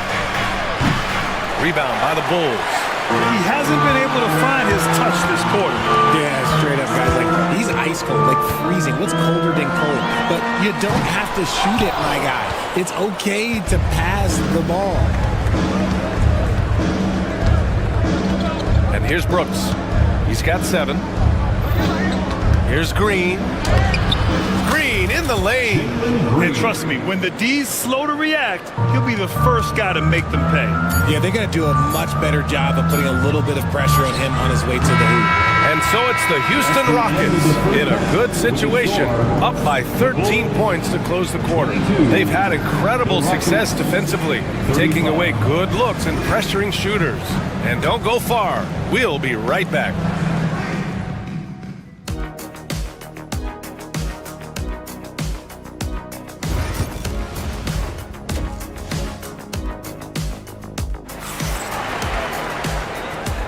Rebound by the Bulls. He hasn't been able to find his touch this quarter. Yeah, straight up, guys. Like, he's ice cold, like freezing. What's colder than cold? But you don't have to shoot it, my guy. It's okay to pass the ball. And here's Brooks. He's got 7. Here's Green. Green in the lane. And trust me, when the D's slow to react, he'll be the first guy to make them pay. Yeah, they're going to do a much better job of putting a little bit of pressure on him on his way to the hoop. And so it's the Houston Rockets in a good situation, up by 13 points to close the quarter. They've had incredible success defensively, taking away good looks and pressuring shooters. And don't go far. We'll be right back.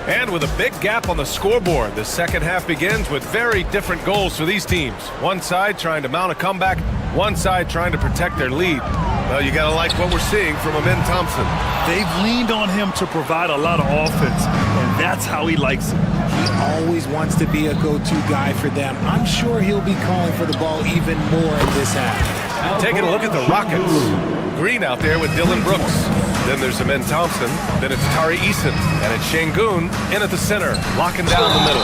And with a big gap on the scoreboard, the second half begins with very different goals for these teams. One side trying to mount a comeback, one side trying to protect their lead. Well, you got to like what we're seeing from Amin Thompson. They've leaned on him to provide a lot of offense, and that's how he likes it. He always wants to be a go-to guy for them. I'm sure he'll be calling for the ball even more in this half. Taking a look at the Rockets. Green out there with Dylan Brooks. Then there's Amin Thompson. Then it's Tari Eason. And it's Şengün in at the center, locking down the middle.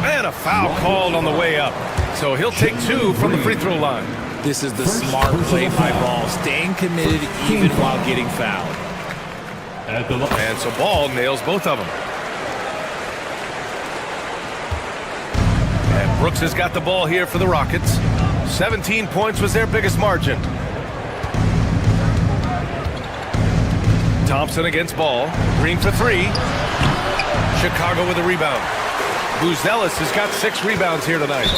And a foul called on the way up. So he'll take 2 from the free throw line. This is the smart play by Ball, staying committed even while getting fouled. And so Ball nails both of them. And Brooks has got the ball here for the Rockets. 17 points was their biggest margin. Thompson against Ball. Green for 3. Chicago with a rebound. Buzelis has got 6 rebounds here tonight.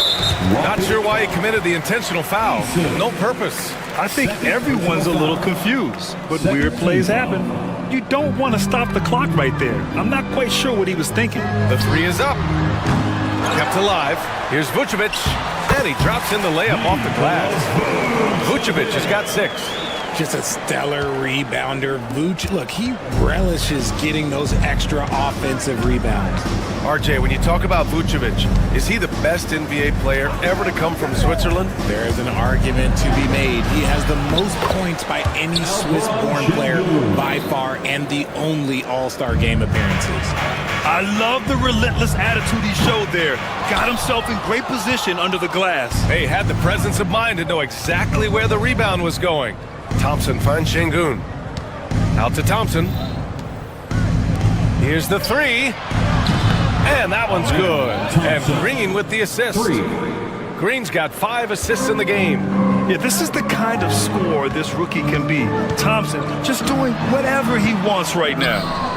Not sure why he committed the intentional foul. No purpose. I think everyone's a little confused, but weird plays happen. You don't want to stop the clock right there. I'm not quite sure what he was thinking. The 3 is up. Kept alive. Here's Vucevic. And he drops in the layup off the glass. Vucevic has got 6. just a stellar rebounder. Vooch, look, he relishes getting those extra offensive rebounds. RJ, when you talk about Vucevic, is he the best NBA player ever to come from Switzerland? There is an argument to be made. He has the most points by any Swiss-born player by far and the only All-Star game appearances. I love the relentless attitude he showed there. Got himself in great position under the glass. Hey, had the presence of mind to know exactly where the rebound was going. Thompson finds Şengün. Out to Thompson. Here's the three. And that one's good. And Green with the assist. Green's got 5 assists in the game. Yeah, this is the kind of scorer this rookie can be. Thompson just doing whatever he wants right now.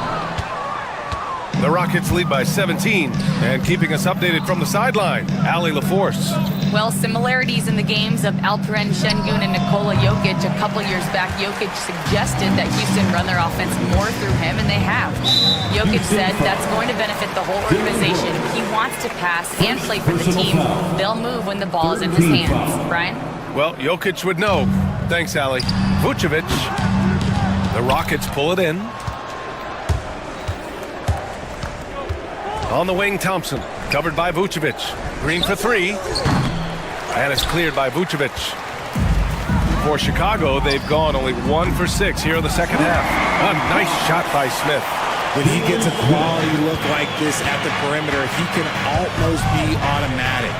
The Rockets lead by 17, and keeping us updated from the sideline, Allie LaForce. Well, similarities in the games of Alperen Şengün and Nikola Jokic. A couple years back, Jokic suggested that Houston run their offense more through him, and they have. Jokic said that's going to benefit the whole organization. He wants to pass and play for the team. They'll move when the ball is in his hands. Brian? Well, Jokic would know. Thanks, Allie. Vucevic. The Rockets pull it in. On the wing, Thompson, covered by Vucevic. Green for 3. And it's cleared by Vucevic. For Chicago, they've gone only 1 for 6 here in the second half. A nice shot by Smith. When he gets a quality look like this at the perimeter, he can almost be automatic.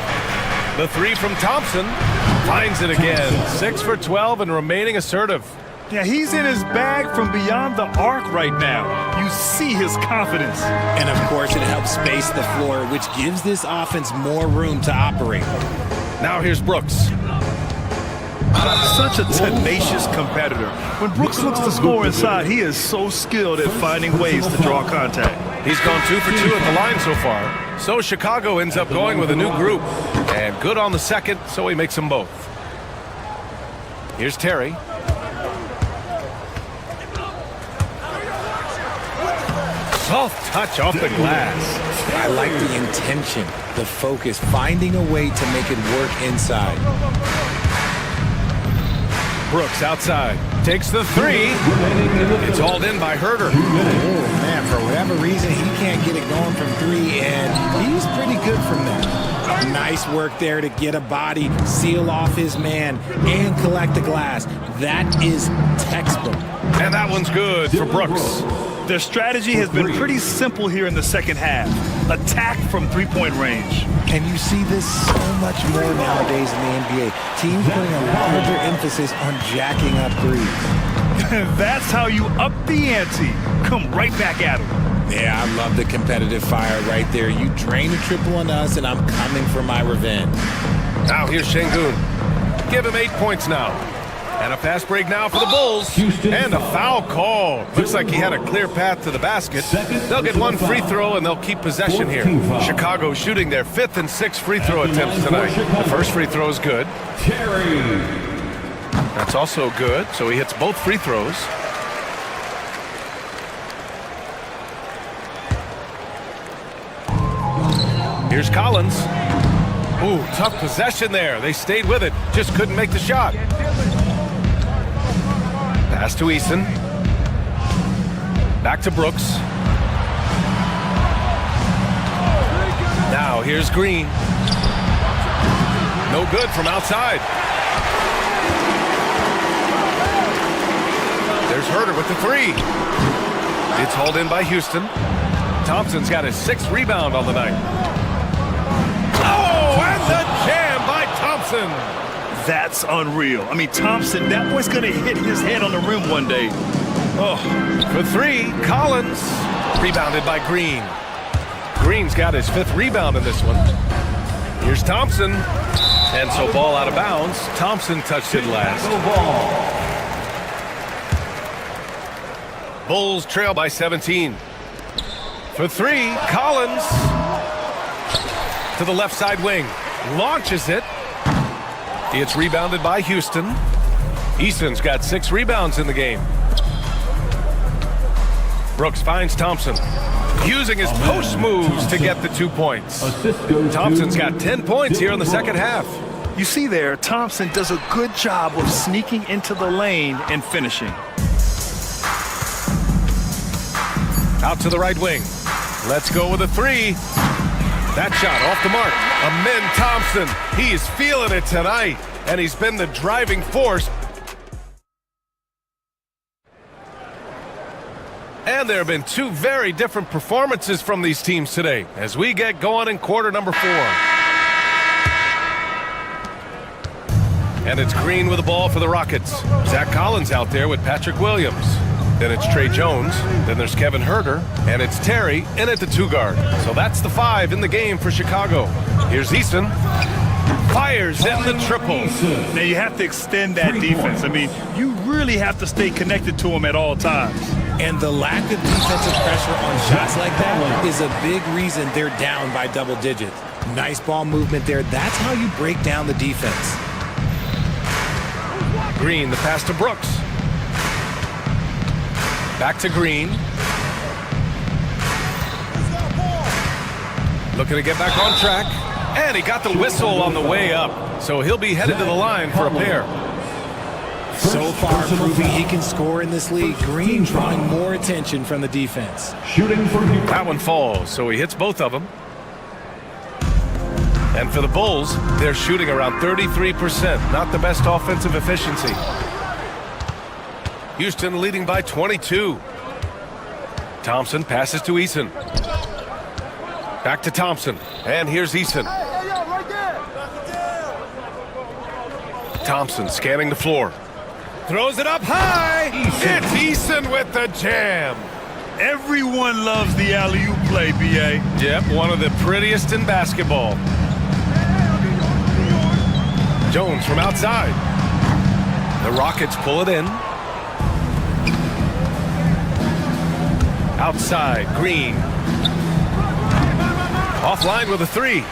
The 3 from Thompson finds it again. 6 for 12 and remaining assertive. Yeah, he's in his bag from beyond the arc right now. You see his confidence. And of course, it helps space the floor, which gives this offense more room to operate. Now here's Brooks. Such a tenacious competitor. When Brooks looks to score inside, he is so skilled at finding ways to draw contact. He's gone 2 for 2 at the line so far. So Chicago ends up going with a new group. And good on the second, so he makes them both. Here's Terry. Soft touch off the glass. I like the intention, the focus, finding a way to make it work inside. Brooks outside, takes the 3. It's hauled in by Herter. Oh, man, for whatever reason, he can't get it going from 3, and he's pretty good from there. Nice work there to get a body, seal off his man, and collect the glass. That is textbook. And that one's good for Brooks. Their strategy has been pretty simple here in the second half. Attack from three-point range. And you see this so much more nowadays in the NBA. Teams putting a larger emphasis on jacking up threes. That's how you up the ante. Come right back at them. Yeah, I love the competitive fire right there. You drain a triple on us, and I'm coming for my revenge. Now here's Şengün. Give him 8 points now. And a fast break now for the Bulls. And a foul call. Looks like he had a clear path to the basket. They'll get 1 free throw, and they'll keep possession here. Chicago shooting their 5th and 6th free throw attempts tonight. The first free throw is good. That's also good, so he hits both free throws. Here's Collins. Ooh, tough possession there. They stayed with it, just couldn't make the shot. Pass to Eason. Back to Brooks. Now here's Green. No good from outside. There's Herter with the 3. It's hauled in by Houston. Thompson's got his 6th rebound on the night. Oh, and the jam by Thompson. That's unreal. I mean, Thompson, that boy's going to hit his head on the rim one day. Oh, for 3, Collins. Rebounded by Green. Green's got his 5th rebound in this one. Here's Thompson. And so ball out of bounds. Thompson touched it last. Bulls trail by 17. For 3, Collins. To the left side wing. Launches it. It's rebounded by Houston. Easton's got 6 rebounds in the game. Brooks finds Thompson. Using his post moves to get the 2 points. Thompson's got 10 points here in the second half. You see there, Thompson does a good job of sneaking into the lane and finishing. Out to the right wing. Let's go with a three. That shot off the mark. Amin Thompson, he is feeling it tonight, and he's been the driving force. And there have been two very different performances from these teams today as we get going in quarter number 4. And it's Green with the ball for the Rockets. Zach Collins out there with Patrick Williams. Then it's Trey Jones. Then there's Kevin Huerter. And it's Terry in at the 2-guard. So that's the 5 in the game for Chicago. Here's Eason. Fires in the triple. Now you have to extend that defense. I mean, you really have to stay connected to him at all times. And the lack of defensive pressure on shots like that is a big reason they're down by double digits. Nice ball movement there. That's how you break down the defense. Green, the pass to Brooks. Back to Green. Looking to get back on track. And he got the whistle on the way up. So he'll be headed to the line for a pair. So far proving he can score in this league. Green drawing more attention from the defense. Shooting for that one falls, so he hits both of them. And for the Bulls, they're shooting around 33%. Not the best offensive efficiency. Houston leading by 22. Thompson passes to Eason. Back to Thompson. And here's Eason. Thompson scanning the floor. Throws it up high. It's Eason with the jam. Everyone loves the alley-oop play, B.A. Yep, one of the prettiest in basketball. Jones from outside. The Rockets pull it in. Outside, Green. Offline with a 3.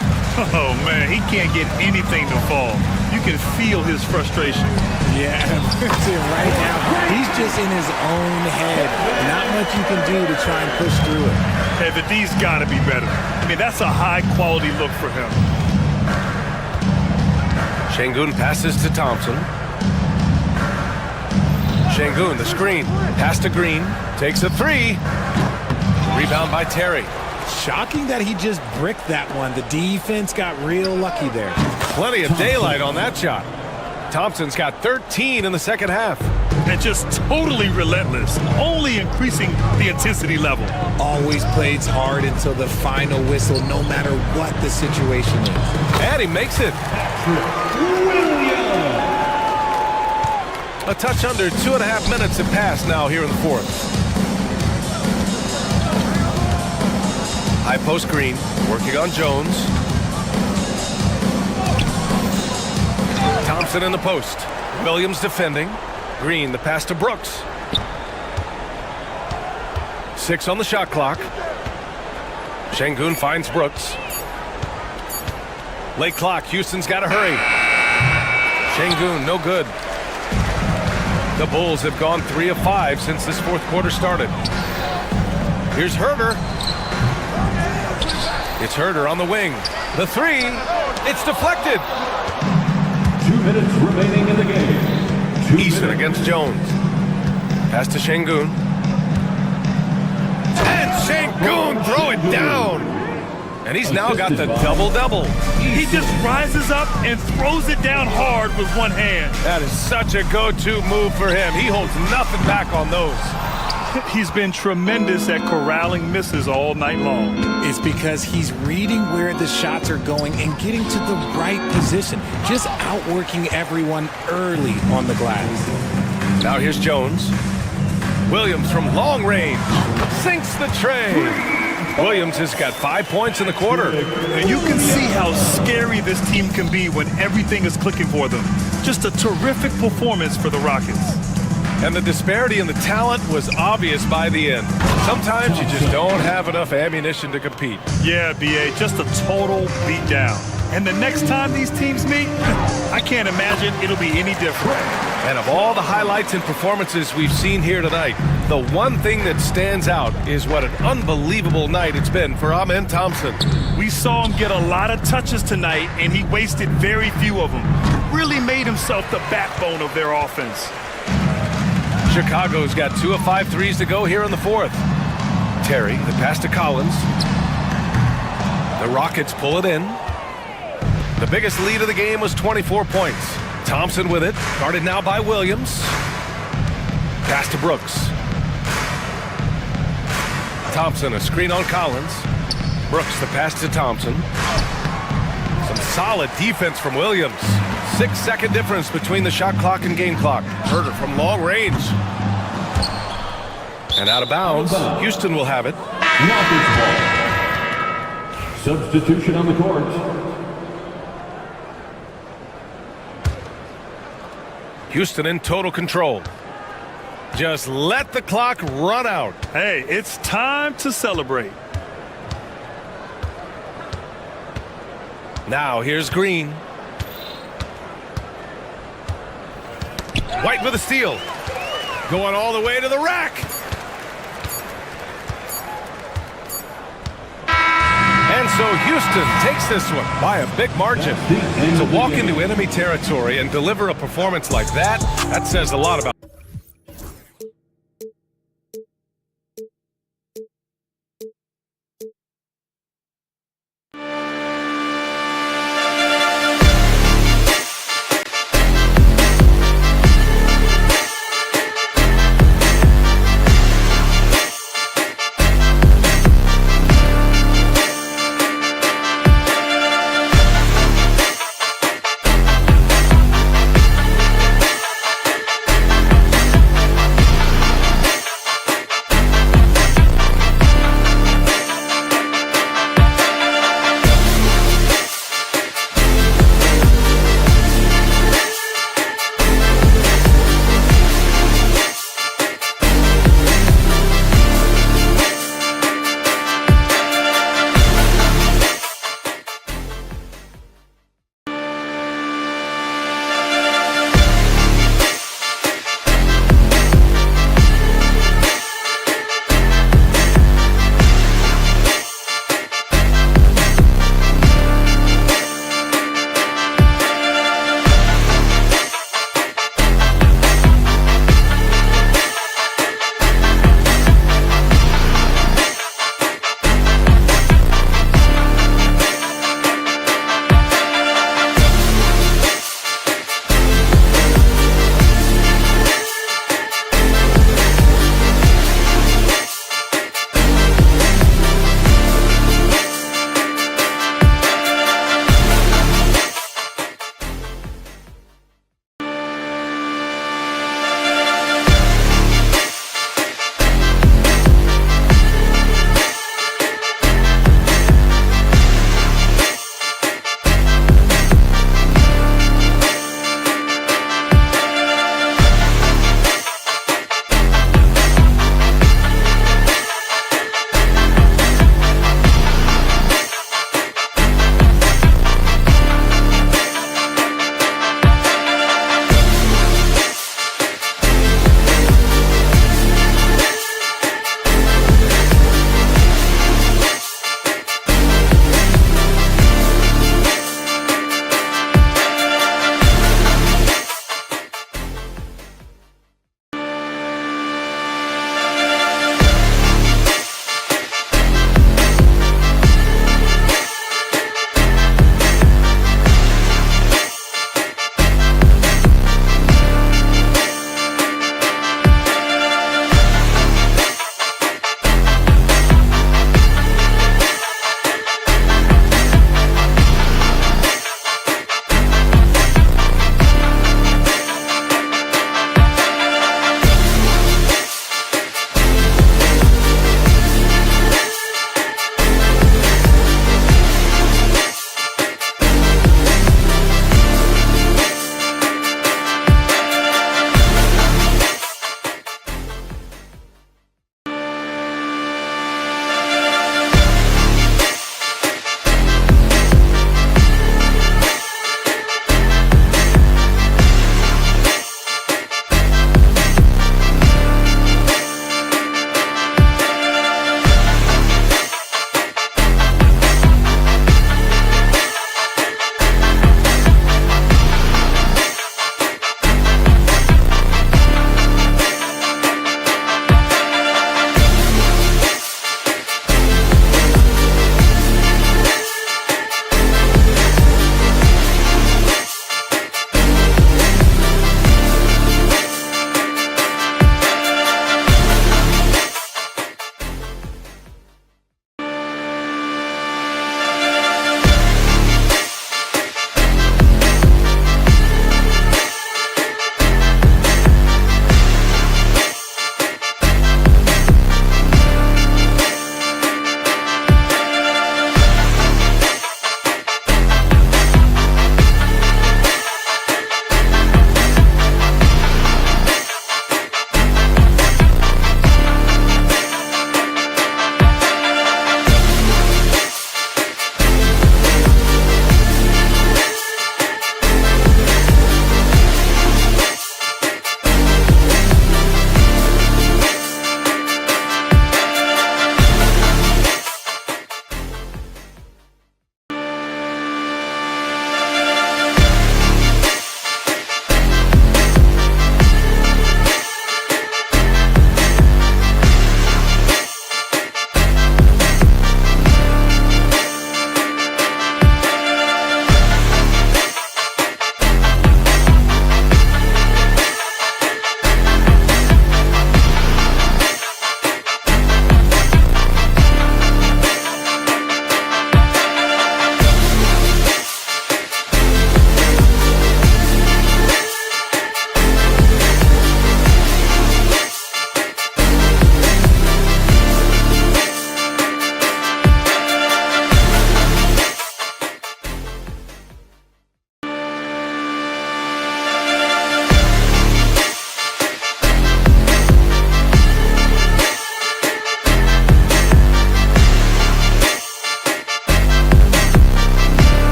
Oh, man, he can't get anything to fall. You can feel his frustration. Yeah, right now, he's just in his own head. Not much you can do to try and push through it. Hey, the D's got to be better. I mean, that's a high-quality look for him. Şengün passes to Thompson. Şengün, the screen. Pass to Green. Takes a 3. Rebound by Terry. Shocking that he just bricked that one. The defense got real lucky there. Plenty of daylight on that shot. Thompson's got 13 in the second half. And just totally relentless, only increasing the intensity level. Always plays hard until the final whistle, no matter what the situation is. And he makes it. A touch under 2.5 minutes have passed now here in the fourth. High post Green, working on Jones. Thompson in the post. Williams defending. Green, the pass to Brooks. 6 on the shot clock. Şengün finds Brooks. Late clock, Houston's got to hurry. Şengün, no good. The Bulls have gone 3 of 5 since this fourth quarter started. Here's Huerter. It's Huerter on the wing. The 3, it's deflected. 2 minutes remaining in the game. Eason against Jones. Pass to Şengün. And Şengün throw it down. And he's now got the double-double. He just rises up and throws it down hard with one hand. That is such a go-to move for him. He holds nothing back on those. He's been tremendous at corralling misses all night long. It's because he's reading where the shots are going and getting to the right position. Just outworking everyone early on the glass. Now here's Jones. Williams from long range sinks the tray. Williams has got 5 points in the quarter. And you can see how scary this team can be when everything is clicking for them. Just a terrific performance for the Rockets. And the disparity in the talent was obvious by the end. Sometimes you just don't have enough ammunition to compete. Yeah, B.A., just a total beatdown. And the next time these teams meet, I can't imagine it'll be any different. And of all the highlights and performances we've seen here tonight, the one thing that stands out is what an unbelievable night it's been for Amin Thompson. We saw him get a lot of touches tonight, and he wasted very few of them. really made himself the backbone of their offense. Chicago's got 2 of 5 threes to go here in the fourth. Terry, the pass to Collins. The Rockets pull it in. The biggest lead of the game was 24 points. Thompson with it, guarded now by Williams. Pass to Brooks. Thompson, a screen on Collins. Brooks, the pass to Thompson. Some solid defense from Williams. 6-second difference between the shot clock and game clock. Herter from long range. And out of bounds. Houston will have it. Substitution on the court. Houston in total control. Just let the clock run out. Hey, it's time to celebrate. Now here's Green. White with a steal. Going all the way to the rack. And so Houston takes this one by a big margin. To walk into enemy territory and deliver a performance like that, that says a lot about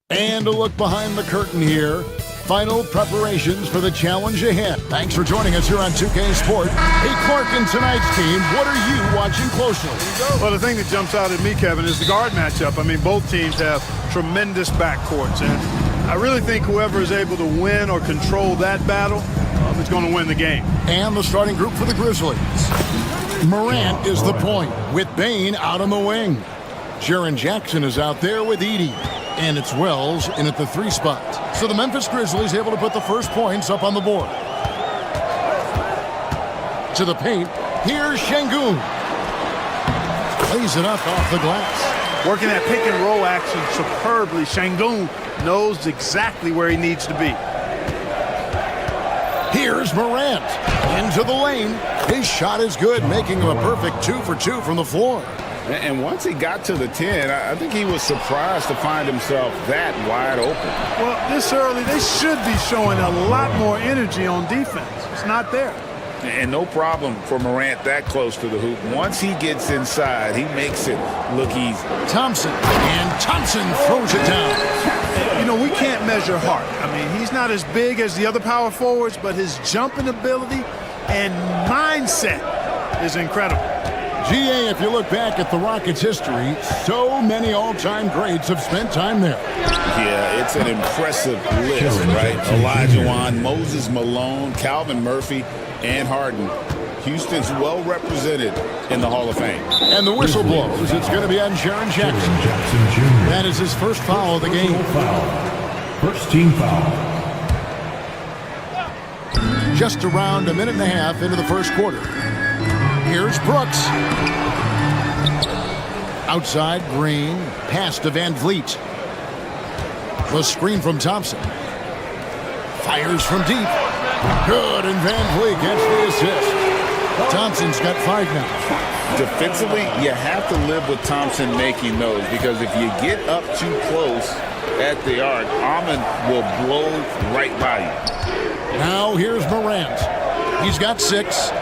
And a look behind the curtain here. Final preparations for the challenge ahead. Thanks for joining us here on 2K Sport. Hey, Clark, and tonight's team, what are you watching closely? Well, the thing that jumps out at me, Kevin, is the guard matchup. I mean, both teams have tremendous backcourts, and I really think whoever is able to win or control that battle is going to win the game. And the starting group for the Grizzlies. Morant is the point, with Bane out on the wing. Jaren Jackson is out there with Edey. And it's Wells in at the 3 spot. So the Memphis Grizzlies able to put the first points up on the board. To the paint, here's Şengün. Plays it up off the glass. Working that pick and roll action superbly. Şengün knows exactly where he needs to be. Here's Morant into the lane. His shot is good, making him a perfect 2 for 2 from the floor. And once he got to the 10, I think he was surprised to find himself that wide open. Well, this early, they should be showing a lot more energy on defense. It's not there. And no problem for Morant that close to the hoop. Once he gets inside, he makes it look easy. Thompson, and Thompson throws it down. You know, we can't measure heart. I mean, he's not as big as the other power forwards, but his jumping ability and mindset is incredible. GA, if you look back at the Rockets' history, so many all-time greats have spent time there. Yeah, it's an impressive list, right? Olajuwon, Moses Malone, Calvin Murphy, and Harden. Houston's well represented in the Hall of Fame. And the whistle blows. It's going to be on Jaren Jackson. That is his first foul of the game. First team foul. Just around a minute and a half into the first quarter. Here's Brooks. Outside, Green. Pass to Van Vliet. The screen from Thompson. Fires from deep. Good, and Van Vliet gets the assist. Thompson's got 5 now. Defensively, you have to live with Thompson making those, because if you get up too close at the arc, Ahmed will blow right by you. Now here's Morant. He's got 6.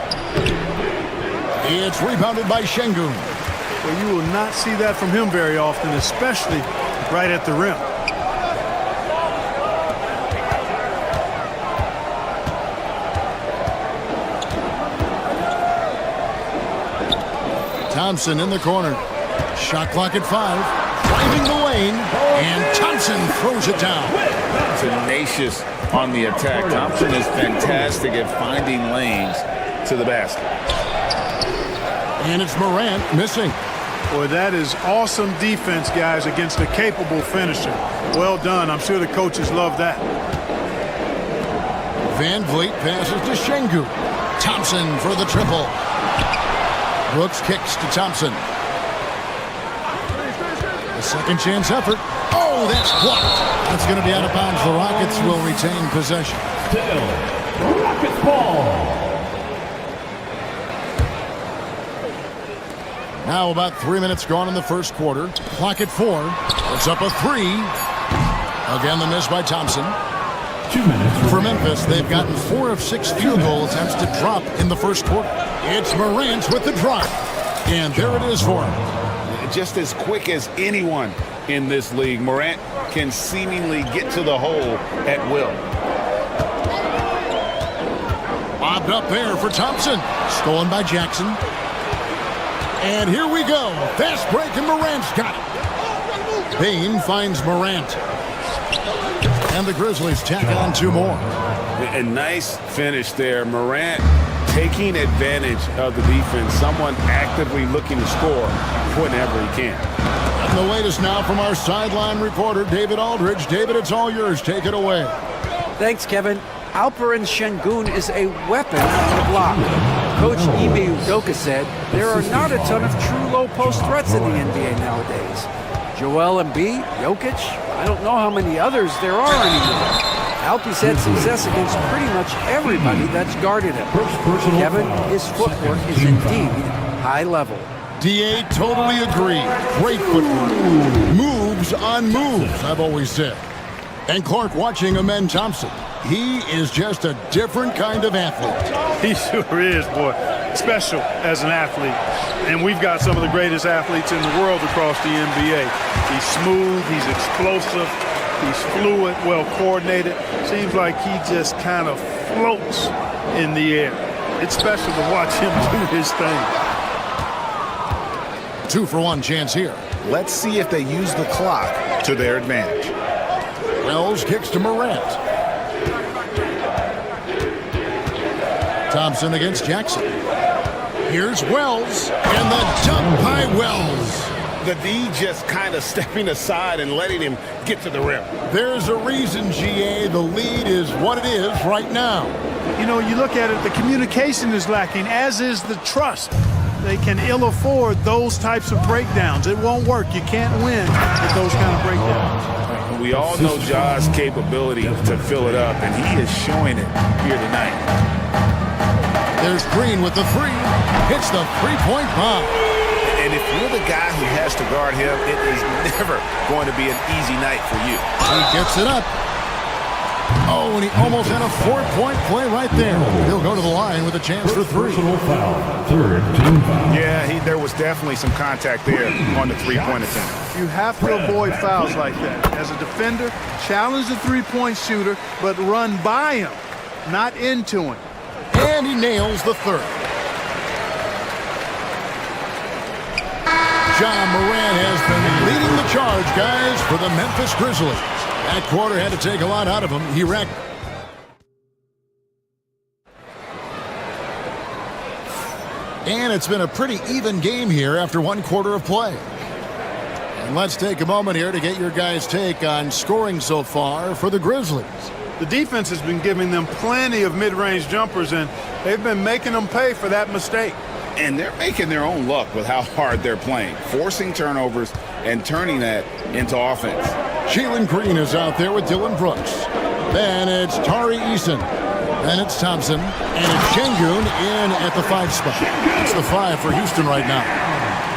It's rebounded by Şengün. Well, you will not see that from him very often, especially right at the rim. Thompson in the corner. Shot clock at 5. Driving the lane. And Thompson throws it down. Tenacious on the attack. Thompson is fantastic at finding lanes to the basket. And it's Morant missing. Boy, that is awesome defense, guys, against a capable finisher. Well done. I'm sure the coaches love that. Van Vliet passes to Şengün. Thompson for the triple. Brooks kicks to Thompson. A second chance effort. Oh, that's blocked. That's going to be out of bounds. The Rockets will retain possession. Still, Rockets ball. Now about 3 minutes gone in the first quarter. Clock at 4. It's up a 3. Again, the miss by Thompson. 2 minutes. For Memphis, they've gotten 4 of 6 field goal attempts to drop in the first quarter. It's Morant with the drop. And there it is for him. Just as quick as anyone in this league, Morant can seemingly get to the hole at will. Bobbed up there for Thompson. Stolen by Jackson. And here we go. Fast break, and Morant's got it. Bane finds Morant. And the Grizzlies tack on 2 more. A nice finish there. Morant taking advantage of the defense. Someone actively looking to score whenever he can. And the latest now from our sideline reporter, David Aldridge. David, it's all yours. Take it away. Thanks, Kevin. Alperen Şengün is a weapon on the block. Coach Ime Udoka said there are not a ton of true low-post threats in the NBA nowadays. Joel Embiid, Jokic, I don't know how many others there are anymore. Alpe's had success against pretty much everybody that's guarded him. Kevin, his footwork is indeed high level. DA, totally agree. Great footwork. Moves on moves, I've always said. And Clark watching Amen Thompson. He is just a different kind of athlete. He sure is, boy. Special as an athlete. And we've got some of the greatest athletes in the world across the NBA. He's smooth, he's explosive, He's fluid, well coordinated. Seems like he just kind of floats in the air. It's special to watch him do his thing. 2-for-1 chance here. Let's see if they use the clock to their advantage. Wells kicks to Morant. Thompson against Jackson. Here's Wells, and the dunk by Wells. The D just kind of stepping aside and letting him get to the rim. There's a reason, GA, the lead is what it is right now. You know, you look at it, the communication is lacking, as is the trust. They can ill afford those types of breakdowns. It won't work. You can't win with those kind of breakdowns. We all know Ja's capability to fill it up, and he is showing it here tonight. There's Green with the three. Hits the three-point bomb. And if you're the guy who has to guard him, it is never going to be an easy night for you. He gets it up. Oh, and he almost had a 4-point play right there. He'll go to the line with a chance for three. Yeah, there was definitely some contact there on the three-point attempt. You have to avoid fouls like that. As a defender, challenge the three-point shooter, but run by him, not into him. And he nails the third. John Moran has been leading the charge, guys, for the Memphis Grizzlies. That quarter had to take a lot out of him. He wrecked. And it's been a pretty even game here after one quarter of play. And let's take a moment here to get your guys' take on scoring so far for the Grizzlies. The defense has been giving them plenty of mid-range jumpers, and they've been making them pay for that mistake. And they're making their own luck with how hard they're playing, forcing turnovers and turning that into offense. Jalen Green is out there with Dylan Brooks. Then it's Tari Eason. Then it's Thompson. And it's Şengün in at the 5 spot. It's the 5 for Houston right now.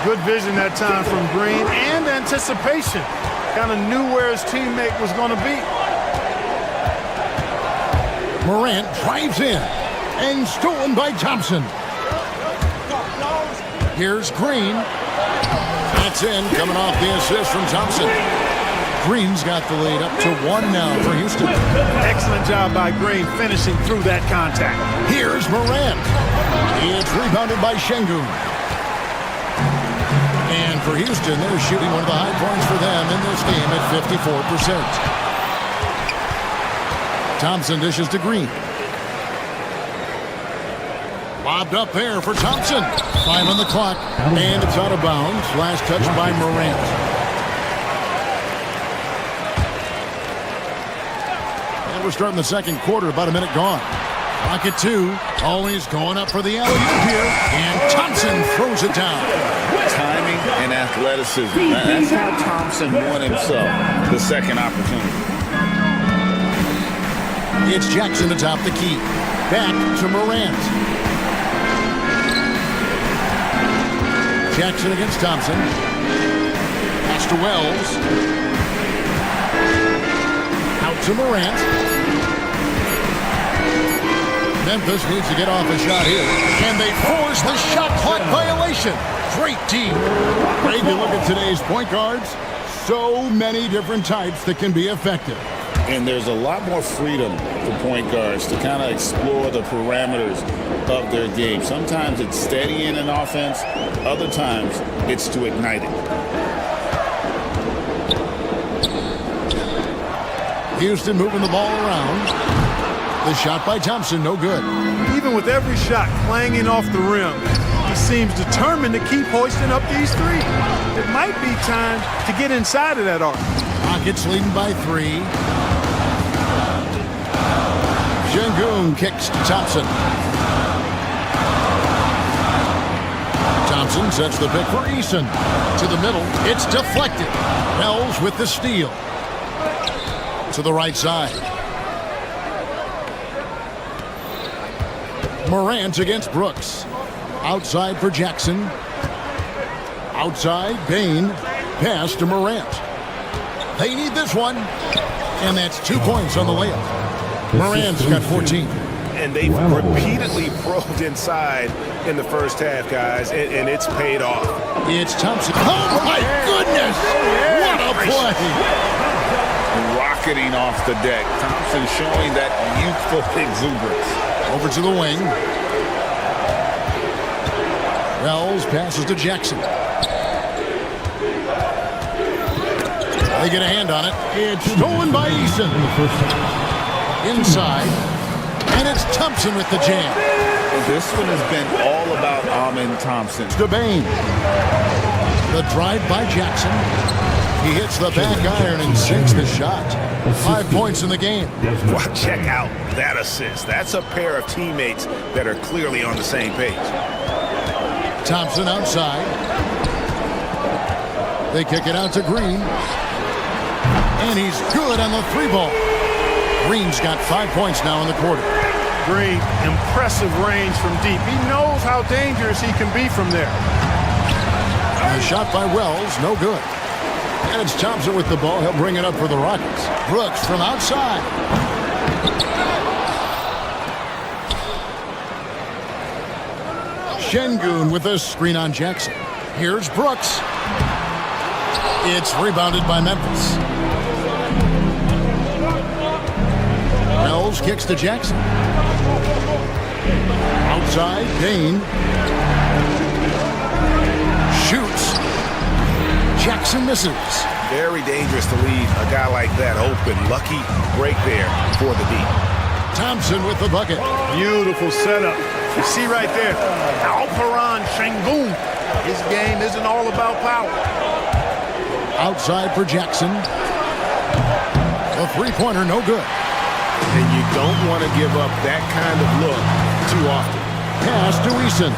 Good vision that time from Green and anticipation. Kind of knew where his teammate was going to be. Morant drives in and stolen by Thompson. Here's Green. That's in, coming off the assist from Thompson. Green's got the lead up to 1 now for Houston. Excellent job by Green finishing through that contact. Here's Morant. It's rebounded by Şengün. And for Houston, they're shooting one of the high points for them in this game at 54%. Thompson dishes to Green. Lobbed up there for Thompson. 5 on the clock, and it's out of bounds. Last touch by Morant. And we're starting the second quarter, about a minute gone. Clock at 2. Always going up for the alley-oop here, and Thompson throws it down. Timing and athleticism. That's how Thompson won himself the second opportunity. It's Jackson atop the key. Back to Morant. Jackson against Thompson. Pass to Wells. Out to Morant. Memphis needs to get off a shot here. And they force the shot clock violation. Great team. Great to look at today's point guards. So many different types that can be effective. And there's a lot more freedom for point guards to kind of explore the parameters of their game. Sometimes it's steadying an offense. Other times it's to ignite it. Houston moving the ball around. The shot by Thompson, no good. Even with every shot clanging off the rim, he seems determined to keep hoisting up these threes. It might be time to get inside of that arc. Rockets leading by 3. Şengün kicks to Thompson. Thompson sets the pick for Eason. To the middle. It's deflected. Wells with the steal. To the right side. Morant against Brooks. Outside for Jackson. Outside, Bain. Pass to Morant. They need this one. And that's 2 points on the layup. Morant's got 14. And they've repeatedly probed inside in the first half, guys, and it's paid off. It's Thompson. Oh, my goodness! What a play! rocketing off the deck. Thompson showing that youthful exuberance. Over to the wing. Wells passes to Jackson. They get a hand on it. It's stolen by Eason. Inside. And it's Thompson with the jam. This one has been all about Amen Thompson. DeBane. The drive by Jackson. He hits the back iron and sinks the shot. 5 points in the game. Well, check out that assist. That's a pair of teammates that are clearly on the same page. Thompson outside. They kick it out to Green. And he's good on the 3-ball. Green's got 5 points now in the quarter. Green, impressive range from deep. He knows how dangerous he can be from there. And a shot by Wells, no good. And it's Thompson with the ball. He'll bring it up for the Rockets. Brooks from outside. Şengün with a screen on Jackson. Here's Brooks. It's rebounded by Memphis. Wells kicks to Jackson. Outside, Dane. Shoots. Jackson misses. Very dangerous to leave a guy like that open. Lucky break there for the D. Thompson with the bucket. Beautiful setup. You see right there, Alperen Şengün. His game isn't all about power. Outside for Jackson. A three-pointer, no good. And you don't want to give up that kind of look too often. Pass to Eason.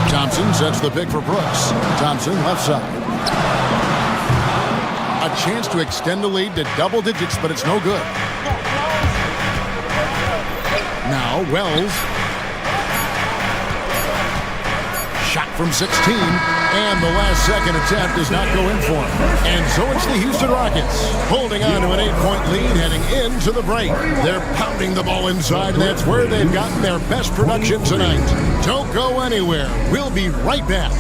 Thompson sets the pick for Brooks. Thompson left side. A chance to extend the lead to double digits, but it's no good. Now Wells. Shot from 16, and the last second attempt does not go in for him. And so it's the Houston Rockets holding on to an 8-point lead heading into the break. They're pounding the ball inside, and that's where they've gotten their best production tonight. Don't go anywhere. We'll be right back.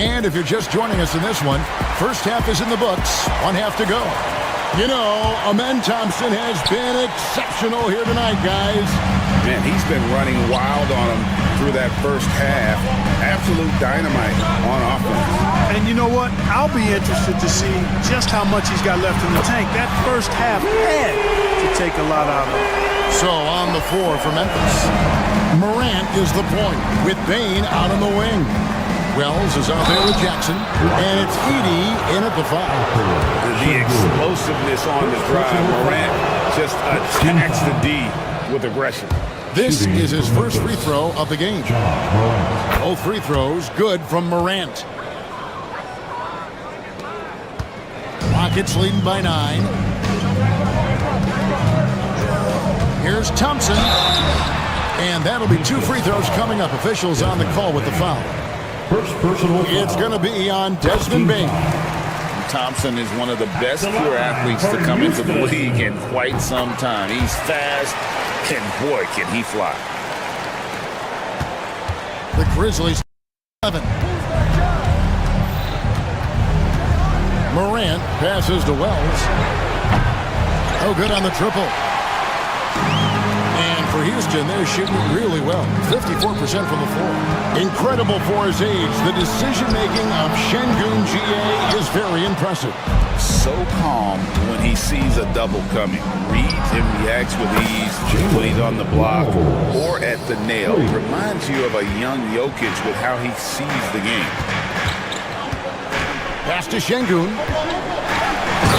And if you're just joining us in this one, first half is in the books, 1 half to go. You know, Amen Thompson has been exceptional here tonight, guys. Man, he's been running wild on him through that first half. Absolute dynamite on offense. And you know what? I'll be interested to see just how much he's got left in the tank. That first half had to take a lot out of it. So on the floor for Memphis, Morant is the point with Bane out on the wing. Wells is out there with Jackson, and it's Edey in at the 5. The explosiveness on the drive. Morant just attacks the D with aggression. This is his first free throw of the game. Both free throws good from Morant. Rockets leading by 9. Here's Thompson. And that'll be 2 free throws coming up. Officials on the call with the foul. First personal foul. It's going to be on Desmond Bane. Thompson is one of the best pure athletes to come into the league in quite some time. He's fast, and boy, can he fly. The Grizzlies 7. Morant passes to Wells. Oh, good on the triple. And for Houston, they're shooting really well. 54% from the floor. Incredible for his age. The decision-making of Şengün GA is very impressive. So calm when he sees a double coming. Reads and reacts with ease when he's on the block or at the nail. Reminds you of a young Jokic with how he sees the game. Pass to Şengün.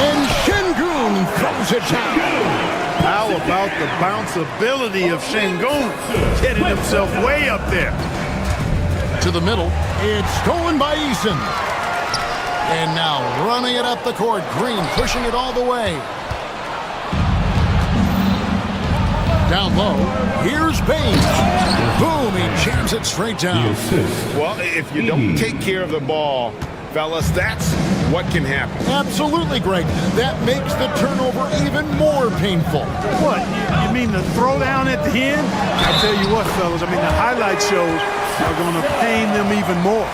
And Şengün throws it down. How about the bounceability of Şengün getting himself way up there? To the middle. It's stolen by Eason. And now running it up the court. Green pushing it all the way. Down low, here's Baines. Boom, he jams it straight down. Well, if you don't take care of the ball, fellas, that's what can happen. Absolutely, Greg. That makes the turnover even more painful. What? You mean the throwdown at the end? I tell you what, fellas, I mean, the highlight shows are going to pain them even more.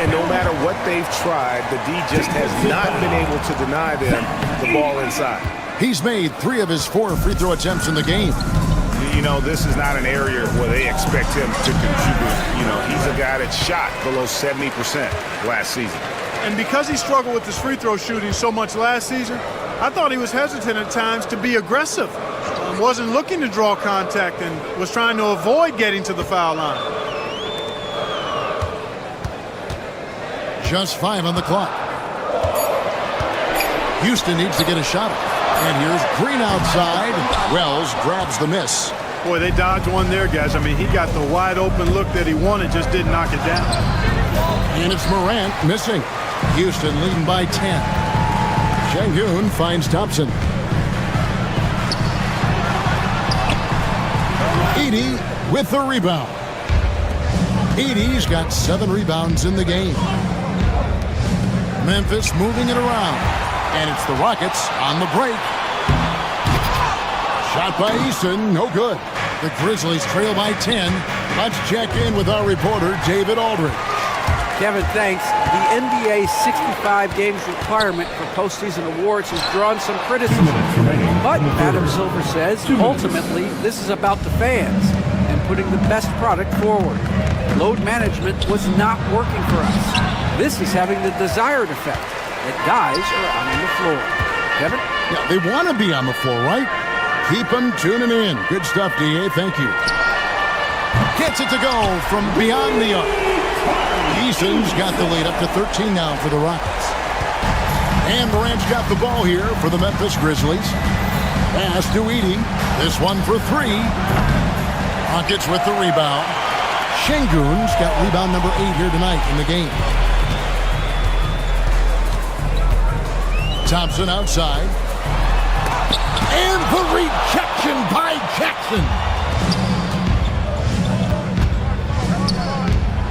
And no matter what they've tried, the D just has not been able to deny them the ball inside. He's made 3 of his 4 free throw attempts in the game. You know, this is not an area where they expect him to contribute. You know, he's a guy that shot below 70% last season. And because he struggled with his free throw shooting so much last season, I thought he was hesitant at times to be aggressive. Wasn't looking to draw contact and was trying to avoid getting to the foul line. Just 5 on the clock. Houston needs to get a shot off. And here's Green outside. Wells grabs the miss. Boy, they dodged one there, guys. I mean, he got the wide open look that he wanted, just didn't knock it down. And it's Morant missing. Houston leading by 10. Şengün finds Thompson. Edey with the rebound. Edey's got 7 rebounds in the game. Memphis moving it around. And it's the Rockets on the break. Shot by Eason, no good. The Grizzlies trail by 10. Let's check in with our reporter, David Aldridge. Kevin, thanks. The NBA 65 games requirement for postseason awards has drawn some criticism. But Adam Silver says, ultimately, this is about the fans and putting the best product forward. Load management was not working for us. This is having the desired effect, that guys are on the floor. Kevin? Yeah, they want to be on the floor, right? Keep them tuning in. Good stuff, D.A. Thank you. Gets it to go from beyond the arc. Eason's got the lead up to 13 now for the Rockets. And Morant's got the ball here for the Memphis Grizzlies. Pass to Edey. This one for 3. Rockets with the rebound. Şengün's got rebound number 8 here tonight in the game. Thompson outside. And the rejection by Jackson.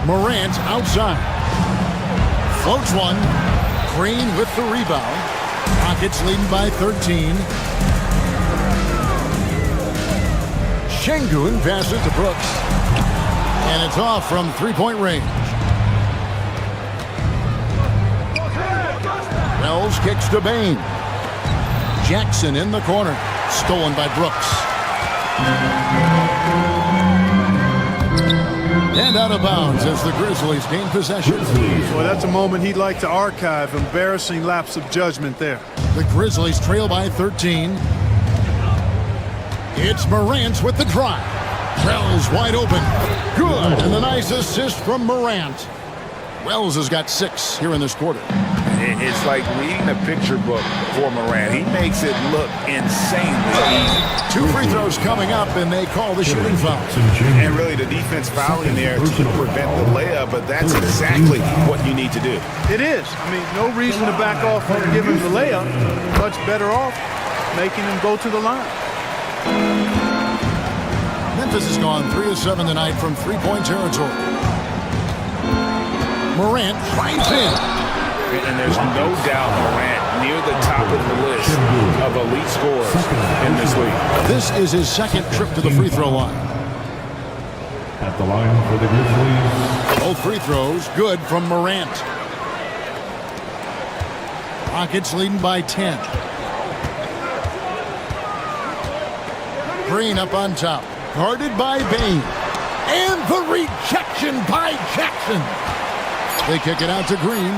Morant outside. Floats one. Green with the rebound. Rockets leading by 13. Şengün passes to Brooks. And it's off from 3-point range. Wells kicks to Bain. Jackson in the corner. Stolen by Brooks. And out of bounds as the Grizzlies gain possession. Well, that's a moment he'd like to archive. Embarrassing lapse of judgment there. The Grizzlies trail by 13. It's Morant with the drive. Wells wide open. Good. And a nice assist from Morant. Wells has got 6 here in this quarter. It's like reading a picture book for Morant. He makes it look insanely easy. 2 free throws coming up, and they call the shooting foul. And really, the defense fouling there to prevent the layup, but that's exactly what you need to do. It is. I mean, no reason to back off from giving the layup. Much better off making him go to the line. Memphis has gone 3 of 7 tonight from 3-point territory. Morant drives in. And there's no doubt Morant near the top of the list of elite scorers in this league. This is his 2nd trip to the free throw line. At the line for the Grizzlies. Both free throws good from Morant. Rockets leading by 10. Green up on top. Guarded by Bain. And the rejection by Jackson. They kick it out to Green.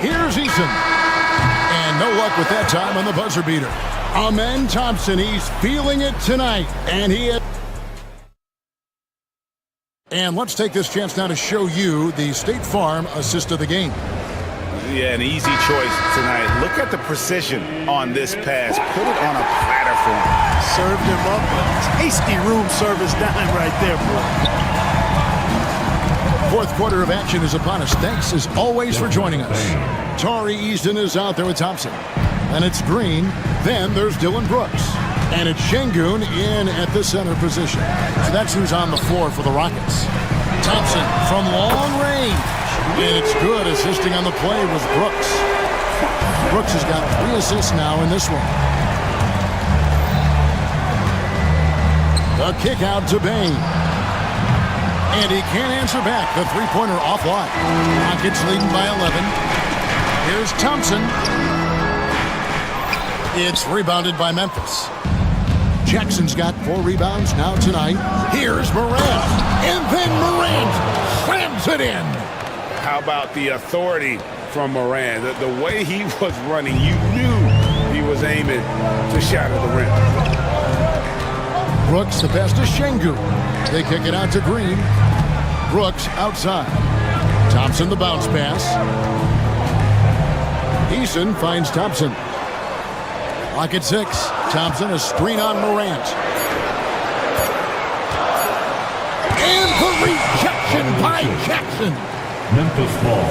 Here's Eason. And no luck with that time on the buzzer beater. Amen Thompson, he's feeling it tonight. And he is. And let's take this chance now to show you the State Farm assist of the game. Yeah, an easy choice tonight. Look at the precision on this pass. Put it on a platter for him. Served him up. Tasty room service dime right there, boy. 4th quarter of action is upon us. Thanks as always for joining us. Tari Easton is out there with Thompson. And it's Green. Then there's Dylan Brooks. And it's Şengün in at the center position. So that's who's on the floor for the Rockets. Thompson from long range. And it's good. Assisting on the play was Brooks. Brooks has got 3 assists now in this one. The kick out to Bain. And he can't answer back. The three-pointer offline. Rockets leading by 11. Here's Thompson. It's rebounded by Memphis. Jackson's got 4 rebounds now tonight. Here's Morant. And then Morant slams it in. How about the authority from Morant? The way he was running, you knew he was aiming to shatter the rim. Brooks, the pass to Şengün. They kick it out to Green. Brooks outside. Thompson the bounce pass. Eason finds Thompson. Lock at 6. Thompson a screen on Morant. And the rejection by Jackson. Memphis ball.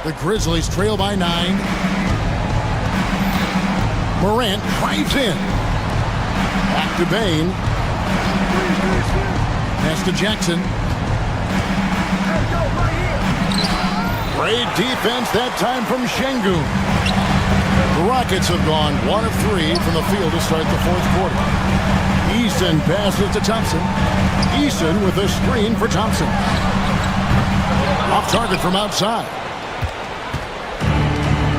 The Grizzlies trail by 9. Morant drives in. Back to Bain. Pass to Jackson. Great defense that time from Şengün. The Rockets have gone 1 of 3 from the field to start the 4th quarter. Eason passes to Thompson. Eason with a screen for Thompson. Off target from outside.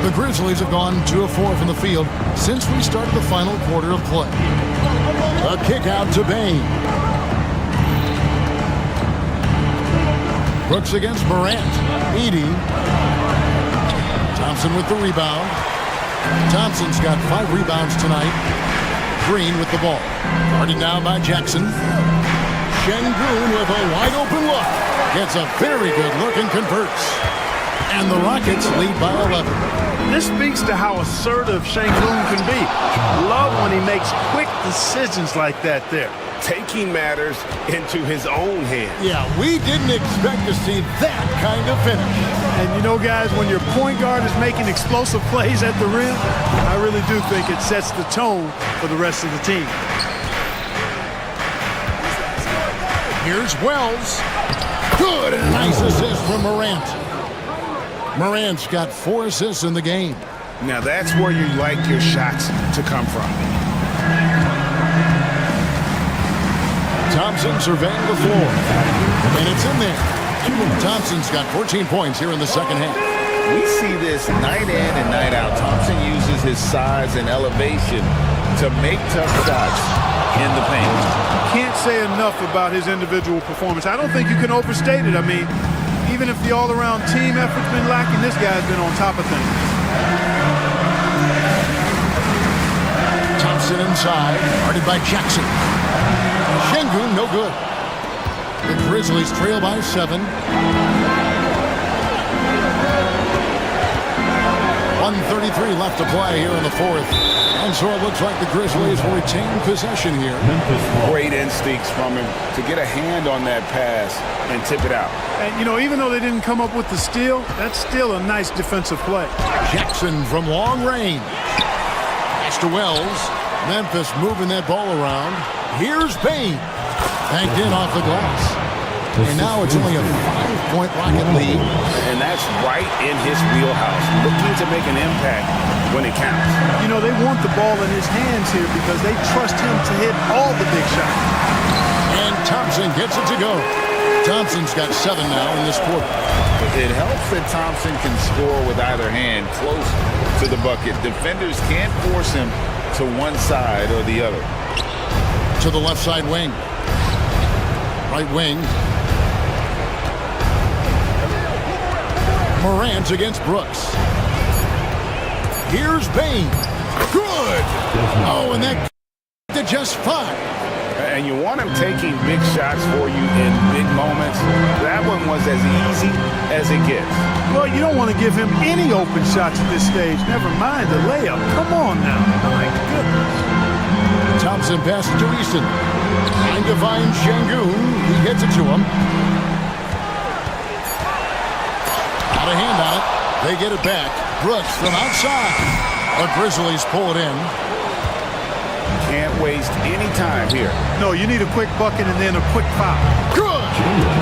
The Grizzlies have gone 2 of 4 from the field since we started the final quarter of play. A kick out to Bain. Brooks against Morant. Edey. Thompson with the rebound. Thompson's got 5 rebounds tonight. Green with the ball. Guarded now by Jackson. Şengün with a wide open look. Gets a very good look and converts. And the Rockets lead by 11. This speaks to how assertive Şengün can be. Love when he makes quick decisions like that there. Taking matters into his own hands. Yeah, we didn't expect to see that kind of finish. And you know, guys, when your point guard is making explosive plays at the rim, I really do think it sets the tone for the rest of the team. Here's Wells. Good, and a nice assist from Morant. Morant's got 4 assists in the game. Now that's where you like your shots to come from. Thompson surveying the floor. And it's in there. Thompson's got 14 points here in the second half. We see this night in and night out. Thompson uses his size and elevation to make tough shots in the paint. Can't say enough about his individual performance. I don't think you can overstate it. I mean, even if the all-around team effort's been lacking, this guy's been on top of things. Thompson inside, guarded by Jackson. Şengün, no good. The Grizzlies trail by 7. 1:33 left to play here in the 4th. And so it looks like the Grizzlies will retain possession here. Great instincts from him to get a hand on that pass and tip it out. And, you know, even though they didn't come up with the steal, that's still a nice defensive play. Jackson from long range. Pass to Wells. Memphis moving that ball around. Here's Bain. Banked in off the glass. And now it's only a 5-point Rocket lead. And that's right in his wheelhouse. Looking to make an impact when it counts. You know, they want the ball in his hands here because they trust him to hit all the big shots. And Thompson gets it to go. Thompson's got 7 now in this quarter. It helps that Thompson can score with either hand close to the bucket. Defenders can't force him to one side or the other. To the left side wing. Right wing. Morant against Brooks. Here's Bain. Good. Oh, and that to just 5. And you want him taking big shots for you in big moments. That one was as easy as it gets. Well, you don't want to give him any open shots at this stage. Never mind the layup. Come on now. My goodness. Thompson passes to Eason. Trying to find Şengün. He gets it to him. Got a hand on it. They get it back. Brooks from outside. The Grizzlies pull it in. Can't waste any time here. No, you need a quick bucket and then a quick foul. Good!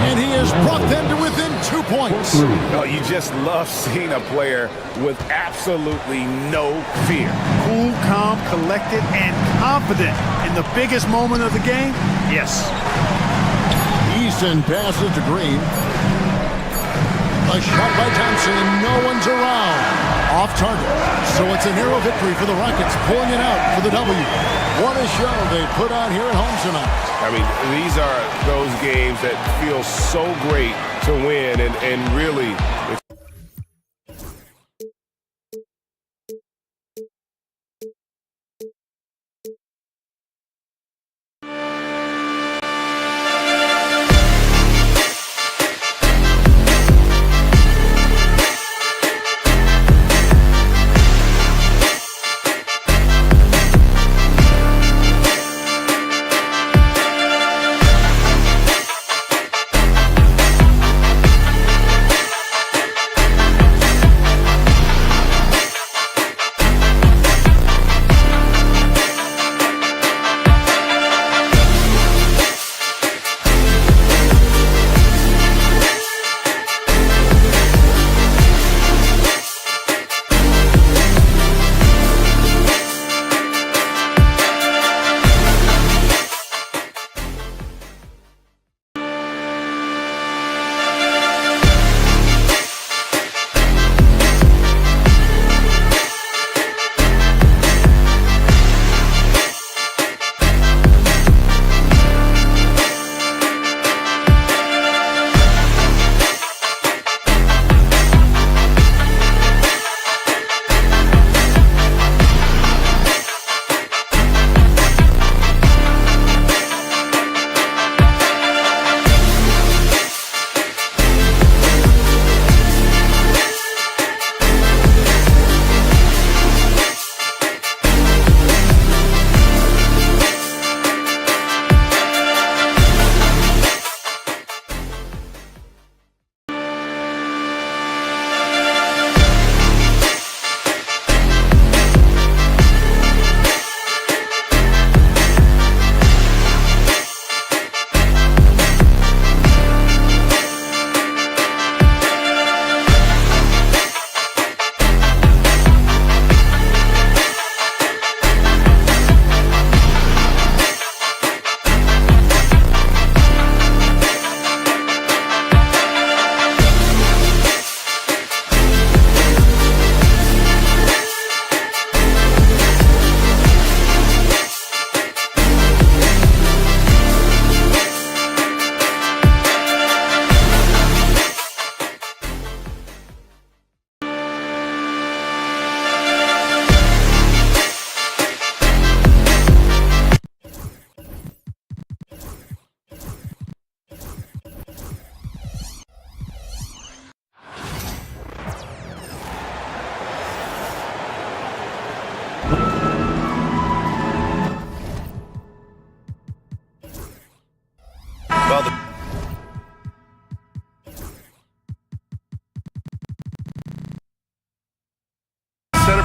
And he has brought them to within 2 points. No, you just love seeing a player with absolutely no fear. Cool, calm, collected, and confident in the biggest moment of the game. Yes. Easton passes to Green. A shot by Thompson, and no one's around. Off target. So it's a narrow victory for the Rockets, pulling it out for the W. What a show they put on here at home tonight. I mean, these are those games that feel so great to win, and really...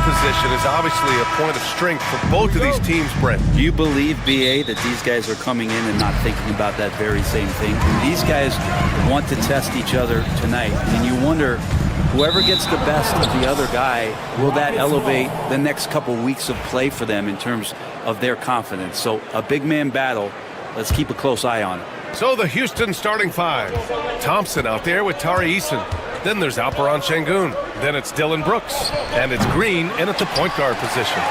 Position is obviously a point of strength for both of these teams, Brent. Do you believe, BA, that these guys are coming in and not thinking about that very same thing? These guys want to test each other tonight, and you wonder, whoever gets the best of the other guy, will that elevate the next couple weeks of play for them in terms of their confidence? So a big man battle, let's keep a close eye on it. So the Houston starting five. Thompson out there with Tari Eason. Then there's Alperon Şengün. Then it's Dylan Brooks. And it's Green in at the point guard position.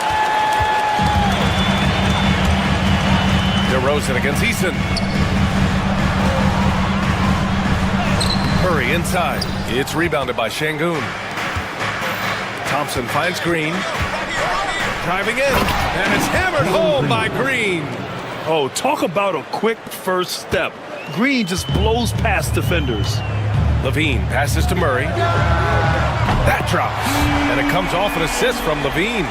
DeRozan against Eason. Curry inside. It's rebounded by Şengün. Thompson finds Green. Driving in. And it's hammered home by Green. Oh, talk about a quick first step. Green just blows past defenders. Levine passes to Murray. That drops. And it comes off an assist from Levine.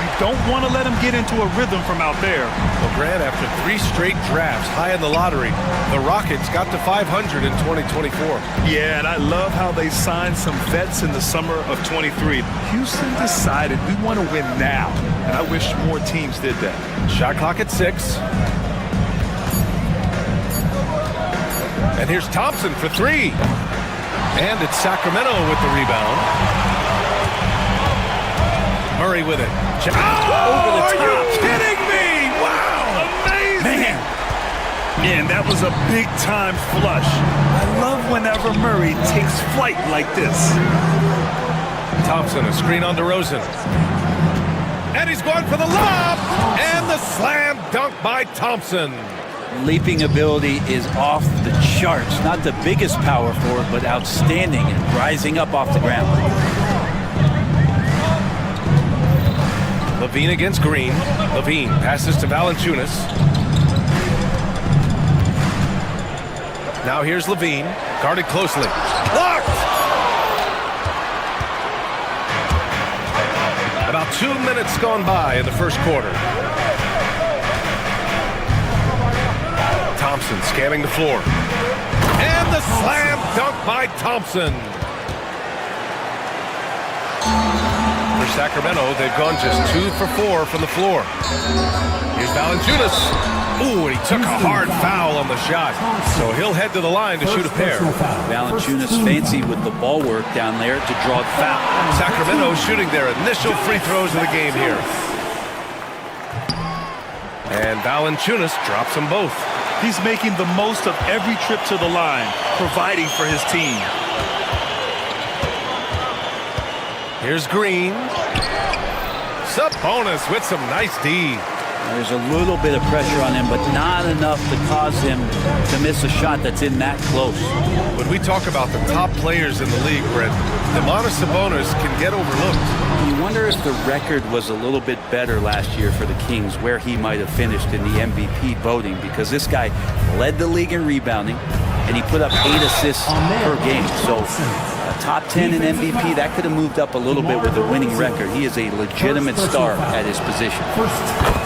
You don't want to let him get into a rhythm from out there. Well, Grant, after 3 straight drafts high in the lottery, the Rockets got to 500 in 2024. Yeah, and I love how they signed some vets in the summer of 23. Houston decided we want to win now, and I wish more teams did that. Shot clock at 6. And here's Thompson for 3. And it's Sacramento with the rebound. Murray with it. Oh, over the top. Are you kidding me? Wow. Amazing. Man, that was a big-time flush. I love whenever Murray takes flight like this. Thompson, a screen on DeRozan. And he's going for the lob. And the slam dunk by Thompson. Leaping ability is off the charts. Not the biggest power forward, but outstanding and rising up off the ground. Levine against Green. Levine passes to Valanciunas. Now here's Levine, guarded closely. Blocked! About 2 minutes gone by in the first quarter. Thompson scanning the floor. And the slam dunk by Thompson. For Sacramento, they've gone just 2 for 4 from the floor. Here's Valanciunas. Ooh, and he took a hard foul on the shot. So he'll head to the line to shoot a pair. Valanciunas fancy with the ball work down there to draw the foul. Sacramento shooting their initial free throws of the game here. And Valanciunas drops them both. He's making the most of every trip to the line, providing for his team. Here's Green. Sabonis with some nice D. There's a little bit of pressure on him, but not enough to cause him to miss a shot that's in that close. When we talk about the top players in the league, Brent, Domantas Sabonis can get overlooked. You wonder if the record was a little bit better last year for the Kings, where he might have finished in the MVP voting, because this guy led the league in rebounding, and he put up 8 assists per game. So a top 10 in MVP, that could have moved up a little bit with a winning record. He is a legitimate star at his position.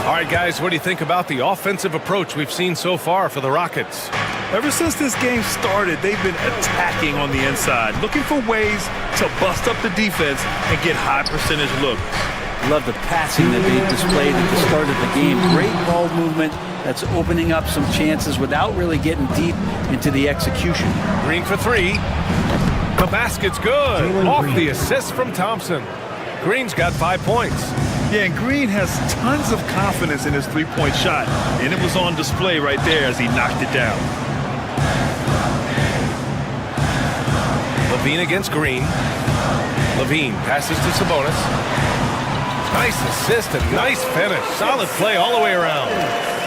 All right, guys, what do you think about the offensive approach we've seen so far for the Rockets? Ever since this game started, they've been attacking on the inside, looking for ways to bust up the defense and get high percentage looks. Love the passing that they displayed at the start of the game. Great ball movement that's opening up some chances without really getting deep into the execution. Green for 3. The basket's good. Off the assist from Thompson. Green's got 5 points. Yeah, and Green has tons of confidence in his three-point shot, and it was on display right there as he knocked it down. Levine against Green. Levine passes to Sabonis. Nice assist and nice finish. Solid play all the way around.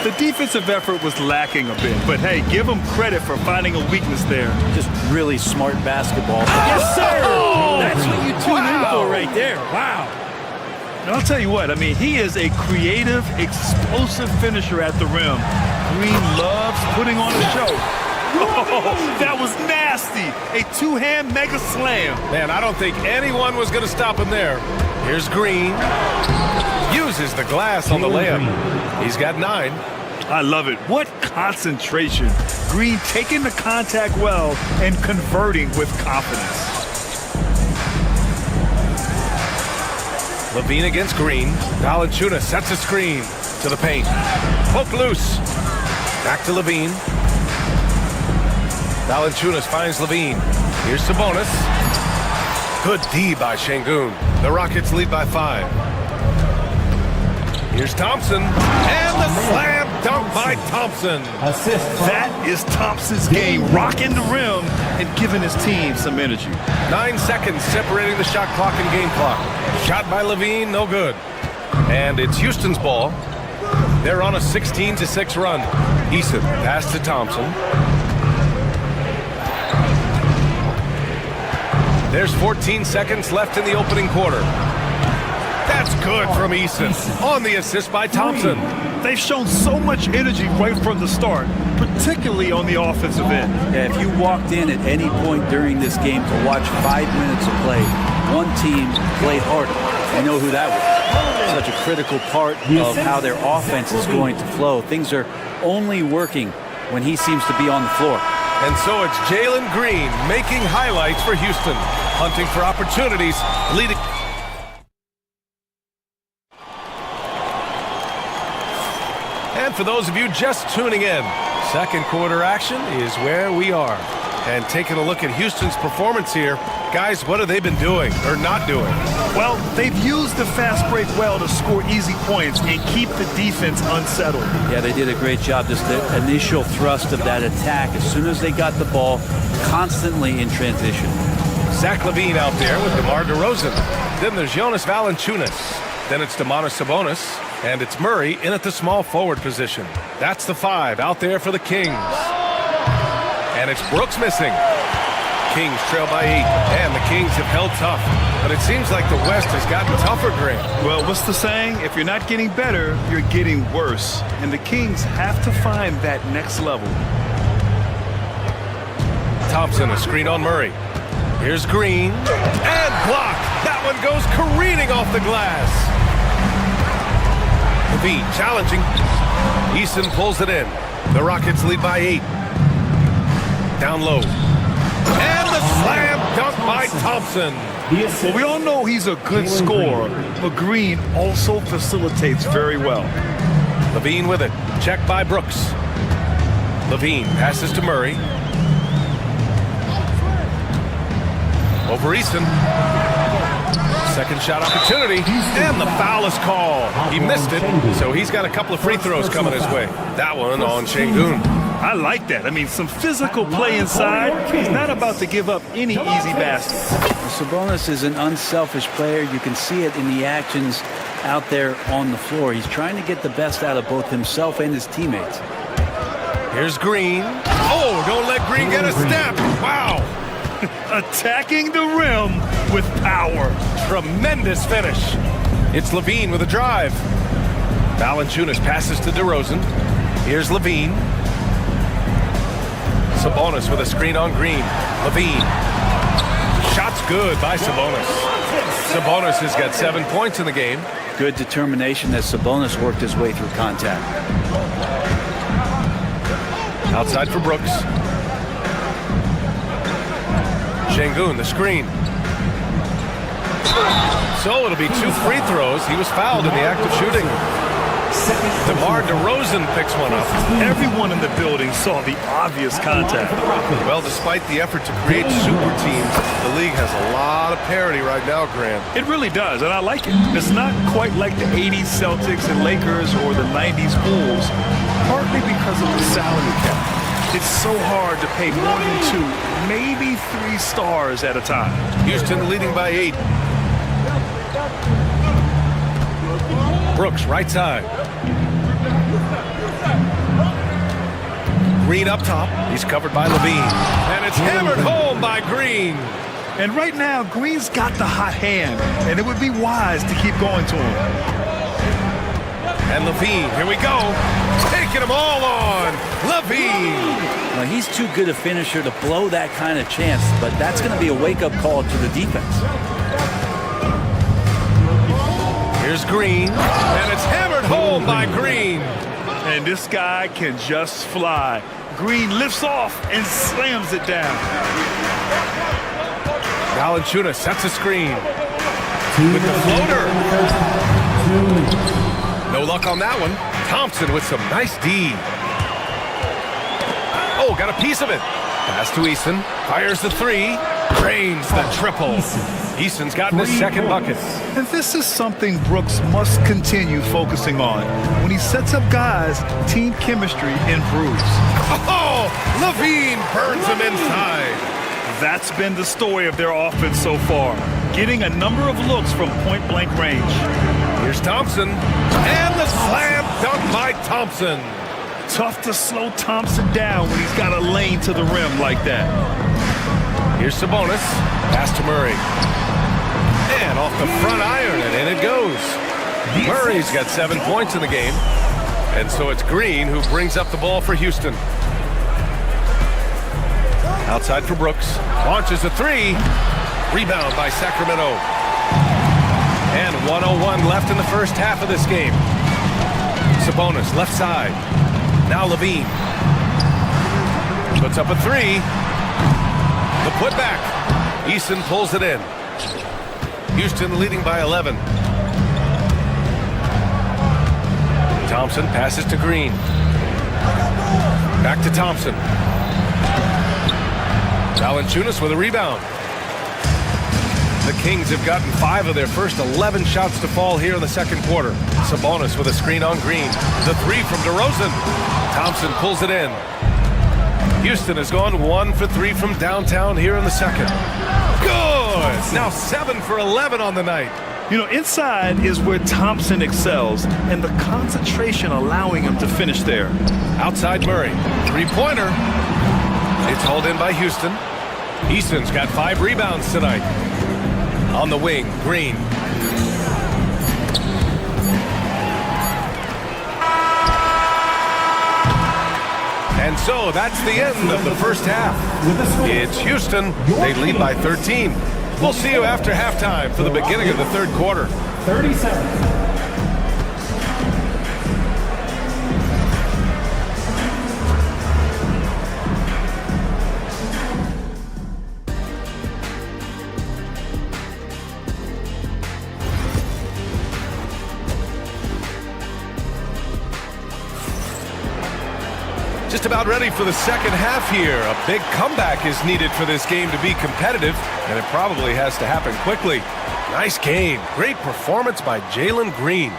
The defensive effort was lacking a bit, but hey, give him credit for finding a weakness there. Just really smart basketball. Yes, sir! That's what you tune in for right there. Wow. And I'll tell you what, I mean, he is a creative, explosive finisher at the rim. Green loves putting on a show. Oh, that was nasty. A two-hand mega slam. Man, I don't think anyone was going to stop him there. Here's Green. Uses the glass on the layup. He's got 9. I love it. What concentration. Green taking the contact well and converting with confidence. Levine against Green. Valanciunas sets a screen to the paint. Poke loose. Back to Levine. Valanciunas finds Levine. Here's Sabonis. Good D by Şengün. The Rockets lead by 5. Here's Thompson. And the slam dunk by Thompson. That is Thompson's game. Rocking the rim and giving his team some energy. 9 seconds separating the shot clock and game clock. Shot by Levine, no good. And it's Houston's ball. They're on a 16-6 run. Eason pass to Thompson. There's 14 seconds left in the opening quarter. That's good from Eason on the assist by Thompson. They've shown so much energy right from the start, particularly on the offensive end. Yeah, if you walked in at any point during this game to watch 5 minutes of play, one team played harder. You know who that was. Such a critical part of how their offense is going to flow. Things are only working when he seems to be on the floor. And so it's Jalen Green making highlights for Houston, hunting for opportunities, leading. And for those of you just tuning in, second quarter action is where we are. And taking a look at Houston's performance here, guys, what have they been doing or not doing? Well, they've used the fast break well to score easy points and keep the defense unsettled. Yeah, they did a great job. Just the initial thrust of that attack, as soon as they got the ball, constantly in transition. Zach LaVine out there with DeMar DeRozan. Then there's Jonas Valanciunas. Then it's Domantas Sabonis. And it's Murray in at the small forward position. That's the 5 out there for the Kings. And it's Brooks missing. Kings trail by 8, and the Kings have held tough. But it seems like the West has gotten tougher, Grant. Well, what's the saying? If you're not getting better, you're getting worse. And the Kings have to find that next level. Thompson, a screen on Murray. Here's Green, and blocked. That one goes careening off the glass. LaVine challenging. Eason pulls it in. The Rockets lead by 8. Down low. And the slam dunk by Thompson. Well, we all know he's a good scorer, but Green also facilitates very well. LaVine with it. Checked by Brooks. LaVine passes to Murray. Over Eason. Second shot opportunity, and the foul is called. He missed it, so he's got a couple of free throws coming his way. That one on Şengün. I like that. I mean, some physical play inside. He's not about to give up any easy baskets. Sabonis is an unselfish player. You can see it in the actions out there on the floor. He's trying to get the best out of both himself and his teammates. Here's Green. Oh, don't let Green get a step. Wow. Attacking the rim with power. Tremendous finish. It's LaVine with a drive. Valanciunas passes to DeRozan. Here's LaVine. Sabonis with a screen on Green. LaVine. Shot's good by Sabonis. Sabonis has got 7 points in the game. Good determination as Sabonis worked his way through contact. Outside for Brooks. Şengün, the screen. So it'll be 2 free throws. He was fouled in the act of shooting. DeMar DeRozan picks one up. Everyone in the building saw the obvious contact. Well, despite the effort to create super teams, the league has a lot of parity right now, Grant. It really does, and I like it. It's not quite like the 80s Celtics and Lakers or the 90s Bulls, partly because of the salary cap. It's so hard to pay more than 2, maybe 3 stars at a time. Houston leading by 8. Brooks, right side. Green up top. He's covered by LaVine. And it's hammered home by Green. And right now, Green's got the hot hand, and it would be wise to keep going to him. And LaVine, here we go. Taking them all on. LaVine. Well, he's too good a finisher to blow that kind of chance, but that's going to be a wake-up call to the defense. Here's Green, and it's hammered home by Green. And this guy can just fly. Green lifts off and slams it down. Valanciunas sets a screen with the floater. No luck on that one. Thompson with some nice D. Oh, got a piece of it. Pass to Eason. Fires the 3. Drains the triple. Eason's gotten his second bucket. And this is something Brooks must continue focusing on. When he sets up guys, team chemistry improves. Oh, LaVine burns him inside. That's been the story of their offense so far, getting a number of looks from point-blank range. Here's Thompson, and the slam dunk by Thompson. Tough to slow Thompson down when he's got a lane to the rim like that. Here's Sabonis, pass to Murray. And off the front iron, and in it goes. Murray's got 7 points in the game. And so it's Green who brings up the ball for Houston. Outside for Brooks. Launches a 3. Rebound by Sacramento. And 1:01 left in the first half of this game. Sabonis, left side. Now Levine. Puts up a three. The putback. Eason pulls it in. Houston leading by 11. Thompson passes to Green. Back to Thompson. Valanciunas with a rebound. The Kings have gotten 5 of their first 11 shots to fall here in the second quarter. Sabonis with a screen on Green. The three from DeRozan. Thompson pulls it in. Houston has gone 1 for 3 from downtown here in the second. Good! Now 7 for 11 on the night. You know, inside is where Thompson excels, and the concentration allowing him to finish there. Outside Murray. Three-pointer. It's hauled in by Houston. Easton's got 5 rebounds tonight. On the wing, Green. And so that's the end of the first half. It's Houston. They lead by 13. We'll see you after halftime for the beginning of the third quarter. 30 seconds. Just about ready for the second half here. A big comeback is needed for this game to be competitive, and it probably has to happen quickly. Nice game. Great performance by Jalen Green.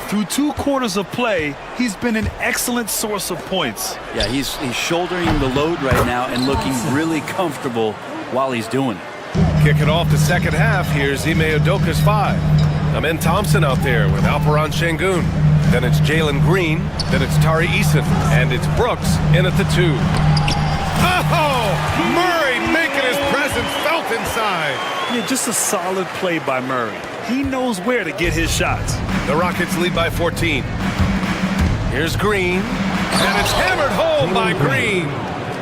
Through 2 quarters of play, he's been an excellent source of points. Yeah, he's shouldering the load right now and looking really comfortable while he's doing it. Kicking off the second half, here's Ime Udoka's 5. Amen Thompson out there with Alperen Şengün. Then it's Jalen Green. Then it's Tari Eason. And it's Brooks in at the 2. Oh! Murray making his presence felt inside. Yeah, just a solid play by Murray. He knows where to get his shots. The Rockets lead by 14. Here's Green. And it's hammered home by Green.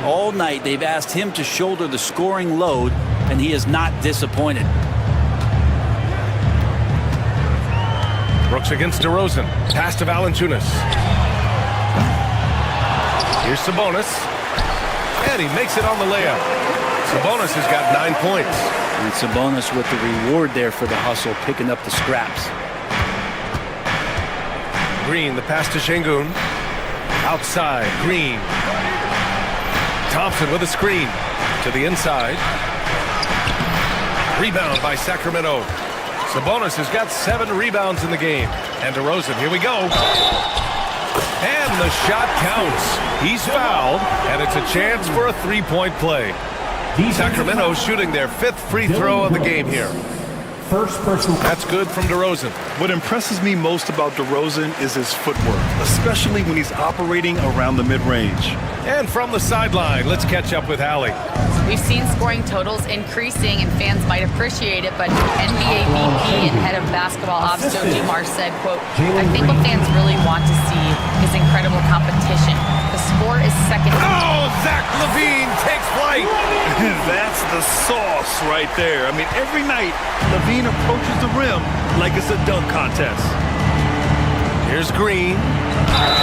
All night they've asked him to shoulder the scoring load, and he is not disappointed. Brooks against DeRozan. Pass to Valanciunas. Here's Sabonis. And he makes it on the layup. Sabonis has got 9 points. And Sabonis with the reward there for the hustle, picking up the scraps. Green, the pass to Şengün. Outside, Green. Thompson with a screen. To the inside. Rebound by Sacramento. Sabonis has got 7 rebounds in the game. And DeRozan, here we go. And the shot counts. He's fouled, and it's a chance for a 3-point play. Sacramento shooting their 5th free throw of the game here. First personal. That's good from DeRozan. What impresses me most about DeRozan is his footwork, especially when he's operating around the mid-range. And from the sideline, let's catch up with Allie. We've seen scoring totals increasing, and fans might appreciate it, but NBA VP and head of basketball ops Joe Dumars said, quote, I think what fans really want to see is incredible competition. The sport is second. Oh, Zach LaVine takes flight. That's the sauce right there. I mean, every night, LaVine approaches the rim like it's a dunk contest. Here's Green.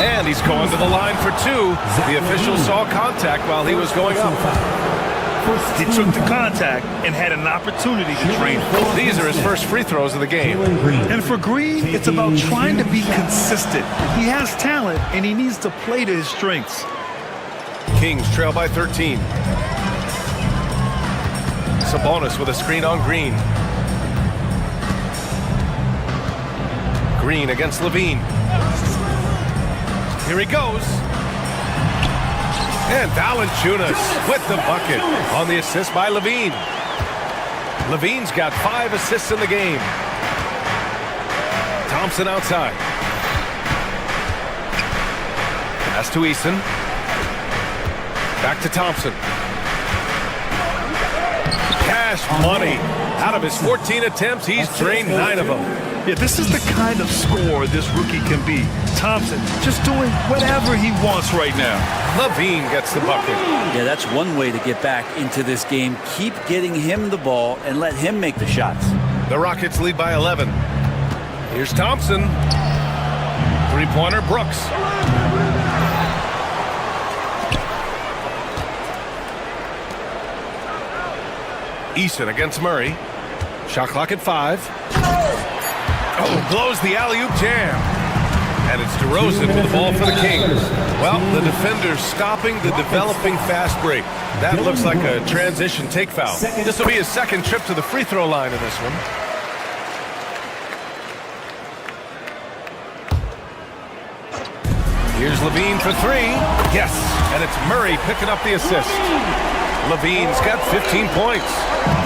And he's going to the line for 2. The official saw contact while he was going up. He took the contact and had an opportunity to train. These are his first free throws of the game. And for Green, it's about trying to be consistent. He has talent, and he needs to play to his strengths. Kings trail by 13. Sabonis with a screen on Green. Green against Levine. Here he goes. And Valanciunas with the bucket on the assist by Levine. Levine's got 5 assists in the game. Thompson outside. Pass to Eason. Back to Thompson. Cash money. Out of his 14 attempts, he's drained 9 of them. Yeah, this is the kind of scorer this rookie can be. Thompson just doing whatever he wants right now. Levine gets the bucket. Yeah, that's one way to get back into this game. Keep getting him the ball and let him make the shots. The Rockets lead by 11. Here's Thompson. Three-pointer, Brooks. Easton against Murray. Shot clock at 5. Oh, blows the alley-oop jam. And it's DeRozan with the ball for the Kings. Well, the defender's stopping the developing fast break. That looks like a transition take foul. This will be his second trip to the free throw line in this one. Here's Levine for 3. Yes, and it's Murray picking up the assist. Levine's got 15 points.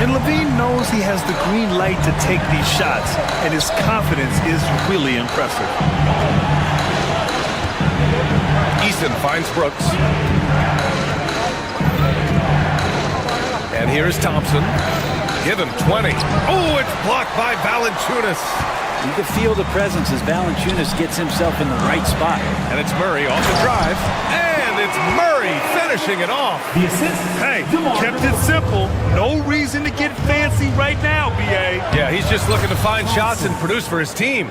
And Levine knows he has the green light to take these shots, and his confidence is really impressive. Easton finds Brooks. And here's Thompson. Give him 20. Oh, it's blocked by Valanciunas. You can feel the presence as Valanciunas gets himself in the right spot. And it's Murray off the drive. And it's Murray finishing it off. The assist. Hey, kept it simple. No reason to get fancy right now, B.A. Yeah, he's just looking to find shots and produce for his team.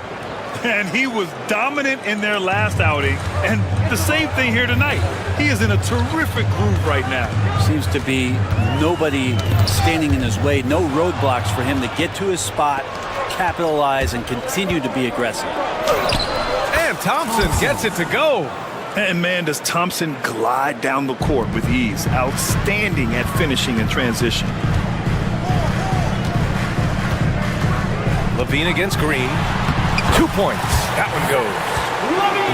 And he was dominant in their last outing. And the same thing here tonight. He is in a terrific groove right now. Seems to be nobody standing in his way. No roadblocks for him to get to his spot, capitalize, and continue to be aggressive. And Thompson gets it to go. And man, does Thompson glide down the court with ease. Outstanding at finishing in transition. Levine against Green. 2 points. That one goes.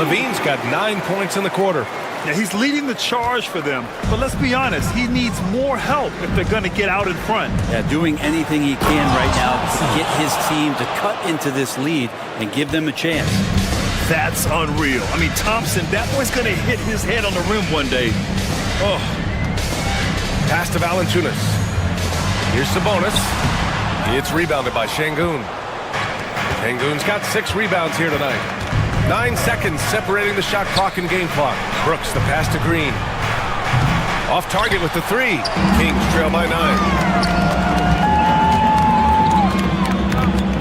Levine's got 9 points in the quarter. Yeah, he's leading the charge for them. But let's be honest, he needs more help if they're going to get out in front. Yeah, doing anything he can right now to get his team to cut into this lead and give them a chance. That's unreal. I mean, Thompson, that boy's going to hit his head on the rim one day. Oh. Pass to Valanciunas. Here's Sabonis. It's rebounded by Şengün. Şengün's got 6 rebounds here tonight. 9 seconds separating the shot clock and game clock. Brooks, the pass to Green. Off target with the 3. Kings trail by 9.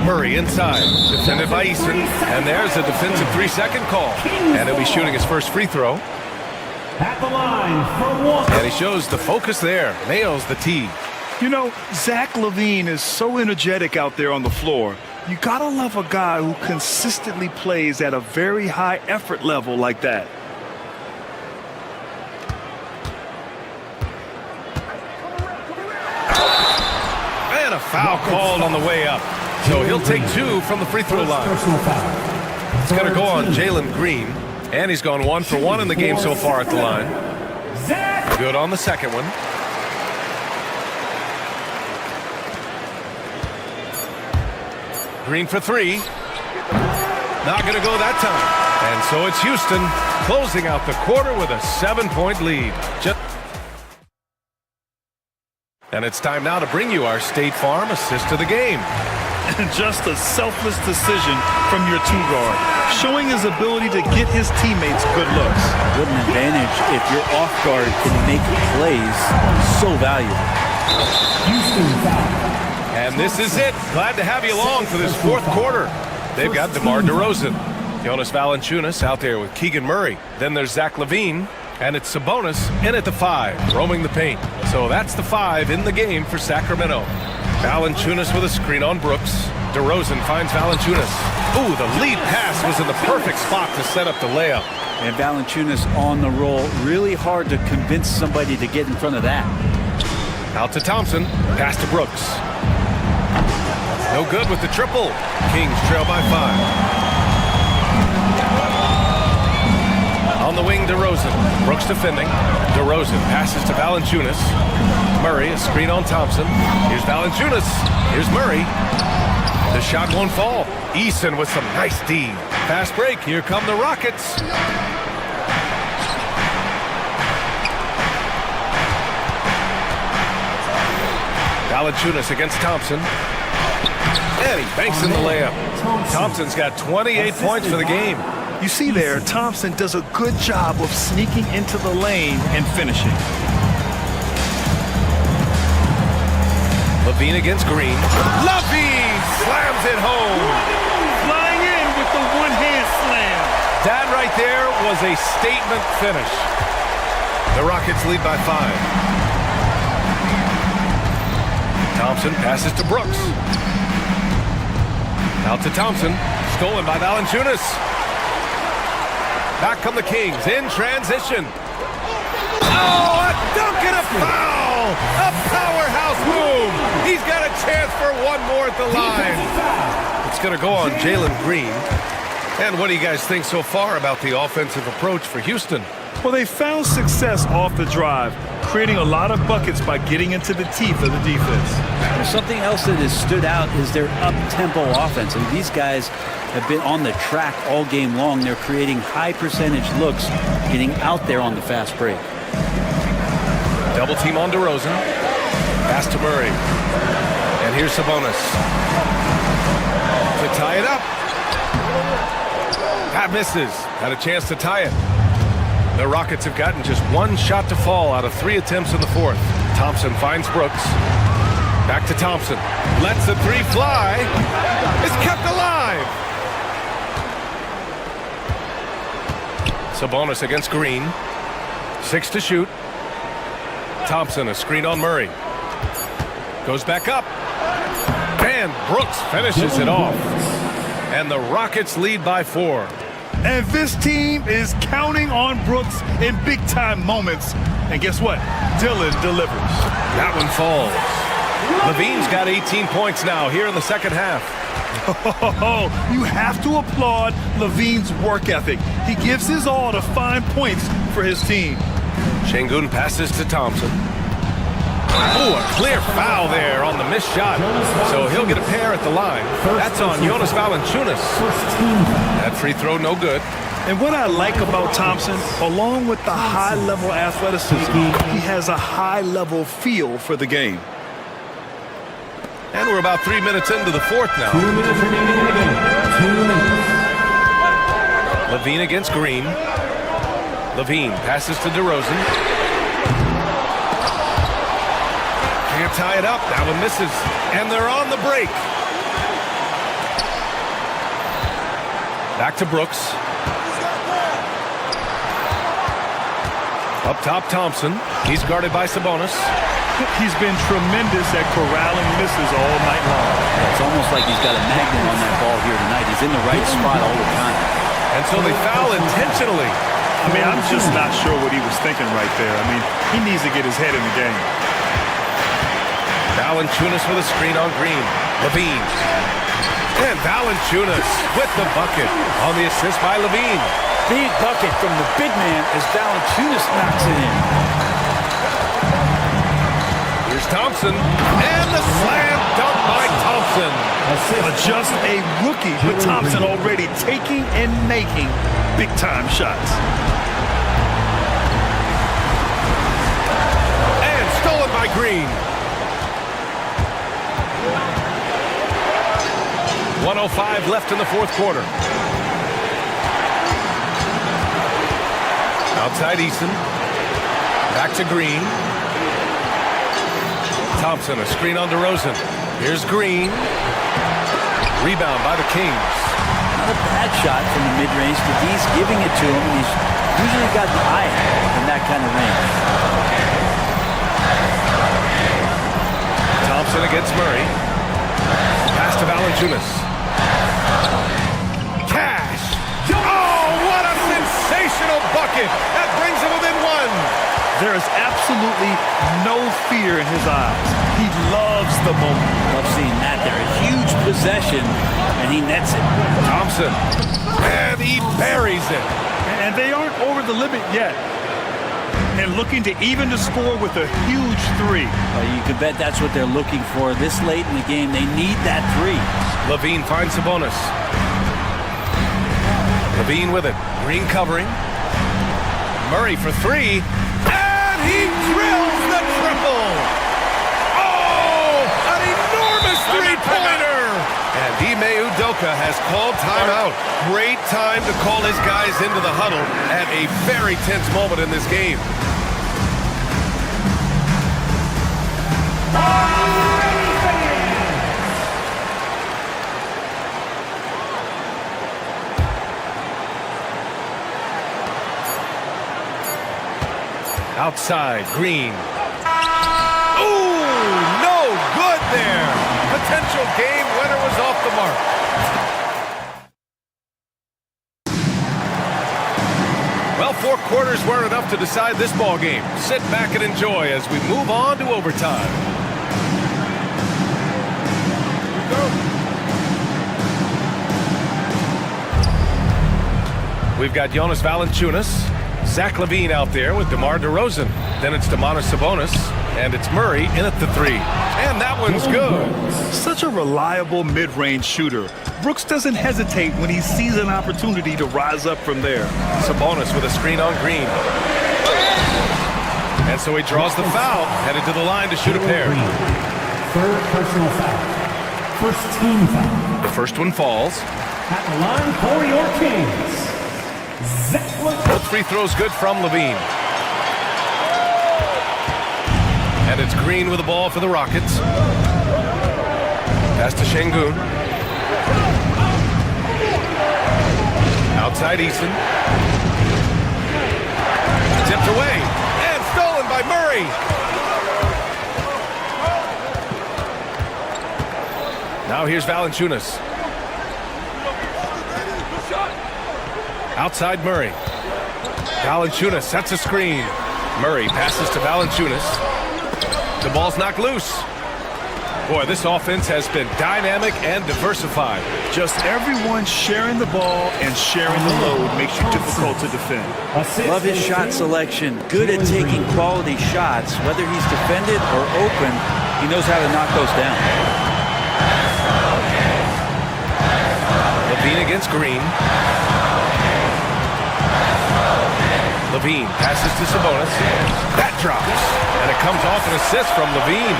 Murray inside, defended by Easton. And there's a defensive 3-second call. And he'll be shooting his first free throw. At the line for one. And he shows the focus there. Nails the tee. You know, Zach LaVine is so energetic out there on the floor. You gotta love a guy who consistently plays at a very high effort level like that. And a foul called on the way up. So he'll take 2 from the free throw line. It's going to go on Jalen Green. And he's gone 1 for 1 in the game so far at the line. Good on the second one. Green for 3. Not going to go that time. And so it's Houston closing out the quarter with a 7-point lead. And it's time now to bring you our State Farm assist of the game. Just a selfless decision from your 2-guard, showing his ability to get his teammates good looks. What an advantage if your off guard can make plays so valuable. And this is it. Glad to have you along for this 4th quarter. They've got DeMar DeRozan. Jonas Valanciunas out there with Keegan Murray. Then there's Zach LaVine. And it's Sabonis in at the 5, roaming the paint. So that's the 5 in the game for Sacramento. Valanciunas with a screen on Brooks. DeRozan finds Valanciunas. Ooh, the lead pass was in the perfect spot to set up the layup. And Valanciunas on the roll. Really hard to convince somebody to get in front of that. Out to Thompson. Pass to Brooks. No good with the triple. Kings trail by 5. On the wing, DeRozan. Brooks defending. DeRozan passes to Valanciunas. Murray, a screen on Thompson. Here's Valanciunas. Here's Murray. The shot won't fall. Eason with some nice D. Fast break. Here come the Rockets. Valanciunas against Thompson. And he banks in the layup. Thompson's got 28 points for the game. You see there, Thompson does a good job of sneaking into the lane and finishing. LaVine against Green. LaVine slams it home. Flying in, was a statement finish. The Rockets lead by 5. Thompson passes to Brooks. Out to Thompson. Stolen by Valanciunas. Back come the Kings in transition. Oh, a dunk and a foul! A powerhouse move! He's got a chance for one more at the line. It's going to go on Jalen Green. And what do you guys think so far about the offensive approach for Houston? Well, they found success off the drive, creating a lot of buckets by getting into the teeth of the defense. Something else that has stood out is their up-tempo offense. And these guys have been on the track all game long. They're creating high-percentage looks, getting out there on the fast break. Double team on DeRozan. Pass to Murray. And here's Sabonis. To tie it up. That misses. Had a chance to tie it. The Rockets have gotten just one shot to fall out of 3 attempts in the fourth. Thompson finds Brooks. Back to Thompson. Lets the 3 fly. It's kept alive. Sabonis against Green. 6 to shoot. Thompson, a screen on Murray. Goes back up. And Brooks finishes it off. And the Rockets lead by 4. And this team is counting on Brooks in big-time moments. And guess what? Dillon delivers. That one falls. Levine's got 18 points now here in the second half. You have to applaud Levine's work ethic. He gives his all to find points for his team. Şengün passes to Thompson. Oh, a clear foul there on the missed shot. So he'll get a pair at the line. That's on Jonas Valanciunas. That free throw no good. And what I like about Thompson, along with the high-level athleticism, he has a high-level feel for the game. And we're about 3 minutes into the fourth now. 2 minutes remaining in the game. 2 minutes. Levine against Green. Levine passes to DeRozan. Can't tie it up. That one misses. And they're on the break. Back to Brooks. Up top, Thompson. He's guarded by Sabonis. He's been tremendous at corralling misses all night long. It's almost like he's got a magnet on that ball here tonight. He's in the right spot all the time. And so they foul intentionally. I mean, I'm just not sure what he was thinking right there. I mean, he needs to get his head in the game. Valanciunas with a screen on Green. Levine. And Valanciunas with the bucket on the assist by Levine. Big bucket from the big man as Valanciunas knocks it in. Here's Thompson. And the slam dunk by Thompson. Just a rookie with Thompson already taking and making big-time shots. And stolen by Green. 1:05 left in the fourth quarter. Outside Eason. Back to Green. Thompson, a screen on DeRozan. Here's Green. Rebound by the Kings. Not a bad shot from the mid-range, but he's giving it to him. He's usually got the eye in that kind of range. Thompson against Murray. Pass to Valanciunas. Cash. Oh, what a sensational bucket. That brings him within 1. There is absolutely no fear in his eyes. He loves the moment. Love seeing that there. A huge possession, and he nets it. Thompson. And he buries it. And they aren't over the limit yet. And looking to even the score with a huge 3. You can bet that's what they're looking for. This late in the game, they need that 3. Levine finds Sabonis. Levine with it. Green covering. Murray for 3. And he drills the triple. Oh, an enormous three-pointer. And Ime Udoka has called timeout. Great time to call his guys into the huddle at a very tense moment in this game. Outside, Green. Ooh, no good there. Potential game winner was off the mark. Well, 4 quarters weren't enough to decide this ball game. Sit back and enjoy as we move on to overtime. We've got Jonas Valanciunas, Zach LaVine out there with DeMar DeRozan. Then it's Domantas Sabonis, and it's Murray in at the 3. And that one's good. Such a reliable mid-range shooter. Brooks doesn't hesitate when he sees an opportunity to rise up from there. Sabonis with a screen on Green. And so he draws the foul, headed to the line to shoot a pair. Third personal foul. First team foul. The first one falls. At the line for your Kings. Both free throws good from LaVine. And it's Green with the ball for the Rockets. Pass to Şengün. Outside Eason. Tipped away. And stolen by Murray. Now here's Valanciunas. Outside Murray. Valanciunas sets a screen. Murray passes to Valanciunas. The ball's knocked loose. Boy, this offense has been dynamic and diversified. Just everyone sharing the ball and sharing the load makes you difficult to defend. Love his shot selection. Good at taking quality shots. Whether he's defended or open, he knows how to knock those down. LaVine against Green. LaVine passes to Sabonis. That drops. And it comes off an assist from LaVine.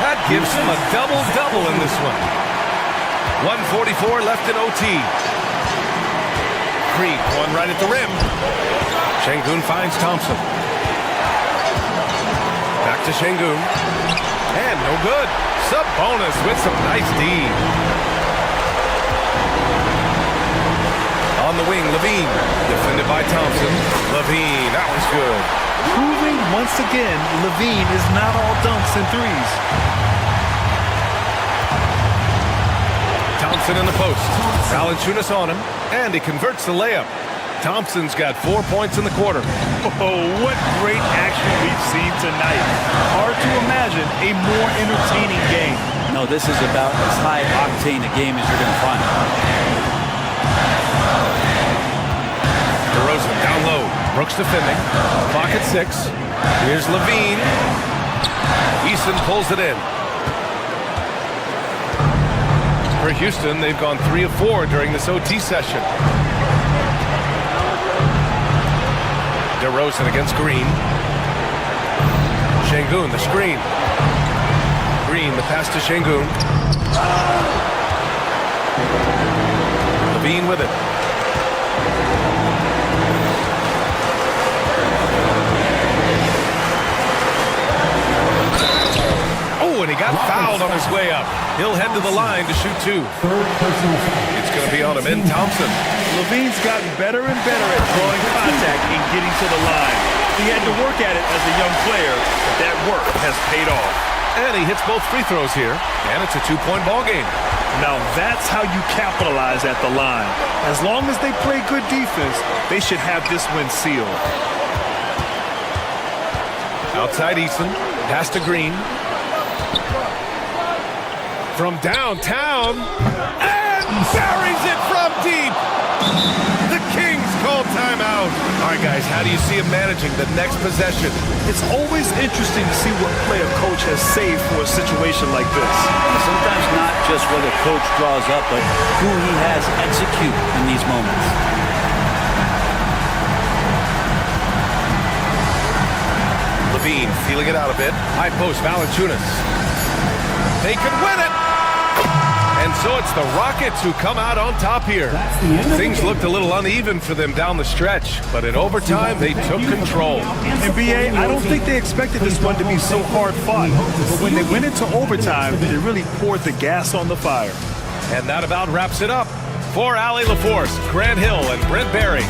That gives him a double-double in this one. 1:44 left in OT. Green, one right at the rim. Şengün finds Thompson. Back to Şengün. And no good. Sabonis with some nice D. On the wing, LaVine. Defended by Thompson. LaVine, that was good. Proving once again, LaVine is not all dunks and threes. Thompson in the post. Valanciunas on him, and he converts the layup. Thompson's got 4 points in the quarter. Oh, what great action we've seen tonight. Hard to imagine a more entertaining game. No, this is about as high-octane a game as you're going to find. DeRozan down low. Brooks defending. Clock at 6. Here's LaVine. Eason pulls it in. For Houston, they've gone 3 of 4 during this OT session. DeRozan against Green. Şengün, the screen. Green, the pass to Şengün. LaVine with it. Oh, and he got fouled on his way up. He'll head to the line to shoot 2. It's going to be on him in Thompson. LaVine's gotten better and better at drawing contact and getting to the line. He had to work at it as a young player, but that work has paid off. And he hits both free throws here, and it's a 2-point ball game. Now that's how you capitalize at the line. As long as they play good defense, they should have this win sealed. Outside Eason, pass to Green. From downtown, and buries it from deep. The Kings call timeout. All right, guys, how do you see him managing the next possession? It's always interesting to see what play a coach has saved for a situation like this. Sometimes not just what a coach draws up, but who he has execute in these moments. LaVine feeling it out a bit. High post, Valanciunas. They could win it. And so it's the Rockets who come out on top here. Things looked a little uneven for them down the stretch, but in overtime, they took control. NBA, I don't think they expected this one to be so hard fought. But when they went into overtime, they really poured the gas on the fire. And that about wraps it up. For Allie LaForce, Grant Hill, and Brent Barry.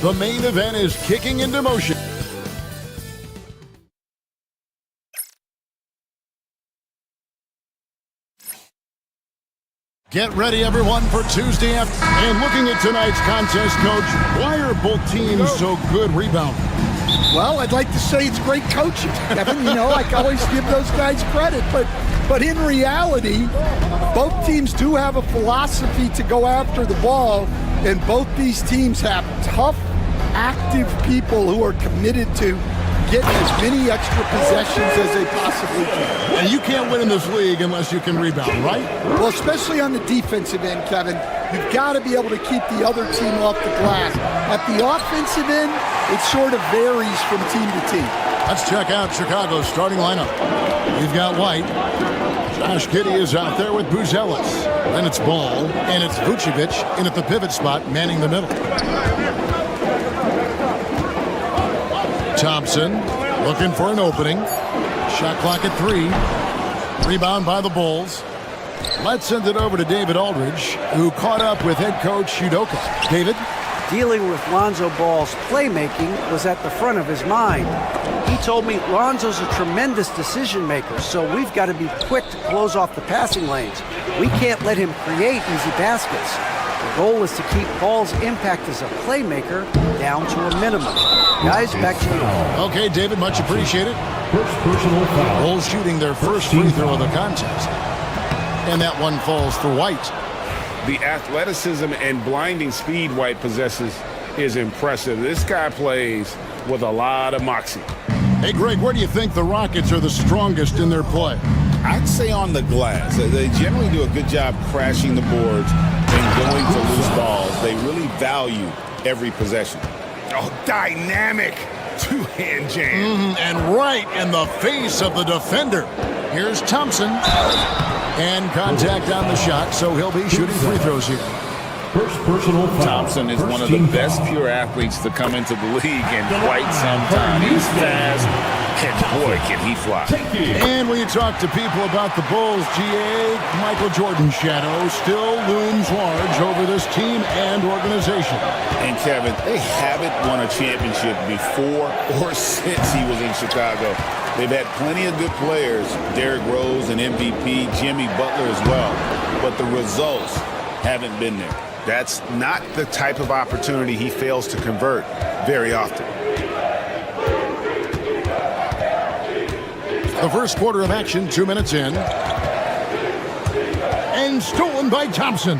The main event is kicking into motion. Get ready, everyone, for Tuesday afternoon. And looking at tonight's contest, Coach, why are both teams so good rebounding? Well, I'd like to say it's great coaching, Kevin. You know, I always give those guys credit. But in reality, both teams do have a philosophy to go after the ball, and both these teams have tough, active people who are committed to getting as many extra possessions as they possibly can. And you can't win in this league unless you can rebound, right? Well, especially on the defensive end, Kevin. You've got to be able to keep the other team off the glass. At the offensive end, it sort of varies from team to team. Let's check out Chicago's starting lineup. You've got White. Josh Giddey is out there with Buzelis. Then it's Ball, and it's Vucevic in at the pivot spot, manning the middle. Thompson looking for an opening. Shot clock at 3. Rebound by the Bulls. Let's send it over to David Aldridge, who caught up with head coach Udoka. David? Dealing with Lonzo Ball's playmaking was at the front of his mind. He told me Lonzo's a tremendous decision maker, so we've got to be quick to close off the passing lanes. We can't let him create easy baskets. The goal is to keep Ball's impact as a playmaker down to a minimum. Guys, back to you. Okay, David, much appreciated. First personal foul. Bulls shooting their first free throw of the contest. And that one falls for White. The athleticism and blinding speed White possesses is impressive. This guy plays with a lot of moxie. Hey, Greg, where do you think the Rockets are the strongest in their play? I'd say on the glass. They generally do a good job crashing the boards and going to loose balls. They really value every possession. Oh, dynamic two-hand jam. And right in the face of the defender. Here's Thompson. And contact on the shot, so he'll be shooting free throws here. First personal foul. Thompson is one of the best pure athletes to come into the league in quite some time. He's fast, and boy, can he fly. And when you talk to people about the Bulls, GA, Michael Jordan's shadow still looms large over this team and organization. And Kevin, they haven't won a championship before or since he was in Chicago. They've had plenty of good players, Derrick Rose and MVP, Jimmy Butler as well, but the results haven't been there. That's not the type of opportunity he fails to convert very often. The first quarter of action, 2 minutes in. And stolen by Thompson.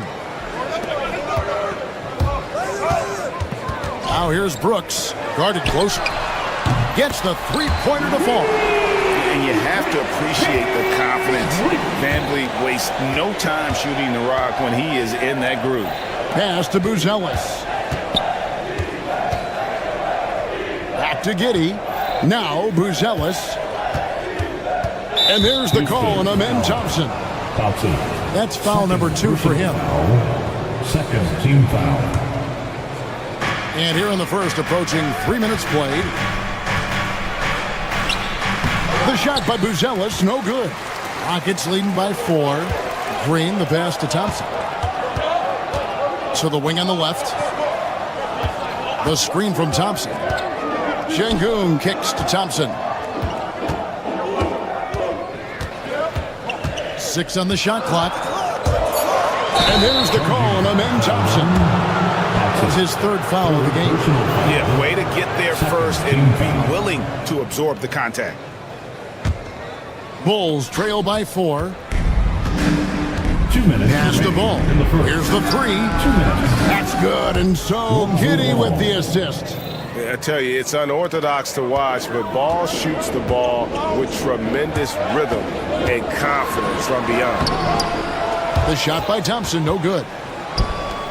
Now here's Brooks, guarded close. Gets the three-pointer to fall. And you have to appreciate the confidence. VanVleet wastes no time shooting the rock when he is in that groove. Pass to Buzelis. Back to Giddey. Now Buzelis. And there's the call on Amen Thompson. Thompson. That's foul number 2 for him. Second team foul. And here in the first, approaching 3 minutes played. The shot by Buzelis, no good. Rockets leading by 4. Green, the pass to Thompson. So the wing on the left. The screen from Thompson. Şengün kicks to Thompson. 6 on the shot clock. And there's the call on Amen Thompson. That's his 3rd foul of the game. Yeah, way to get there first and be willing to absorb the contact. Bulls trail by 4. 2 minutes. Pass the ball. Here's the 3. 2 minutes. That's good. And so Giddey with the assist. I tell you, it's unorthodox to watch, but Ball shoots the ball with tremendous rhythm and confidence from beyond. The shot by Thompson, no good.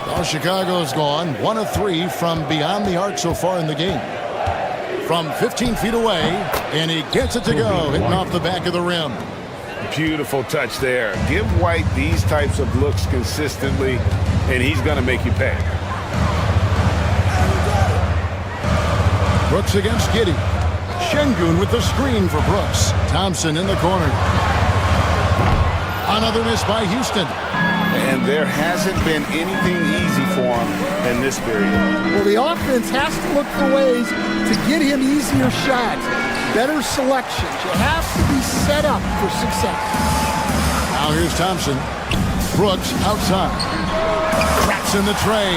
Well, Chicago's gone 1 of 3 from beyond the arc so far in the game. From 15 feet away, and he gets it to go, hitting off the back of the rim. Beautiful touch there. Give White these types of looks consistently, and he's going to make you pay. Brooks against Giddey. Şengün with the screen for Brooks. Thompson in the corner. Another miss by Houston. And there hasn't been anything easy for him in this period. Well, the offense has to look for ways to get him easier shots, better selections. You have to be set up for success. Now here's Thompson. Brooks outside. Traps in the tray.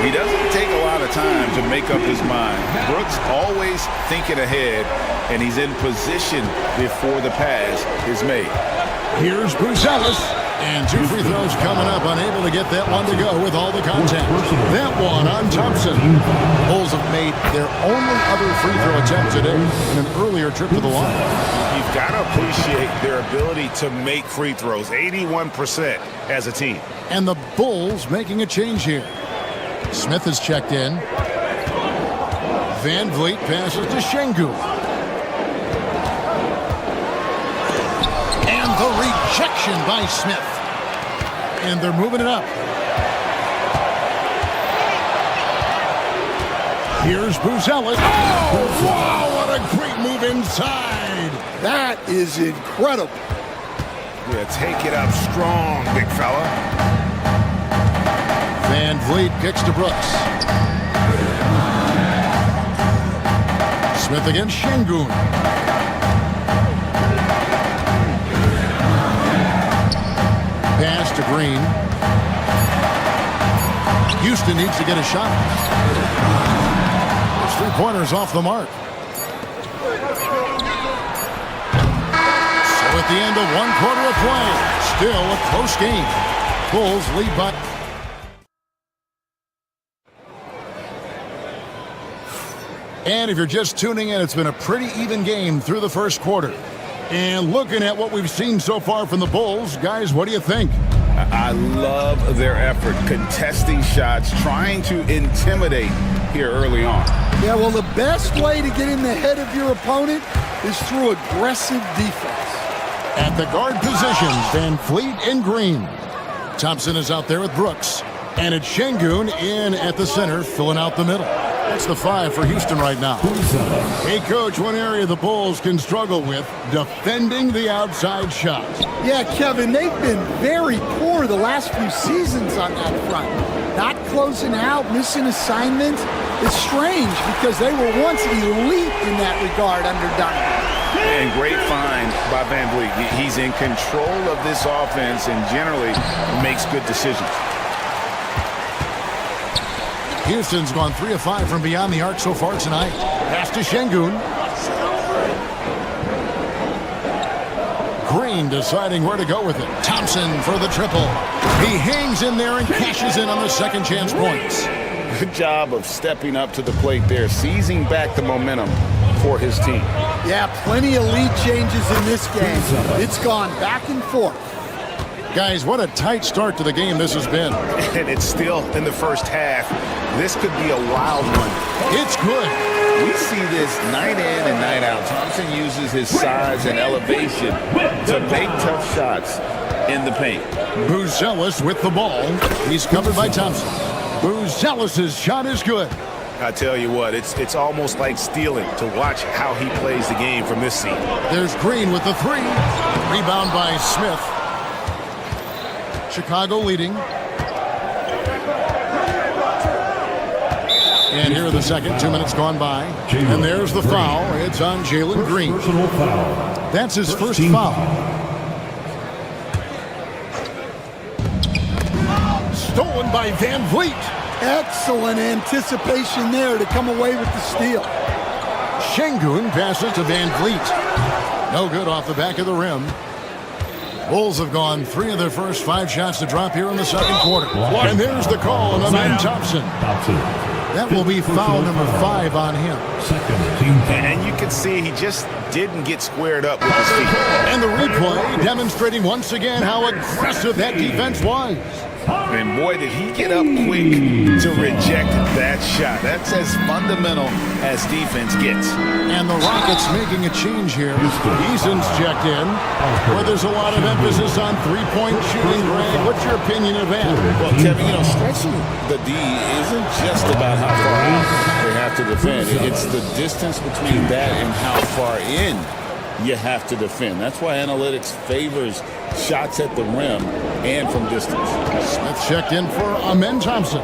He doesn't take a lot of time to make up his mind. Brooks always thinking ahead, and he's in position before the pass is made. Here's Buzelis. And 2 free throws coming up, unable to get that one to go with all the contact. That one on Thompson. Bulls have made their only other free throw attempt today in an earlier trip to the line. You've got to appreciate their ability to make free throws, 81% as a team. And the Bulls making a change here. Smith has checked in. Van Vliet passes to Şengün. And the rejection by Smith. And they're moving it up. Here's Buzelis. Oh, wow, what a great move inside. That is incredible. Yeah, take it up strong, big fella. Van Vliet kicks to Brooks. Smith against Şengün. Pass to Green. Houston needs to get a shot. It's 3 pointers off the mark. So at the end of 1 quarter of play, still a close game. Bulls lead by. And if you're just tuning in, it's been a pretty even game through the first quarter. And looking at what we've seen so far from the Bulls, guys, what do you think? I love their effort, contesting shots, trying to intimidate here early on. Yeah, well, the best way to get in the head of your opponent is through aggressive defense. At the guard positions, Van Vliet and Green. Thompson is out there with Brooks. And it's Şengün in at the center, filling out the middle. That's the 5 for Houston right now. Hey, Coach, one area the Bulls can struggle with, defending the outside shot. Yeah, Kevin, they've been very poor the last few seasons on that front. Not closing out, missing assignments. It's strange because they were once elite in that regard under Donovan. And great find by Van Vliet. He's in control of this offense and generally makes good decisions. Houston's gone 3 of 5 from beyond the arc so far tonight. Pass to Şengün. Green deciding where to go with it. Thompson for the triple. He hangs in there and cashes in on the second chance points. Good job of stepping up to the plate there, seizing back the momentum for his team. Yeah, plenty of lead changes in this game. It's gone back and forth. Guys, what a tight start to the game this has been. And it's still in the first half. This could be a wild one. It's good. We see this night in and night out. Thompson uses his size and elevation to make tough shots in the paint. Buzelis with the ball. He's covered by Thompson. Buzelis' shot is good. I tell you what, it's almost like stealing to watch how he plays the game from this seat. There's Green with the 3. Rebound by Smith. Chicago leading. And here in the second, 2 minutes gone by. And there's the foul. It's on Jalen Green. That's his first foul. Stolen by Van Vliet. Excellent anticipation there to come away with the steal. Şengün passes to Van Vliet. No good off the back of the rim. Bulls have gone 3 of their first 5 shots to drop here in the second quarter. And there's the call on Amen Thompson. That will be foul number 5 on him. And you can see he just didn't get squared up with his feet. And the replay demonstrating once again how aggressive that defense was. And boy, did he get up quick to reject that shot. That's as fundamental as defense gets. And the Rockets making a change here. Eason's checked in, where there's a lot of emphasis on three-point shooting. Greg, what's your opinion of that? Well, Kevin, stretching the D isn't just about how far out they have to defend. It's the distance between that and how far in you have to defend. That's why analytics favors shots at the rim and from distance. Smith checked in for Amen Thompson.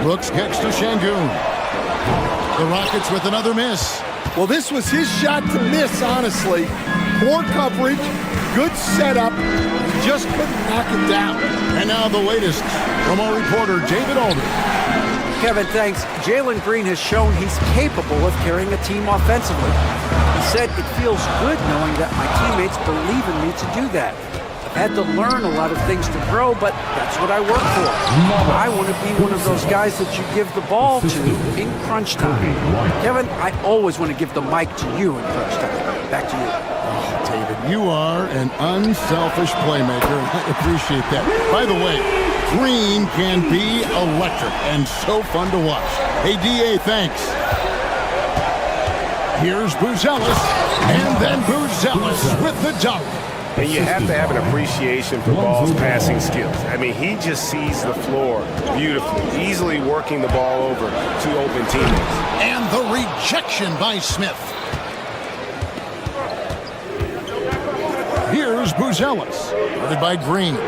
Brooks kicks to Şengün. The Rockets with another miss. Well, this was his shot to miss, honestly. Poor coverage, good setup, just couldn't knock it down. And now the latest from our reporter, David Aldridge. Kevin, thanks. Jalen Green has shown he's capable of carrying a team offensively. He said, "It feels good knowing that my teammates believe in me to do that. I've had to learn a lot of things to grow, but that's what I work for. I want to be one of those guys that you give the ball to in crunch time." Kevin, I always want to give the mic to you in crunch time. Back to you. Oh, David, you are an unselfish playmaker. I appreciate that. By the way, Green can be electric and so fun to watch. Hey, DA, thanks. Here's Buzelis, and then Buzelis with the dunk. And you have to have an appreciation for Ball's passing skills. I mean, he just sees the floor beautifully, easily working the ball over to open teammates. And the rejection by Smith. Here's Buzelis, guarded by Green.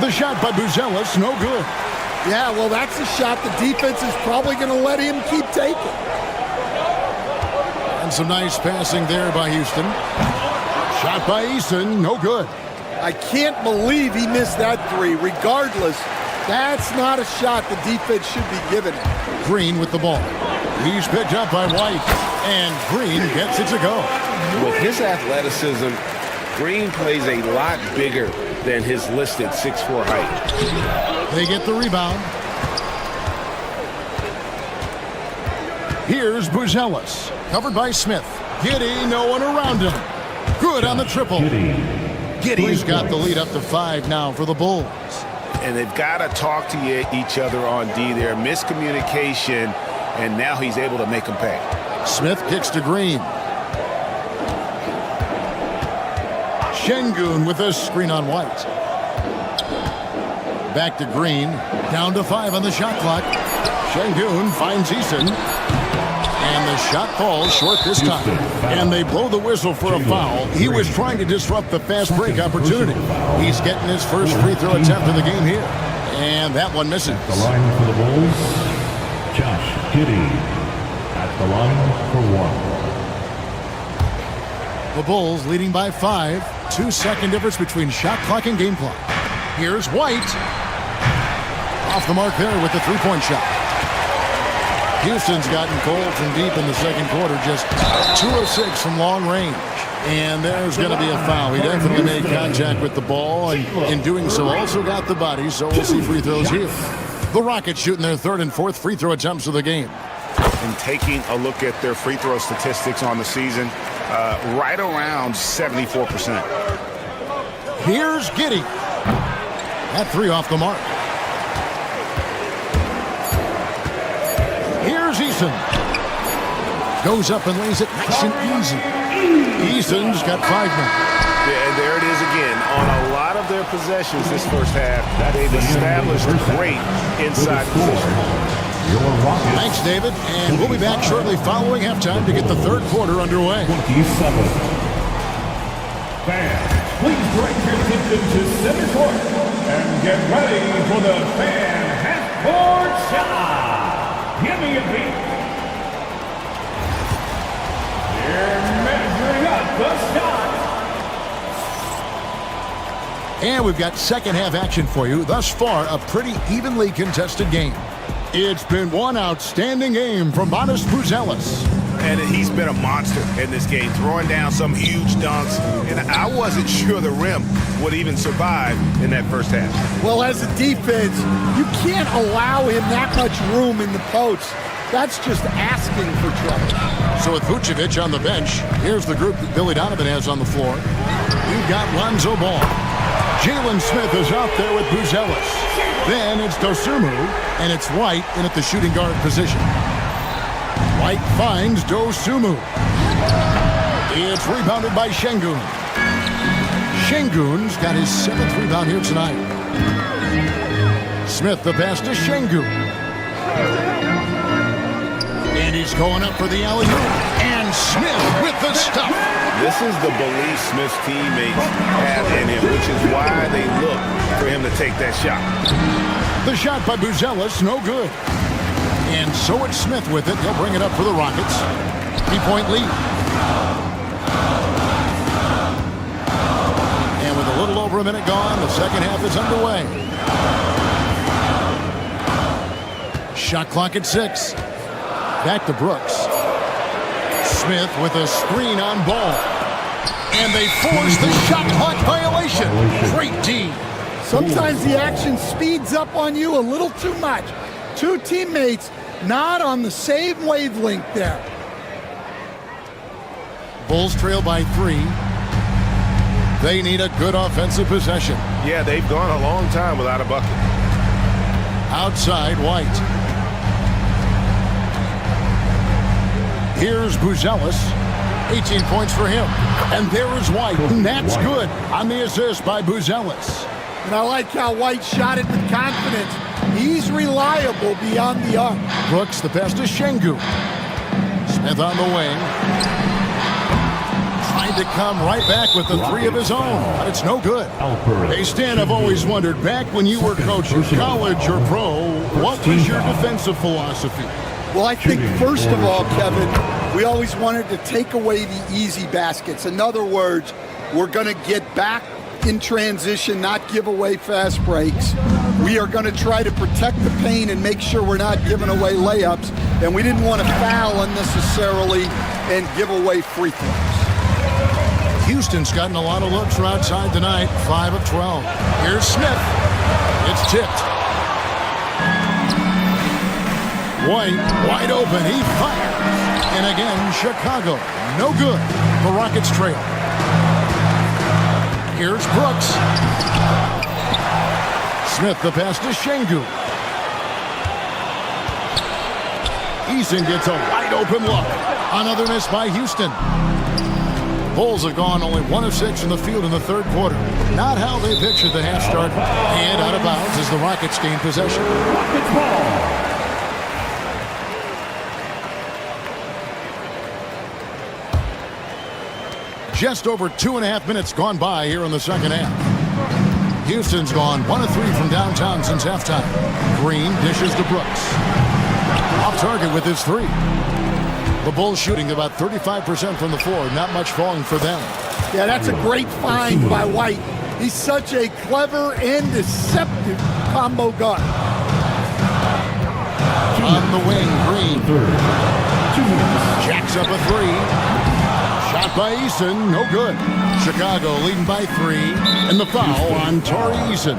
The shot by Buzelis, no good. Yeah, well, that's a shot the defense is probably going to let him keep taking. And some nice passing there by Houston. Shot by Eason, no good. I can't believe he missed that three. Regardless, that's not a shot the defense should be giving him. Green with the ball. He's picked up by White, and Green gets it to go. With his athleticism, Green plays a lot bigger than his listed 6'4" height. They get the rebound. Here's Buzelis, covered by Smith. Giddey, no one around him. Good on the triple. Giddey's got the lead up to 5 now for the Bulls. And they've got to talk to each other on D there. Miscommunication, and now he's able to make them pay. Smith kicks to Green. Şengün with a screen on White. Back to Green. Down to 5 on the shot clock. Şengün finds Eason. And the shot falls short this time. And they blow the whistle for a foul. He was trying to disrupt the fast break opportunity. He's getting his first free throw attempt of the game here. And that one misses. The line for the Bulls, Josh Giddey at the line for 1. The Bulls leading by 5. 2-second difference between shot clock and game clock. Here's White. Off the mark there with the three-point shot. Houston's gotten cold from deep in the second quarter, just 2 of 6 from long range. And there's going to be a foul. He definitely made contact with the ball, and in doing so also got the body, so we'll see free throws here. The Rockets shooting their 3rd and 4th free throw attempts of the game. And taking a look at their free throw statistics on the season, right around 74%. Here's Giddey. That 3 off the mark. Here's Eason. Goes up and lays it nice and easy. Eason's got 5 now. Yeah, and there it is again. On a lot of their possessions this first half, they've established great inside position. Thanks, David. And we'll be back shortly following halftime to get the 3rd quarter underway. 27. Fans, please direct your attention to center court and get ready for the fan half-court shot. Give me a beat. They're measuring up the shot. And we've got second half action for you. Thus far, a pretty evenly contested game. It's been one outstanding game from Modest Buzelis. And he's been a monster in this game, throwing down some huge dunks. And I wasn't sure the rim would even survive in that first half. Well, as a defense, you can't allow him that much room in the post. That's just asking for trouble. So with Vucevic on the bench, here's the group that Billy Donovan has on the floor. We've got Lonzo Ball. Jalen Smith is out there with Buzelis. Then it's Dosumu, and it's White in at the shooting guard position. White finds Dosumu. It's rebounded by Şengün. Şengün's got his 7th rebound here tonight. Smith the pass to Şengün. And he's going up for the alley-oop. And And Smith with the stuff. This is the belief Smith's teammates have in him, which is why they look for him to take that shot. The shot by Buzelis, no good. And so it's Smith with it. He'll bring it up for the Rockets. 3-point lead. And with a little over a minute gone, the second half is underway. Shot clock at 6. Back to Brooks. Smith with a screen on Ball. And they force the shot clock violation. Great D. Sometimes the action speeds up on you a little too much. Two teammates not on the same wavelength there. Bulls trail by 3. They need a good offensive possession. Yeah, they've gone a long time without a bucket. Outside, White. Here's Buzelis. 18 points for him. And there is White. And that's good on the assist by Buzelis. And I like how White shot it with confidence. He's reliable beyond the arc. Brooks, the pass to Şengün. Smith on the wing. Trying to come right back with the 3 of his own, but it's no good. Hey, Stan, I've always wondered, back when you were coaching, college or pro, what was your defensive philosophy? Well, I think, first of all, Kevin, we always wanted to take away the easy baskets. In other words, we're going to get back in transition, not give away fast breaks. We are going to try to protect the paint and make sure we're not giving away layups. And we didn't want to foul unnecessarily and give away free throws. Houston's gotten a lot of looks from outside tonight, 5 of 12. Here's Smith. It's tipped. White, wide open, he fires. And again, Chicago, no good. The Rockets trail. Here's Brooks. Smith, the pass to Şengün. Eason gets a wide open look. Another miss by Houston. Bulls have gone only 1 of 6 in the field in the third quarter. Not how they pictured the half start. And out of bounds as the Rockets gain possession. Rockets ball. Just over 2.5 minutes gone by here in the second half. Houston's gone 1 of 3 from downtown since halftime. Green dishes to Brooks. Off target with his 3. The Bulls shooting about 35% from the floor. Not much falling for them. Yeah, that's a great find by White. He's such a clever and deceptive combo guard. On the wing, Green. Jacks up a 3. Shot by Eason, no good. Chicago leading by 3. And the foul on Tari Eason.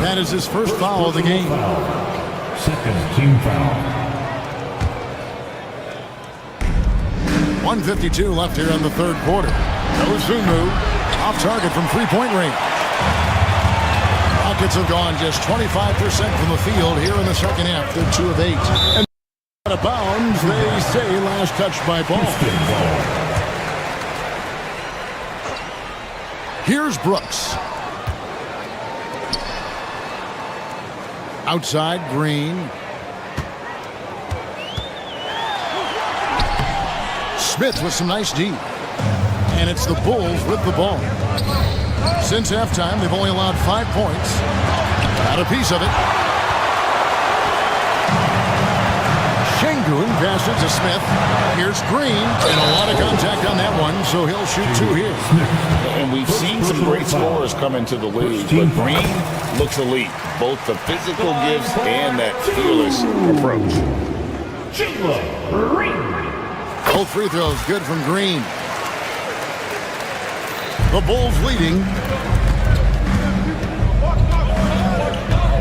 That is his first foul of the game. Second team foul. 1:52 left here in the third quarter. Ozunu off target from 3-point range. Rockets have gone just 25% from the field here in the second half. They're 2 of 8. And out of bounds, they say last touch by Ball. Here's Brooks. Outside, Green. Smith with some nice D. And it's the Bulls with the ball. Since halftime, they've only allowed 5 points. Got a piece of it. Şengün passes to Smith. Here's Green. And a lot of contact on that one, so he'll shoot 2 here. And we've seen some great scorers come into the league, but Green looks elite. Both the physical gifts and that fearless approach. Both free throws good from Green. The Bulls leading.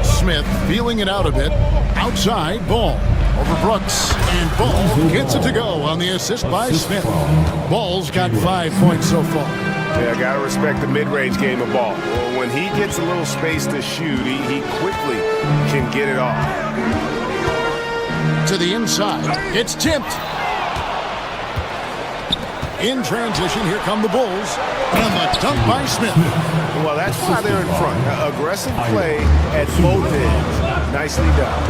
Smith feeling it out a bit. Outside, Ball. Over Brooks. And Ball gets it to go on the assist by Smith. Ball's got 5 points so far. Yeah, I gotta respect the mid-range game of Ball. Well, when he gets a little space to shoot, he quickly can get it off. To the inside. It's tipped. In transition, here come the Bulls. And the dunk by Smith. Well, that's why they're in front. Aggressive play at both ends. Nicely done.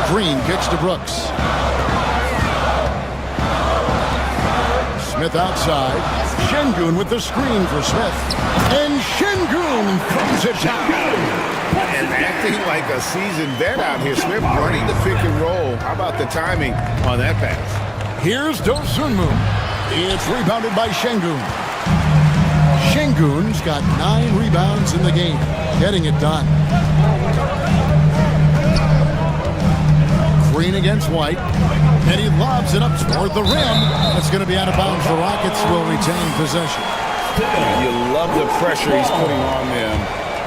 Green kicks to Brooks. Smith outside. Şengün with the screen for Smith. And Şengün throws it down. And acting like a seasoned vet out here. Smith running the pick and roll. How about the timing on that pass? Here's Dosunmu. It's rebounded by Şengün. Şengün's got 9 rebounds in the game, getting it done. Green against White, and he lobs it up toward the rim. It's going to be out of bounds. The Rockets will retain possession. You love the pressure he's putting on them.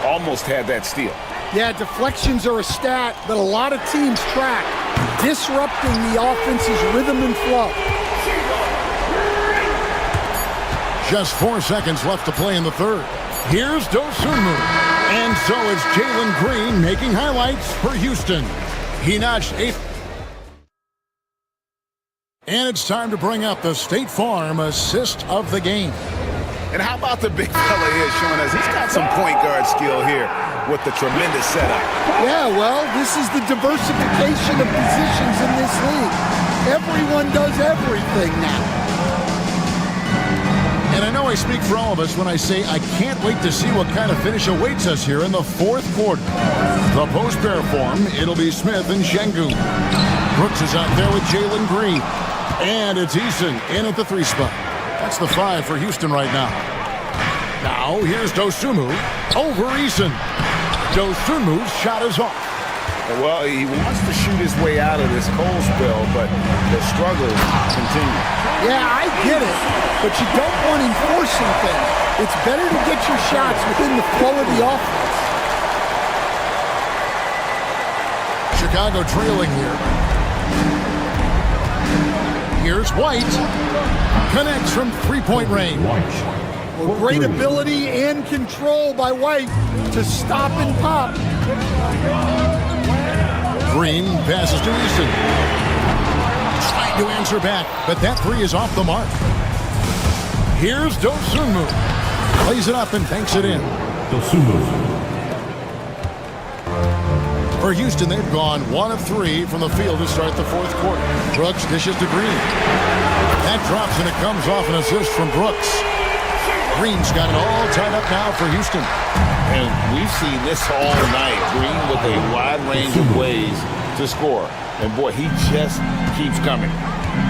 Almost had that steal. Yeah, deflections are a stat that a lot of teams track, disrupting the offense's rhythm and flow. Just 4 seconds left to play in the third. Here's Dosunmu. And so it's Jalen Green making highlights for Houston. He notched 8. And it's time to bring up the State Farm assist of the game. And how about the big fella here showing us he's got some point guard skill here with the tremendous setup. Yeah, well, this is the diversification of positions in this league. Everyone does everything now. And I know I speak for all of us when I say I can't wait to see what kind of finish awaits us here in the fourth quarter. The post-pair form, it'll be Smith and Şengün. Brooks is out there with Jalen Green. And it's Eason in at the 3 spot. That's the 5 for Houston right now. Now, here's Dosunmu over Eason. Dosunmu's shot is off. Well, he wants to shoot his way out of this cold spell, but the struggles continue. Yeah, I get it, but you don't want him forcing things. It's better to get your shots within the flow of the offense. Chicago trailing here. Here's White. Connects from 3-point range. Well, great ability and control by White to stop and pop. Green passes to Eason. Trying to answer back, but that 3 is off the mark. Here's Dosunmu. Plays it up and banks it in. Dosunmu. For Houston, they've gone 1 of 3 from the field to start the fourth quarter. Brooks dishes to Green. That drops and it comes off an assist from Brooks. Green's got it all tied up now for Houston. And we've seen this all night. Green with a wide range of ways to score. And boy, he just keeps coming.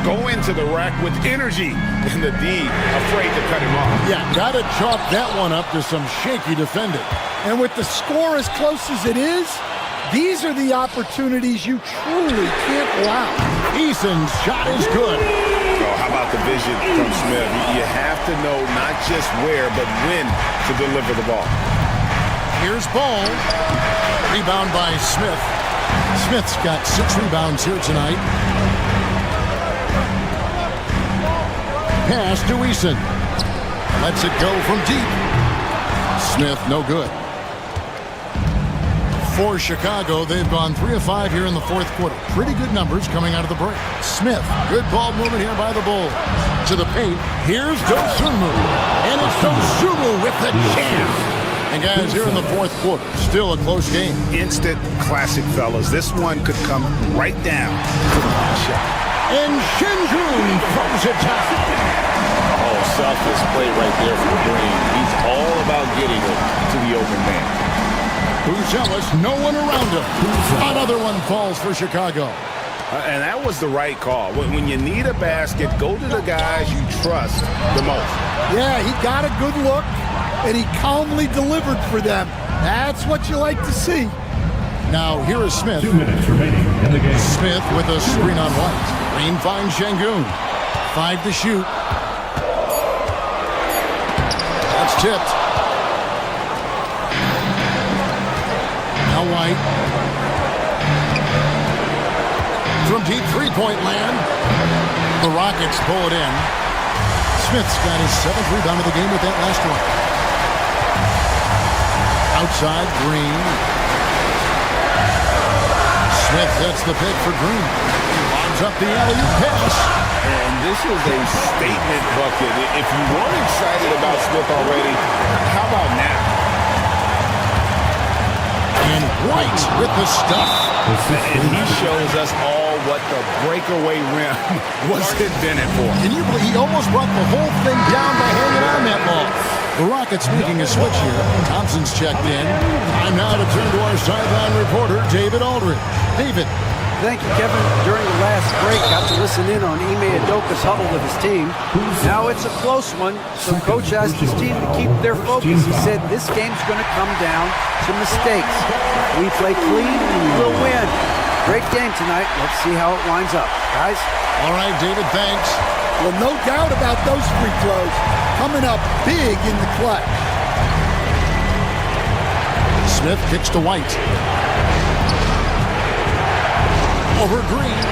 Go into the rack with energy. And the D afraid to cut him off. Yeah, got to chalk that one up to some shaky defending. And with the score as close as it is, these are the opportunities you truly can't allow. Eason's shot is good. Oh, how about the vision from Smith? You have to know not just where, but when to deliver the ball. Here's Ball. Rebound by Smith. Smith's got 6 rebounds here tonight. Pass to Eason. Lets it go from deep. Smith, no good. For Chicago, they've gone 3 of 5 here in the fourth quarter. Pretty good numbers coming out of the break. Smith, good ball movement here by the Bulls. To the paint, here's Dosunmu. And it's Dosunmu with the jam. And guys, here in the fourth quarter, still a close game. Instant classic, fellas. This one could come right down to the last shot. And Şengün throws it down. Oh, selfless play right there for Green. He's all about getting it to the open man. Buzelis, no one around him. Another one falls for Chicago. And that was the right call. When you need a basket, go to the guys you trust the most. Yeah, he got a good look, and he calmly delivered for them. That's what you like to see. Now, here is Smith. 2 minutes remaining in the game. Smith with a screen on White. Green finds Şengün. 5 to shoot. That's tipped. Now White. From deep 3-point land. The Rockets pull it in. Smith's got his 7th rebound of the game with that last one. Outside, Green. Smith gets the pick for Green. Lines up the alley-oop pass. And this is a statement bucket. If you weren't excited about Smith already, how about now? And White with the stuff. And he shows us all what the breakaway rim was invented for. Can you believe he almost brought the whole thing down by hanging on that ball? The Rockets making a switch here. Thompson's checked in. Time now to turn to our sideline reporter, David Aldridge. David. Thank you, Kevin. During the last break, got to listen in on Ime Udoka's huddle with his team. Now it's a close one, so Coach asked his team to keep their focus. He said this game's going to come down to mistakes. If we play clean, we'll win. Great game tonight. Let's see how it winds up. Guys? All right, David, thanks. Well, no doubt about those free throws coming up big in the clutch. Smith kicks to White. Over Green.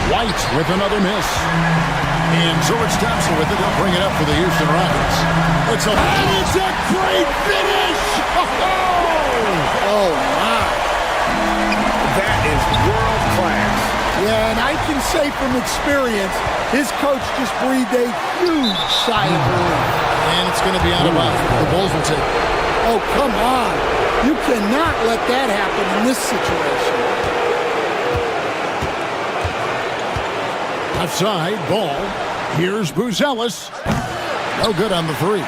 White with another miss. And George Thompson with it. He'll bring it up for the Houston Rockets. It's a great finish! Oh, my. That is world class. Yeah, and I can say from experience, his coach just breathed a huge sigh of relief. And it's going to be out of bounds. The Bulls will take it. Oh, come on. You cannot let that happen in this situation. Left side, ball. Here's Buzelis. No good on the three.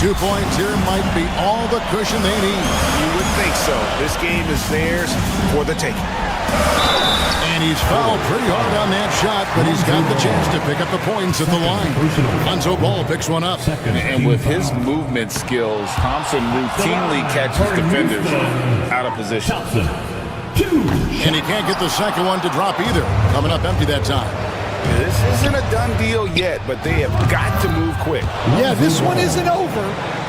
2 points here might be all the cushion they need. You would think so. This game is theirs for the taking. And he's fouled pretty hard on that shot, but he's got the chance to pick up the points at the line. Lonzo Ball picks one up. And with his movement skills, Thompson routinely catches defenders out of position. And he can't get the second one to drop either. Coming up empty that time. This isn't a done deal yet, but they have got to move quick. Yeah, this one isn't over,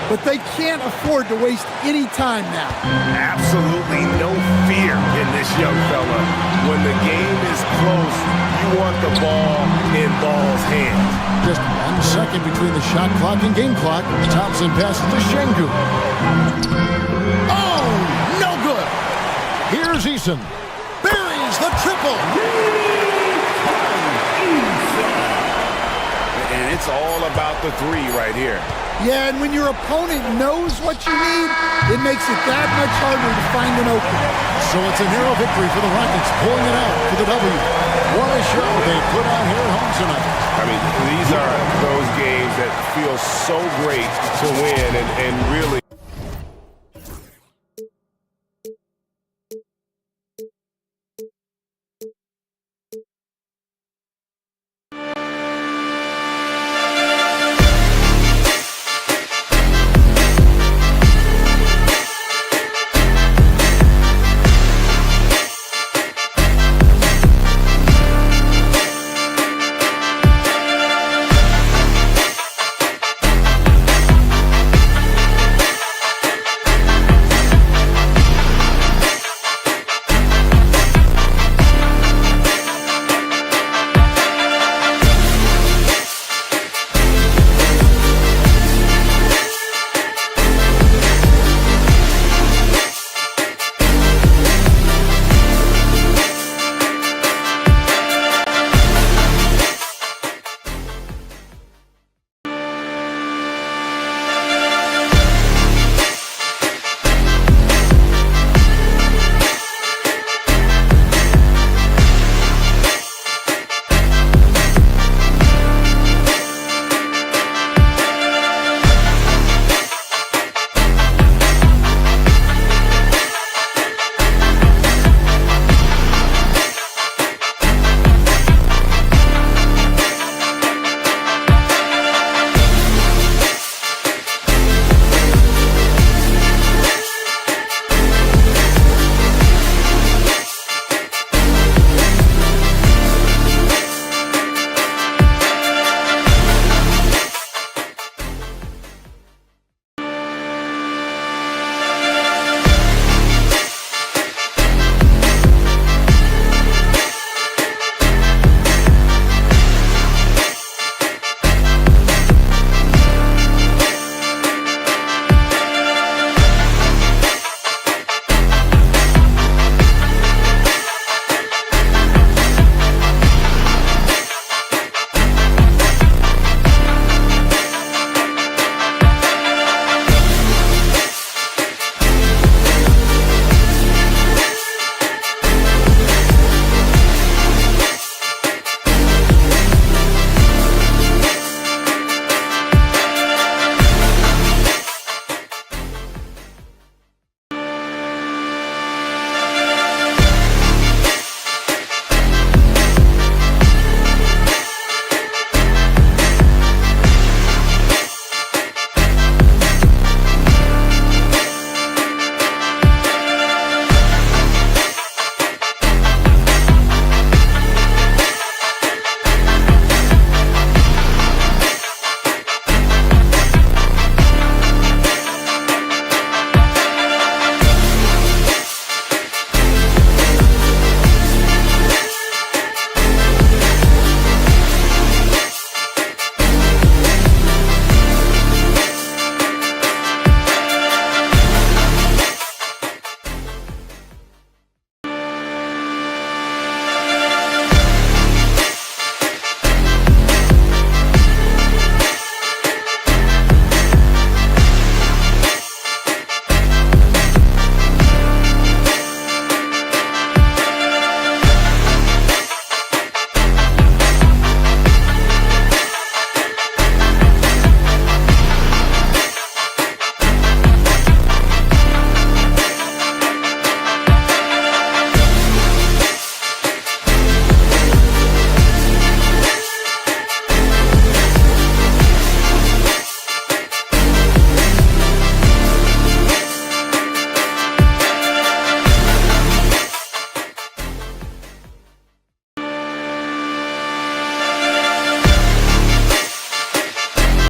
but they can't afford to waste any time now. Absolutely no fear in this young fella. When the game is close, you want the ball in Ball's hands. Just 1 second between the shot clock and game clock. Thompson passes to Şengün. Oh, no good. Here's Eason. Buries the triple. And it's all about the three right here. Yeah, and when your opponent knows what you need, it makes it that much harder to find an opening. So it's a narrow victory for the Rockets, pulling it out for the W. What a show they put on here at home tonight. I mean, these are those games that feel so great to win and really